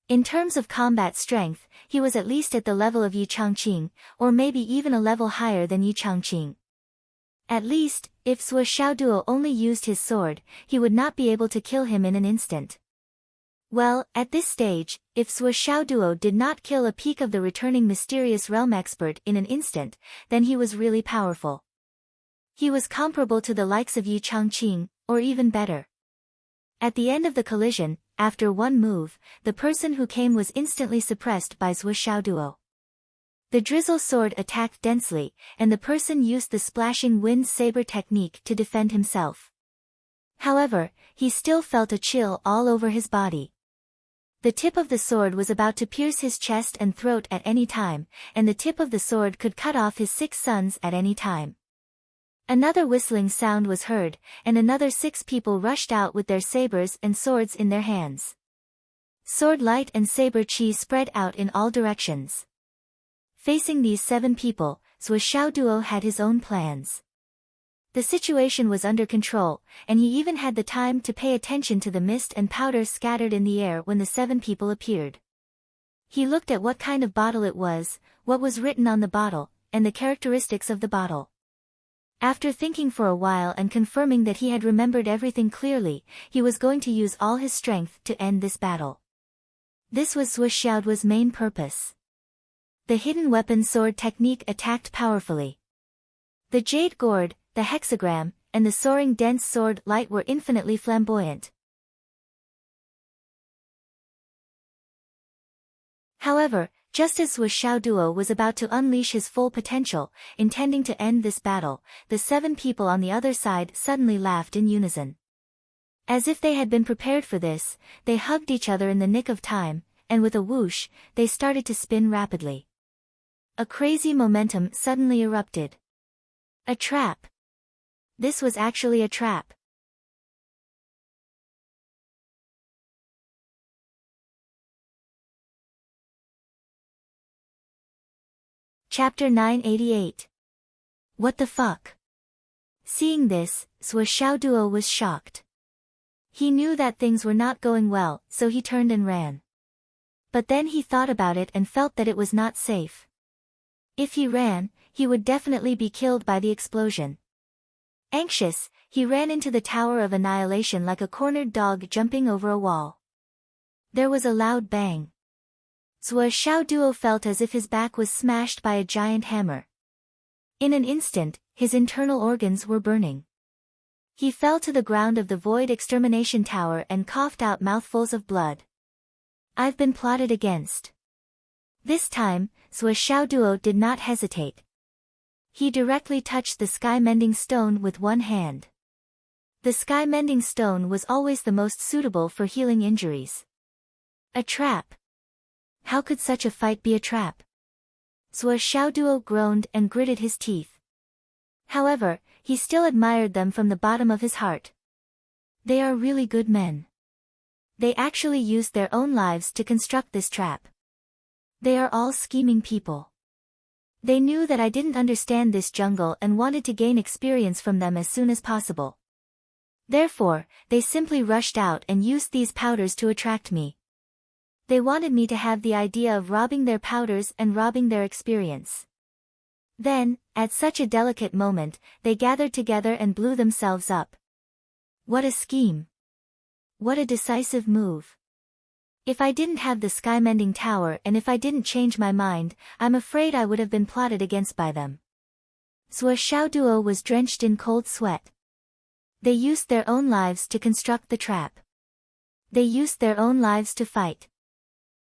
In terms of combat strength, he was at least at the level of Yi Changqing, or maybe even a level higher than Yi Changqing. At least, if Sua Xiaoduo only used his sword, he would not be able to kill him in an instant. Well, at this stage, if Sua Xiaoduo did not kill a peak of the returning mysterious realm expert in an instant, then he was really powerful. He was comparable to the likes of Yi Changqing, or even better. At the end of the collision, after one move, the person who came was instantly suppressed by Sua Xiaoduo. The drizzle sword attacked densely, and the person used the splashing wind saber technique to defend himself. However, he still felt a chill all over his body. The tip of the sword was about to pierce his chest and throat at any time, and the tip of the sword could cut off his 6 sons at any time. Another whistling sound was heard, and another 6 people rushed out with their sabers and swords in their hands. Sword light and saber chi spread out in all directions. Facing these 7 people, Zhuo Xiaoduo had his own plans. The situation was under control, and he even had the time to pay attention to the mist and powder scattered in the air when the 7 people appeared. He looked at what kind of bottle it was, what was written on the bottle, and the characteristics of the bottle. After thinking for a while and confirming that he had remembered everything clearly, he was going to use all his strength to end this battle. This was Zhuo Xiaoduo's main purpose. The hidden weapon sword technique attacked powerfully. The jade gourd, the hexagram, and the soaring dense sword light were infinitely flamboyant. However, just as Zhuo Xiaoduo was about to unleash his full potential, intending to end this battle, the 7 people on the other side suddenly laughed in unison. As if they had been prepared for this, they hugged each other in the nick of time, and with a whoosh, they started to spin rapidly. A crazy momentum suddenly erupted. A trap. This was actually a trap. Chapter 988. What the fuck? Seeing this, Zhuo Xiaoduo was shocked. He knew that things were not going well, so he turned and ran. But then he thought about it and felt that it was not safe. If he ran, he would definitely be killed by the explosion. Anxious, he ran into the Tower of Annihilation like a cornered dog jumping over a wall. There was a loud bang. Zhuo Xiaoduo felt as if his back was smashed by a giant hammer. In an instant, his internal organs were burning. He fell to the ground of the Void Extermination Tower and coughed out mouthfuls of blood. I've been plotted against. This time, Zhuo Xiaoduo did not hesitate. He directly touched the sky-mending stone with one hand. The sky-mending stone was always the most suitable for healing injuries. A trap. How could such a fight be a trap? Zhuo Xiaoduo groaned and gritted his teeth. However, he still admired them from the bottom of his heart. They are really good men. They actually used their own lives to construct this trap. They are all scheming people. They knew that I didn't understand this jungle and wanted to gain experience from them as soon as possible. Therefore, they simply rushed out and used these powders to attract me. They wanted me to have the idea of robbing their powders and robbing their experience. Then, at such a delicate moment, they gathered together and blew themselves up. What a scheme! What a decisive move! If I didn't have the sky-mending tower and if I didn't change my mind, I'm afraid I would have been plotted against by them. Zhuo Xiaoduo was drenched in cold sweat. They used their own lives to construct the trap. They used their own lives to fight.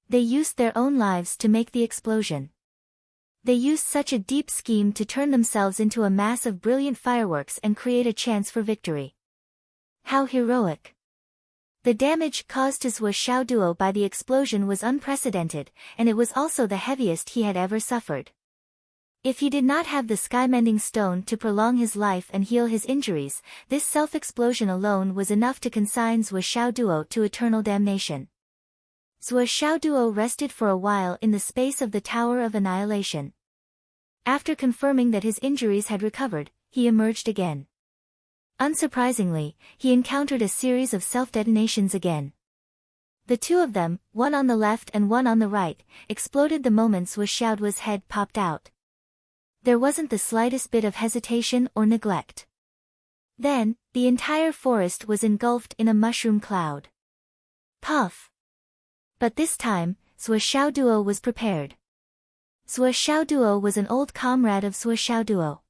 They used their own lives to make the explosion. They used such a deep scheme to turn themselves into a mass of brilliant fireworks and create a chance for victory. How heroic! The damage caused to Zhuo Xiaoduo by the explosion was unprecedented, and it was also the heaviest he had ever suffered. If he did not have the sky-mending stone to prolong his life and heal his injuries, this self-explosion alone was enough to consign Zhuo Xiaoduo to eternal damnation. Zhuo Xiaoduo rested for a while in the space of the Tower of Annihilation. After confirming that his injuries had recovered, he emerged again. Unsurprisingly, he encountered a series of self-detonations again. The 2 of them, one on the left and one on the right, exploded the moment Zhuo Xiaoduo's head popped out. There wasn't the slightest bit of hesitation or neglect. Then, the entire forest was engulfed in a mushroom cloud. Puff! But this time, Zhuo Xiaoduo was prepared. Zhuo Xiaoduo was an old comrade of Zhuo Xiaoduo.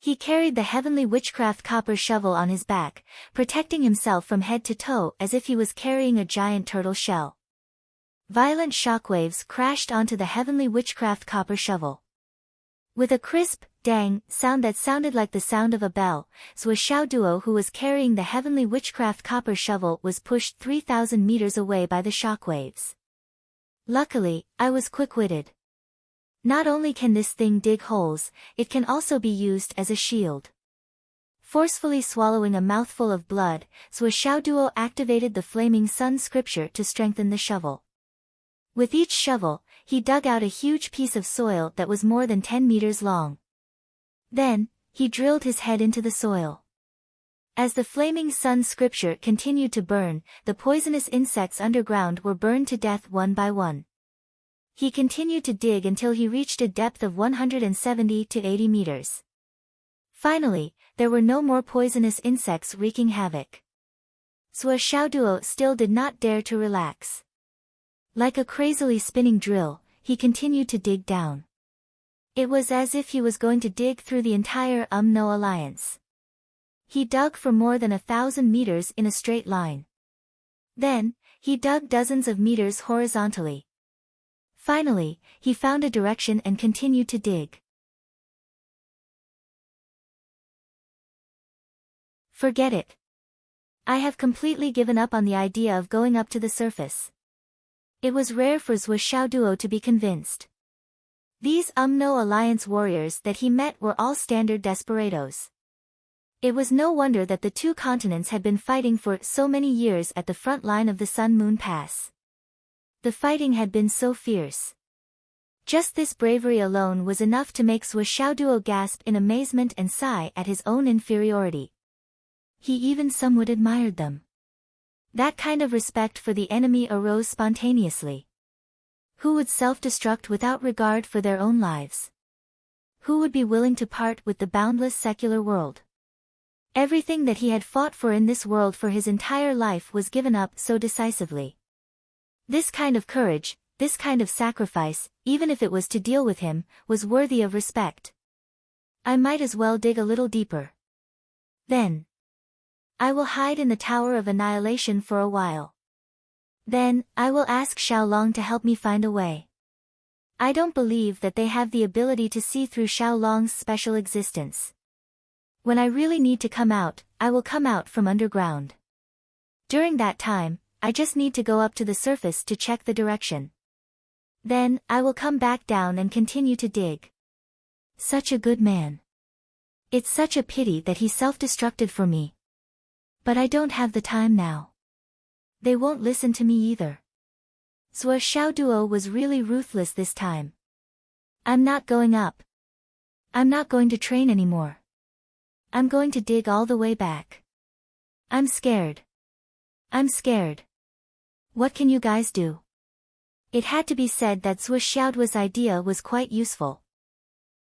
He carried the heavenly witchcraft copper shovel on his back, protecting himself from head to toe as if he was carrying a giant turtle shell. Violent shockwaves crashed onto the heavenly witchcraft copper shovel. With a crisp, dang, sound that sounded like the sound of a bell, Zhuo Xiaoduo, who was carrying the heavenly witchcraft copper shovel, was pushed 3,000 meters away by the shockwaves. Luckily, I was quick-witted. Not only can this thing dig holes, it can also be used as a shield. Forcefully swallowing a mouthful of blood, Zhuo Xiaoduo activated the Flaming Sun scripture to strengthen the shovel. With each shovel, he dug out a huge piece of soil that was more than 10 meters long. Then, he drilled his head into the soil. As the flaming sun scripture continued to burn, the poisonous insects underground were burned to death one by one. He continued to dig until he reached a depth of 170 to 80 meters. Finally, there were no more poisonous insects wreaking havoc. Sua Xiaoduo still did not dare to relax. Like a crazily spinning drill, he continued to dig down. It was as if he was going to dig through the entire No Alliance. He dug for more than 1,000 meters in a straight line. Then, he dug dozens of meters horizontally. Finally, he found a direction and continued to dig. Forget it. I have completely given up on the idea of going up to the surface. It was rare for Sua Xiaoduo to be convinced. These No Alliance warriors that he met were all standard desperados. It was no wonder that the two continents had been fighting for so many years at the front line of the Sun-Moon Pass. The fighting had been so fierce. Just this bravery alone was enough to make Sua Xiaoduo gasp in amazement and sigh at his own inferiority. He even somewhat admired them. That kind of respect for the enemy arose spontaneously. Who would self-destruct without regard for their own lives? Who would be willing to part with the boundless secular world? Everything that he had fought for in this world for his entire life was given up so decisively. This kind of courage, this kind of sacrifice, even if it was to deal with him, was worthy of respect. I might as well dig a little deeper. Then, I will hide in the Tower of Annihilation for a while. Then, I will ask Xiaolong to help me find a way. I don't believe that they have the ability to see through Xiaolong's special existence. When I really need to come out, I will come out from underground. During that time, I just need to go up to the surface to check the direction. Then, I will come back down and continue to dig. Such a good man. It's such a pity that he self-destructed for me. But I don't have the time now. They won't listen to me either. Sua Xiaoduo was really ruthless this time. I'm not going up. I'm not going to train anymore. I'm going to dig all the way back. I'm scared. I'm scared. What can you guys do? It had to be said that Sua Xiaoduo's idea was quite useful.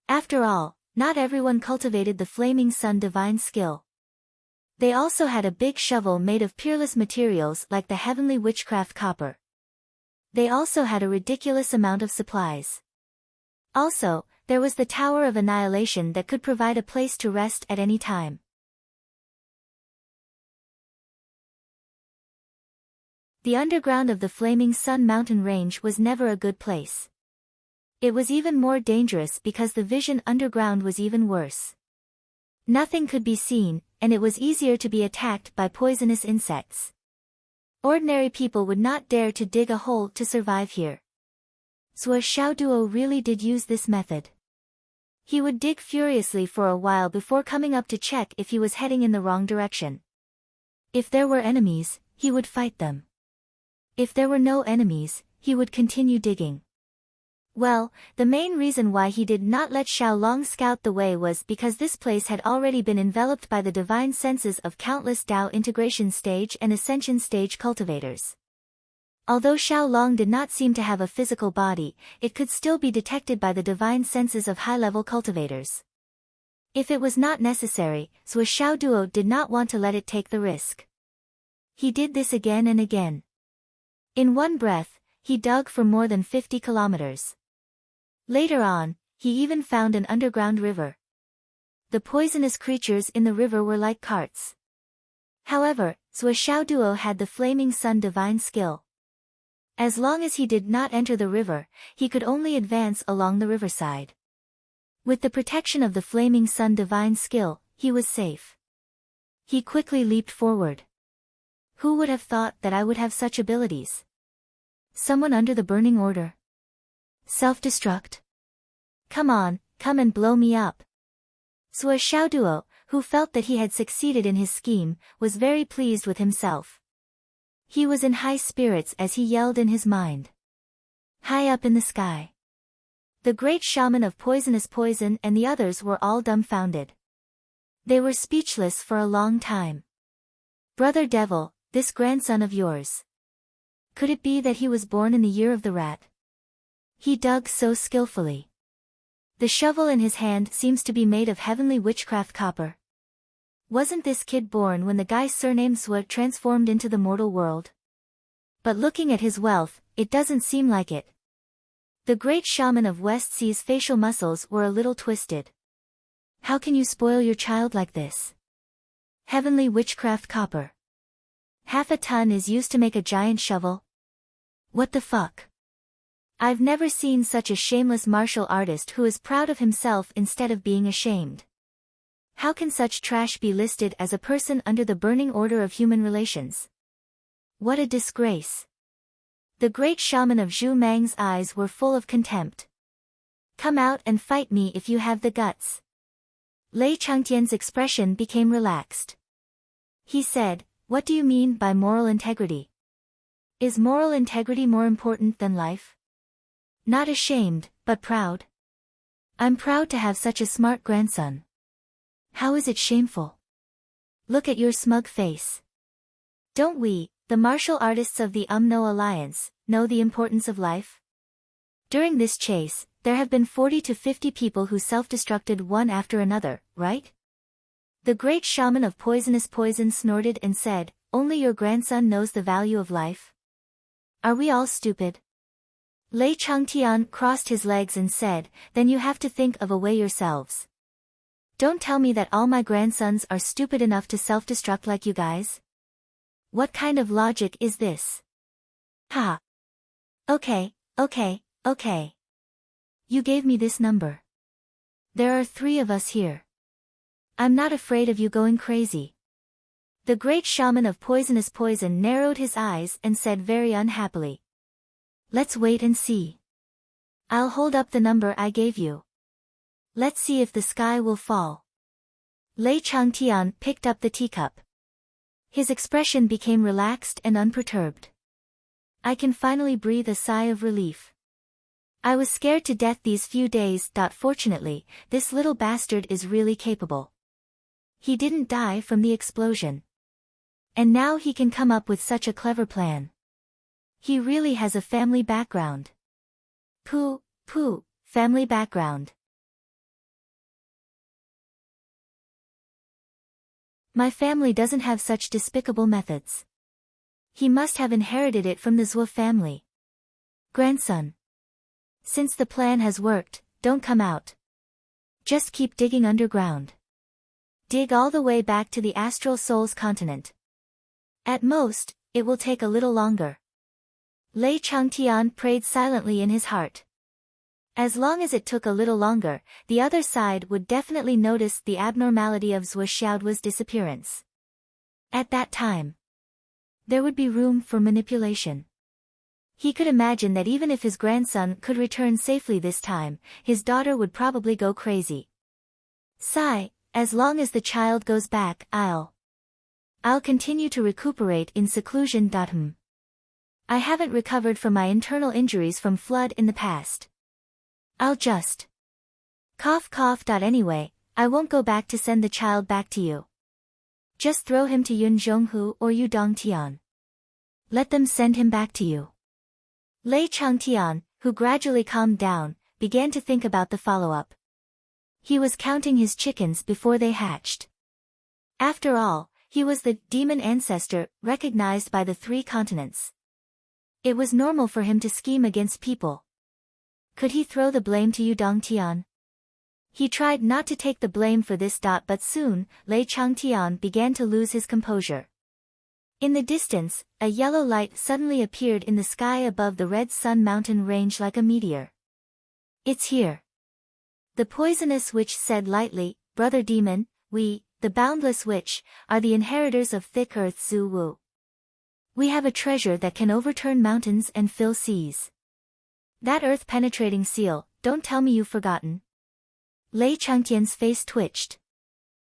After all, not everyone cultivated the Flaming Sun divine skill. They also had a big shovel made of peerless materials like the heavenly witchcraft copper. They also had a ridiculous amount of supplies. Also, there was the Tower of Annihilation that could provide a place to rest at any time. The underground of the Flaming Sun mountain range was never a good place. It was even more dangerous because the vision underground was even worse. Nothing could be seen, and it was easier to be attacked by poisonous insects. Ordinary people would not dare to dig a hole to survive here. Sua Xiaoduo really did use this method. He would dig furiously for a while before coming up to check if he was heading in the wrong direction. If there were enemies, he would fight them. If there were no enemies, he would continue digging. Well, the main reason why he did not let Xiaolong scout the way was because this place had already been enveloped by the divine senses of countless Dao integration stage and ascension stage cultivators. Although Xiaolong did not seem to have a physical body, it could still be detected by the divine senses of high-level cultivators. If it was not necessary, Sua Xiaoduo did not want to let it take the risk. He did this again and again. In one breath, he dug for more than 50 kilometers. Later on, he even found an underground river. The poisonous creatures in the river were like carts. However, Sua Xiaoduo had the Flaming Sun divine skill. As long as he did not enter the river, he could only advance along the riverside. With the protection of the Flaming Sun divine skill, he was safe. He quickly leaped forward. Who would have thought that I would have such abilities? Someone under the burning order. Self-destruct? Come on, come and blow me up. Sua Xiaoduo, who felt that he had succeeded in his scheme, was very pleased with himself. He was in high spirits as he yelled in his mind. high up in the sky. The great shaman of poisonous poison and the others were all dumbfounded. They were speechless for a long time. Brother Devil, this grandson of yours. Could it be that he was born in the year of the rat? He dug so skillfully. The shovel in his hand seems to be made of heavenly witchcraft copper. Wasn't this kid born when the guy surnamed Zwa transformed into the mortal world? But looking at his wealth, it doesn't seem like it. The great shaman of West Sea's facial muscles were a little twisted. How can you spoil your child like this? Heavenly witchcraft copper. Half a ton is used to make a giant shovel? What the fuck? I've never seen such a shameless martial artist who is proud of himself instead of being ashamed. How can such trash be listed as a person under the burning order of human relations? What a disgrace. The great shaman of Zhu Mang's eyes were full of contempt. Come out and fight me if you have the guts. Lei Changtian's expression became relaxed. He said, what do you mean by moral integrity? Is moral integrity more important than life? Not ashamed, but proud. I'm proud to have such a smart grandson. How is it shameful? Look at your smug face. Don't we, the martial artists of the Umno Alliance, know the importance of life? During this chase, there have been 40 to 50 people who self-destructed one after another, right? The great shaman of poisonous poison snorted and said, only your grandson knows the value of life? Are we all stupid? Lei Changtian crossed his legs and said, then you have to think of a way yourselves. Don't tell me that all my grandsons are stupid enough to self-destruct like you guys. What kind of logic is this? Ha. Okay. You gave me this number. There are 3 of us here. I'm not afraid of you going crazy. The great shaman of poisonous poison narrowed his eyes and said very unhappily. Let's wait and see. I'll hold up the number I gave you. Let's see if the sky will fall. Lei Changtian picked up the teacup. His expression became relaxed and unperturbed. I can finally breathe a sigh of relief. I was scared to death these few days. Fortunately, this little bastard is really capable. He didn't die from the explosion. And now he can come up with such a clever plan. He really has a family background. Pooh, family background. My family doesn't have such despicable methods. He must have inherited it from the Zwa family. Grandson. Since the plan has worked, don't come out. Just keep digging underground. Dig all the way back to the astral soul's continent. At most, it will take a little longer. Lei Changtian prayed silently in his heart. As long as it took a little longer, the other side would definitely notice the abnormality of Zwa Xiaoduo's disappearance. At that time, there would be room for manipulation. He could imagine that even if his grandson could return safely this time, his daughter would probably go crazy. Sigh, as long as the child goes back, I'll continue to recuperate in seclusion. I haven't recovered from my internal injuries from flood in the past. I'll just cough. Anyway, I won't go back to send the child back to you. Just throw him to Yun Zhonghu or Yu Dongtian. Let them send him back to you. Lei Changtian, who gradually calmed down, began to think about the follow-up. He was counting his chickens before they hatched. After all, he was the demon ancestor recognized by the 3 continents. It was normal for him to scheme against people. Could he throw the blame to Yu Dongtian? He tried not to take the blame for this. But soon, Lei Changtian began to lose his composure. In the distance, a yellow light suddenly appeared in the sky above the Red Sun mountain range like a meteor. It's here. The poisonous witch said lightly, Brother Demon, we, the boundless witch, are the inheritors of thick earth Zhu Wu. We have a treasure that can overturn mountains and fill seas. That earth-penetrating seal, don't tell me you've forgotten. Lei Changtian's face twitched.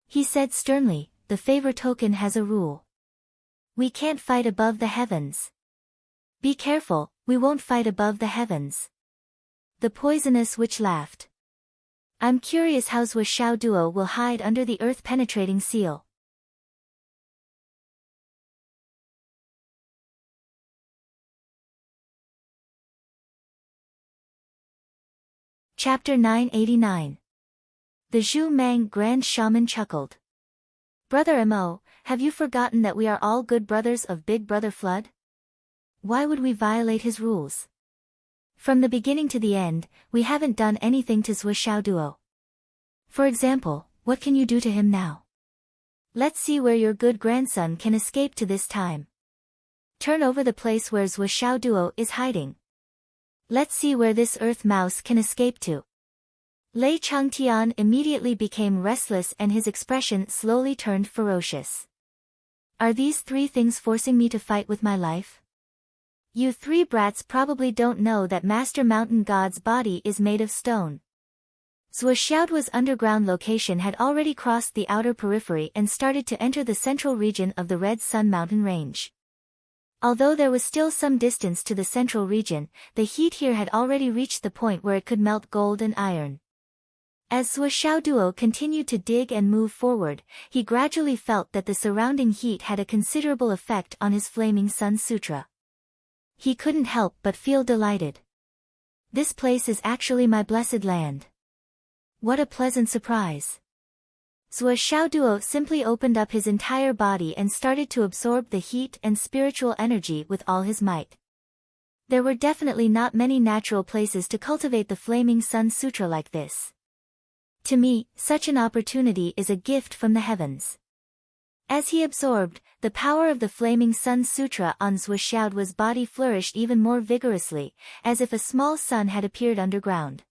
He said sternly, the favor token has a rule. We can't fight above the heavens. Be careful, we won't fight above the heavens. The poisonous witch laughed. I'm curious how Zhuo Xiao Duo will hide under the earth-penetrating seal. Chapter 989. The Zhu Mang Grand Shaman chuckled. Brother Mo, have you forgotten that we are all good brothers of Big Brother Flood? Why would we violate his rules? From the beginning to the end, we haven't done anything to Zhuo Xiao Duo. For example, what can you do to him now? Let's see where your good grandson can escape to this time. Turn over the place where Zhuo Xiao Duo is hiding. Let's see where this earth mouse can escape to. Lei Changtian immediately became restless and his expression slowly turned ferocious. Are these three things forcing me to fight with my life? You three brats probably don't know that Master Mountain God's body is made of stone. Zhuo Xiaoduo's underground location had already crossed the outer periphery and started to enter the central region of the Red Sun Mountain Range. Although there was still some distance to the central region, the heat here had already reached the point where it could melt gold and iron. As Zhuo Xiaoduo continued to dig and move forward, he gradually felt that the surrounding heat had a considerable effect on his Flaming Sun Sutra. He couldn't help but feel delighted. This place is actually my blessed land. What a pleasant surprise. Zhuo Xiaoduo simply opened up his entire body and started to absorb the heat and spiritual energy with all his might. There were definitely not many natural places to cultivate the Flaming Sun Sutra like this. To me, such an opportunity is a gift from the heavens. As he absorbed, the power of the Flaming Sun Sutra on Zhuo Xiaoduo's body flourished even more vigorously, as if a small sun had appeared underground.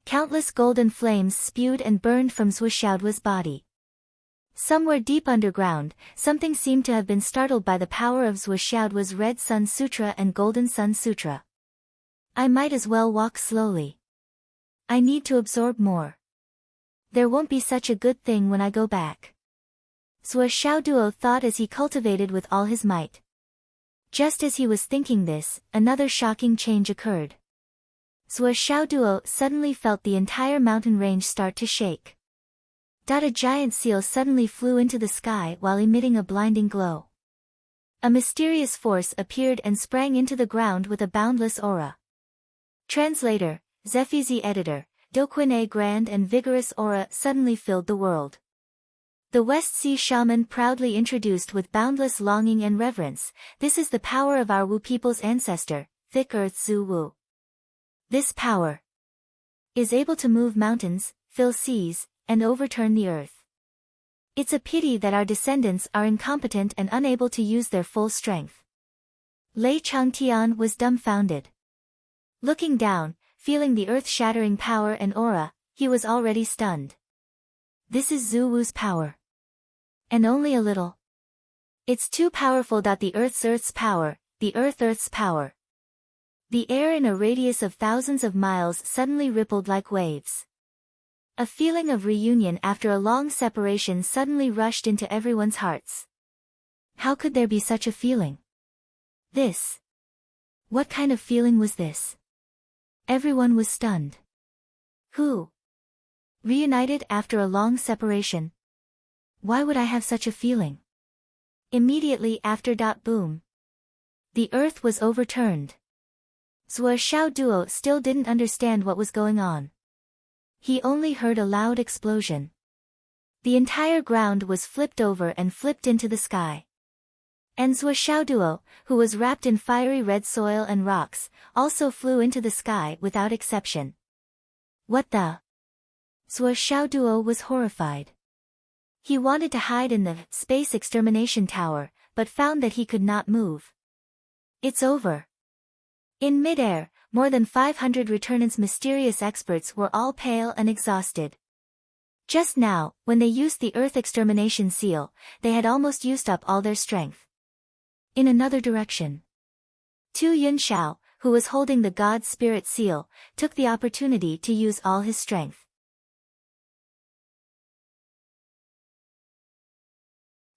Countless golden flames spewed and burned from Zhuo Xiaoduo's body. Somewhere deep underground, something seemed to have been startled by the power of Zhuo Xiaoduo's Red Sun Sutra and Golden Sun Sutra. I might as well walk slowly. I need to absorb more. There won't be such a good thing when I go back. Zhuo Xiaoduo thought as he cultivated with all his might. Just as he was thinking this, another shocking change occurred. Zhuo Xiaoduo suddenly felt the entire mountain range start to shake. A giant seal suddenly flew into the sky while emitting a blinding glow. A mysterious force appeared and sprang into the ground with a boundless aura. Translator, Zephizi Editor, Doquin grand and vigorous aura suddenly filled the world. The West Sea Shaman proudly introduced with boundless longing and reverence, this is the power of our Wu people's ancestor, Thick Earth Zhu Wu. This power is able to move mountains, fill seas, and overturn the earth. It's a pity that our descendants are incompetent and unable to use their full strength. Lei Changtian was dumbfounded. Looking down, feeling the earth-shattering power and aura, he was already stunned. This is Zhu Wu's power. And only a little. It's too powerful. The Earth's power, the Earth's power. The air in a radius of thousands of miles suddenly rippled like waves. A feeling of reunion after a long separation suddenly rushed into everyone's hearts. How could there be such a feeling? This. What kind of feeling was this? Everyone was stunned. Who? Reunited after a long separation. Why would I have such a feeling? Immediately after. Boom. The earth was overturned. Zhuo Xiaoduo still didn't understand what was going on. He only heard a loud explosion. The entire ground was flipped over and flipped into the sky. And Zhuo Xiaoduo, who was wrapped in fiery red soil and rocks, also flew into the sky without exception. What the? Zhuo Xiaoduo was horrified. He wanted to hide in the space extermination tower, but found that he could not move. It's over. In midair, more than 500 Returnant's mysterious experts were all pale and exhausted. Just now, when they used the Earth Extermination Seal, they had almost used up all their strength. In another direction, Tu Yunxiao, who was holding the God Spirit Seal, took the opportunity to use all his strength.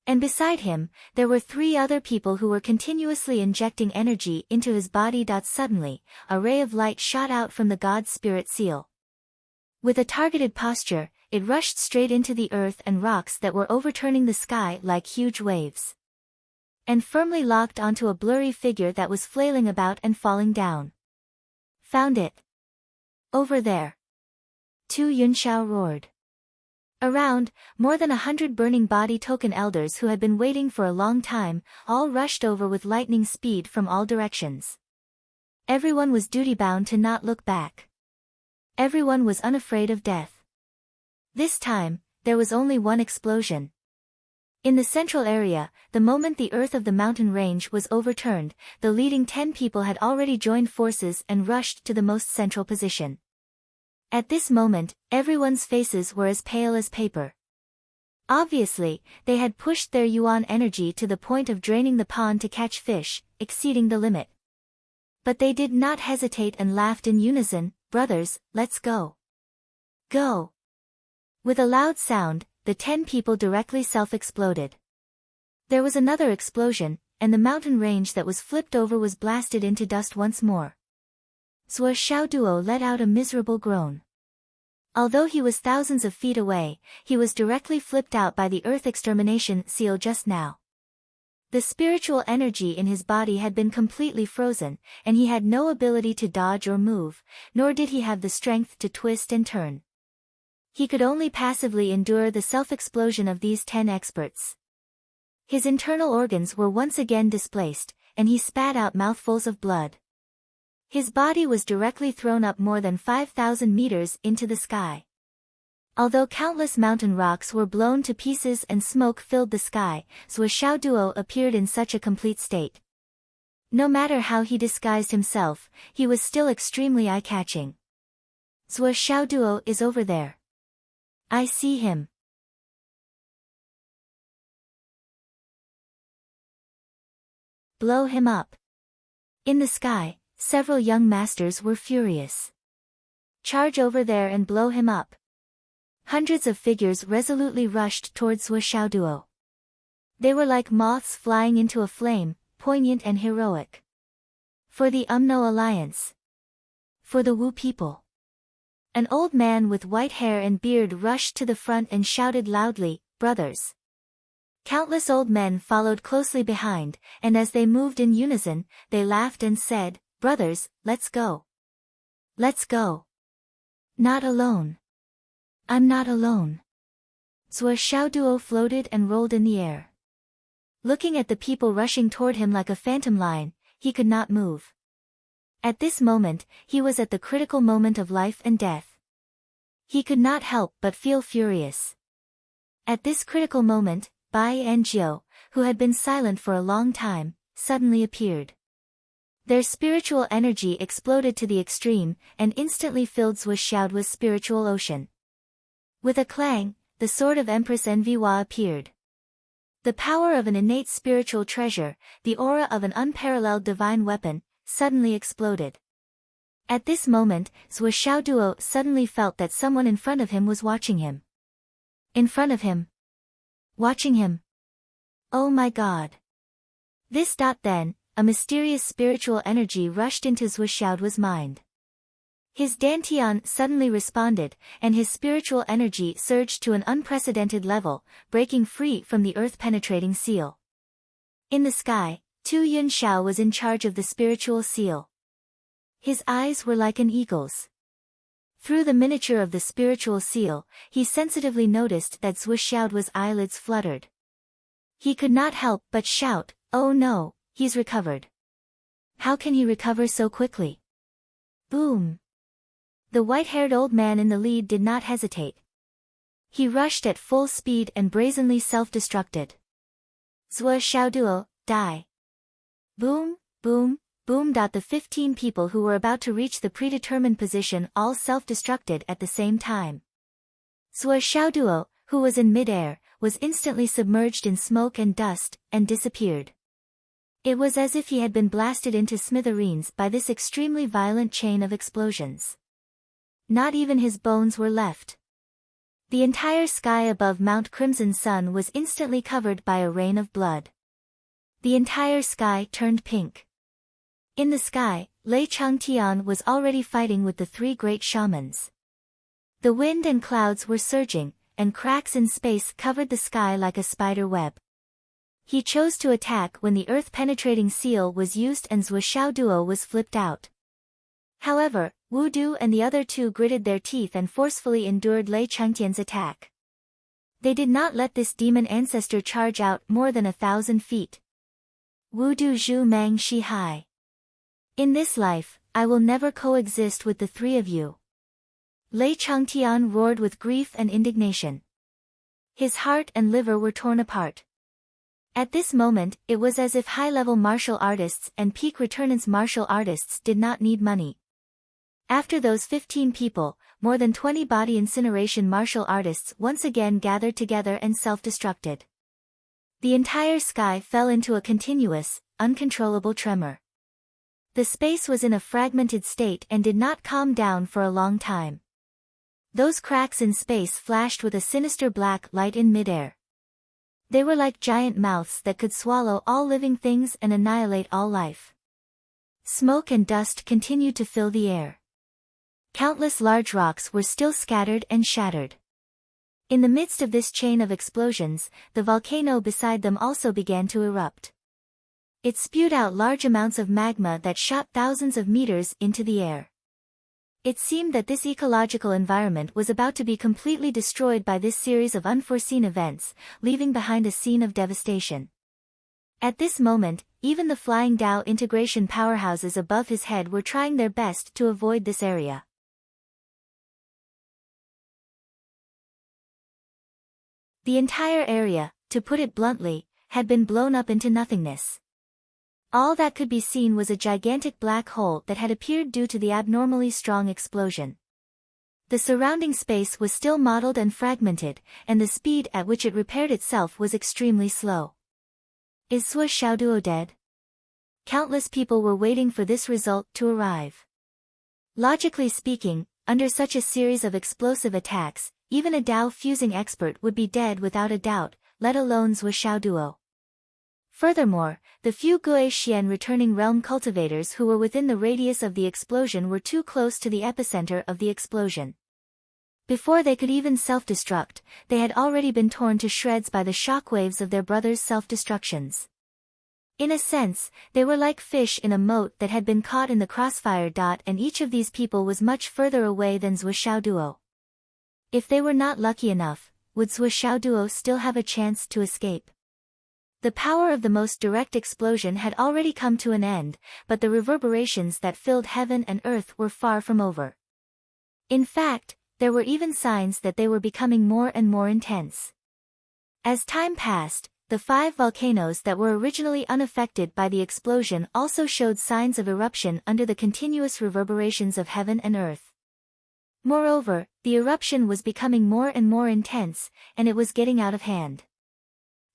And beside him, there were 3 other people who were continuously injecting energy into his body. Suddenly, a ray of light shot out from the god's spirit seal. With a targeted posture, it rushed straight into the earth and rocks that were overturning the sky like huge waves. And firmly locked onto a blurry figure that was flailing about and falling down. Found it. Over there. Tu Yunxiao roared. Around, more than 100 burning body token elders who had been waiting for a long time, all rushed over with lightning speed from all directions. Everyone was duty-bound to not look back. Everyone was unafraid of death. This time, there was only one explosion. In the central area, the moment the earth of the mountain range was overturned, the leading 10 people had already joined forces and rushed to the most central position. At this moment, everyone's faces were as pale as paper. Obviously, they had pushed their yuan energy to the point of draining the pond to catch fish, exceeding the limit. But they did not hesitate and laughed in unison, "Brothers, let's go. Go." With a loud sound, the 10 people directly self-exploded. There was another explosion, and the mountain range that was flipped over was blasted into dust once more. Zhuo Xiaoduo let out a miserable groan. Although he was thousands of feet away, he was directly flipped out by the earth extermination seal just now. The spiritual energy in his body had been completely frozen, and he had no ability to dodge or move, nor did he have the strength to twist and turn. He could only passively endure the self-explosion of these 10 experts. His internal organs were once again displaced, and he spat out mouthfuls of blood. His body was directly thrown up more than 5,000 meters into the sky. Although countless mountain rocks were blown to pieces and smoke filled the sky, Zhuo Xiaoduo appeared in such a complete state. No matter how he disguised himself, he was still extremely eye-catching. "Zhuo Xiaoduo is over there. I see him." "Blow him up." In the sky, several young masters were furious. "Charge over there and blow him up." Hundreds of figures resolutely rushed towards Zhuo Xiaoduo. They were like moths flying into a flame, poignant and heroic. For the Umno Alliance. For the Wu people. An old man with white hair and beard rushed to the front and shouted loudly, "Brothers." Countless old men followed closely behind, and as they moved in unison, they laughed and said, "Brothers, let's go. Let's go. Not alone. I'm not alone." Zhuo Xiaoduo floated and rolled in the air. Looking at the people rushing toward him like a phantom line, he could not move. At this moment, he was at the critical moment of life and death. He could not help but feel furious. At this critical moment, Bai and Jiu, who had been silent for a long time, suddenly appeared. Their spiritual energy exploded to the extreme, and instantly filled Zhuo Xiaoduo's spiritual ocean. With a clang, the sword of Empress Envihua appeared. The power of an innate spiritual treasure, the aura of an unparalleled divine weapon, suddenly exploded. At this moment, Zhuo Xiaoduo suddenly felt that someone in front of him was watching him. In front of him. Watching him. Oh my God. Then, a mysterious spiritual energy rushed into Zhuo Xiaoduo's mind. His dantian suddenly responded, and his spiritual energy surged to an unprecedented level, breaking free from the earth-penetrating seal. In the sky, Tu Yunxiao was in charge of the spiritual seal. His eyes were like an eagle's. Through the miniature of the spiritual seal, he sensitively noticed that Zhuo Xiaoduo's eyelids fluttered. He could not help but shout, "Oh no, he's recovered. How can he recover so quickly?" Boom! The white-haired old man in the lead did not hesitate. He rushed at full speed and brazenly self-destructed. "Zhuo Xiaoduo, die!" Boom, boom, boom. The 15 people who were about to reach the predetermined position all self-destructed at the same time. Zhuo Xiaoduo, who was in mid-air, was instantly submerged in smoke and dust, and disappeared. It was as if he had been blasted into smithereens by this extremely violent chain of explosions. Not even his bones were left. The entire sky above Mount Crimson Sun was instantly covered by a rain of blood. The entire sky turned pink. In the sky, Lei Changtian was already fighting with the three great shamans. The wind and clouds were surging, and cracks in space covered the sky like a spider web. He chose to attack when the earth-penetrating seal was used and Zhou Xiaoduo was flipped out. However, Wu Du and the other two gritted their teeth and forcefully endured Lei Changtian's attack. They did not let this demon ancestor charge out more than 1,000 feet. Wu Du Zhu Mang Shi Hai. In this life, I will never coexist with the three of you. Lei Changtian roared with grief and indignation. His heart and liver were torn apart. At this moment, it was as if high-level martial artists and peak returnance martial artists did not need money. After those 15 people, more than 20 body incineration martial artists once again gathered together and self-destructed. The entire sky fell into a continuous, uncontrollable tremor. The space was in a fragmented state and did not calm down for a long time. Those cracks in space flashed with a sinister black light in midair. They were like giant mouths that could swallow all living things and annihilate all life. Smoke and dust continued to fill the air. Countless large rocks were still scattered and shattered. In the midst of this chain of explosions, the volcano beside them also began to erupt. It spewed out large amounts of magma that shot thousands of meters into the air. It seemed that this ecological environment was about to be completely destroyed by this series of unforeseen events, leaving behind a scene of devastation. At this moment, even the flying Dao integration powerhouses above his head were trying their best to avoid this area. The entire area, to put it bluntly, had been blown up into nothingness. All that could be seen was a gigantic black hole that had appeared due to the abnormally strong explosion. The surrounding space was still mottled and fragmented, and the speed at which it repaired itself was extremely slow. Is Zhou Xiaoduo dead? Countless people were waiting for this result to arrive. Logically speaking, under such a series of explosive attacks, even a Dao fusing expert would be dead without a doubt, let alone Zhou Xiaoduo. Furthermore, the few Gue Xian returning realm cultivators who were within the radius of the explosion were too close to the epicenter of the explosion. Before they could even self-destruct, they had already been torn to shreds by the shockwaves of their brothers' self-destructions. In a sense, they were like fish in a moat that had been caught in the crossfire. And each of these people was much further away than Zhou Xiaoduo. If they were not lucky enough, would Zhou Xiaoduo still have a chance to escape? The power of the most direct explosion had already come to an end, but the reverberations that filled heaven and earth were far from over. In fact, there were even signs that they were becoming more and more intense. As time passed, the 5 volcanoes that were originally unaffected by the explosion also showed signs of eruption under the continuous reverberations of heaven and earth. Moreover, the eruption was becoming more and more intense, and it was getting out of hand.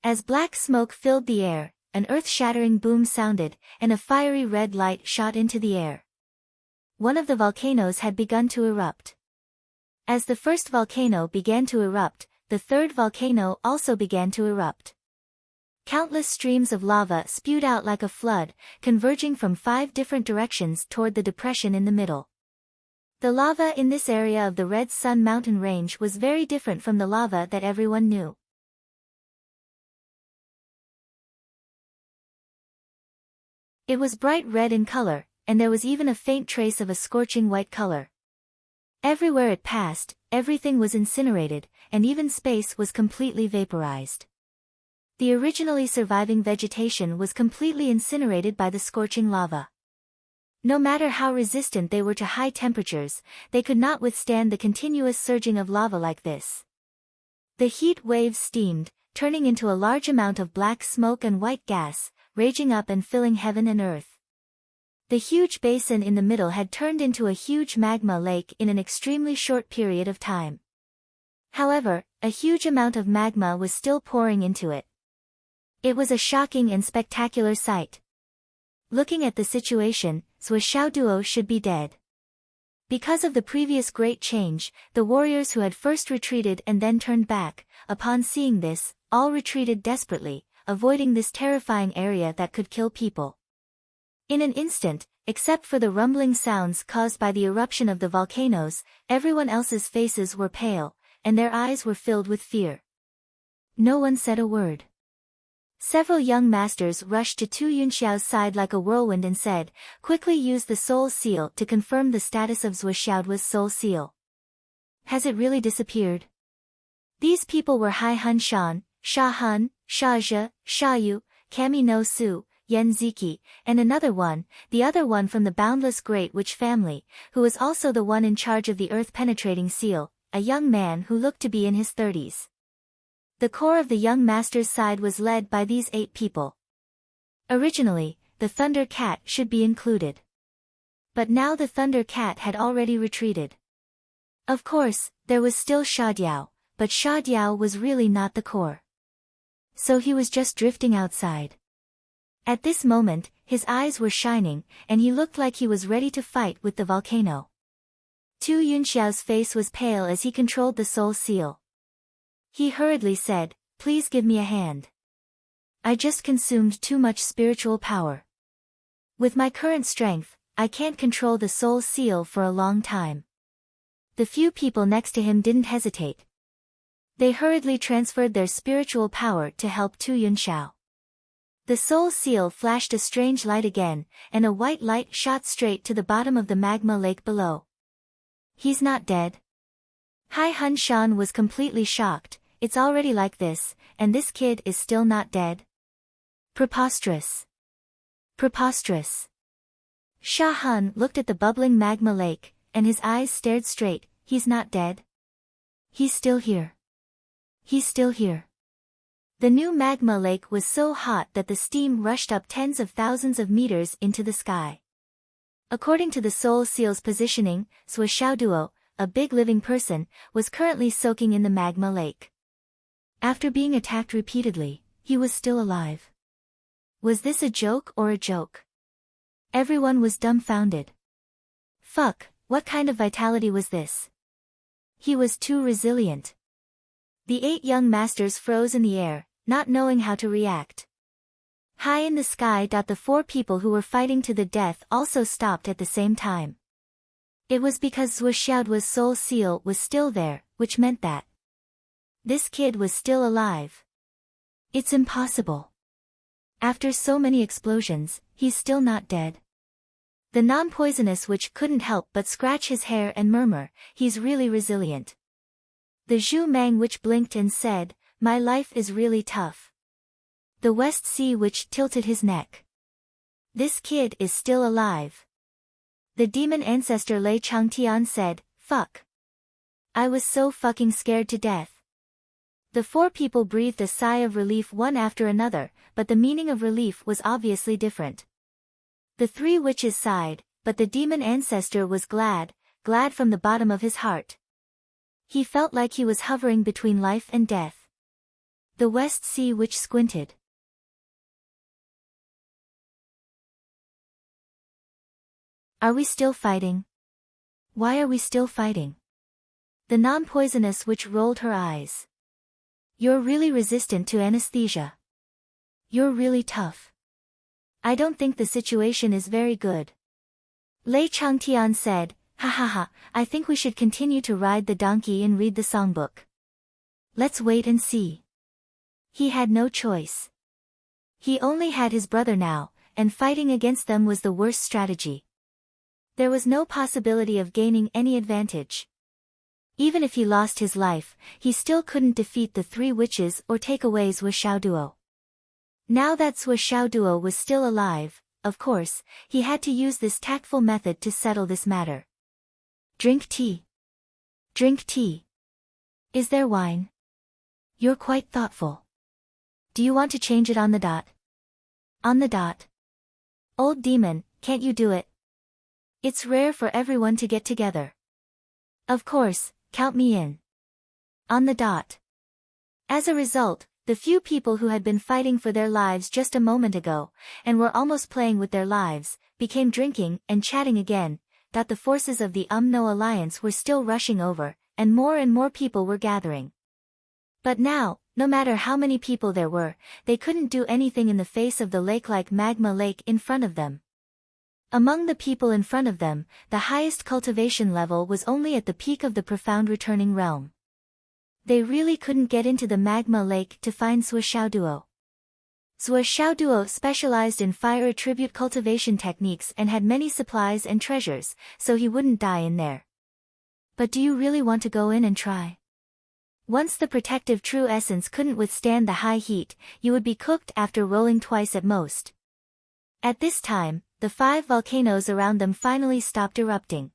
As black smoke filled the air, an earth-shattering boom sounded, and a fiery red light shot into the air. One of the volcanoes had begun to erupt. As the first volcano began to erupt, the third volcano also began to erupt. Countless streams of lava spewed out like a flood, converging from 5 different directions toward the depression in the middle. The lava in this area of the Red Sun mountain range was very different from the lava that everyone knew. It was bright red in color, and there was even a faint trace of a scorching white color. Everywhere it passed, everything was incinerated, and even space was completely vaporized. The originally surviving vegetation was completely incinerated by the scorching lava. No matter how resistant they were to high temperatures, they could not withstand the continuous surging of lava like this. The heat waves steamed, turning into a large amount of black smoke and white gas, raging up and filling heaven and earth. The huge basin in the middle had turned into a huge magma lake in an extremely short period of time. However, a huge amount of magma was still pouring into it. It was a shocking and spectacular sight. Looking at the situation, Zhou Xiaoduo should be dead. Because of the previous great change, the warriors who had first retreated and then turned back, upon seeing this, all retreated desperately, avoiding this terrifying area that could kill people. In an instant, except for the rumbling sounds caused by the eruption of the volcanoes, everyone else's faces were pale, and their eyes were filled with fear. No one said a word. Several young masters rushed to Tu Yunxiao's side like a whirlwind and said, "Quickly use the soul seal to confirm the status of Zhuo Xiaoduo's soul seal. Has it really disappeared?" These people were Hai Hun Shan, Sha Hun, Sha Zhe, Sha Yu, Kami no Su, Yen Ziki, and another one, the other one from the boundless Great Witch family, who was also the one in charge of the earth-penetrating seal, a young man who looked to be in his 30s. The core of the young master's side was led by these 8 people. Originally, the Thunder Cat should be included. But now the Thunder Cat had already retreated. Of course, there was still Sha Diao, but Sha Diao was really not the core. So he was just drifting outside. At this moment, his eyes were shining, and he looked like he was ready to fight with the volcano. Tu Yunxiao's face was pale as he controlled the soul seal. He hurriedly said, "Please give me a hand. I just consumed too much spiritual power. With my current strength, I can't control the soul seal for a long time." The few people next to him didn't hesitate. They hurriedly transferred their spiritual power to help Tu Yunxiao. The soul seal flashed a strange light again, and a white light shot straight to the bottom of the magma lake below. "He's not dead?" Hai Hun Shan was completely shocked. "It's already like this, and this kid is still not dead? Preposterous. Preposterous." Sha Hun looked at the bubbling magma lake, and his eyes stared straight. "He's not dead? He's still here. He's still here." The new magma lake was so hot that the steam rushed up tens of thousands of meters into the sky. According to the soul seal's positioning, Zhuo Xiaoduo, a big living person, was currently soaking in the magma lake. After being attacked repeatedly, he was still alive. Was this a joke or a joke? Everyone was dumbfounded. Fuck, what kind of vitality was this? He was too resilient. The 8 young masters froze in the air, not knowing how to react. High in the sky. The 4 people who were fighting to the death also stopped at the same time. It was because Zhuo Xiaoduo's soul seal was still there, which meant that this kid was still alive. It's impossible. After so many explosions, he's still not dead. The non-poisonous witch couldn't help but scratch his hair and murmur, "He's really resilient." The Zhu Mang witch blinked and said, "My life is really tough." The West Sea witch tilted his neck. "This kid is still alive." The demon ancestor Lei Changtian said, "Fuck. I was so fucking scared to death." The 4 people breathed a sigh of relief one after another, but the meaning of relief was obviously different. The 3 witches sighed, but the demon ancestor was glad from the bottom of his heart. He felt like he was hovering between life and death. The West Sea witch squinted. "Are we still fighting? Why are we still fighting?" The non-poisonous witch rolled her eyes. "You're really resistant to anesthesia. You're really tough. I don't think the situation is very good." Lei Changtian said, "Ha ha ha, I think we should continue to ride the donkey and read the songbook. Let's wait and see." He had no choice. He only had his brother now, and fighting against them was the worst strategy. There was no possibility of gaining any advantage. Even if he lost his life, he still couldn't defeat the 3 witches or take away Zhuo Xiaoduo. Now that Zhuo Xiaoduo was still alive, of course, he had to use this tactful method to settle this matter. "Drink tea. Drink tea. Is there wine? You're quite thoughtful. Do you want to change it on the dot?" "On the dot. Old demon, can't you do it? It's rare for everyone to get together." "Of course, count me in. On the dot." As a result, the few people who had been fighting for their lives just a moment ago, and were almost playing with their lives, became drinking and chatting again, that the forces of the UMNO alliance were still rushing over, and more people were gathering. But now, no matter how many people there were, they couldn't do anything in the face of the lake-like magma lake in front of them. Among the people in front of them, the highest cultivation level was only at the peak of the profound returning realm. They really couldn't get into the magma lake to find Suoshao. Suoshao specialized in fire attribute cultivation techniques and had many supplies and treasures, so he wouldn't die in there. But do you really want to go in and try? Once the protective true essence couldn't withstand the high heat, you would be cooked after rolling twice at most. At this time, the 5 volcanoes around them finally stopped erupting.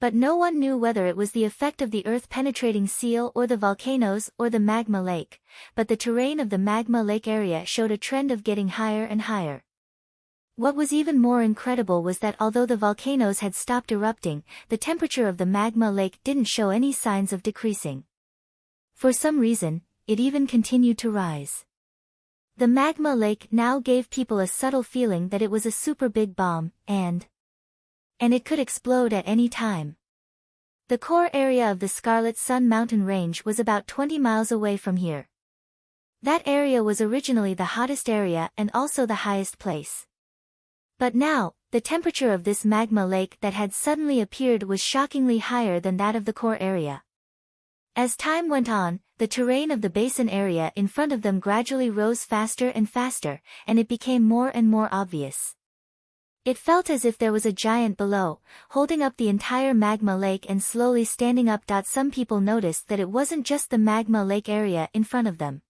But no one knew whether it was the effect of the earth-penetrating seal or the volcanoes or the magma lake, but the terrain of the magma lake area showed a trend of getting higher and higher. What was even more incredible was that although the volcanoes had stopped erupting, the temperature of the magma lake didn't show any signs of decreasing. For some reason, it even continued to rise. The magma lake now gave people a subtle feeling that it was a super big bomb, and it could explode at any time. The core area of the Scarlet Sun mountain range was about 20 miles away from here. That area was originally the hottest area and also the highest place. But now, the temperature of this magma lake that had suddenly appeared was shockingly higher than that of the core area. As time went on, the terrain of the basin area in front of them gradually rose faster and faster, and it became more and more obvious. It felt as if there was a giant below, holding up the entire magma lake and slowly standing up. Some people noticed that it wasn't just the magma lake area in front of them.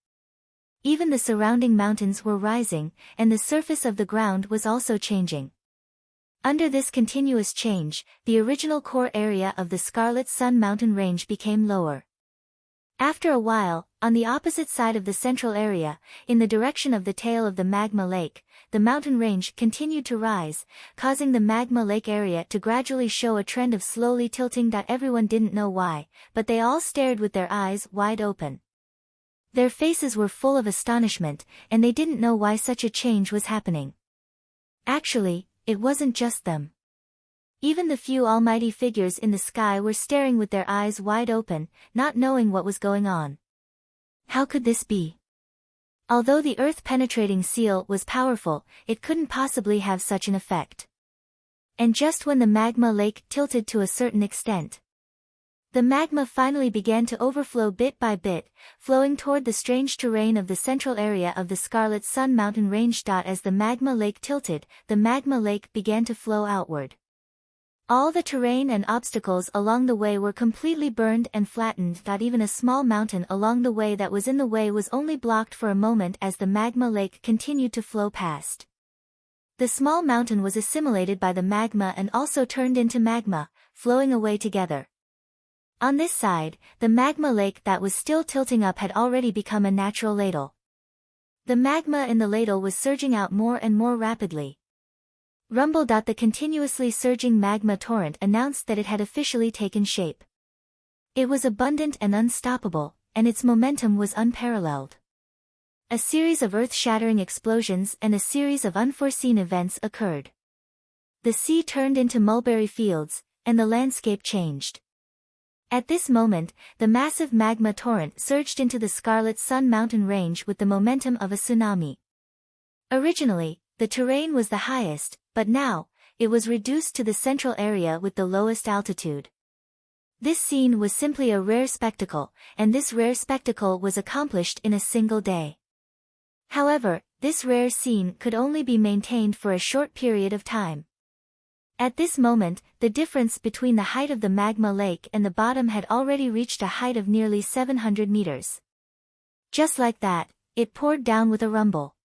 Even the surrounding mountains were rising, and the surface of the ground was also changing. Under this continuous change, the original core area of the Scarlet Sun mountain range became lower. After a while, on the opposite side of the central area, in the direction of the tail of the magma lake, the mountain range continued to rise, causing the magma lake area to gradually show a trend of slowly tilting. Everyone didn't know why, but they all stared with their eyes wide open. Their faces were full of astonishment, and they didn't know why such a change was happening. Actually, it wasn't just them. Even the few almighty figures in the sky were staring with their eyes wide open, not knowing what was going on. How could this be? Although the earth-penetrating seal was powerful, it couldn't possibly have such an effect. And just when the magma lake tilted to a certain extent, the magma finally began to overflow bit by bit, flowing toward the strange terrain of the central area of the Scarlet Sun mountain range. As the magma lake tilted, the magma lake began to flow outward. All the terrain and obstacles along the way were completely burned and flattened. Even a small mountain along the way that was in the way was only blocked for a moment as the magma lake continued to flow past. The small mountain was assimilated by the magma and also turned into magma, flowing away together. On this side, the magma lake that was still tilting up had already become a natural ladle. The magma in the ladle was surging out more and more rapidly. Rumble. The continuously surging magma torrent announced that it had officially taken shape. It was abundant and unstoppable, and its momentum was unparalleled. A series of earth-shattering explosions and a series of unforeseen events occurred. The sea turned into mulberry fields, and the landscape changed. At this moment, the massive magma torrent surged into the Scarlet Sun mountain range with the momentum of a tsunami. Originally, the terrain was the highest, but now, it was reduced to the central area with the lowest altitude. This scene was simply a rare spectacle, and this rare spectacle was accomplished in a single day. However, this rare scene could only be maintained for a short period of time. At this moment, the difference between the height of the magma lake and the bottom had already reached a height of nearly 700 meters. Just like that, it poured down with a rumble.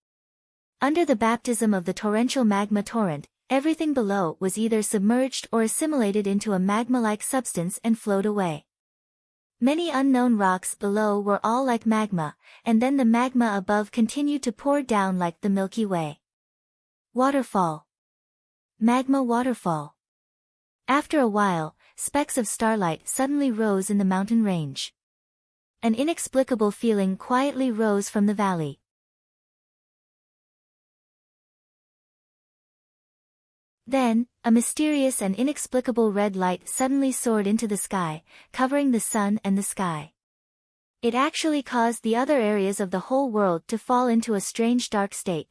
Under the baptism of the torrential magma torrent, everything below was either submerged or assimilated into a magma-like substance and flowed away. Many unknown rocks below were all like magma, and then the magma above continued to pour down like the Milky Way. Waterfall. Magma waterfall. After a while, specks of starlight suddenly rose in the mountain range. An inexplicable feeling quietly rose from the valley. Then, a mysterious and inexplicable red light suddenly soared into the sky, covering the sun and the sky. It actually caused the other areas of the whole world to fall into a strange dark state.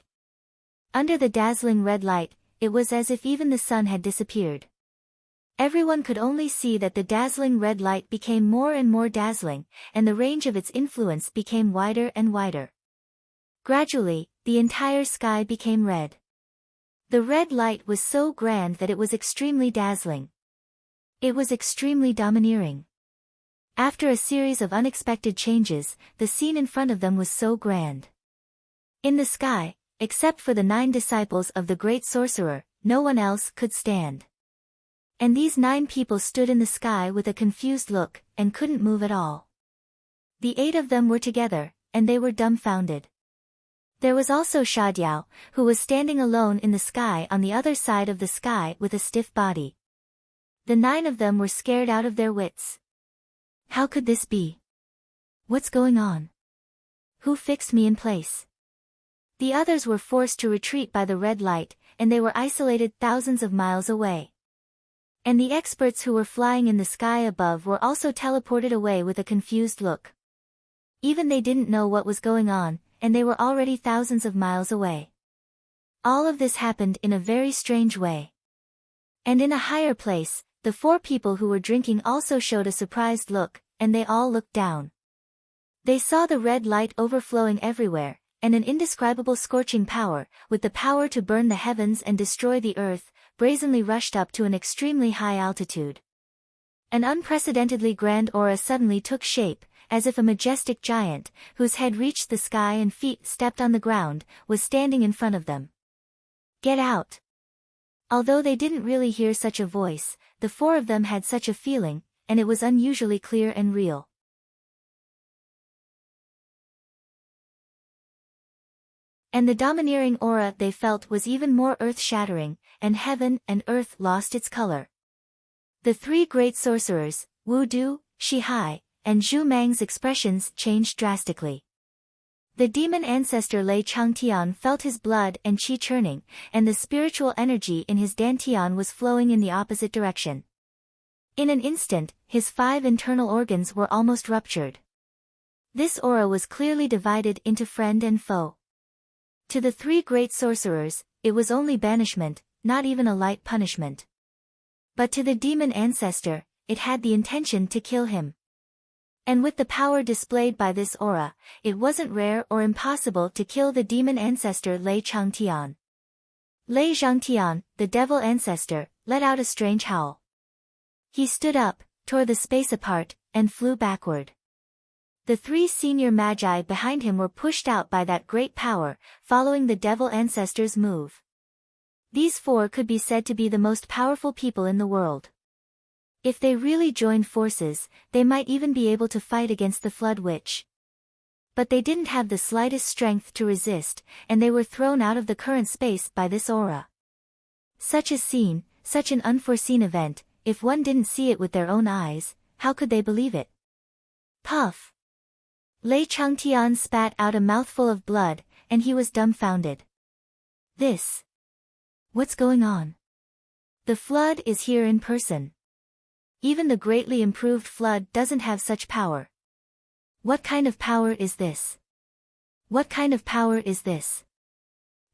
Under the dazzling red light, it was as if even the sun had disappeared. Everyone could only see that the dazzling red light became more and more dazzling, and the range of its influence became wider and wider. Gradually, the entire sky became red. The red light was so grand that it was extremely dazzling. It was extremely domineering. After a series of unexpected changes, the scene in front of them was so grand. In the sky, except for the 9 disciples of the great sorcerer, no one else could stand. And these 9 people stood in the sky with a confused look, and couldn't move at all. The 8 of them were together, and they were dumbfounded. There was also Shadiao, who was standing alone in the sky on the other side of the sky with a stiff body. The 9 of them were scared out of their wits. How could this be? What's going on? Who fixed me in place? The others were forced to retreat by the red light, and they were isolated thousands of miles away. And the experts who were flying in the sky above were also teleported away with a confused look. Even they didn't know what was going on, and they were already thousands of miles away. All of this happened in a very strange way. And in a higher place, the 4 people who were drinking also showed a surprised look, and they all looked down. They saw the red light overflowing everywhere, and an indescribable scorching power, with the power to burn the heavens and destroy the earth, brazenly rushed up to an extremely high altitude. An unprecedentedly grand aura suddenly took shape, as if a majestic giant, whose head reached the sky and feet stepped on the ground, was standing in front of them. Get out! Although they didn't really hear such a voice, the 4 of them had such a feeling, and it was unusually clear and real. And the domineering aura they felt was even more earth-shattering, and heaven and earth lost its color. The 3 great sorcerers, Wu Du, Shi Hai, and Zhu Mang's expressions changed drastically. The demon ancestor Lei Changtian felt his blood and qi churning, and the spiritual energy in his dantian was flowing in the opposite direction. In an instant, his 5 internal organs were almost ruptured. This aura was clearly divided into friend and foe. To the 3 great sorcerers, it was only banishment, not even a light punishment. But to the demon ancestor, it had the intention to kill him. And with the power displayed by this aura, it wasn't rare or impossible to kill the demon ancestor Lei Changtian. Lei Zhangtian, the devil ancestor, let out a strange howl. He stood up, tore the space apart, and flew backward. The 3 senior magi behind him were pushed out by that great power, following the devil ancestor's move. These 4 could be said to be the most powerful people in the world. If they really joined forces, they might even be able to fight against the Flood Witch. But they didn't have the slightest strength to resist, and they were thrown out of the current space by this aura. Such a scene, such an unforeseen event, if one didn't see it with their own eyes, how could they believe it? Puff! Lei Changtian spat out a mouthful of blood, and he was dumbfounded. This. What's going on? The flood is here in person. Even the greatly improved flood doesn't have such power. What kind of power is this? What kind of power is this?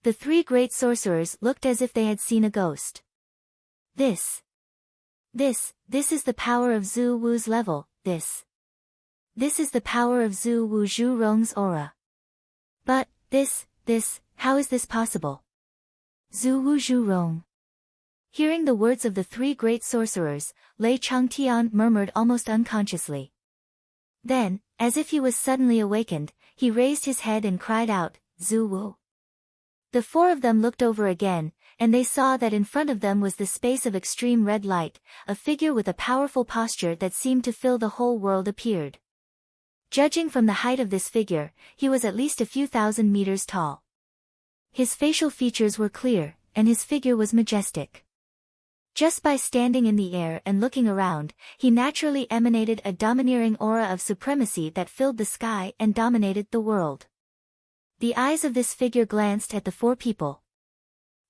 The 3 great sorcerers looked as if they had seen a ghost. This is the power of Zhu Wu's level, this is the power of Zhu Wu Zhu Rong's aura. But, how is this possible? Zhu Wu Zhu Rong. Hearing the words of the 3 great sorcerers, Lei Changtian murmured almost unconsciously. Then, as if he was suddenly awakened, he raised his head and cried out, Zhu Wu. The 4 of them looked over again, and they saw that in front of them was the space of extreme red light, a figure with a powerful posture that seemed to fill the whole world appeared. Judging from the height of this figure, he was at least a few thousand meters tall. His facial features were clear, and his figure was majestic. Just by standing in the air and looking around, he naturally emanated a domineering aura of supremacy that filled the sky and dominated the world. The eyes of this figure glanced at the 4 people.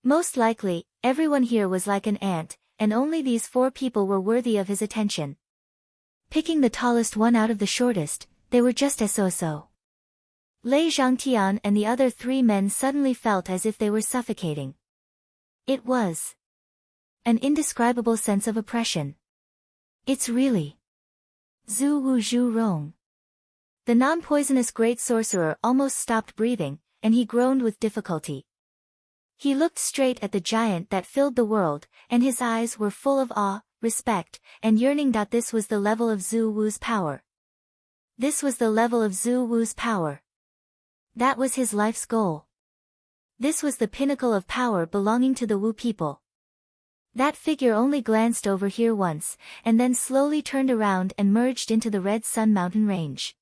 Most likely, Everyone here was like an ant, and only these 4 people were worthy of his attention. Picking the tallest one out of the shortest, they were just as so. Lei Zhangtian and the other 3 men suddenly felt as if they were suffocating. It was an indescribable sense of oppression. It's really Zhu Wu Zhu Rong. The non-poisonous great sorcerer almost stopped breathing, and he groaned with difficulty. He looked straight at the giant that filled the world, and his eyes were full of awe, respect, and yearning. This was the level of Zhu Wu's power. This was the level of Zhu Wu's power. That was his life's goal. This was the pinnacle of power belonging to the Wu people. That figure only glanced over here once, and then slowly turned around and merged into the Red Sun Mountain range.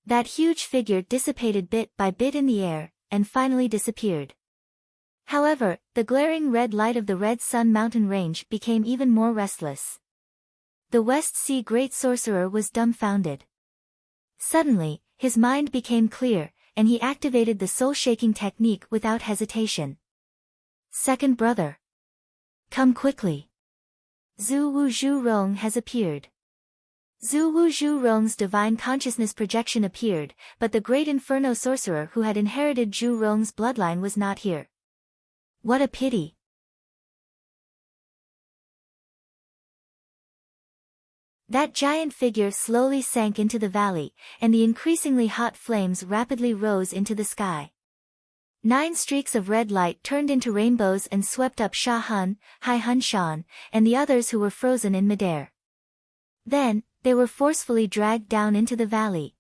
That huge figure dissipated bit by bit in the air, and finally disappeared. However, the glaring red light of the Red Sun Mountain range became even more restless. The West Sea Great Sorcerer was dumbfounded. Suddenly, his mind became clear, and he activated the soul-shaking technique without hesitation. Second brother. Come quickly. Zhu Wu Zhu Rong has appeared. Zhu Wu Zhu Rong's divine consciousness projection appeared, but the great inferno sorcerer who had inherited Zhu Rong's bloodline was not here. What a pity. That giant figure slowly sank into the valley, and the increasingly hot flames rapidly rose into the sky. 9 streaks of red light turned into rainbows and swept up Sha Hun, Hai Hun Shan, and the others who were frozen in midair. Then, they were forcefully dragged down into the valley.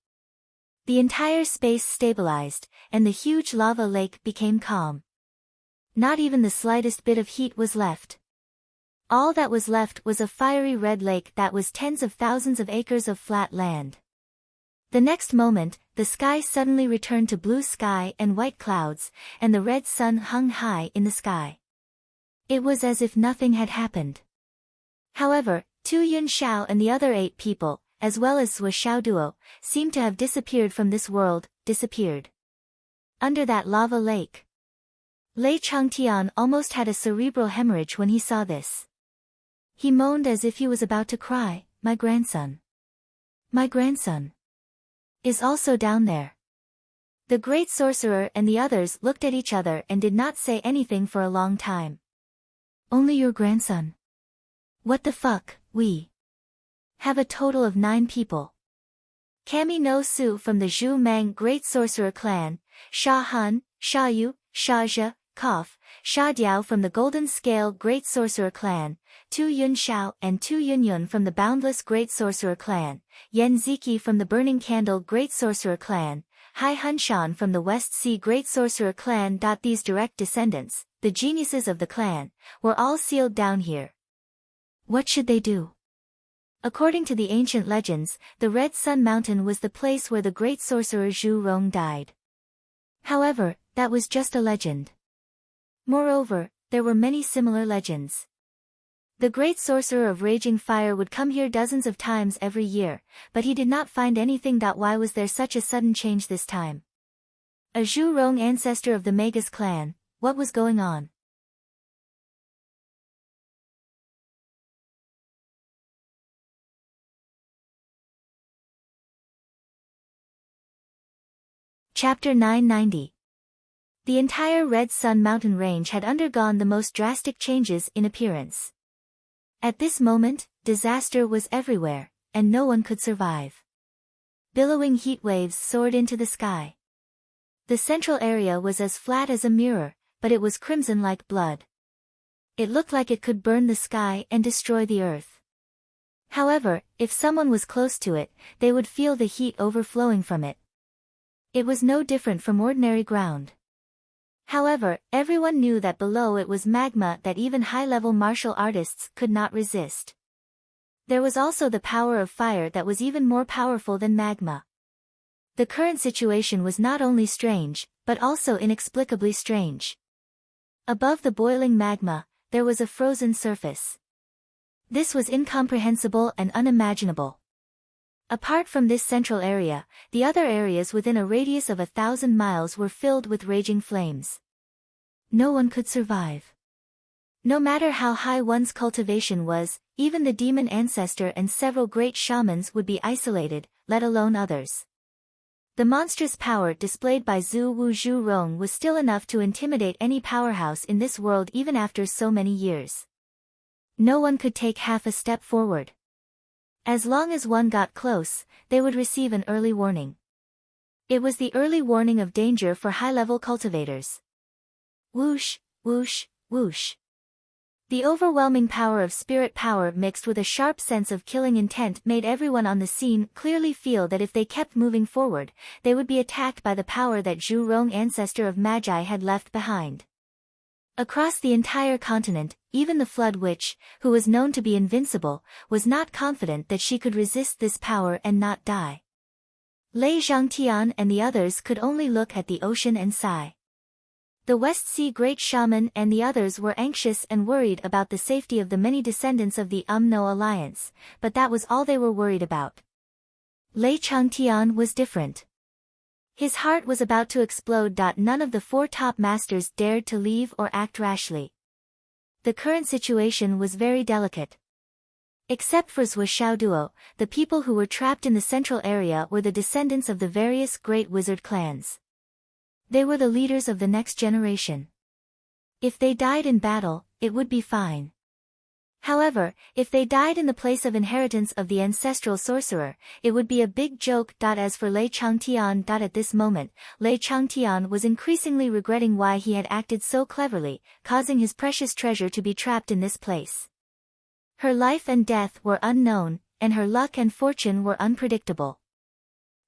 The entire space stabilized, and the huge lava lake became calm. Not even the slightest bit of heat was left. All that was left was a fiery red lake that was tens of thousands of acres of flat land. The next moment, the sky suddenly returned to blue sky and white clouds, and the red sun hung high in the sky. It was as if nothing had happened. However, Tu Yun Xiao and the other 8 people, as well as Zhou Xiaoduo, seemed to have disappeared from this world, disappeared. Under that lava lake. Lei Changtian almost had a cerebral hemorrhage when he saw this. He moaned as if he was about to cry, "My grandson. My grandson is also down there." The great sorcerer and the others looked at each other and did not say anything for a long time. Only your grandson? What the fuck, we have a total of 9 people. Kami no Su from the Zhu Mang Great Sorcerer clan, Sha Hun, Sha Yu, Sha Zhe, Kof, Sha Diao from the Golden Scale Great Sorcerer clan, Tu Yun Xiao and Tu Yun Yun from the Boundless Great Sorcerer clan, Yen Ziki from the Burning Candle Great Sorcerer clan, Hai Hun Shan from the West Sea Great Sorcerer clan. These direct descendants, the geniuses of the clan, were all sealed down here. What should they do? According to the ancient legends, the Red Sun Mountain was the place where the great sorcerer Zhu Rong died. However, that was just a legend. Moreover, there were many similar legends. The great sorcerer of raging fire would come here dozens of times every year, but he did not find anything. Why was there such a sudden change this time? A Zhu Rong ancestor of the Magus clan, what was going on? Chapter 990. The entire Red Sun Mountain range had undergone the most drastic changes in appearance. At this moment, disaster was everywhere, and no one could survive. Billowing heat waves soared into the sky. The central area was as flat as a mirror, but it was crimson like blood. It looked like it could burn the sky and destroy the earth. However, if someone was close to it, they would feel the heat overflowing from it. It was no different from ordinary ground. However, everyone knew that below it was magma that even high-level martial artists could not resist. There was also the power of fire that was even more powerful than magma. The current situation was not only strange, but also inexplicably strange. Above the boiling magma, there was a frozen surface. This was incomprehensible and unimaginable. Apart from this central area, the other areas within a radius of 1,000 miles were filled with raging flames. No one could survive. No matter how high one's cultivation was, even the demon ancestor and several great shamans would be isolated, let alone others. The monstrous power displayed by Zhu Wu Zhu Rong was still enough to intimidate any powerhouse in this world even after so many years. No one could take half a step forward. As long as one got close, they would receive an early warning. It was the early warning of danger for high-level cultivators. Whoosh, whoosh, whoosh. The overwhelming power of spirit power mixed with a sharp sense of killing intent made everyone on the scene clearly feel that if they kept moving forward, they would be attacked by the power that Zhu Rong, ancestor of Magi, had left behind. Across the entire continent, even the Flood Witch, who was known to be invincible, was not confident that she could resist this power and not die. Lei Zhangtian and the others could only look at the ocean and sigh. The West Sea Great Shaman and the others were anxious and worried about the safety of the many descendants of the No Alliance, but that was all they were worried about. Lei Changtian was different. His heart was about to explode. None of the four top masters dared to leave or act rashly. The current situation was very delicate. Except for Zhou Xiaoduo, the people who were trapped in the central area were the descendants of the various great wizard clans. They were the leaders of the next generation. If they died in battle, it would be fine. However, if they died in the place of inheritance of the ancestral sorcerer, it would be a big joke. As for Lei Changtian, at this moment, Lei Changtian was increasingly regretting why he had acted so cleverly, causing his precious treasure to be trapped in this place. Her life and death were unknown, and her luck and fortune were unpredictable.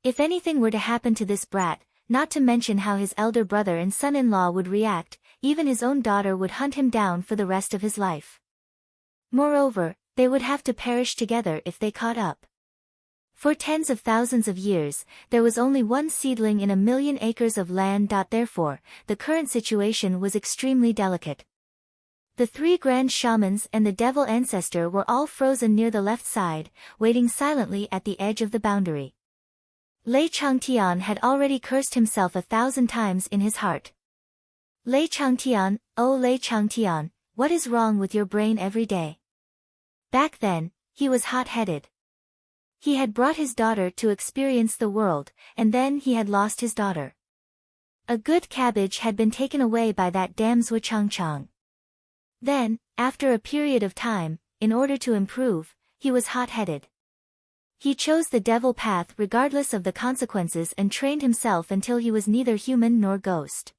If anything were to happen to this brat, not to mention how his elder brother and son-in-law would react, even his own daughter would hunt him down for the rest of his life. Moreover, they would have to perish together if they caught up. For tens of thousands of years, there was only one seedling in 1,000,000 acres of land. Therefore, the current situation was extremely delicate. The three grand shamans and the devil ancestor were all frozen near the left side, waiting silently at the edge of the boundary. Lei Changtian had already cursed himself 1,000 times in his heart. Lei Changtian, oh Lei Changtian, what is wrong with your brain every day? Back then, he was hot-headed. He had brought his daughter to experience the world, and then he had lost his daughter. A good cabbage had been taken away by that damn Zhu Changchang. Then, after a period of time, in order to improve, he was hot-headed. He chose the devil path regardless of the consequences and trained himself until he was neither human nor ghost.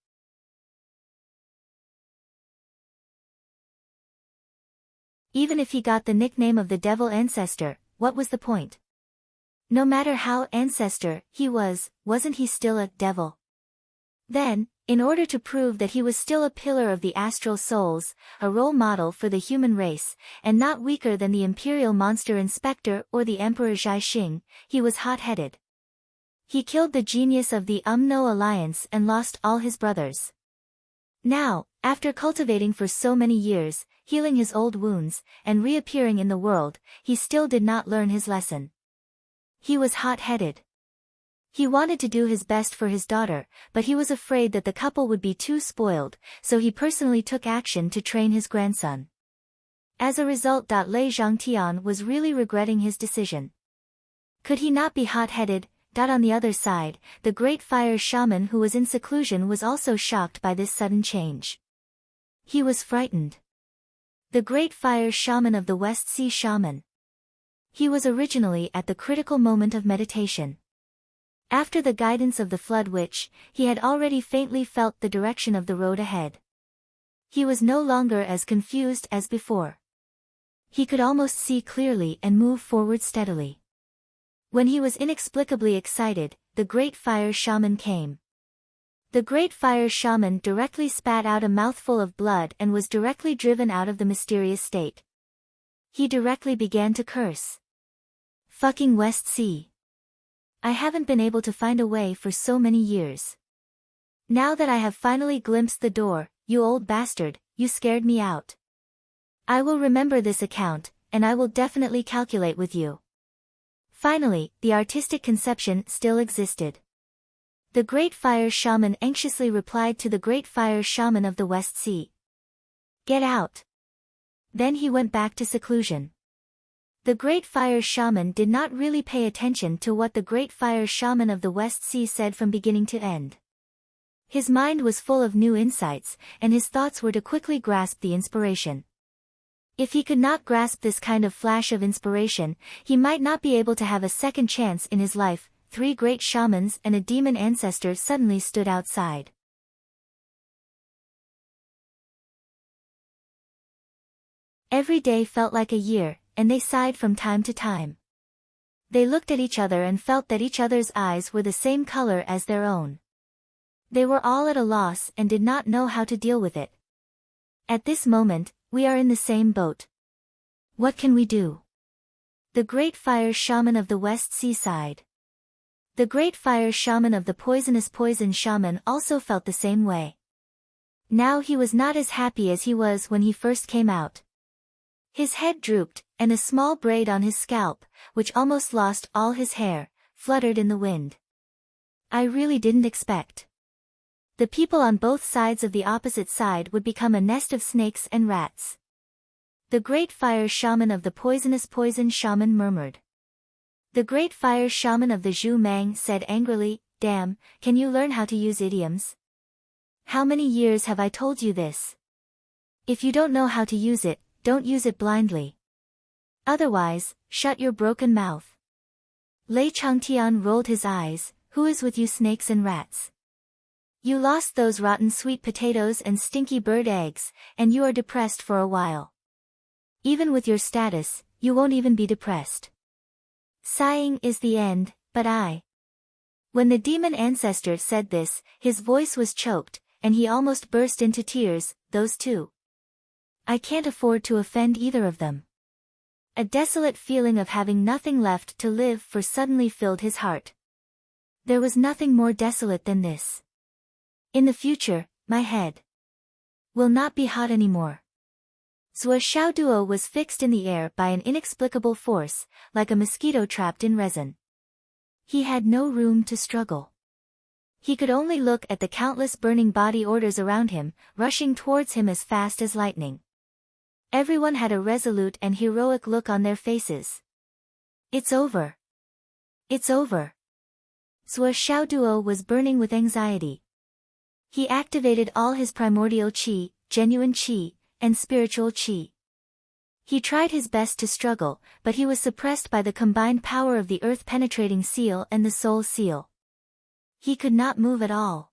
Even if he got the nickname of the devil ancestor, what was the point? No matter how ancestor he was, wasn't he still a devil? Then, in order to prove that he was still a pillar of the astral souls, a role model for the human race, and not weaker than the imperial monster inspector or the emperor Zhaixing, he was hot-headed. He killed the genius of the No Alliance and lost all his brothers. Now, after cultivating for so many years, healing his old wounds, and reappearing in the world, he still did not learn his lesson. He was hot-headed. He wanted to do his best for his daughter, but he was afraid that the couple would be too spoiled, so he personally took action to train his grandson. As a result, Lei Zhangtian was really regretting his decision. Could he not be hot-headed? On the other side, the great fire shaman who was in seclusion was also shocked by this sudden change. He was frightened. The great fire shaman of the West Sea shaman. He was originally at the critical moment of meditation. After the guidance of the Flood Witch, he had already faintly felt the direction of the road ahead. He was no longer as confused as before. He could almost see clearly and move forward steadily. When he was inexplicably excited, the great fire shaman came. The great fire shaman directly spat out a mouthful of blood and was directly driven out of the mysterious state. He directly began to curse. Fucking West Sea. I haven't been able to find a way for so many years. Now that I have finally glimpsed the door, you old bastard, you scared me out. I will remember this account, and I will definitely calculate with you. Finally, the artistic conception still existed. The great fire shaman anxiously replied to the great fire shaman of the West Sea. Get out. Then he went back to seclusion. The Great Fire Shaman did not really pay attention to what the Great Fire Shaman of the West Sea said from beginning to end. His mind was full of new insights, and his thoughts were to quickly grasp the inspiration. If he could not grasp this kind of flash of inspiration, he might not be able to have a second chance in his life. 3 great shamans and a demon ancestor suddenly stood outside. Every day felt like a year, and they sighed from time to time. They looked at each other and felt that each other's eyes were the same color as their own. They were all at a loss and did not know how to deal with it. At this moment, we are in the same boat. What can we do? The Great Fire Shaman of the West Sea sighed. The Great Fire Shaman of the Poisonous Poison Shaman also felt the same way. Now he was not as happy as he was when he first came out. His head drooped, and a small braid on his scalp, which almost lost all his hair, fluttered in the wind. I really didn't expect. The people on both sides of the opposite side would become a nest of snakes and rats. The Great Fire Shaman of the Poisonous Poison Shaman murmured. The Great Fire Shaman of the Zhu Mang said angrily, "Damn, can you learn how to use idioms? How many years have I told you this? If you don't know how to use it, don't use it blindly. Otherwise, shut your broken mouth." Lei Changtian rolled his eyes. Who is with you snakes and rats? You lost those rotten sweet potatoes and stinky bird eggs, and you are depressed for a while. Even with your status, you won't even be depressed. Sighing is the end, but I. When the demon ancestor said this, his voice was choked, and he almost burst into tears. Those two. I can't afford to offend either of them. A desolate feeling of having nothing left to live for suddenly filled his heart. There was nothing more desolate than this. In the future, my head will not be hot anymore. Zhuo Xiaoduo was fixed in the air by an inexplicable force, like a mosquito trapped in resin. He had no room to struggle. He could only look at the countless burning body orders around him, rushing towards him as fast as lightning. Everyone had a resolute and heroic look on their faces. It's over. It's over. Zhuo Xiaoduo was burning with anxiety. He activated all his primordial qi, genuine qi, and spiritual qi. He tried his best to struggle, but he was suppressed by the combined power of the earth-penetrating seal and the soul seal. He could not move at all.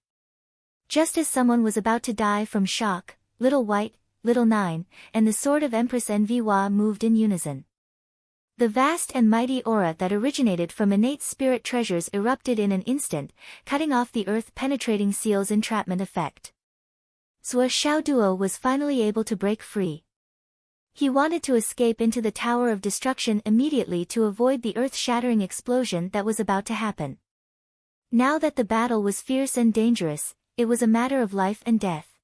Just as someone was about to die from shock, Little White, Little Nine, and the sword of Empress Envoi moved in unison. The vast and mighty aura that originated from innate spirit treasures erupted in an instant, cutting off the earth-penetrating seal's entrapment effect. Zhuo Xiaoduo was finally able to break free. He wanted to escape into the Tower of Destruction immediately to avoid the earth-shattering explosion that was about to happen. Now that the battle was fierce and dangerous, it was a matter of life and death.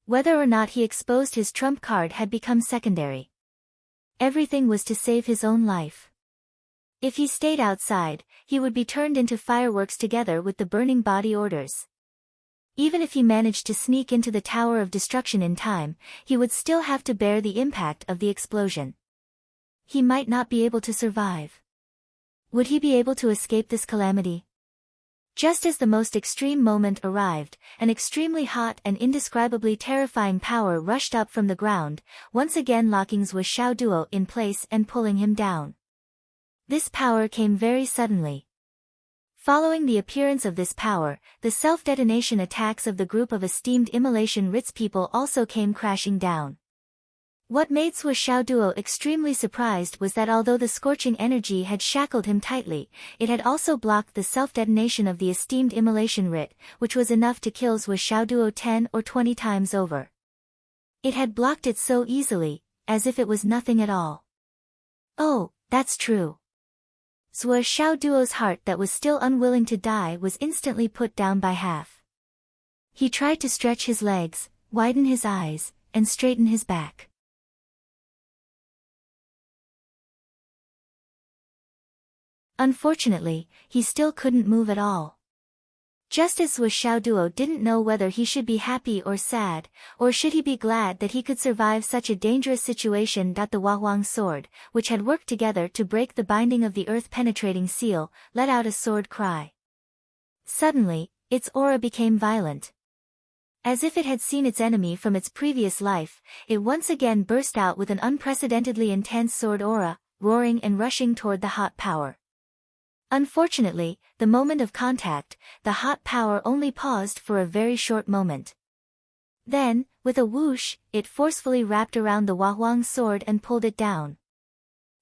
Whether or not he exposed his trump card had become secondary. Everything was to save his own life. If he stayed outside, he would be turned into fireworks together with the burning body orders. Even if he managed to sneak into the Tower of Destruction in time, he would still have to bear the impact of the explosion. He might not be able to survive. Would he be able to escape this calamity? Just as the most extreme moment arrived, an extremely hot and indescribably terrifying power rushed up from the ground, once again locking Zhuo Xiaoduo in place and pulling him down. This power came very suddenly. Following the appearance of this power, the self-detonation attacks of the group of esteemed immolation Ritz people also came crashing down. What made Zhuo Xiaoduo extremely surprised was that although the scorching energy had shackled him tightly, it had also blocked the self-detonation of the esteemed immolation Rit, which was enough to kill Zhuo Xiaoduo 10 or 20 times over. It had blocked it so easily, as if it was nothing at all. Oh, that's true. Zhuo Xiaoduo's heart that was still unwilling to die was instantly put down by half. He tried to stretch his legs, widen his eyes, and straighten his back. Unfortunately, he still couldn't move at all. Just as Swiss Duo didn't know whether he should be happy or sad, or should he be glad that he could survive such a dangerous situation. The Huang sword, which had worked together to break the binding of the earth-penetrating seal, let out a sword cry. Suddenly, its aura became violent. As if it had seen its enemy from its previous life, it once again burst out with an unprecedentedly intense sword aura, roaring and rushing toward the hot power. Unfortunately, the moment of contact, the hot power only paused for a very short moment. Then, with a whoosh, it forcefully wrapped around the Huang sword and pulled it down.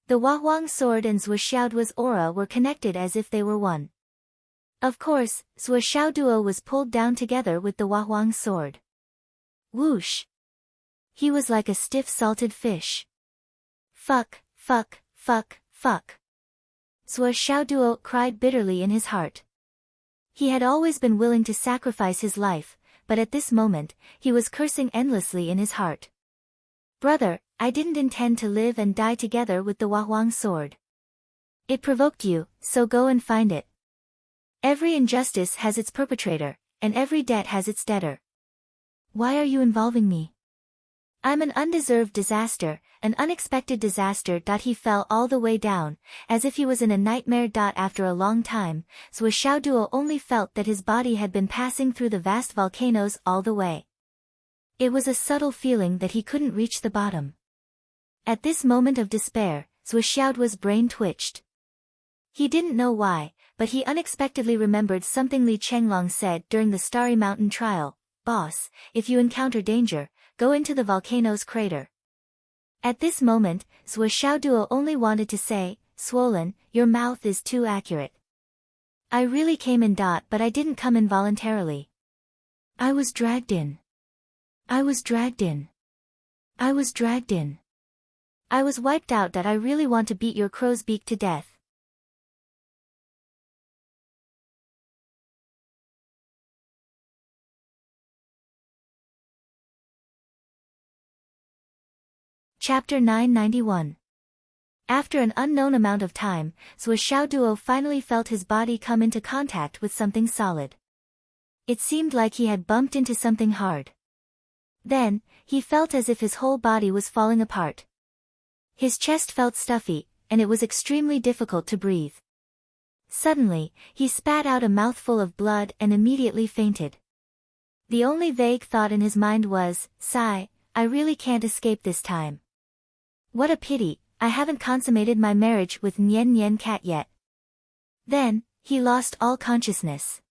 The Huang sword and Zhuo Xiaoduo's aura were connected as if they were one. Of course, Zhuo Xiaoduo was pulled down together with the Huang sword. Whoosh! He was like a stiff salted fish. Fuck, fuck, fuck, fuck. Zhuo Xiaoduo cried bitterly in his heart. He had always been willing to sacrifice his life, but at this moment, he was cursing endlessly in his heart. Brother, I didn't intend to live and die together with the Huang sword. It provoked you, so go and find it. Every injustice has its perpetrator, and every debt has its debtor. Why are you involving me? I'm an undeserved disaster, an unexpected disaster. He fell all the way down, as if he was in a nightmare. After a long time, Zhuo Xiaoduo only felt that his body had been passing through the vast volcanoes all the way. It was a subtle feeling that he couldn't reach the bottom. At this moment of despair, Zhuo Xiaoduo's brain twitched. He didn't know why, but he unexpectedly remembered something Li Chenglong said during the Starry Mountain trial. Boss, if you encounter danger, go into the volcano's crater. At this moment, Zhuo Xiaoduo only wanted to say, swollen, your mouth is too accurate. I really came in. But I didn't come in voluntarily. I was dragged in. I was dragged in. I was dragged in. I was wiped out. I really want to beat your crow's beak to death. Chapter 991. After an unknown amount of time, Zhuo Xiaoduo finally felt his body come into contact with something solid. It seemed like he had bumped into something hard. Then, he felt as if his whole body was falling apart. His chest felt stuffy, and it was extremely difficult to breathe. Suddenly, he spat out a mouthful of blood and immediately fainted. The only vague thought in his mind was, sigh, I really can't escape this time. What a pity, I haven't consummated my marriage with Nian Nian Cat yet. Then, he lost all consciousness.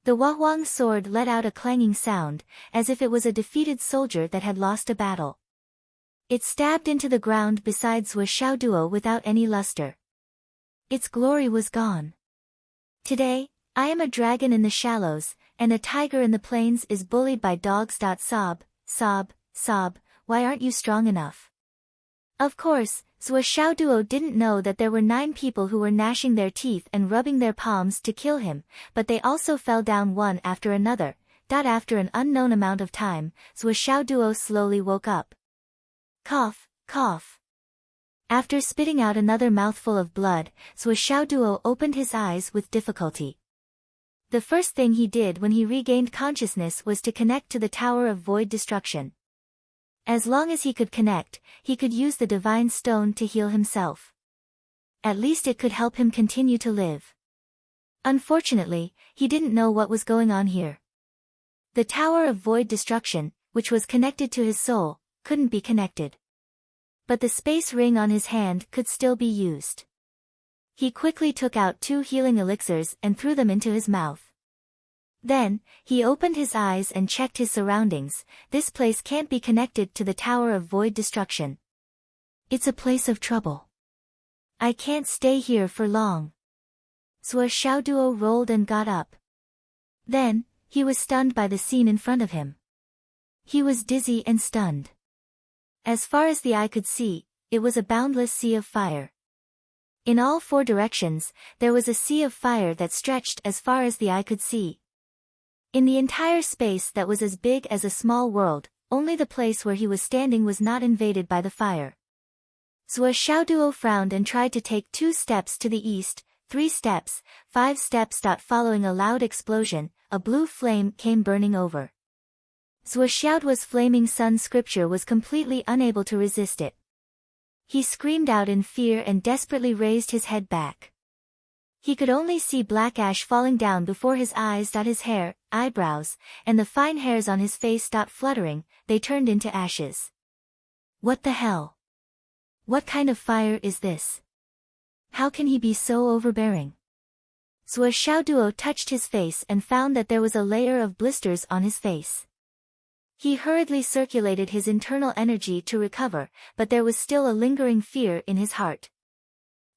The Huang sword let out a clanging sound, as if it was a defeated soldier that had lost a battle. It stabbed into the ground beside Zhuo Xiaoduo without any luster. Its glory was gone. Today, I am a dragon in the shallows, and a tiger in the plains is bullied by dogs. Sob, sob, sob, why aren't you strong enough? Of course, Zhuo Xiaoduo didn't know that there were 9 people who were gnashing their teeth and rubbing their palms to kill him, but they also fell down one after another. After an unknown amount of time, Zhuo Xiaoduo slowly woke up. Cough, cough. After spitting out another mouthful of blood, Zhuo Xiaoduo opened his eyes with difficulty. The first thing he did when he regained consciousness was to connect to the Tower of Void Destruction. As long as he could connect, he could use the Divine Stone to heal himself. At least it could help him continue to live. Unfortunately, he didn't know what was going on here. The Tower of Void Destruction, which was connected to his soul, couldn't be connected. But the space ring on his hand could still be used. He quickly took out 2 healing elixirs and threw them into his mouth. Then, he opened his eyes and checked his surroundings. This place can't be connected to the Tower of Void Destruction. It's a place of trouble. I can't stay here for long. Zhuo Xiaoduo rolled and got up. Then, he was stunned by the scene in front of him. He was dizzy and stunned. As far as the eye could see, it was a boundless sea of fire. In all 4 directions, there was a sea of fire that stretched as far as the eye could see. In the entire space that was as big as a small world, only the place where he was standing was not invaded by the fire. Zhuo Xiaoduo frowned and tried to take 2 steps to the east. 3 steps, 5 steps. Following a loud explosion, a blue flame came burning over. Zhuoxiaoduo's flaming sun scripture was completely unable to resist it. He screamed out in fear and desperately raised his head back. He could only see black ash falling down before his eyes. His hair, eyebrows, and the fine hairs on his face fluttering, they turned into ashes. What the hell? What kind of fire is this? How can he be so overbearing? Zhuoxiaoduo touched his face and found that there was a layer of blisters on his face. He hurriedly circulated his internal energy to recover, but there was still a lingering fear in his heart.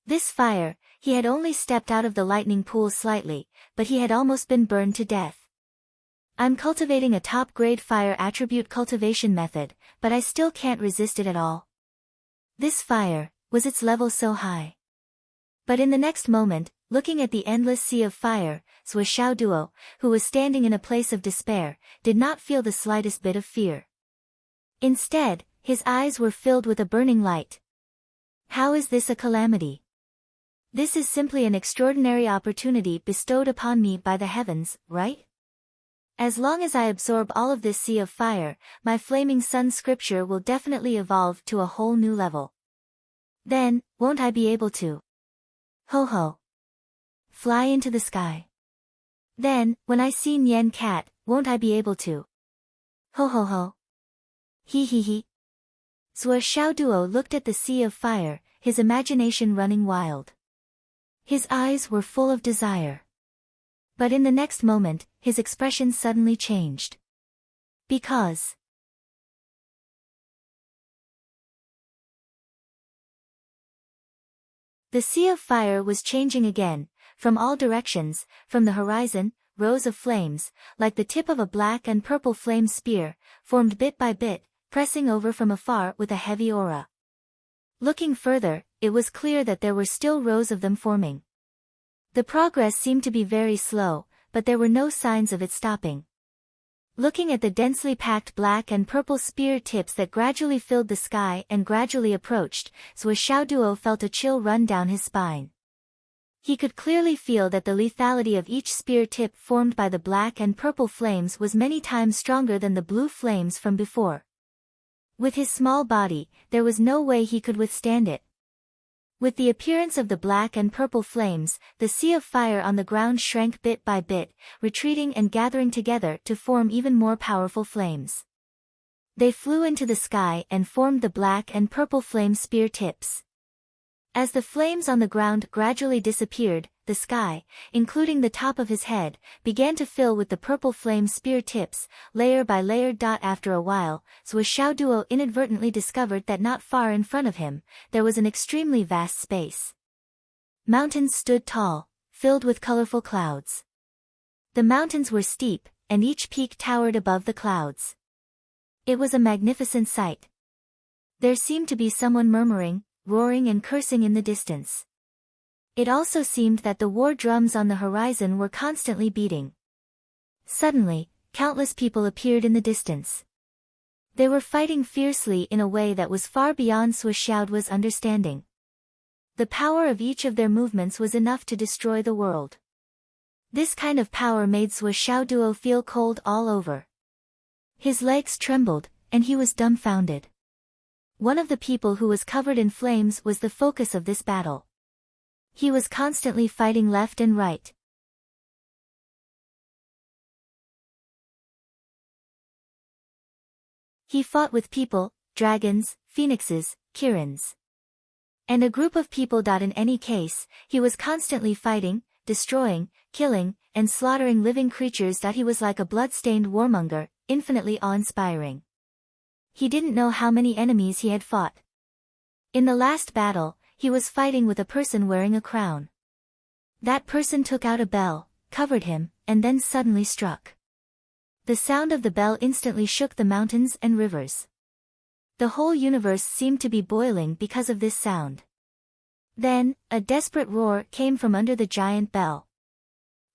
This fire, he had only stepped out of the lightning pool slightly, but he had almost been burned to death. I'm cultivating a top-grade fire attribute cultivation method, but I still can't resist it at all. This fire, was its level so high? But in the next moment, looking at the endless sea of fire, Zhuoxiaoduo, who was standing in a place of despair, did not feel the slightest bit of fear. Instead, his eyes were filled with a burning light. How is this a calamity? This is simply an extraordinary opportunity bestowed upon me by the heavens, right? As long as I absorb all of this sea of fire, my flaming sun scripture will definitely evolve to a whole new level. Then, won't I be able to? Ho ho. Fly into the sky. Then, when I see Nian Cat, won't I be able to? Ho ho ho. He he he. Zhuoxiaoduo looked at the sea of fire, his imagination running wild. His eyes were full of desire. But in the next moment, his expression suddenly changed. Because the sea of fire was changing again, from all directions, from the horizon, rows of flames, like the tip of a black and purple flame spear, formed bit by bit, pressing over from afar with a heavy aura. Looking further, it was clear that there were still rows of them forming. The progress seemed to be very slow, but there were no signs of it stopping. Looking at the densely packed black and purple spear tips that gradually filled the sky and gradually approached, Zhuoxiaoduo felt a chill run down his spine. He could clearly feel that the lethality of each spear tip formed by the black and purple flames was many times stronger than the blue flames from before. With his small body, there was no way he could withstand it. With the appearance of the black and purple flames, the sea of fire on the ground shrank bit by bit, retreating and gathering together to form even more powerful flames. They flew into the sky and formed the black and purple flame spear tips. As the flames on the ground gradually disappeared, the sky, including the top of his head, began to fill with the purple flame spear tips, layer by layer. After a while, Zhuoxiaoduo inadvertently discovered that not far in front of him, there was an extremely vast space. Mountains stood tall, filled with colorful clouds. The mountains were steep, and each peak towered above the clouds. It was a magnificent sight. There seemed to be someone murmuring, roaring and cursing in the distance. It also seemed that the war drums on the horizon were constantly beating. Suddenly, countless people appeared in the distance. They were fighting fiercely in a way that was far beyond Zhuoxiaoduo's understanding. The power of each of their movements was enough to destroy the world. This kind of power made Zhuoxiaoduo feel cold all over. His legs trembled, and he was dumbfounded. One of the people who was covered in flames was the focus of this battle. He was constantly fighting left and right. He fought with people, dragons, phoenixes, kirins, and a group of people. In any case, he was constantly fighting, destroying, killing, and slaughtering living creatures. He was like a blood-stained warmonger, infinitely awe-inspiring. He didn't know how many enemies he had fought. In the last battle, he was fighting with a person wearing a crown. That person took out a bell, covered him, and then suddenly struck. The sound of the bell instantly shook the mountains and rivers. The whole universe seemed to be boiling because of this sound. Then, a desperate roar came from under the giant bell.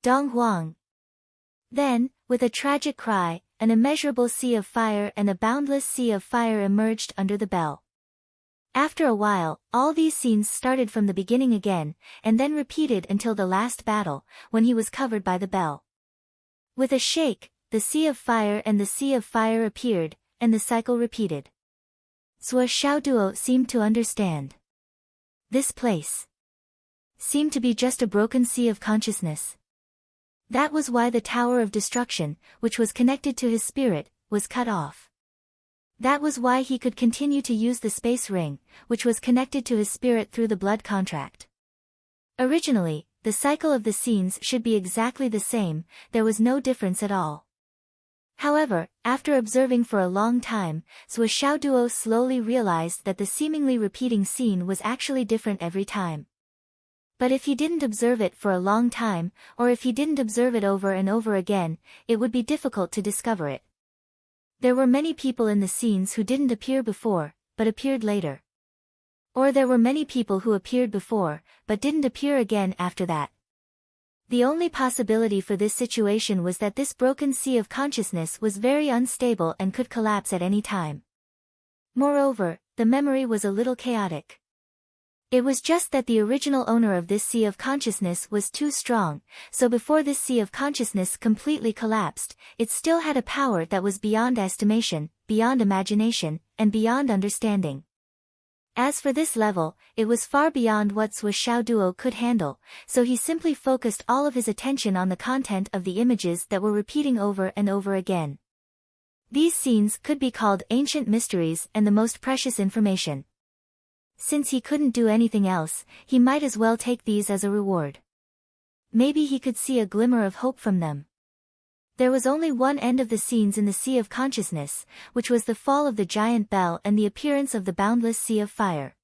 Dong Huang. Then, with a tragic cry, an immeasurable sea of fire and a boundless sea of fire emerged under the bell. After a while, all these scenes started from the beginning again, and then repeated until the last battle, when he was covered by the bell. With a shake, the Sea of Fire and the Sea of Fire appeared, and the cycle repeated. Zhuo Xiaoduo seemed to understand. This place seemed to be just a broken sea of consciousness. That was why the Tower of Destruction, which was connected to his spirit, was cut off. That was why he could continue to use the space ring, which was connected to his spirit through the blood contract. Originally, the cycle of the scenes should be exactly the same, there was no difference at all. However, after observing for a long time, Zhuo Xiaoduo slowly realized that the seemingly repeating scene was actually different every time. But if he didn't observe it for a long time, or if he didn't observe it over and over again, it would be difficult to discover it. There were many people in the scenes who didn't appear before, but appeared later. Or there were many people who appeared before, but didn't appear again after that. The only possibility for this situation was that this broken sea of consciousness was very unstable and could collapse at any time. Moreover, the memory was a little chaotic. It was just that the original owner of this sea of consciousness was too strong, so before this sea of consciousness completely collapsed, it still had a power that was beyond estimation, beyond imagination, and beyond understanding. As for this level, it was far beyond what Zhuo Xiaoduo could handle, so he simply focused all of his attention on the content of the images that were repeating over and over again. These scenes could be called ancient mysteries and the most precious information. Since he couldn't do anything else, he might as well take these as a reward. Maybe he could see a glimmer of hope from them. There was only one end of the scenes in the Sea of Consciousness, which was the fall of the giant bell and the appearance of the boundless Sea of Fire.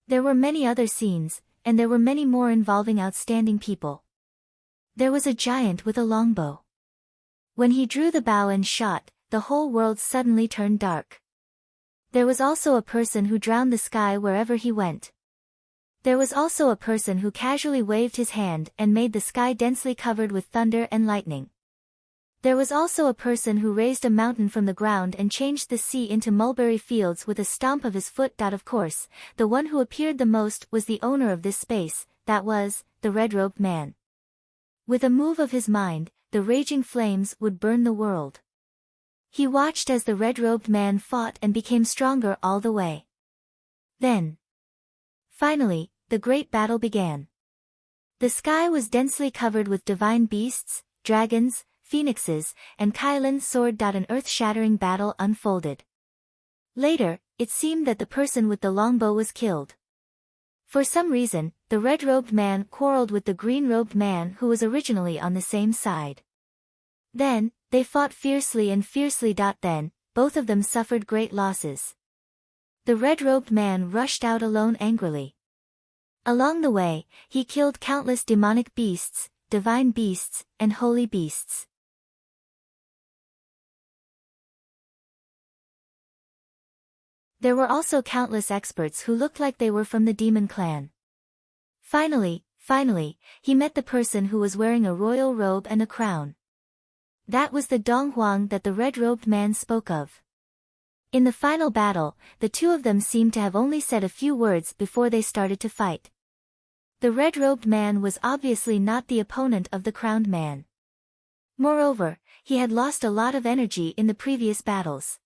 There were many other scenes, and there were many more involving outstanding people. There was a giant with a longbow. When he drew the bow and shot, the whole world suddenly turned dark. There was also a person who drowned the sky wherever he went. There was also a person who casually waved his hand and made the sky densely covered with thunder and lightning. There was also a person who raised a mountain from the ground and changed the sea into mulberry fields with a stomp of his foot. Of course, the one who appeared the most was the owner of this space, that was, the red-robed man. With a move of his mind, the raging flames would burn the world. He watched as the red-robed man fought and became stronger all the way. Then, finally, the great battle began. The sky was densely covered with divine beasts, dragons, phoenixes, and Kailan's sword. An earth-shattering battle unfolded. Later, it seemed that the person with the longbow was killed. For some reason, the red-robed man quarreled with the green-robed man who was originally on the same side. Then, they fought fiercely and fiercely. Then, both of them suffered great losses. The red-robed man rushed out alone angrily. Along the way, he killed countless demonic beasts, divine beasts, and holy beasts. There were also countless experts who looked like they were from the demon clan. Finally, he met the person who was wearing a royal robe and a crown. That was the Donghuang that the red-robed man spoke of. In the final battle, the two of them seemed to have only said a few words before they started to fight. The red-robed man was obviously not the opponent of the crowned man. Moreover, he had lost a lot of energy in the previous battles.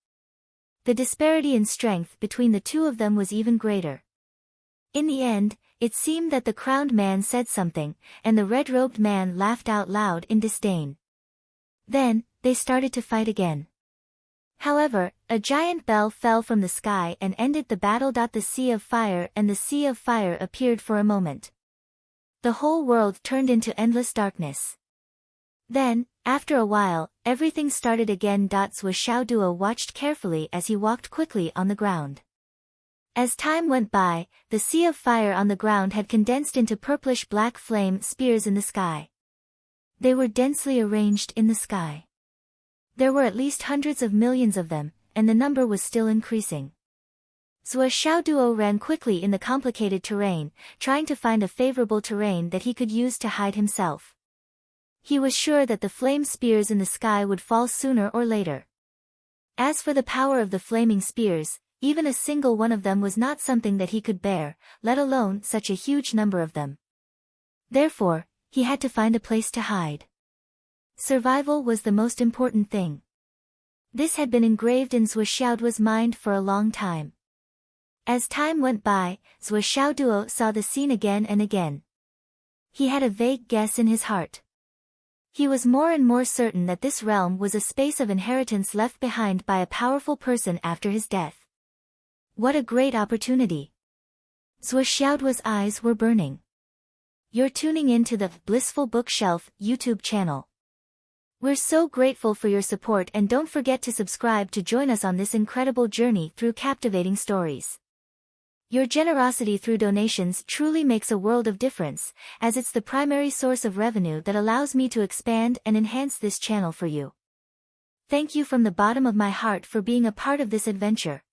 The disparity in strength between the two of them was even greater. In the end, it seemed that the crowned man said something, and the red-robed man laughed out loud in disdain. Then, they started to fight again. However, a giant bell fell from the sky and ended the battle. The Sea of Fire and the Sea of Fire appeared for a moment. The whole world turned into endless darkness. Then, after a while, everything started again. Zhuo Xiaoduo watched carefully as he walked quickly on the ground. As time went by, the Sea of Fire on the ground had condensed into purplish-black flame spears in the sky. They were densely arranged in the sky. There were at least hundreds of millions of them, and the number was still increasing. Zhuo Xiaoduo ran quickly in the complicated terrain, trying to find a favorable terrain that he could use to hide himself. He was sure that the flame spears in the sky would fall sooner or later. As for the power of the flaming spears, even a single one of them was not something that he could bear, let alone such a huge number of them. Therefore, he had to find a place to hide. Survival was the most important thing. This had been engraved in Zhuo Xiaoduo's mind for a long time. As time went by, Zhuo Xiaoduo saw the scene again and again. He had a vague guess in his heart. He was more and more certain that this realm was a space of inheritance left behind by a powerful person after his death. What a great opportunity! Zhuo Xiaoduo's eyes were burning. You're tuning in to the Blissful Bookshelf YouTube channel. We're so grateful for your support, and don't forget to subscribe to join us on this incredible journey through captivating stories. Your generosity through donations truly makes a world of difference, as it's the primary source of revenue that allows me to expand and enhance this channel for you. Thank you from the bottom of my heart for being a part of this adventure.